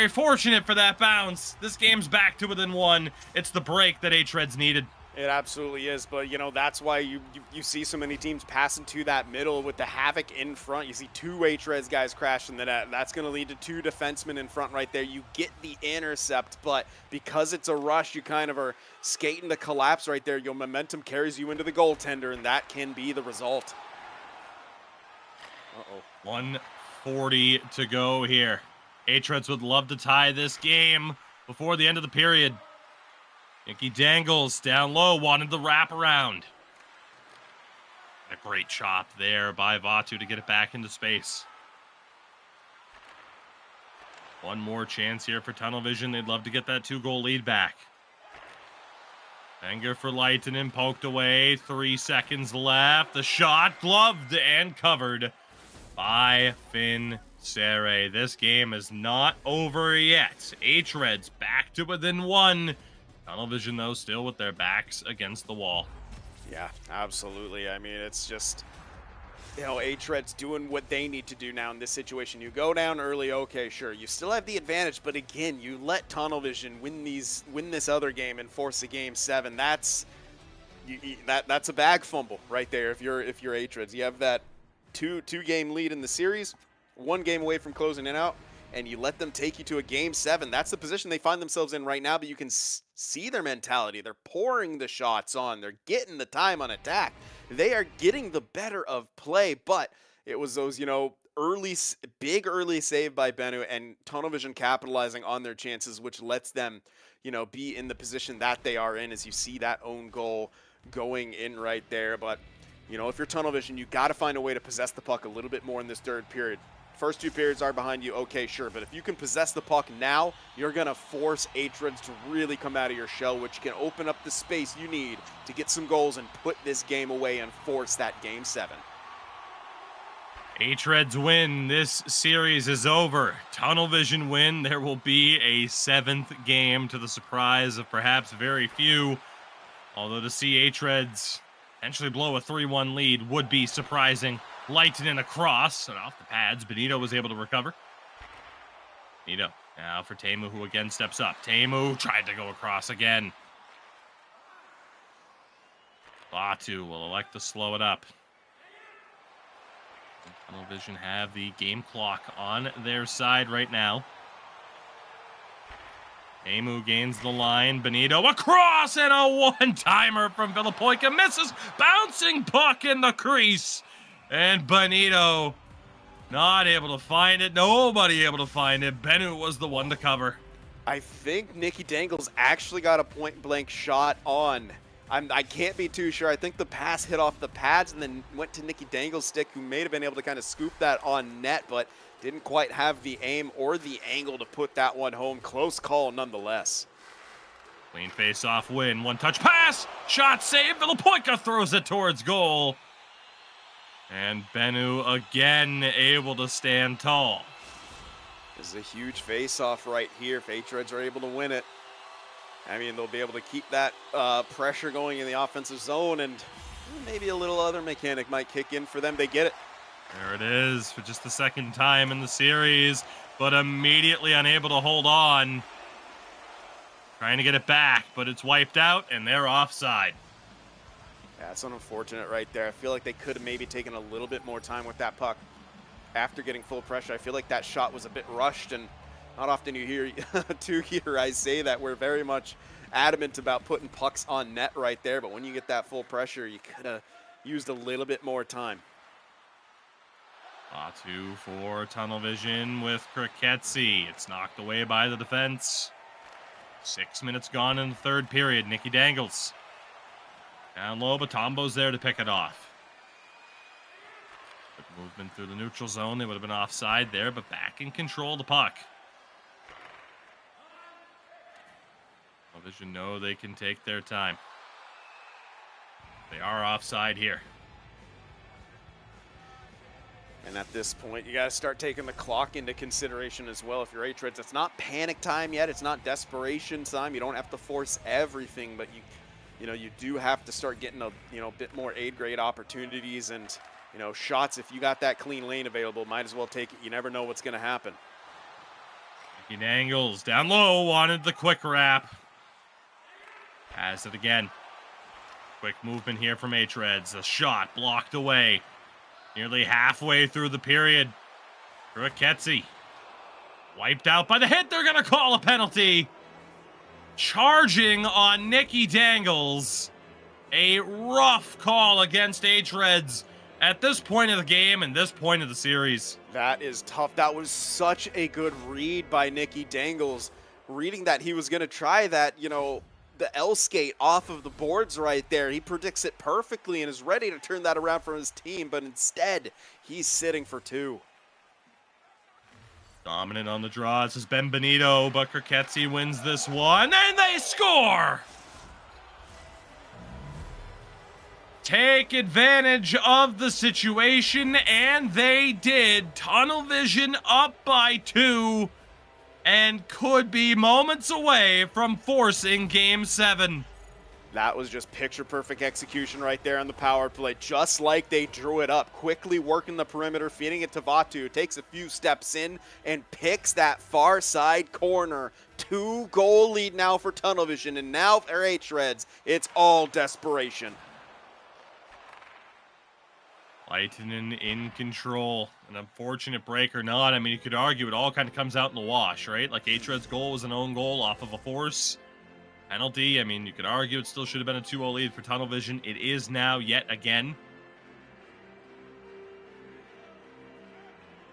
fortunate for that bounce. This game's back to within 1. It's the break that hREDS needed. It absolutely is, but you know, that's why you see so many teams passing to that middle with the havoc in front. You see 2 hREDS guys crashing the net. That's going to lead to 2 defensemen in front right there. You get the intercept, but because it's a rush, you kind of are skating to collapse right there. Your momentum carries you into the goaltender, and that can be the result. 1:40 to go here. hREDS would love to tie this game before the end of the period. Nicky Dangles down low, wanted the wraparound. A great chop there by Vatu to get it back into space. One more chance here for Tunnel Vision. They'd love to get that 2-goal lead back. Anger for Leitonen, poked away. 3 seconds left. The shot gloved and covered by Finn Sere. This game is not over yet. hREDS back to within 1. Tunnel Vision, though, still with their backs against the wall. Yeah, absolutely. I mean, it's just, you know, hREDS doing what they need to do now in this situation. You go down early, okay, sure. You still have the advantage, but again, you let Tunnel Vision win this other game and force a game 7. That's a bag fumble right there. If you're hREDS, you have that two game lead in the series, 1 game away from closing it out, and you let them take you to a game 7. That's the position they find themselves in right now, but you can see their mentality. They're pouring the shots on. They're getting the time on attack. They are getting the better of play, but it was those, you know, big early save by Bennu and Tunnel Vision capitalizing on their chances, which lets them, you know, be in the position that they are in as you see that own goal going in right there. But, you know, if you're Tunnel Vision, you got to find a way to possess the puck a little bit more in this third period. First 2 periods are behind you, okay, sure. But if you can possess the puck now, you're going to force hREDS to really come out of your shell, which can open up the space you need to get some goals and put this game away and force that game 7. hREDS win. This series is over. Tunnel Vision win. There will be a 7th game to the surprise of perhaps very few. Although to see hREDS potentially blow a 3-1 lead would be surprising. Leitonen across and off the pads. Benito was able to recover. Benito now for Teemu, who again steps up. Teemu tried to go across again. Batu will elect to slow it up. Tunnel Vision have the game clock on their side right now. Teemu gains the line. Benito across and a one-timer from Villapoika misses. Bouncing puck in the crease. And Benito not able to find it. Nobody able to find it. Bennu was the one to cover. I think Nicky Dangles actually got a point-blank shot on. I can't be too sure. I think the pass hit off the pads and then went to Nicky Dangles' stick, who may have been able to kind of scoop that on net, but didn't quite have the aim or the angle to put that one home. Close call nonetheless. Clean face-off win. One-touch pass. Shot saved. Villapoika throws it towards goal. And Bennu again able to stand tall. This is a huge face-off right here if hREDS are able to win it. I mean, they'll be able to keep that pressure going in the offensive zone, and maybe a little other mechanic might kick in for them. They get it. There it is for just the 2nd time in the series, but immediately unable to hold on. Trying to get it back, but it's wiped out, and they're offside. Yeah, it's unfortunate right there. I feel like they could have maybe taken a little bit more time with that puck after getting full pressure. I feel like that shot was a bit rushed, and not often you hear two guys say that. We're very much adamant about putting pucks on net right there, but when you get that full pressure, you could have used a little bit more time. Batu for Tunnel Vision with Kriketsi. It's knocked away by the defense. 6 minutes gone in the 3rd period. Nicky Dangles down low, but Tombo's there to pick it off. Good movement through the neutral zone. They would have been offside there, but back in control of the puck. Tunnel Vision know they can take their time. They are offside here. And at this point, you got to start taking the clock into consideration as well. If you're hREDS, it's not panic time yet. It's not desperation time. You don't have to force everything, but you do have to start getting a bit more aid grade opportunities and shots. If you got that clean lane available, might as well take it. You never know what's going to happen. Nicky Dangles down low, wanted the quick wrap. Has it again. Quick movement here from hREDS. A shot blocked away. Nearly halfway through the period. Kriketsi wiped out by the hit. They're going to call a penalty. Charging on Nicky Dangles. A rough call against hREDS at this point of the game and this point of the series. That is tough. That was such a good read by Nicky Dangles. Reading that he was going to try that, the L skate off of the boards right there. He predicts it perfectly and is ready to turn that around for his team, but instead, he's sitting for 2. Dominant on the draw. This is Benbenito, but Kirketsi wins this one, and they score! Take advantage of the situation, and they did. Tunnel Vision up by 2, and could be moments away from forcing Game 7. That was just picture-perfect execution right there on the power play, just like they drew it up. Quickly working the perimeter, feeding it to Vatu. Takes a few steps in and picks that far side corner. 2-goal lead now for Tunnel Vision, and now for hREDS, it's all desperation. Lehtinen in control. An unfortunate break or not, I mean, you could argue it all kind of comes out in the wash, right? Like hREDS' goal was an own goal off of a force penalty. I mean, you could argue it still should have been a 2-0 lead for Tunnel Vision. It is now yet again.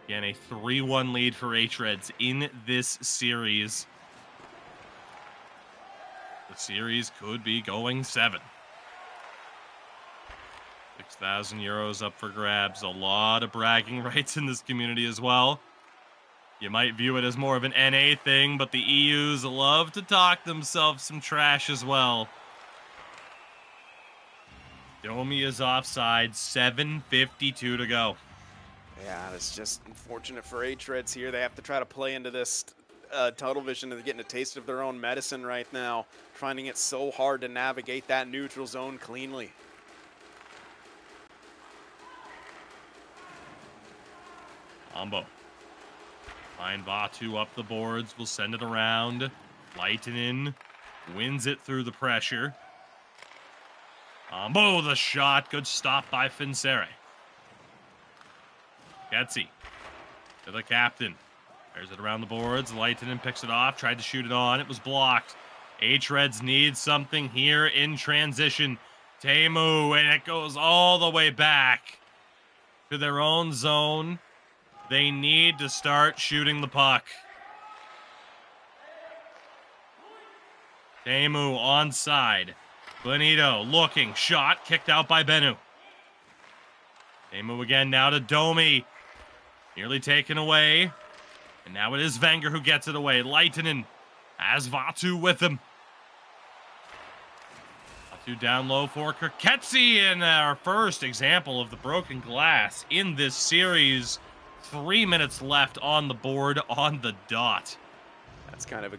Again, a 3-1 lead for hREDS in this series. The series could be going 7. 6,000 euros up for grabs. A lot of bragging rights in this community as well. You might view it as more of an NA thing, but the EUs love to talk themselves some trash as well. Domi is offside, 7:52 to go. Yeah, it's just unfortunate for hREDS here. They have to try to play into this Tunnel Vision, and they're getting a taste of their own medicine right now, finding it so hard to navigate that neutral zone cleanly. Ambo. Find Vatu up the boards. We'll send it around. Lehtinen wins it through the pressure. Ambo, the shot. Good stop by Finsere. Getzi to the captain. There's it around the boards. Lehtinen picks it off. Tried to shoot it on. It was blocked. hREDS needs something here in transition. Teemu, and it goes all the way back to their own zone. They need to start shooting the puck. Teemu onside. Benito looking. Shot kicked out by Bennu. Teemu again now to Domi. Nearly taken away. And now it is Wenger who gets it away. Lehtinen has Vatu with him. Vatu down low for Kirketsi. And our first example of the broken glass in this series. 3 minutes left on the board on the dot. That's kind of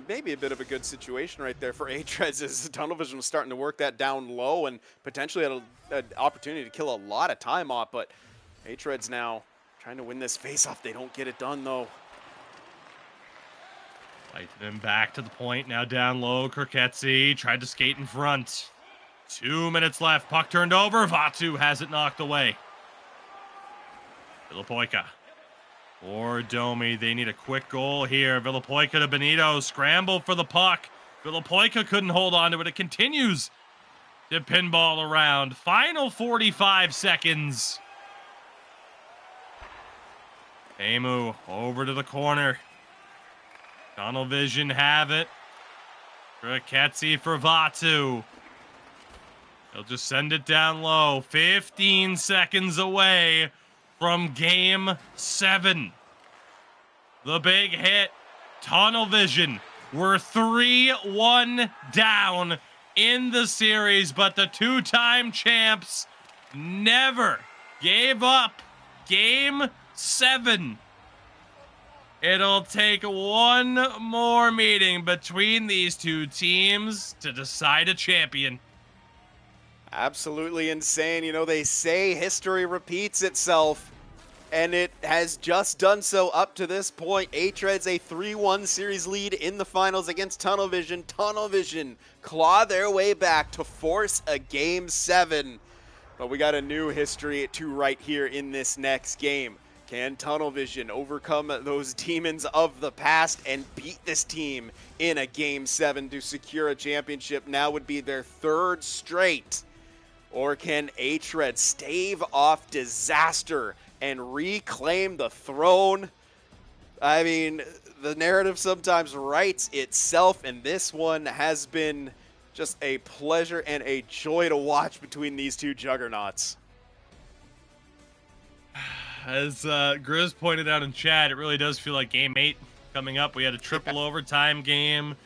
maybe a bit of a good situation right there for hREDS, as Tunnel Vision was starting to work that down low and potentially had an opportunity to kill a lot of time off, but hREDS now trying to win this face-off. They don't get it done, though. Lehtinen back to the point, now down low. Kirketsi tried to skate in front. 2 minutes left, puck turned over. Vatu has it knocked away. Villapoika or Domi. They need a quick goal here. Villapoika to Benito. Scramble for the puck. Villapoika couldn't hold on to it. It continues to pinball around. Final 45 seconds. Teemu over to the corner. Tunnel Vision have it. Kirketsi for Vatu. They'll just send it down low. 15 seconds away from Game 7. The big hit. Tunnel Vision. We're 3-1 down in the series, but the two-time champs never gave up. Game 7. It'll take one more meeting between these two teams to decide a champion. Absolutely insane. You know, they say history repeats itself, and it has just done so up to this point. hREDS a 3-1 series lead in the finals against Tunnel Vision. Tunnel Vision claw their way back to force a Game 7. But we got a new history to write here in this next game. Can Tunnel Vision overcome those demons of the past and beat this team in a Game 7 to secure a championship? Now would be their third straight. Or can hREDS stave off disaster and reclaim the throne? I mean, the narrative sometimes writes itself, and this one has been just a pleasure and a joy to watch between these two juggernauts. as Grizz pointed out in chat, it really does feel like Game 8 coming up. We had a triple overtime game.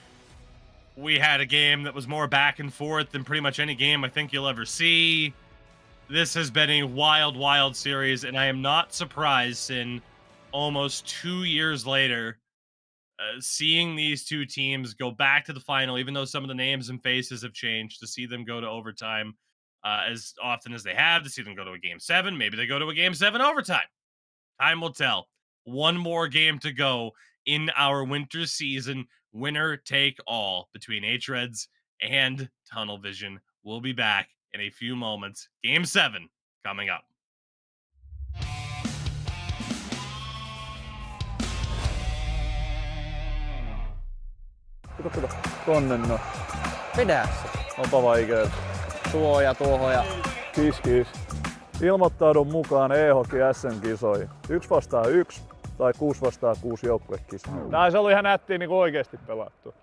We had a game that was more back and forth than pretty much any game I think you'll ever see. This has been a wild, wild series, and I am not surprised, Sin, almost 2 years later, seeing these two teams go back to the final, even though some of the names and faces have changed, to see them go to overtime as often as they have, to see them go to a Game 7. Maybe they go to a Game 7 overtime. Time will tell. One more game to go in our winter season. Winner take all between hREDS and Tunnel Vision. We'll be back in a few moments. Game 7 coming up. Kato. Tonne no. Vedä se. Onpa vaikea. Suoja tuohon ja kiskis. Ilmoittaudun mukaan EHOKin SM-kisoihin. 1 vastaan 1 tai 6 vastaan 6 joukkuekisoja. Nää se oli ihan nättiä niinku oikeesti pelattu.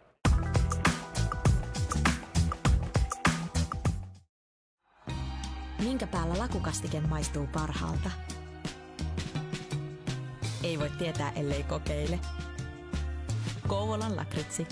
Minkä päällä lakukastike maistuu parhaalta? Ei voi tietää, ellei kokeile. Kouvolan lakritsi.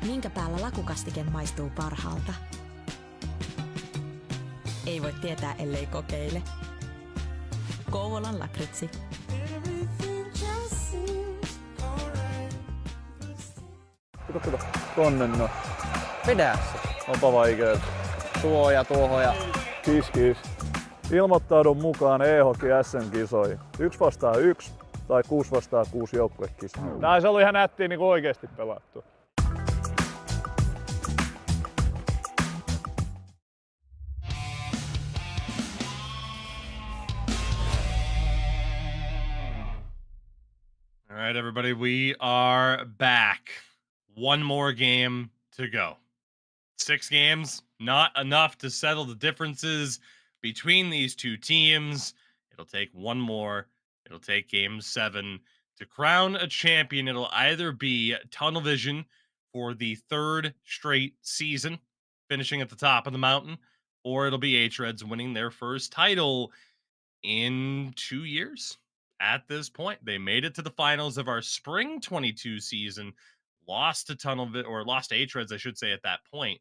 Minkä päällä lakukastike maistuu parhaalta? Ei voi tietää, ellei kokeile. Kouvolan lakritsi. Kato. Tonne no. Vedä se. Onpa vaikea. Suoja tuohon ja kiskis. Ilmoittaudun mukaan EHOKin SM-kisoihin. 1 vastaan 1 tai 6 vastaan 6 joukkuekisa. Nää se oli ihan nättiä niin oikeesti pelattu. All right, everybody, we are back. One more game to go. 6 games, not enough to settle the differences between these two teams. It'll take one more. It'll take game 7 to crown a champion. It'll either be Tunnel Vision for the 3rd straight season, finishing at the top of the mountain, or it'll be hREDS winning their first title in 2 years. At this point, they made it to the finals of our spring 22 season, lost to lost to hREDS, I should say, at that point.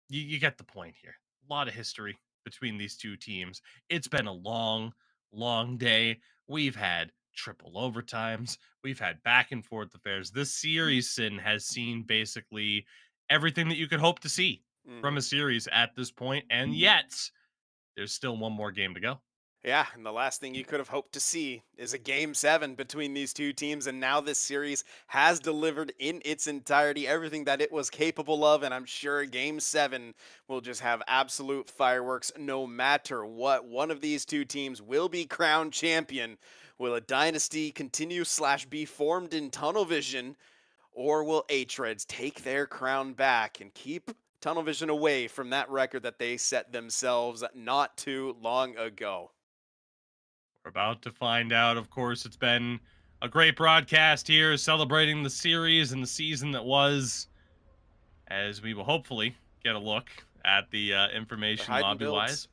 You get the point here. A lot of history between these two teams. It's been a long, long day. We've had triple overtimes. We've had back and forth affairs. This series, Sin, has seen basically everything that you could hope to see from a series at this point, and yet there's still one more game to go. Yeah, and the last thing you could have hoped to see is a game 7 between these two teams, and now this series has delivered in its entirety everything that it was capable of, and I'm sure game 7 will just have absolute fireworks no matter what. One of these two teams will be crowned champion. Will a dynasty continue / be formed in Tunnel Vision, or will hREDS take their crown back and keep Tunnel Vision away from that record that they set themselves not too long ago? We're about to find out. Of course, it's been a great broadcast here celebrating the series and the season that was, as we will hopefully get a look at the information lobby-wise.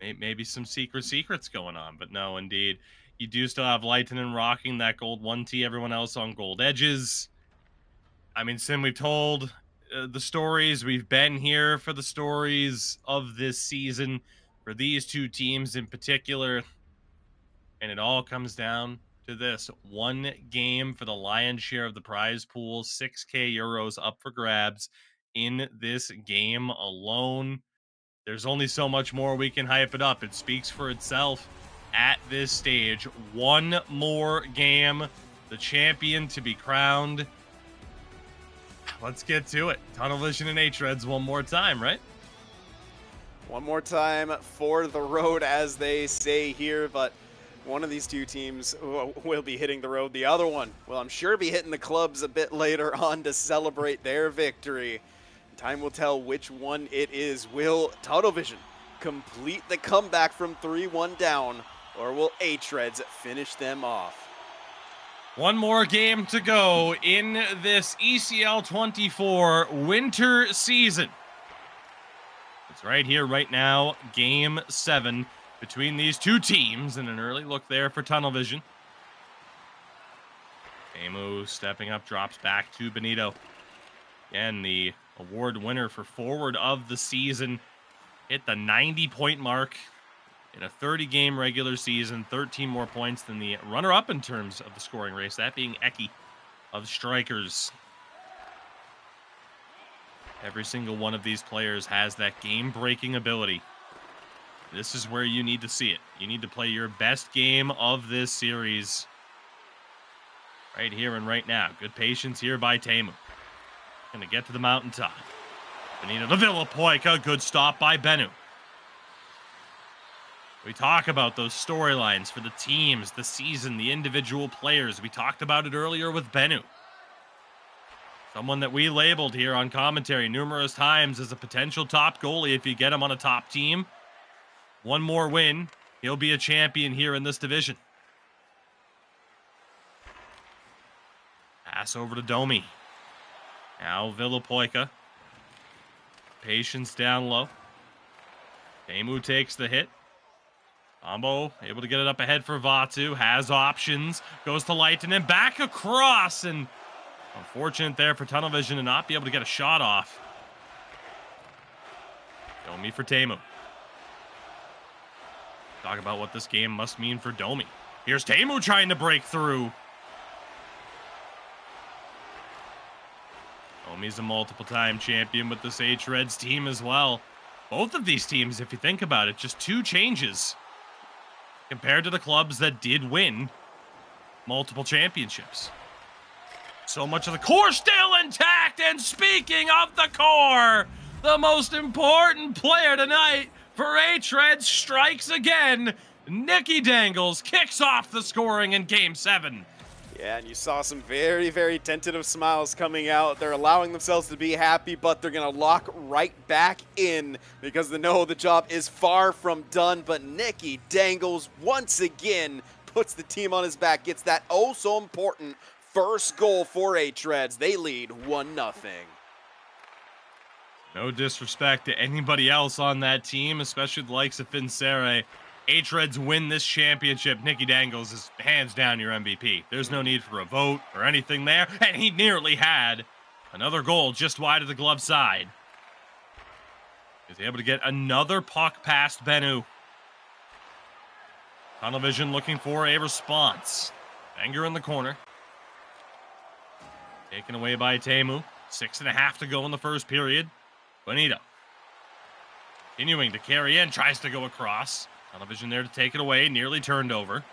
Maybe some secrets going on, but no, indeed. You do still have Lightning rocking that gold 1T, everyone else on gold edges. I mean, Sim, we've told the stories. We've been here for the stories of this season, for these two teams in particular. And it all comes down to this. One game for the lion's share of the prize pool, 6K euros up for grabs in this game alone. There's only so much more we can hype it up. It speaks for itself at this stage. One more game, the champion to be crowned. Let's get to it. Tunnel Vision and hREDS one more time, right? One more time for the road, as they say here, but one of these two teams will be hitting the road. The other one will, I'm sure, be hitting the clubs a bit later on to celebrate their victory. Time will tell which one it is. Will Tunnel Vision complete the comeback from 3-1 down, or will hREDS finish them off? One more game to go in this ECL 24 winter season. It's right here, right now, game 7 between these two teams, and an early look there for Tunnel Vision. Emu stepping up, drops back to Benito. Again, the award winner for forward of the season hit the 90-point mark in a 30-game regular season, 13 more points than the runner-up in terms of the scoring race, that being Eki of Strikers. Every single one of these players has that game-breaking ability. This is where you need to see it. You need to play your best game of this series right here and right now. Good patience here by Teemu. Gonna get to the mountaintop. Benito to Villapoika. Good stop by Bennu. We talk about those storylines for the teams, the season, the individual players. We talked about it earlier with Bennu. Someone that we labeled here on commentary numerous times as a potential top goalie if you get him on a top team. One more win, he'll be a champion here in this division. Pass over to Domi. Now Villapoika. Patience down low. Teemu takes the hit. Combo able to get it up ahead for Vatu. Has options. Goes to Lightning. Back across. And unfortunate there for Tunnel Vision to not be able to get a shot off. Domi for Teemu. Talk about what this game must mean for Domi. Here's Teemu trying to break through. Domi's a multiple-time champion with this hREDS team as well. both of these teams, if you think about it, just 2 changes compared to the clubs that did win multiple championships. So much of the core still intact, and speaking of the core, the most important player tonight for hREDS strikes again. Nikki Dangles kicks off the scoring in Game 7. Yeah, and you saw some very, very tentative smiles coming out. They're allowing themselves to be happy, but they're going to lock right back in because they know the job is far from done. But Nikki Dangles once again puts the team on his back, gets that oh so important first goal for hREDS. They lead 1-0. No disrespect to anybody else on that team, especially the likes of Finsere. hREDS win this championship. Nikki Dangles is hands down your MVP. There's no need for a vote or anything there, and he nearly had another goal just wide of the glove side. He's able to get another puck past Bennu. Tunnel Vision looking for a response. Wenger in the corner. Taken away by Teemu. 6.5 to go in the first period. Bonito. Continuing to carry in, tries to go across. Tunnel Vision there to take it away, nearly turned over.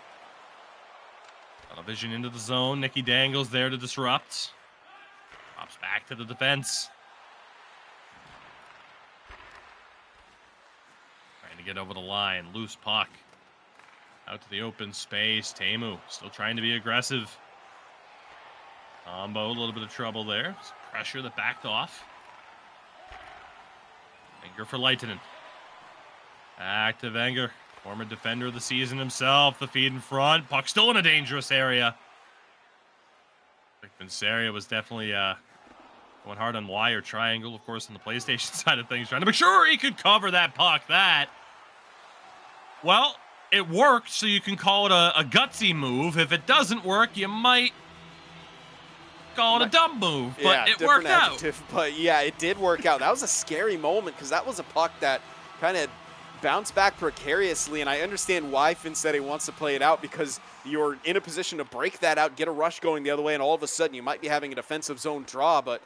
Tunnel Vision into the zone. Nikki Dangles there to disrupt. Drops back to the defense. Trying to get over the line. Loose puck. Out to the open space. Teemu still trying to be aggressive. Combo, a little bit of trouble there. Some pressure that backed off. Wenger for Leitinen. Back to Wenger. Former defender of the season himself. The feed in front. Puck still in a dangerous area. I think Vinceria was definitely going hard on wire triangle, of course, on the PlayStation side of things, trying to make sure he could cover that puck. Well, it worked, so you can call it a gutsy move. If it doesn't work, you might call it a dumb move, but yeah, it worked out. But yeah, it did work out. That was a scary moment because that was a puck that kind of bounced back precariously, and I understand why Finstetti wants to play it out because you're in a position to break that out, get a rush going the other way, and all of a sudden you might be having a defensive zone draw, but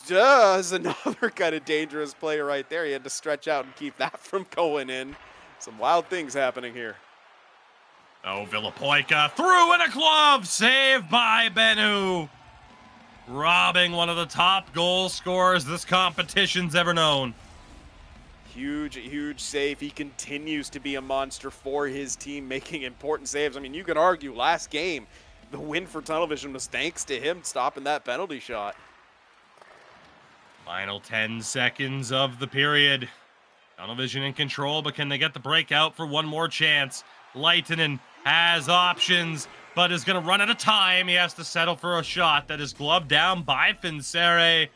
is another kind of dangerous play right there. He had to stretch out and keep that from going in. Some wild things happening here. Oh, Villapoika threw in a glove, saved by Bennu. Robbing one of the top goal scorers this competition's ever known. Huge, huge save. He continues to be a monster for his team, making important saves. I mean, you could argue last game, the win for Tunnel Vision was thanks to him stopping that penalty shot. Final 10 seconds of the period. Tunnel Vision in control, but can they get the breakout for one more chance? Leitinen has options, but is going to run out of time. He has to settle for a shot that is gloved down by Finsere.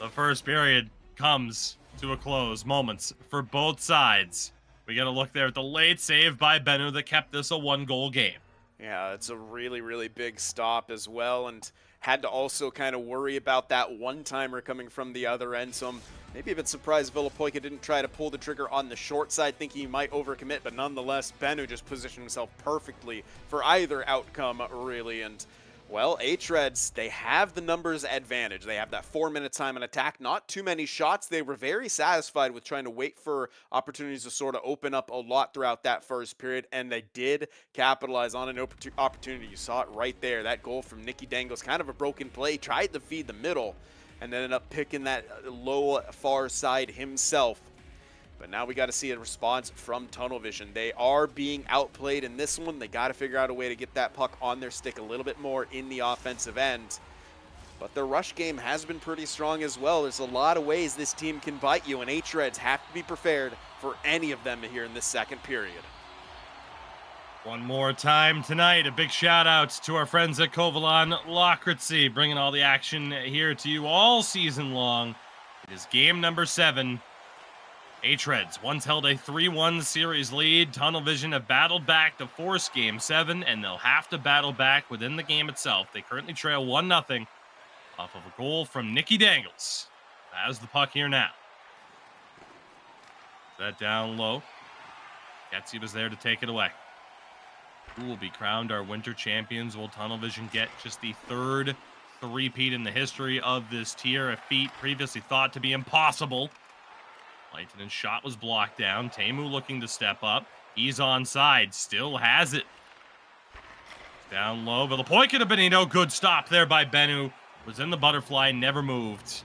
The first period comes to a close. Moments for both sides. We got to look there at the late save by Bennu that kept this a 1-goal game. Yeah, it's a really, really big stop as well, and had to also kind of worry about that one-timer coming from the other end, so I'm maybe a bit surprised Villapoika didn't try to pull the trigger on the short side, thinking he might overcommit, but nonetheless, Bennu just positioned himself perfectly for either outcome, really, and well, hREDS, they have the numbers advantage. They have that 4-minute time on attack, not too many shots. They were very satisfied with trying to wait for opportunities to sort of open up a lot throughout that first period, and they did capitalize on an opportunity. You saw it right there. That goal from Nikki Dangles, kind of a broken play, tried to feed the middle, and ended up picking that low far side himself. But now we got to see a response from Tunnel Vision. They are being outplayed in this one. They got to figure out a way to get that puck on their stick a little bit more in the offensive end. But their rush game has been pretty strong as well. There's a lot of ways this team can bite you, and hREDS have to be prepared for any of them here in this second period. One more time tonight, a big shout out to our friends at Kovalan Lokritzy, bringing all the action here to you all season long. It is game number 7. hREDS once held a 3-1 series lead. Tunnel Vision have battled back to force game 7, and they'll have to battle back within the game itself. They currently trail 1-0 off of a goal from Nikki Dangles. Has the puck here now. That down low. Getzi was there to take it away. Who will be crowned our winter champions? Will Tunnel Vision get just the third a repeat in the history of this tier, a feat previously thought to be impossible. Lightnin's shot was blocked down. Teemu looking to step up. He's onside, still has it. Down low, Villapoica to Benito. Good stop there by Bennu. Was in the butterfly, never moved.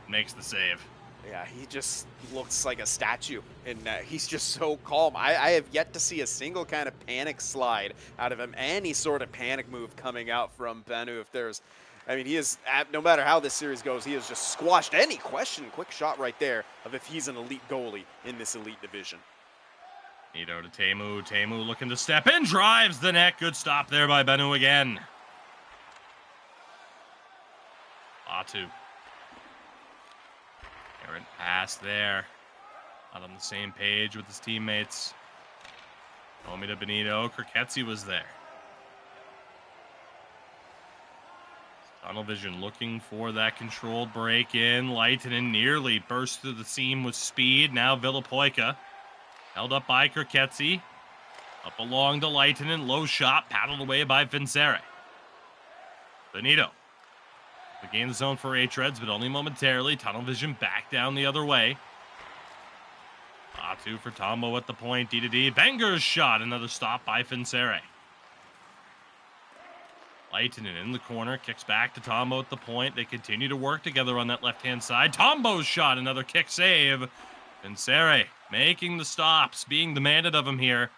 Makes the save. Yeah, he just looks like a statue in net. He's just so calm. I have yet to see a single kind of panic slide out of him. Any sort of panic move coming out from Bennu. If there's, I mean, he is, no matter how this series goes, he has just squashed any question. Quick shot right there of if he's an elite goalie in this elite division. Benito to Teemu. Teemu looking to step in, drives the net. Good stop there by Bennu again. Atu. Errant pass there. Not on the same page with his teammates. Omi to Benito. Kirketsi was there. Tunnel vision looking for that controlled break in. Leitinen nearly burst through the seam with speed. Now Villapoica. Held up by Kirketsi. Up along to Leitinen. Low shot. Paddled away by Vincere. Benito. Gain the zone for hREDS, but only momentarily. Tunnel vision back down the other way. Atu for Tombo at the point. D-to-D. Benger's shot. Another stop by Vincere. Leitinen in the corner. Kicks back to Tombo at the point. They continue to work together on that left-hand side. Tombo's shot. Another kick save. Vincere making the stops. Being demanded of him here.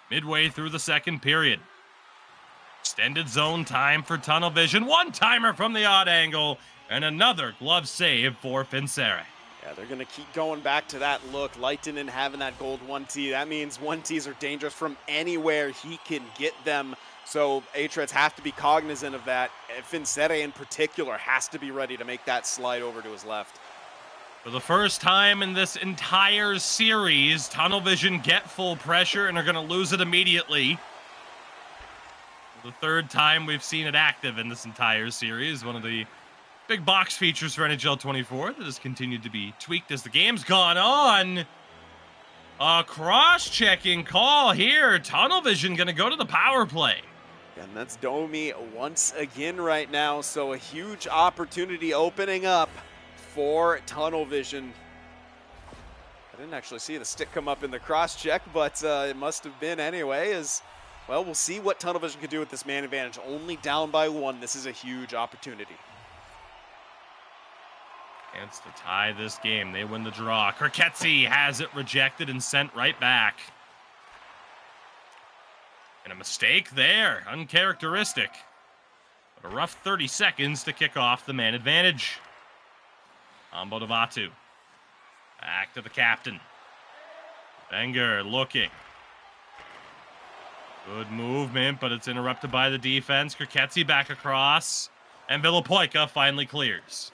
Midway through the second period. Extended zone time for Tunnel Vision. One-timer from the odd angle. And another glove save for Vincere. Yeah, they're going to keep going back to that look. Leitinen having that gold 1T. That means 1Ts are dangerous from anywhere he can get them. So hREDS have to be cognizant of that. Vincere in particular has to be ready to make that slide over to his left. For the first time in this entire series, Tunnel Vision get full pressure and are going to lose it immediately. The third time we've seen it active in this entire series. One of the big box features for NHL 24 that has continued to be tweaked as the game's gone on. A cross-checking call here. Tunnel Vision going to go to the power play. And that's Domi once again right now. So a huge opportunity opening up for Tunnel Vision. I didn't actually see the stick come up in the cross-check, but it must have been anyway. Well, we'll see what Tunnel Vision can do with this man advantage. Only down by one. This is a huge opportunity. Chance to tie this game. They win the draw. Kirketsi has it rejected and sent right back. And a mistake there. Uncharacteristic. But a rough 30 seconds to kick off the man advantage. Ambo Devatu. Back to the captain. Benger looking. Good movement, but it's interrupted by the defense. Kirketsi back across. And Villapoica finally clears.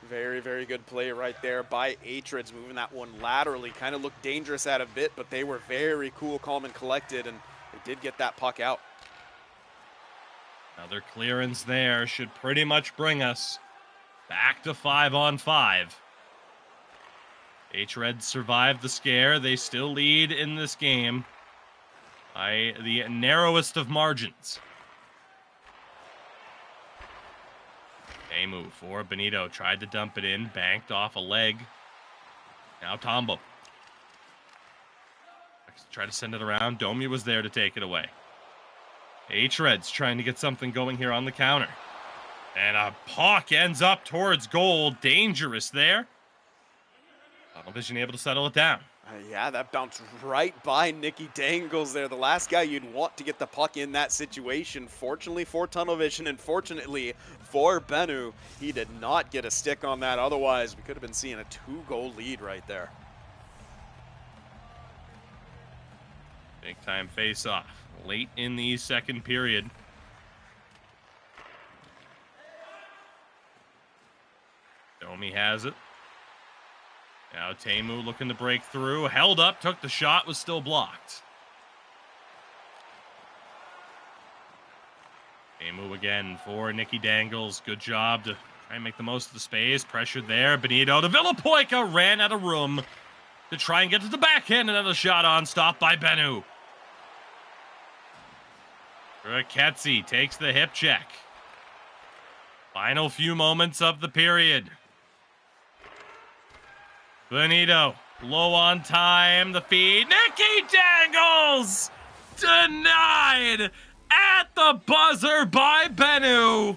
Very, very good play right there by hREDS, moving that one laterally. Kind of looked dangerous at a bit, but they were very cool, calm, and collected, and they did get that puck out. Another clearance there should pretty much bring us back to 5-on-5. hREDS survived the scare. They still lead in this game by the narrowest of margins. Teemu for Benito. Tried to dump it in. Banked off a leg. Now Tombo. Try to send it around. Domi was there to take it away. hREDS trying to get something going here on the counter. And a puck ends up towards goal. Dangerous there. Tunnel Vision able to settle it down. Yeah, that bounced right by Nicky Dangles there. The last guy you'd want to get the puck in that situation. Fortunately for Tunnel Vision and fortunately for Bennu, he did not get a stick on that. Otherwise, we could have been seeing a 2-goal lead right there. Big time face-off late in the second period. Domi has it. Now Teemu looking to break through. Held up, took the shot, was still blocked. Teemu again for Nicky Dangles. Good job to try and make the most of the space. Pressure there. Benito to Villapoica. Ran out of room to try and get to the backhand. Another shot on, stopped by Bennu. Kirketsi takes the hip check. Final few moments of the period. Benito, low on time, the feed. Nikki Dangles! Denied at the buzzer by Bennu.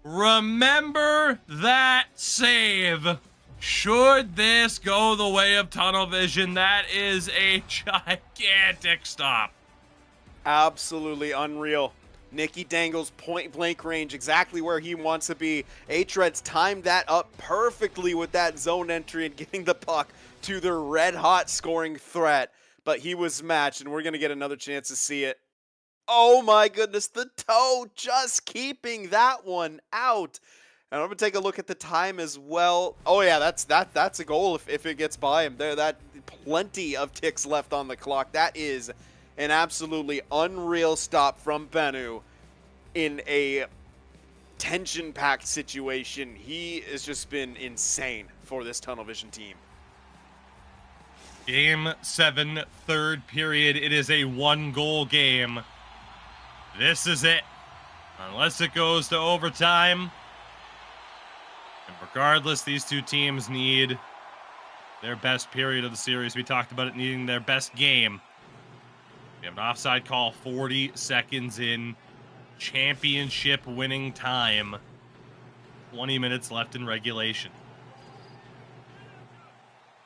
Remember that save. Should this go the way of tunnel vision, that is a gigantic stop. Absolutely unreal. Nikki Dangles point blank range, exactly where he wants to be. hREDS timed that up perfectly with that zone entry and getting the puck to the red hot scoring threat. But he was matched, and we're going to get another chance to see it. Oh my goodness, the toe just keeping that one out. And I'm going to take a look at the time as well. Oh yeah, that's a goal if it gets by him. There, that plenty of ticks left on the clock. That is an absolutely unreal stop from Bennu in a tension-packed situation. He has just been insane for this tunnel vision team. Game 7, third period. It is a 1-goal game. This is it. Unless it goes to overtime. And regardless, these two teams need their best period of the series. We talked about it needing their best game. We have an offside call 40 seconds in. Championship winning time. 20 minutes left in regulation.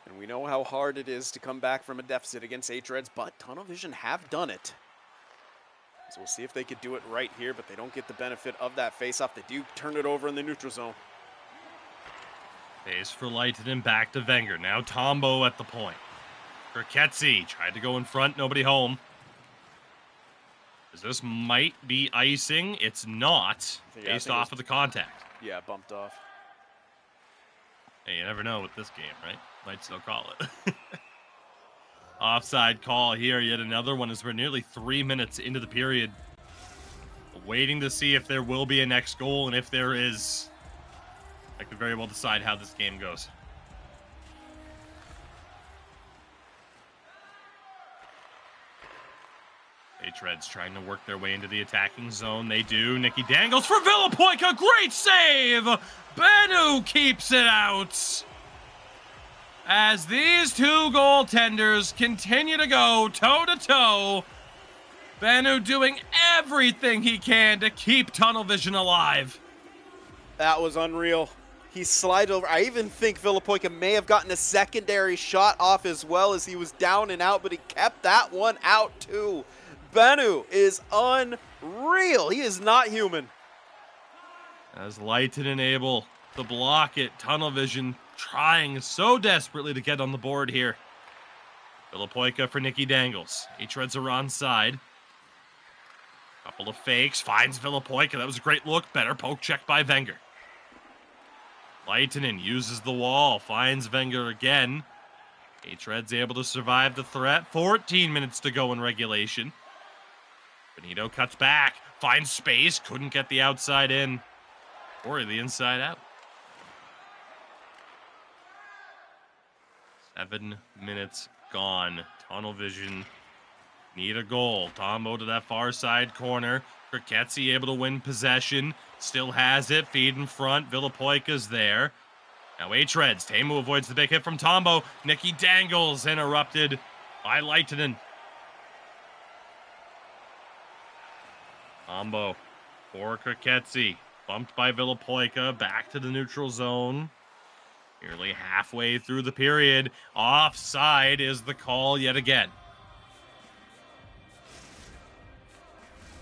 And we know how hard it is to come back from a deficit against hREDS, but Tunnel Vision have done it. So we'll see if they could do it right here, but they don't get the benefit of that face-off. They do turn it over in the neutral zone. Pace for Leitonen, back to Wenger. Now Tombo at the point. Kerketsi tried to go in front, nobody home. This might be icing. It's not, based off of the contact. Yeah, bumped off. Hey, you never know with this game, right? Might still call it. Offside call here, yet another one as we're nearly 3 minutes into the period. Waiting to see if there will be a next goal, and if there is, I could very well decide how this game goes. hREDS trying to work their way into the attacking zone. They do. Nikki Dangles for Villapoika. Great save! Bennu keeps it out. As these two goaltenders continue to go toe-to-toe. Bennu doing everything he can to keep tunnel vision alive. That was unreal. He slides over. I even think Villapoika may have gotten a secondary shot off as well as he was down and out, but he kept that one out too. Bennu is unreal. He is not human. As Leitonen able to block it, tunnel vision trying so desperately to get on the board here. Villapoika for Nikki Dangles. hREDS are onside. Couple of fakes, finds Villapoika. That was a great look. Better poke check by Wenger. Leitonen uses the wall, finds Wenger again. hREDS able to survive the threat. 14 minutes to go in regulation. Benito cuts back, finds space, couldn't get the outside in or the inside out. 7 minutes gone. Tunnel vision need a goal. Tombo to that far side corner. Kerketsi able to win possession. Still has it. Feed in front. Villapoika's there. Now hREDS. Teemu avoids the big hit from Tombo. Nikki Dangles interrupted by Leitonen. Tombo for Kerketsi. Bumped by Villapoika. Back to the neutral zone. Nearly halfway through the period. Offside is the call yet again.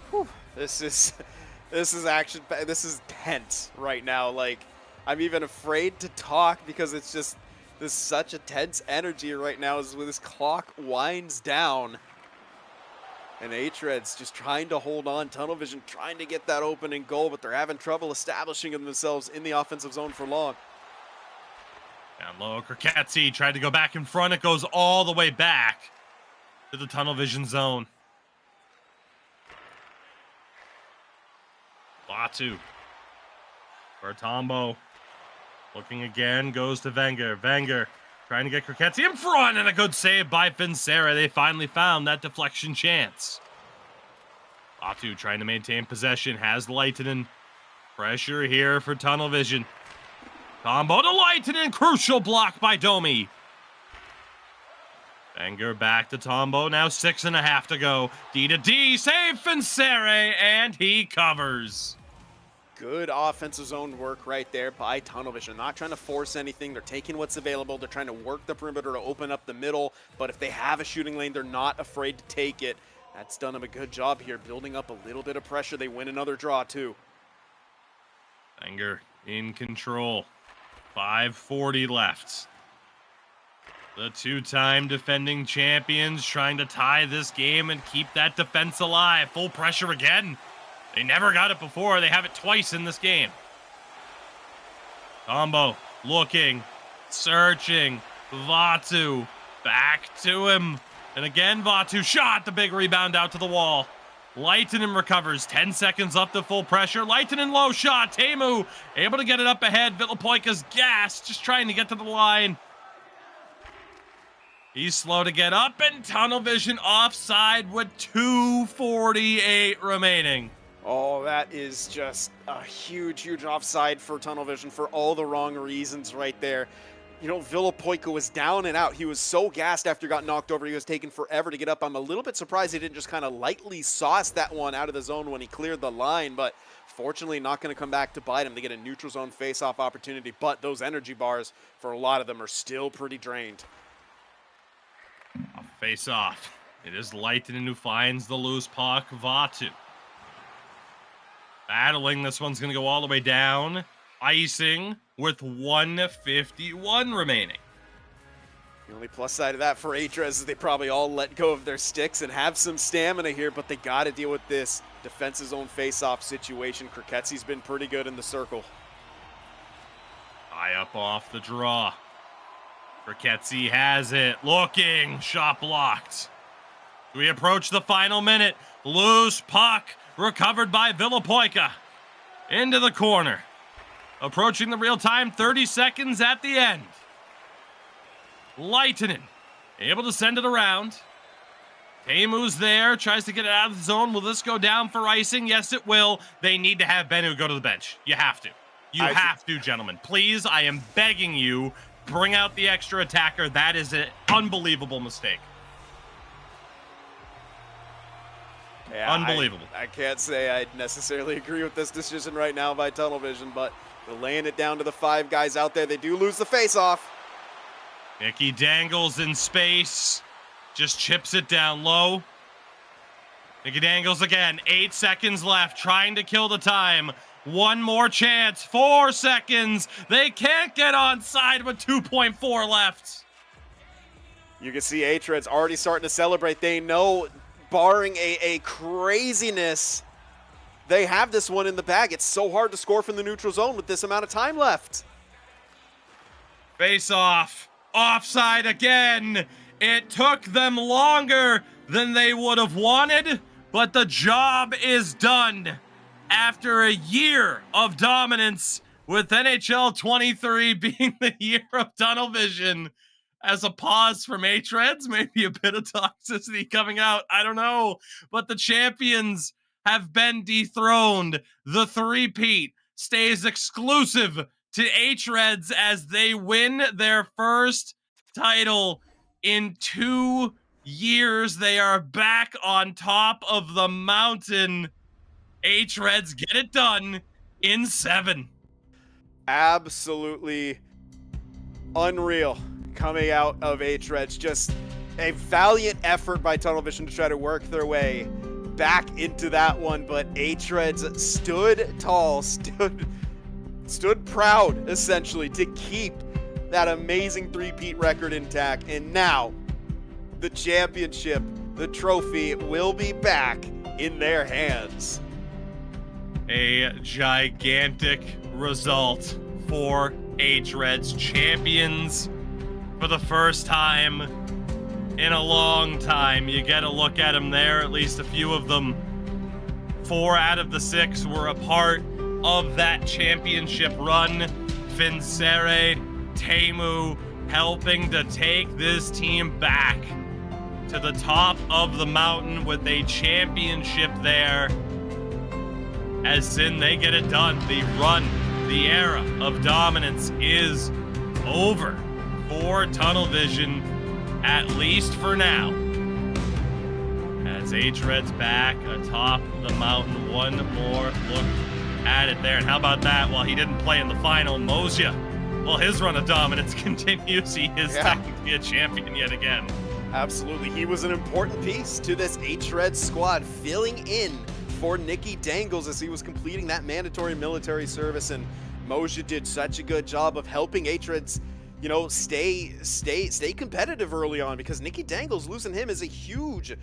Whew. This is action. This is tense right now. Like, I'm even afraid to talk because it's just there's such a tense energy right now as this clock winds down. And hREDS just trying to hold on. Tunnel vision trying to get that opening goal, but they're having trouble establishing themselves in the offensive zone for long. Down low, Kerketsi tried to go back in front. It goes all the way back to the tunnel vision zone. Batu for Tombo. Looking again, goes to Wenger. Wenger trying to get Kerketsi in front, and a good save by Finsera. They finally found that deflection chance. Batu trying to maintain possession, has Leitonen Pressure here for Tunnel Vision. Combo to Leitonen, crucial block by Domi. Wenger back to Tombo, now 6.5 to go. D to D, save Finsere, and he covers. Good offensive zone work right there by Tunnel Vision. Not trying to force anything. They're taking what's available. They're trying to work the perimeter to open up the middle. But if they have a shooting lane, they're not afraid to take it. That's done them a good job here, building up a little bit of pressure. They win another draw, too. Wenger in control. 5:40 left. The two-time defending champions trying to tie this game and keep that defense alive. Full pressure again. They never got it before. They have it twice in this game. Combo looking, searching. Vatu back to him. And again, Vatu shot the big rebound out to the wall. Leitonen recovers. 10 seconds left of full pressure. Leitonen low shot. Teemu able to get it up ahead. Villapoika's gassed, just trying to get to the line. He's slow to get up, and Tunnel Vision offside with 2:48 remaining. Oh, that is just a huge, huge offside for Tunnel Vision for all the wrong reasons right there. You know, Villapoika was down and out. He was so gassed after he got knocked over. He was taking forever to get up. I'm a little bit surprised he didn't just kind of lightly sauce that one out of the zone when he cleared the line, but fortunately not going to come back to bite him. They get a neutral zone face-off opportunity, but those energy bars, for a lot of them, are still pretty drained. Face off. It is Leitonen who finds the loose puck. Vatu battling. This one's going to go all the way down. Icing with 1:51 remaining. The only plus side of that for hREDS is they probably all let go of their sticks and have some stamina here, but they got to deal with this defensive zone face-off situation. Kriketzi's been pretty good in the circle. High up off the draw. Kriketzi has it. Looking. Shot blocked. We approach the final minute. Loose puck. Recovered by Villapoika. Into the corner. Approaching the real time. 30 seconds at the end. Leitonen able to send it around. Teemu's there. Tries to get it out of the zone. Will this go down for icing? Yes, it will. They need to have Bennu go to the bench. You have to. You have to, gentlemen. Please, I am begging you. Bring out the extra attacker. That is an unbelievable mistake. Yeah, unbelievable. I can't say I necessarily agree with this decision right now by Tunnel Vision, but they're laying it down to the 5 guys out there. They do lose the face-off. Mickey dangles in space. Just chips it down low. Mickey dangles again. 8 seconds left. Trying to kill the time. One more chance. 4 seconds. They can't get onside with 2.4 left. You can see hREDS already starting to celebrate. They know, barring a craziness, they have this one in the bag. It's so hard to score from the neutral zone with this amount of time left. Face off. Offside again. It took them longer than they would have wanted, but the job is done. After a year of dominance, with NHL 23 being the year of Tunnel Vision, as a pause from hREDS, maybe a bit of toxicity coming out, I don't know. But the champions have been dethroned. The three-peat stays exclusive to hREDS as they win their first title in 2 years. They are back on top of the mountain. hREDS get it done in 7. Absolutely unreal coming out of hREDS. Just a valiant effort by Tunnel Vision to try to work their way back into that one, but hREDS stood tall, stood proud, essentially, to keep that amazing three-peat record intact. And now, the championship, the trophy, will be back in their hands. A gigantic result for hREDS. Champions for the first time in a long time. You get a look at them there, at least a few of them. 4 out of the 6 were a part of that championship run. Finsere, Teemu helping to take this team back to the top of the mountain with a championship there. as Sin, they get it done. The run, the era of dominance is over for Tunnel Vision, at least for now. As hREDS back atop the mountain. One more look at it there. And how about that? While he didn't play in the final, Mosia, well, his run of dominance continues. He is technically a champion yet again. Absolutely. He was an important piece to this hREDS squad, filling in for Nicky Dangles as he was completing that mandatory military service. And Mosia did such a good job of helping hREDS, you know, stay competitive early on, because Nicky Dangles, losing him is a huge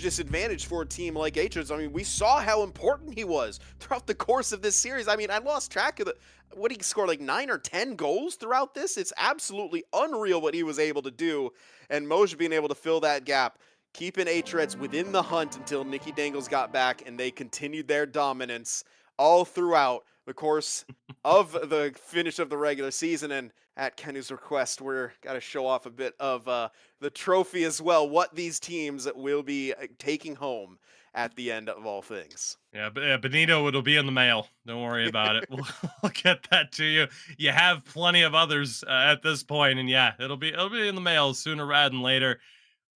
disadvantage for a team like hREDS. I mean, we saw how important he was throughout the course of this series. I mean, I lost track of what he scored, like 9 or 10 goals throughout this. It's absolutely unreal what he was able to do, and Mosia being able to fill that gap, keeping hREDS within the hunt until Nicky Dangles got back, and they continued their dominance all throughout the course of the finish of the regular season. And at Kenu's request, we're got to show off a bit of the trophy as well, what these teams will be taking home at the end of all things. Yeah, Benito, it'll be in the mail. Don't worry about it. We'll get that to you. You have plenty of others at this point, and yeah, it'll be in the mail sooner rather than later.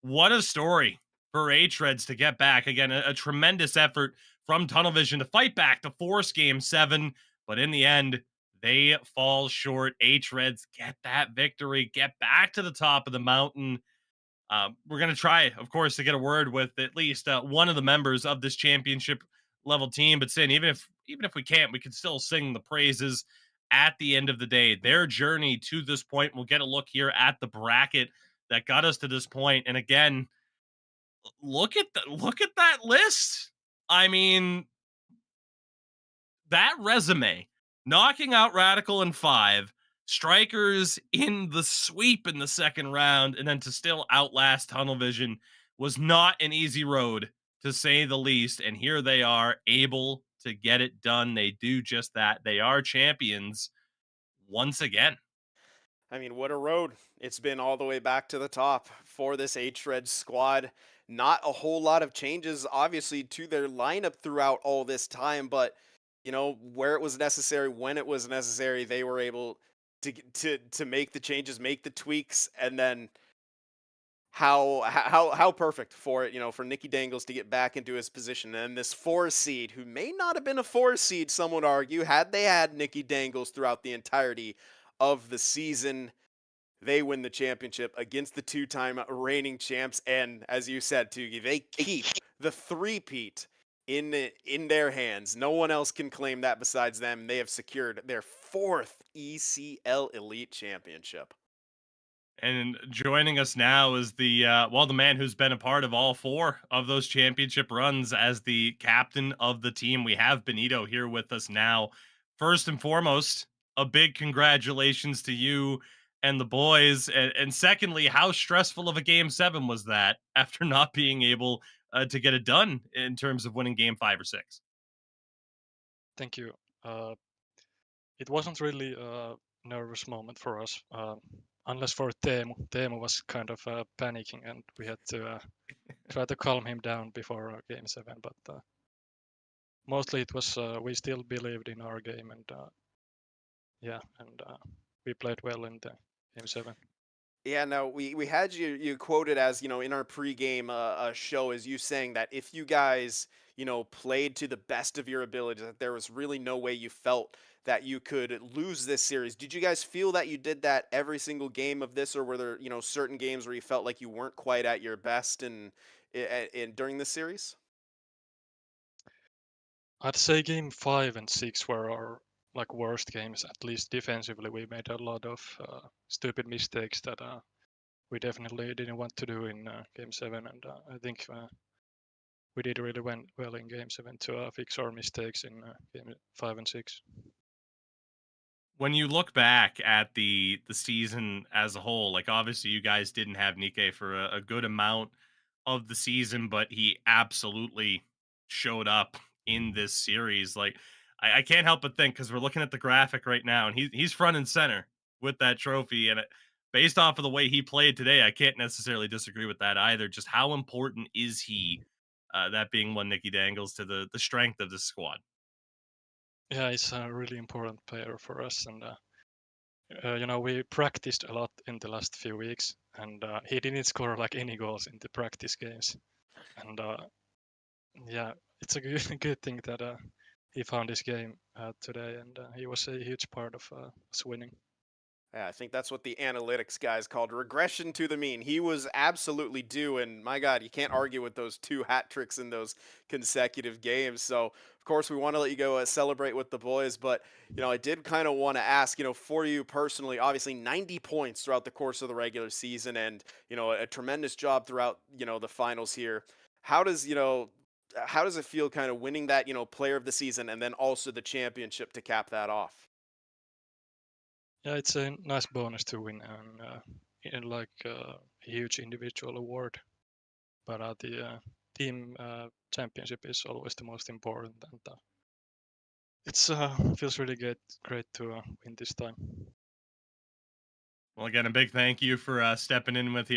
What a story for hREDS to get back. Again, a tremendous effort from Tunnel Vision to fight back to force Game 7, but in the end, they fall short. hREDS get that victory, get back to the top of the mountain. We're going to try, of course, to get a word with at least one of the members of this championship level team. But Sin, even if we can't, we can still sing the praises at the end of the day. Their journey to this point. We'll get a look here at the bracket that got us to this point. And again, look at that list. I mean, that resume, knocking out Radical in 5, Strikers in the sweep in the second round, and then to still outlast Tunnel Vision was not an easy road, to say the least. And here they are, able to get it done. They do just that. They are champions once again. I mean, what a road. It's been all the way back to the top for this hREDS squad. Not a whole lot of changes, obviously, to their lineup throughout all this time, but, you know, where it was necessary, when it was necessary, they were able to make the changes, make the tweaks, and then how perfect for it, you know, for Nicky Dangles to get back into his position. And this 4 seed, who may not have been a 4 seed, some would argue, had they had Nicky Dangles throughout the entirety of the season, they win the championship against the 2-time reigning champs. And as you said, Tugi, they keep the three-peat in their hands. No one else can claim that besides them. They have secured their 4th ECL Elite Championship. And joining us now is the man who's been a part of all 4 of those championship runs as the captain of the team. We have Benito here with us now. First and foremost, a big congratulations to you and the boys. And secondly, how stressful of a Game 7 was that after not being able to get it done in terms of winning Game 5 or 6? Thank you. It wasn't really a nervous moment for us, unless for Teemu. Teemu was kind of panicking, and we had to try to calm him down before Game 7. But mostly it was we still believed in our game, and we played well in the Game 7. Yeah, no, we had you quoted as, you know, in our pregame show, as you saying that if you guys, you know, played to the best of your ability, that there was really no way you felt that you could lose this series. Did you guys feel that you did that every single game of this, or were there, you know, certain games where you felt like you weren't quite at your best in during this series? I'd say Game 5 and 6 were our worst games. At least defensively, we made a lot of stupid mistakes that we definitely didn't want to do in Game 7, and I think we did really well in Game 7 to fix our mistakes in Game 5 and 6. When you look back at the season as a whole, like obviously you guys didn't have Nikke for a good amount of the season, but he absolutely showed up in this series. Like I can't help but think, because we're looking at the graphic right now, and he's front and center with that trophy, and based off of the way he played today, I can't necessarily disagree with that either. Just how important is he? That being one Nicky Dangles to the strength of this squad. Yeah, it's a really important player for us, and you know, we practiced a lot in the last few weeks, and he didn't score like any goals in the practice games, and yeah, it's a good good thing that he found his game today, and he was a huge part of us winning. Yeah, I think that's what the analytics guys called regression to the mean. He was absolutely due, and my God, you can't argue with those 2 hat tricks in those consecutive games. So, of course, we want to let you go celebrate with the boys, but I did kind of want to ask, for you personally, obviously 90 points throughout the course of the regular season, and a tremendous job throughout the finals here. How does how does it feel kind of winning that player of the season and then also the championship to cap that off? Yeah, it's a nice bonus to win in like a huge individual award, but the team championship is always the most important, and it's feels really great to win this time. Well, again, a big thank you for stepping in with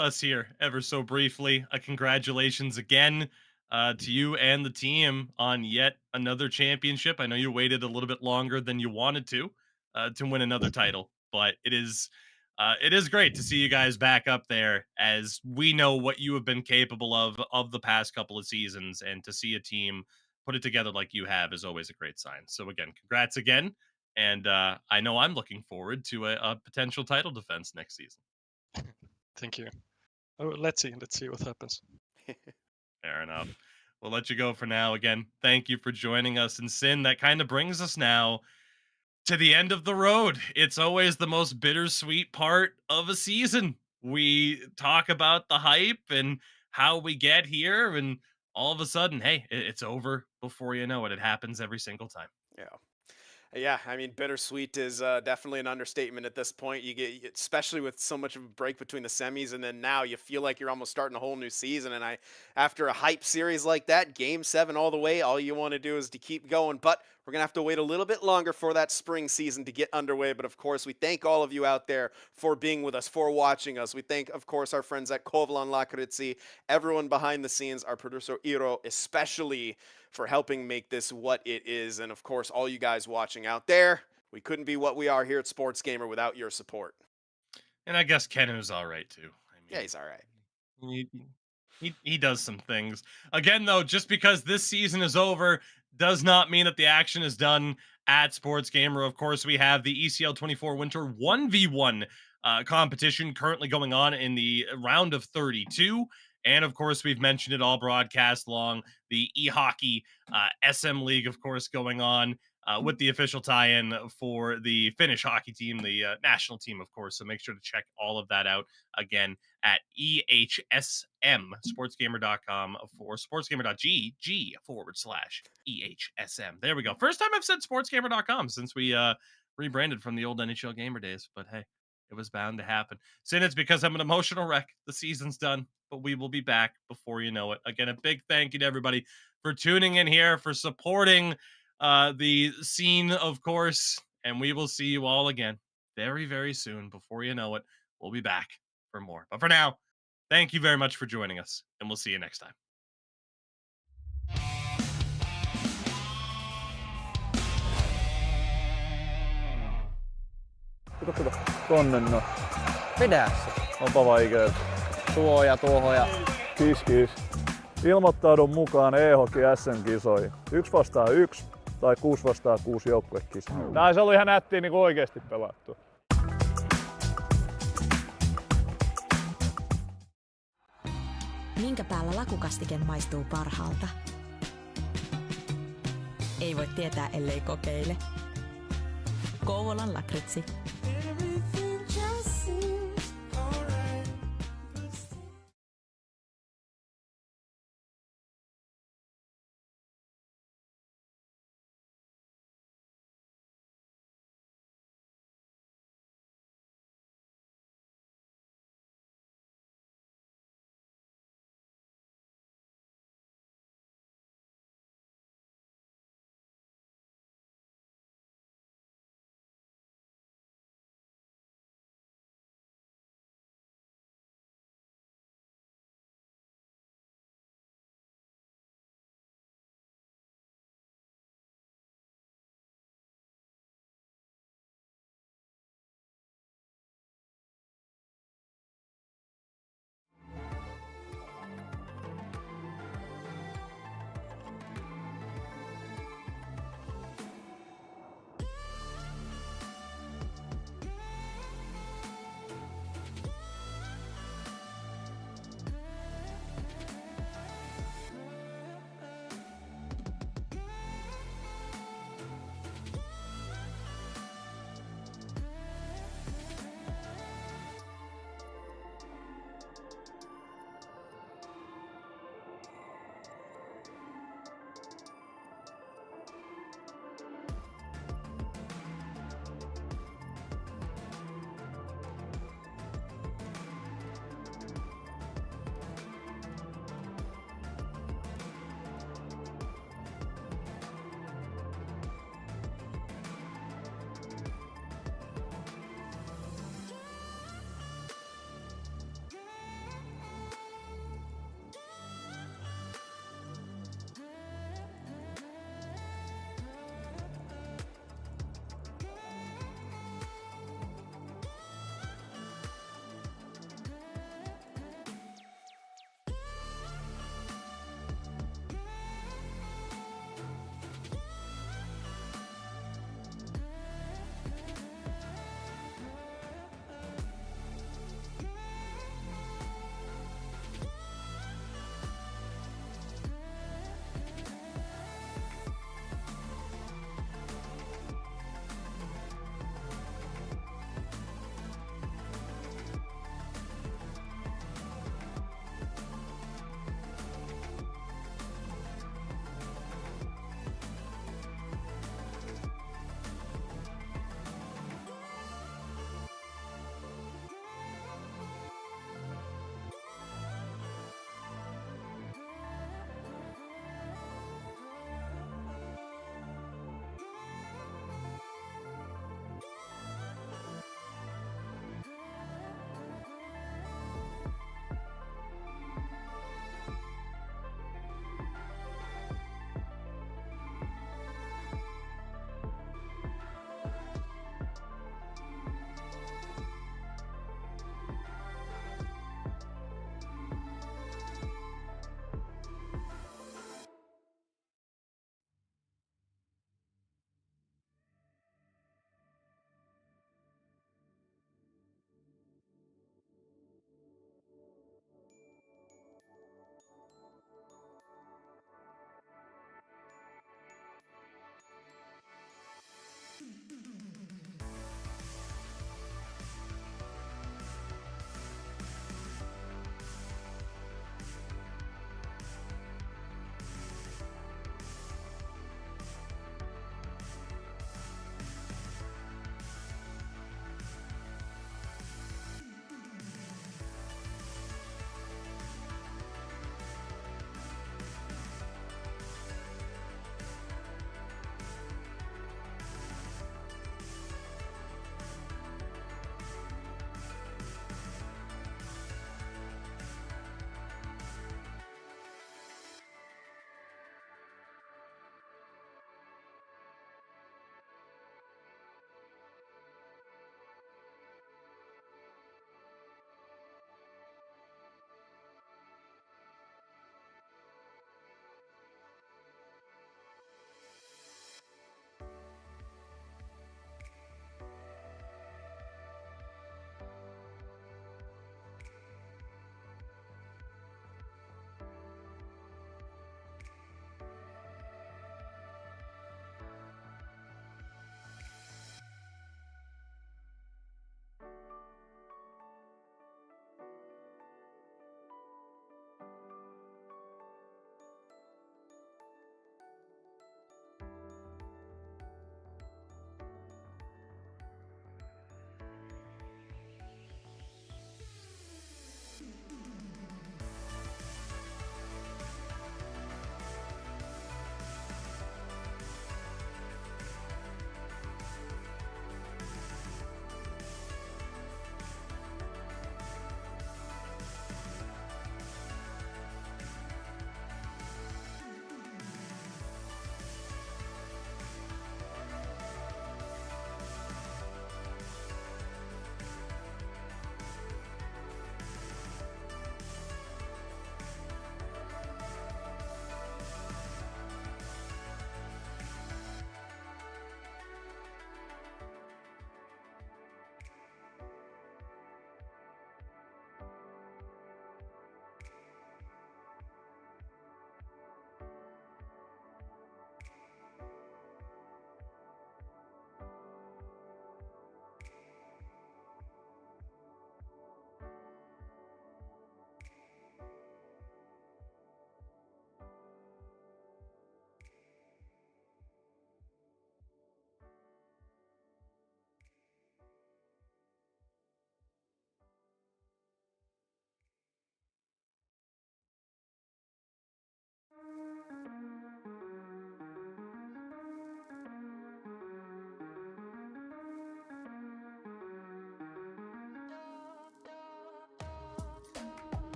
us here ever so briefly. Congratulations again to you and the team on yet another championship. I know you waited a little bit longer than you wanted to win another title, but it is great to see you guys back up there, as we know what you have been capable of the past couple of seasons, and to see a team put it together like you have is always a great sign. So again, congrats again. And I know I'm looking forward to a potential title defense next season. Thank you. Oh, let's see what happens. Fair enough. We'll let you go for now. Again, thank you for joining us. And Sin, that kind of brings us now to the end of the road. It's always the most bittersweet part of a season. We talk about the hype and how we get here, and all of a sudden, hey, it's over before you know it. It happens every single time. Yeah. Yeah, I mean, bittersweet is definitely an understatement at this point. You get, especially with so much of a break between the semis, and then now you feel like you're almost starting a whole new season. And after a hype series like that, Game 7 all the way, all you want to do is to keep going. But we're gonna have to wait a little bit longer for that spring season to get underway. But of course, we thank all of you out there for being with us, for watching us. We thank, of course, our friends at Kovalan Lakritsi, everyone behind the scenes, our producer Iro, especially for helping make this what it is. And of course, all you guys watching out there, we couldn't be what we are here at SportsGamer without your support. And I guess Kenu's all right too. Yeah, he's all right. He, he does some things. Again, though, just because this season is over does not mean that the action is done at SportsGamer. Of course, we have the ECL 24 Winter 1v1 competition currently going on in the round of 32. And of course, we've mentioned it all broadcast long. The e-hockey SM League, of course, going on with the official tie-in for the Finnish hockey team, the national team, of course. So make sure to check all of that out again at EHSM, sportsgamer.com for sportsgamer.gg/EHSM. There we go. First time I've said sportsgamer.com since we rebranded from the old NHL Gamer days, but hey, it was bound to happen. Sin, it's because I'm an emotional wreck. The season's done, but we will be back before you know it. Again, a big thank you to everybody for tuning in here, for supporting the scene, of course, and we will see you all again very, very soon. Before you know it, we'll be back for more. But for now, thank you very much for joining us, and we'll see you next time. Kato. Tonne no. Vedä se. Onpa vaikeeta. Tuo ja tuohon ja kiis. Ilmoittaudun mukaan e-hockey SM-kisoihin. 1-1 tai 6-6 joukkuekisa. Tää olisi ollut ihan nättiä niin oikeesti pelattu. Minkä päällä lakukastike maistuu parhaalta? Ei voi tietää, ellei kokeile. Kouvolan lakritsi.